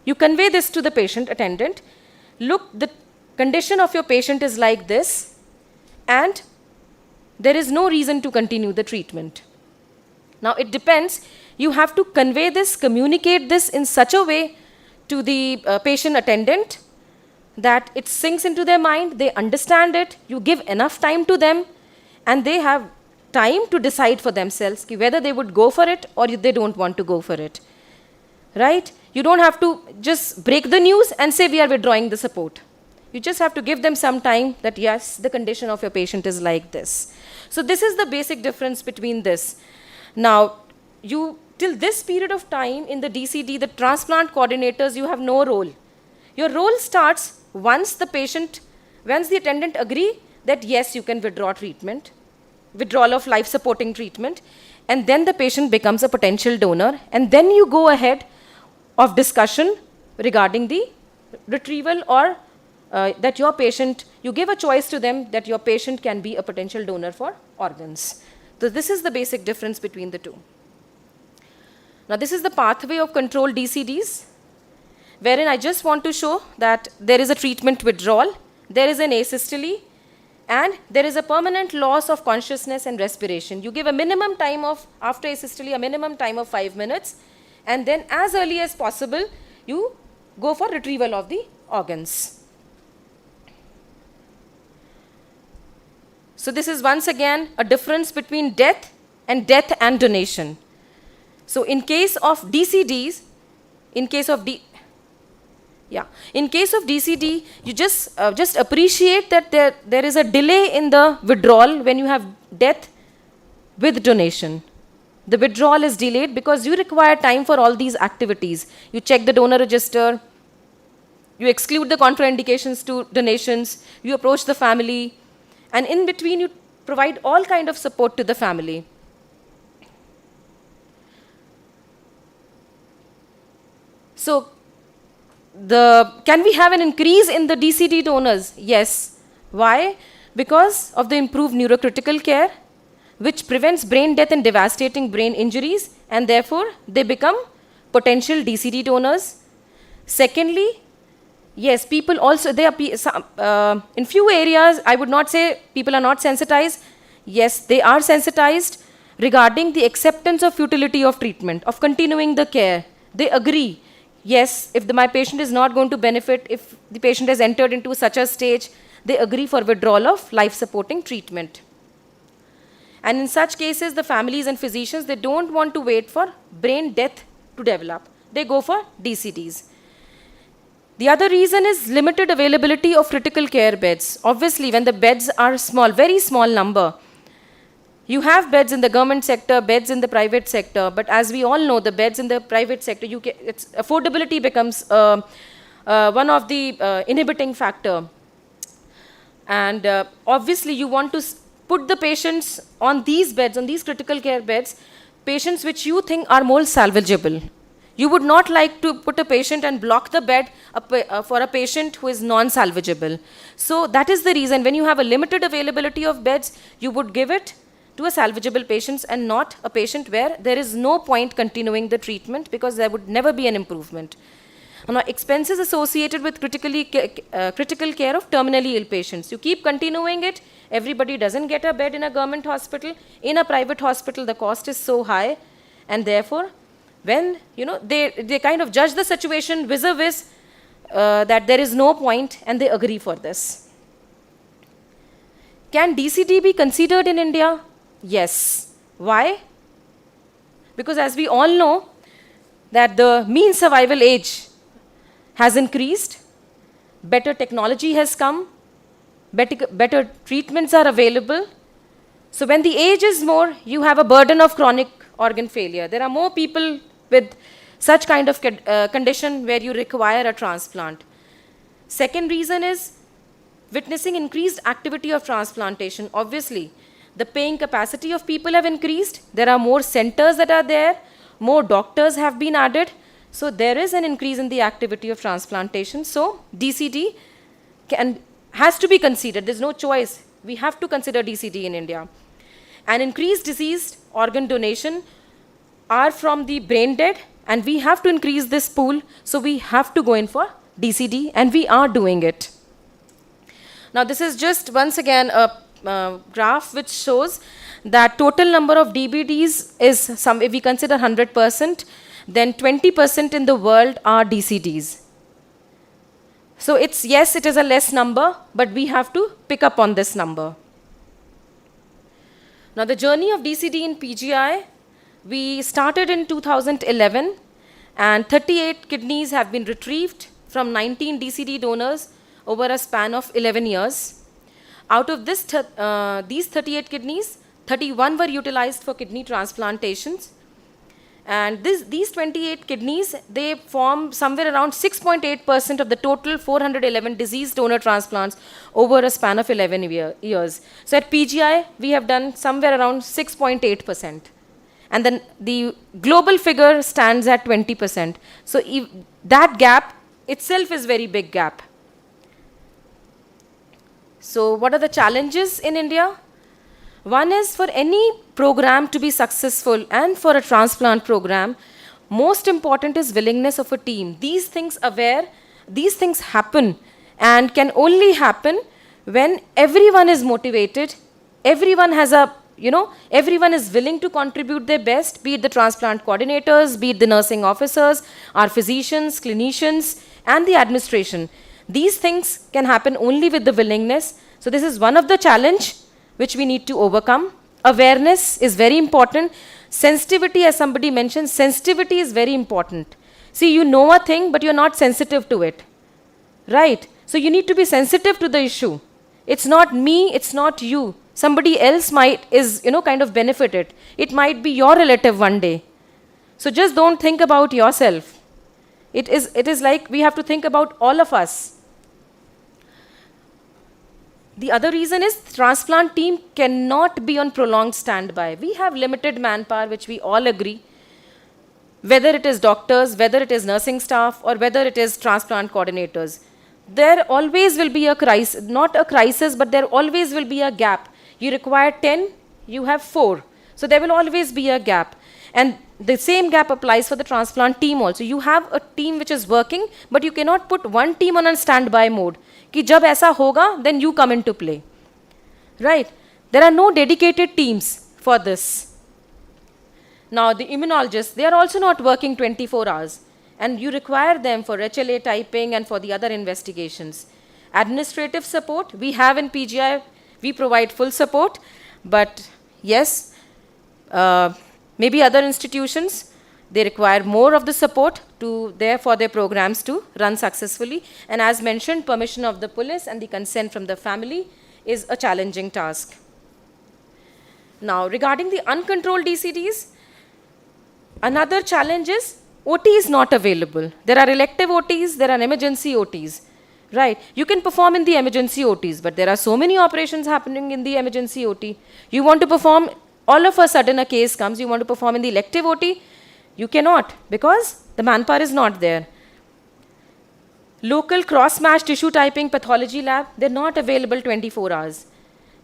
You convey this to the patient attendant. Look, the condition of your patient is like this, and there is no reason to continue the treatment. Now it depends. You have to convey this, communicate this in such a way to the patient attendant that it sinks into their mind, they understand it, you give enough time to them, and they have time to decide for themselves whether they would go for it or they don't want to go for it. Right? You don't have to just break the news and say we are withdrawing the support. You just have to give them some time that yes, the condition of your patient is like this. So this is the basic difference between this. Now, till this period of time in the DCD, the transplant coordinators, you have no role. Your role starts once the attendant agree that yes, you can withdraw treatment, withdrawal of life supporting treatment, and then the patient becomes a potential donor, and then you go ahead of discussion regarding the retrieval or that your patient, you give a choice to them that your patient can be a potential donor for organs. So this is the basic difference between the two. Now this is the pathway of controlled DCDs, wherein I just want to show that there is a treatment withdrawal, there is an asystole, and there is a permanent loss of consciousness and respiration. You give a minimum time of, after asystole, a minimum time of 5 minutes, and then as early as possible, you go for retrieval of the organs. So this is once again a difference between death and donation. So in case of DCDs, in case of DCD, you just appreciate that there is a delay in the withdrawal when you have death with donation. The withdrawal is delayed because you require time for all these activities. You check the donor register, you exclude the contraindications to donations, you approach the family, and in between you provide all kind of support to the family. So, can we have an increase in the DCD donors? Yes. Why? Because of the improved neurocritical care, which prevents brain death and devastating brain injuries, and therefore they become potential DCD donors. Secondly, yes, people also, in few areas, I would not say people are not sensitized. Yes, they are sensitized regarding the acceptance of futility of treatment, of continuing the care. They agree. Yes, if my patient is not going to benefit, if the patient has entered into such a stage, they agree for withdrawal of life-supporting treatment. And in such cases, the families and physicians, they don't want to wait for brain death to develop. They go for DCDs. The other reason is limited availability of critical care beds. Obviously, when the beds are small, very small number, you have beds in the government sector, beds in the private sector, but as we all know, the beds in the private sector, affordability becomes one of the inhibiting factor. And obviously, you want to put the patients on these beds, on these critical care beds, patients which you think are more salvageable. You would not like to put a patient and block the bed for a patient who is non-salvageable. So that is the reason when you have a limited availability of beds, you would give it to a salvageable patient and not a patient where there is no point continuing the treatment because there would never be an improvement. Now, expenses associated with critical care of terminally ill patients. You keep continuing it, everybody doesn't get a bed in a government hospital. In a private hospital, the cost is so high, and therefore, when they kind of judge the situation vis-a-vis that there is no point, and they agree for this. Can DCD be considered in India? Yes. Why? Because as we all know, that the mean survival age has increased, better technology has come, better treatments are available. So when the age is more, you have a burden of chronic organ failure. There are more people with such kind of condition where you require a transplant. Second reason is witnessing increased activity of transplantation. Obviously, the paying capacity of people have increased. There are more centers that are there. More doctors have been added. So there is an increase in the activity of transplantation. So DCD has to be considered. There's no choice. We have to consider DCD in India. And increased diseased organ donation are from the brain dead, and we have to increase this pool. So we have to go in for DCD, and we are doing it. Now this is just once again a graph which shows that total number of DBDs is some, if we consider 100%, then 20% in the world are DCDs. So it's, yes, it is a less number, but we have to pick up on this number. Now the journey of DCD in PGI, we started in 2011, and 38 kidneys have been retrieved from 19 DCD donors over a span of 11 years. Out of this, these 38 kidneys, 31 were utilized for kidney transplantations. And these 28 kidneys, they form somewhere around 6.8% of the total 411 disease donor transplants over a span of 11 years. So at PGI, we have done somewhere around 6.8%. And then the global figure stands at 20%. So that gap itself is very big gap. So what are the challenges in India? One is, for any program to be successful, and for a transplant program, most important is willingness of a team. These things happen and can only happen when everyone is motivated, everyone has a, everyone is willing to contribute their best, be it the transplant coordinators, be it the nursing officers, our physicians, clinicians, and the administration. These things can happen only with the willingness. So this is one of the challenge which we need to overcome. Awareness is very important. Sensitivity, as somebody mentioned, sensitivity is very important. See, you know a thing, but you're not sensitive to it, right? So you need to be sensitive to the issue. It's not me, it's not you. Somebody else is kind of benefited. It might be your relative one day. So just don't think about yourself. It is like we have to think about all of us. The other reason is transplant team cannot be on prolonged standby. We have limited manpower, which we all agree. Whether it is doctors, whether it is nursing staff, or whether it is transplant coordinators, there always will be a crisis, not a crisis, but there always will be a gap. You require 10, you have 4. So there will always be a gap. And the same gap applies for the transplant team also. You have a team which is working, but you cannot put one team on a standby mode. Ki jab aisa hoga, then you come into play. Right? There are no dedicated teams for this. Now the immunologists, they are also not working 24 hours. And you require them for HLA typing and for the other investigations. Administrative support, we have in PGI, we provide full support. But yes, maybe other institutions, they require more of the support for their programs to run successfully. And as mentioned, permission of the police and the consent from the family is a challenging task. Now, regarding the uncontrolled DCDs, another challenge is OT is not available. There are elective OTs, there are emergency OTs. Right? You can perform in the emergency OTs, but there are so many operations happening in the emergency OT. You want to perform, all of a sudden a case comes, you want to perform in the elective OT, you cannot, because the manpower is not there. Local cross-match tissue typing pathology lab, they're not available 24 hours.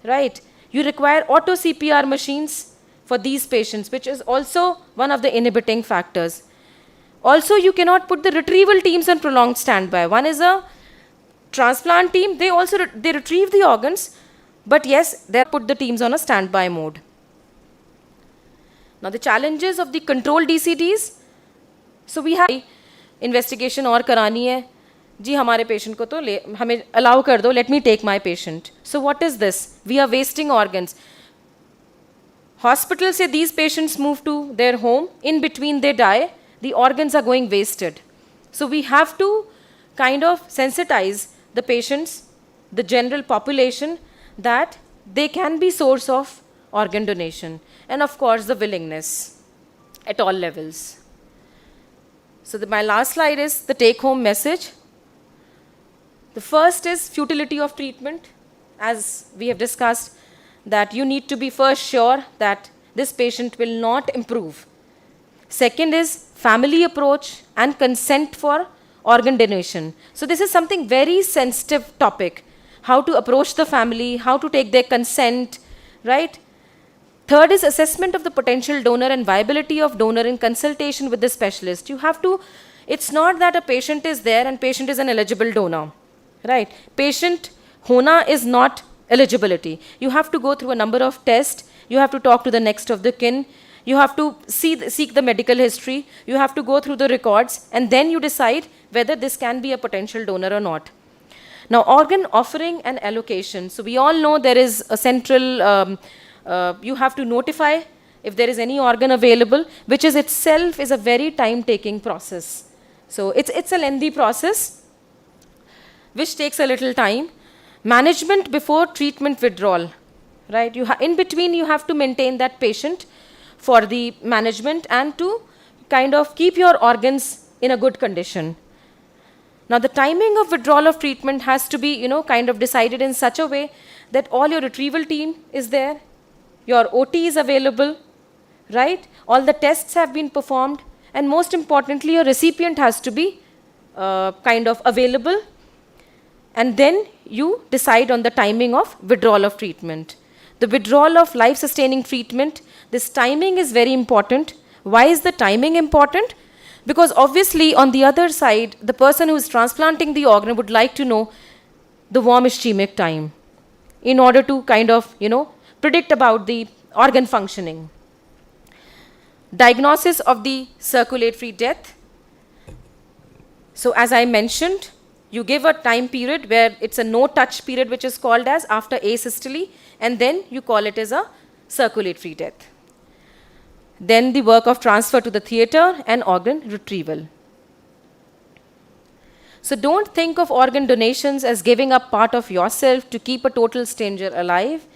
Right? You require auto CPR machines for these patients, which is also one of the inhibiting factors. Also, you cannot put the retrieval teams on prolonged standby. One is a transplant team, they retrieve the organs, but yes, they put the teams on a standby mode. Now the challenges of the controlled DCDs, so we have investigation और करानी है, जी हमारे patient को तो हमें allow कर दो, let me take my patient. So what is this? We are wasting organs. Hospitals say these patients move to their home, in between they die, the organs are going wasted. So we have to kind of sensitize the patients, the general population, that they can be source of organ donation. And of course, the willingness at all levels. So my last slide is the take-home message. The first is futility of treatment. As we have discussed, that you need to be first sure that this patient will not improve. Second is family approach and consent for organ donation. So this is something very sensitive topic. How to approach the family, how to take their consent, right? Third is assessment of the potential donor and viability of donor in consultation with the specialist. You have to, it's not that a patient is there and patient is an eligible donor, right? Patient hona is not eligibility. You have to go through a number of tests. You have to talk to the next of the kin. You have to seek the medical history. You have to go through the records, and then you decide whether this can be a potential donor or not. Now, organ offering and allocation. So we all know there is a central, you have to notify if there is any organ available, which is itself is a very time-taking process. So it's a lengthy process, which takes a little time. Management before treatment withdrawal, right? In between, you have to maintain that patient for the management and to kind of keep your organs in a good condition. Now, the timing of withdrawal of treatment has to be, kind of decided in such a way that all your retrieval team is there, your OT is available, right? All the tests have been performed, and most importantly, your recipient has to be kind of available, and then you decide on the timing of withdrawal of treatment. The withdrawal of life-sustaining treatment, this timing is very important. Why is the timing important? Because obviously, on the other side, the person who is transplanting the organ would like to know the warm ischemic time in order to kind of, predict about the organ functioning. Diagnosis of the circulatory death. So as I mentioned, you give a time period where it's a no-touch period, which is called as after asystole, and then you call it as a circulatory death. Then the work of transfer to the theatre and organ retrieval. So don't think of organ donations as giving up part of yourself to keep a total stranger alive.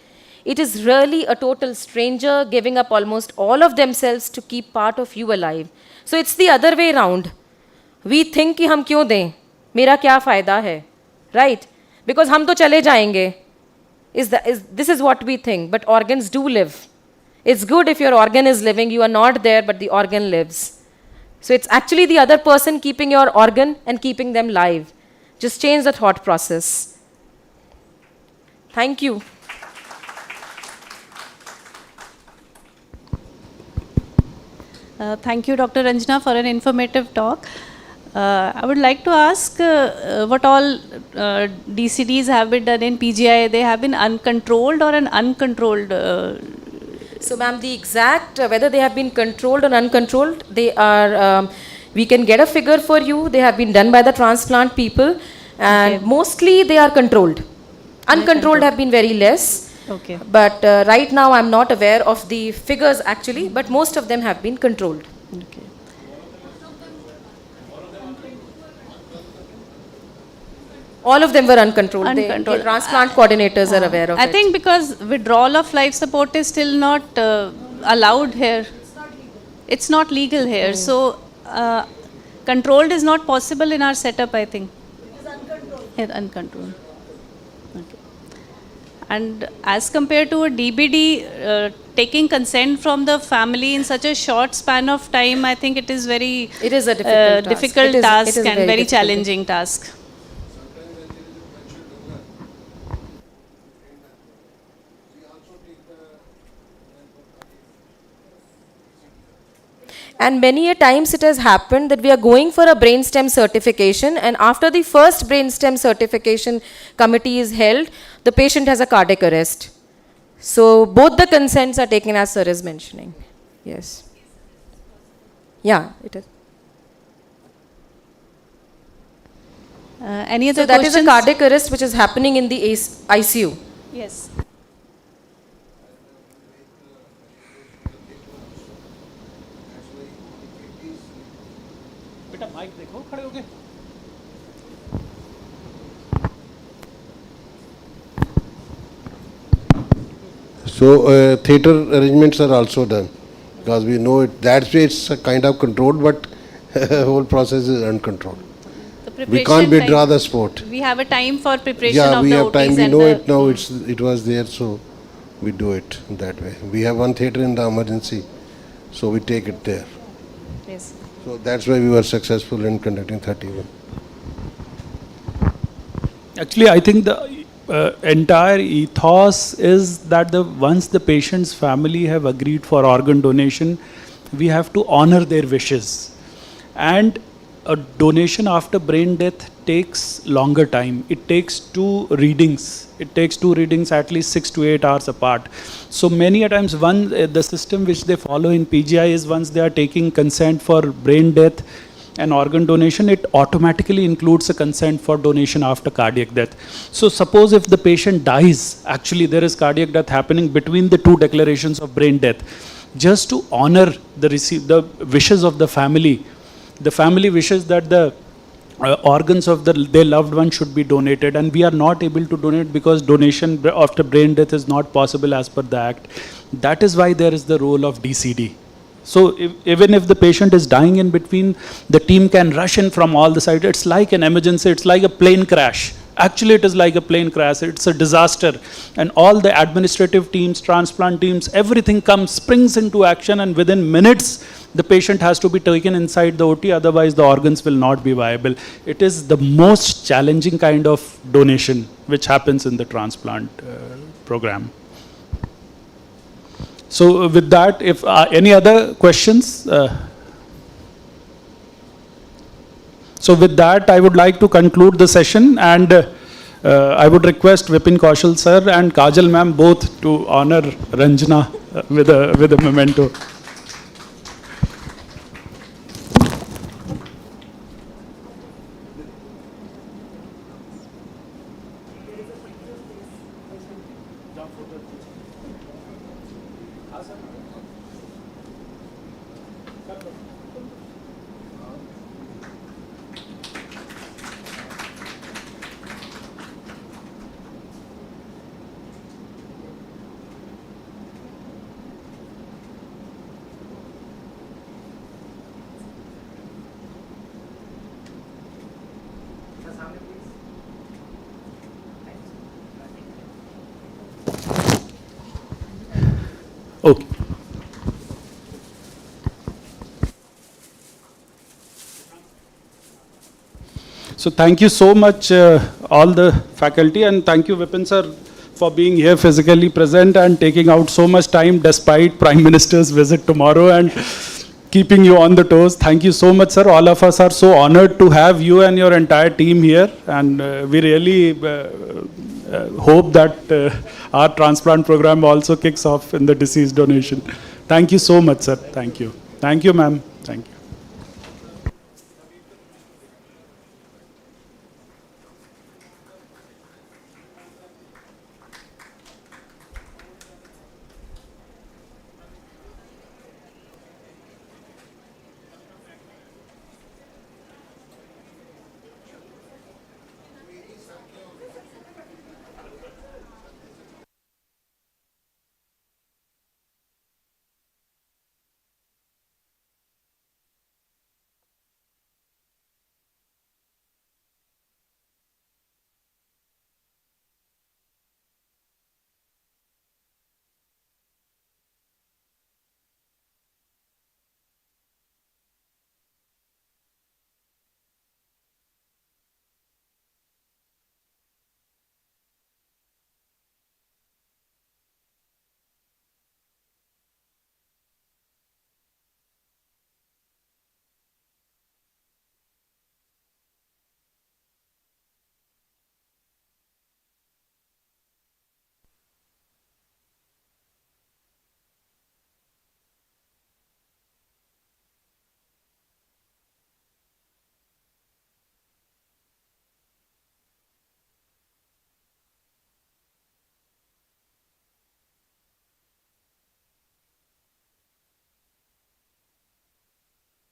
It is really a total stranger giving up almost all of themselves to keep part of you alive. So it's the other way around. We think कि हम क्यों दें? मेरा क्या फ़ायदा है? Right? Because हम तो चले जाएंगे. This is what we think, but organs do live. It's good if your organ is living, you are not there, but the organ lives. So it's actually the other person keeping your organ and keeping them live. Just change the thought process. Thank you. Thank you, Dr. Ranjana, for an informative talk. I would like to ask what all DCDs have been done in PGI. They have been uncontrolled or an uncontrolled? So, ma'am, the exact whether they have been controlled or uncontrolled, they are. We can get a figure for you. They have been done by the transplant people, and mostly they are controlled. Uncontrolled have been very less. Okay. But right now, I'm not aware of the figures actually. But most of them have been controlled. Okay. All of them were uncontrolled. The transplant coordinators are aware of it. I think because withdrawal of life support is still not allowed here. It's not legal here. So controlled is not possible in our setup, I think. It's uncontrolled. It's uncontrolled. Okay. And as compared to a DBD, taking consent from the family in such a short span of time, I think it is very a difficult task and very challenging task. And many a times it has happened that we are going for a brainstem certification, and after the first brainstem certification committee is held, the patient has a cardiac arrest. So both the consents are taken as sir is mentioning. Yes. Yeah, it is. Any other so that questions? is a cardiac arrest which is happening in the ICU. Yes. So theatre arrangements are also done because we know it. That's why it's a kind of controlled, but whole process is uncontrolled. We can't withdraw the sport. We have a time for preparation Yeah, of we the have time. OTs We and know the it now. It was there, so we do it that way. We have one theatre in the emergency, so we take it there. Yes. So that's why we were successful in conducting 31. Actually, I think the entire ethos is that once the patient's family have agreed for organ donation, we have to honor their wishes. And a donation after brain death takes longer time. It takes 2 readings. It takes 2 readings at least 6 to 8 hours apart. So many a times the system which they follow in PGI is once they are taking consent for brain death and organ donation, it automatically includes a consent for donation after cardiac death. So suppose if the patient dies, actually there is cardiac death happening between the 2 declarations of brain death, just to honor the wishes of the family wishes that the organs of their loved one should be donated, and we are not able to donate because donation after brain death is not possible as per the act. That is why there is the role of DCD. So even if the patient is dying in between, the team can rush in from all the sides. It's like an emergency. It's like a plane crash. Actually, it is like a plane crash. It's a disaster. And all the administrative teams, transplant teams, everything springs into action, and within minutes, the patient has to be taken inside the OT, otherwise the organs will not be viable. It is the most challenging kind of donation which happens in the transplant program. So with that, if any other questions? So with that, I would like to conclude the session, and I would request Vipin Kaushal sir and Kajal ma'am both to honor Ranjana with a memento. Okay. So thank you so much, all the faculty, and thank you, Vipin sir, for being here physically present and taking out so much time despite Prime Minister's visit tomorrow and keeping you on the toes. Thank you so much, sir. All of us are so honored to have you and your entire team here, and we really hope that our transplant program also kicks off in the deceased donation. Thank you so much, sir. Thank you. Thank you, ma'am.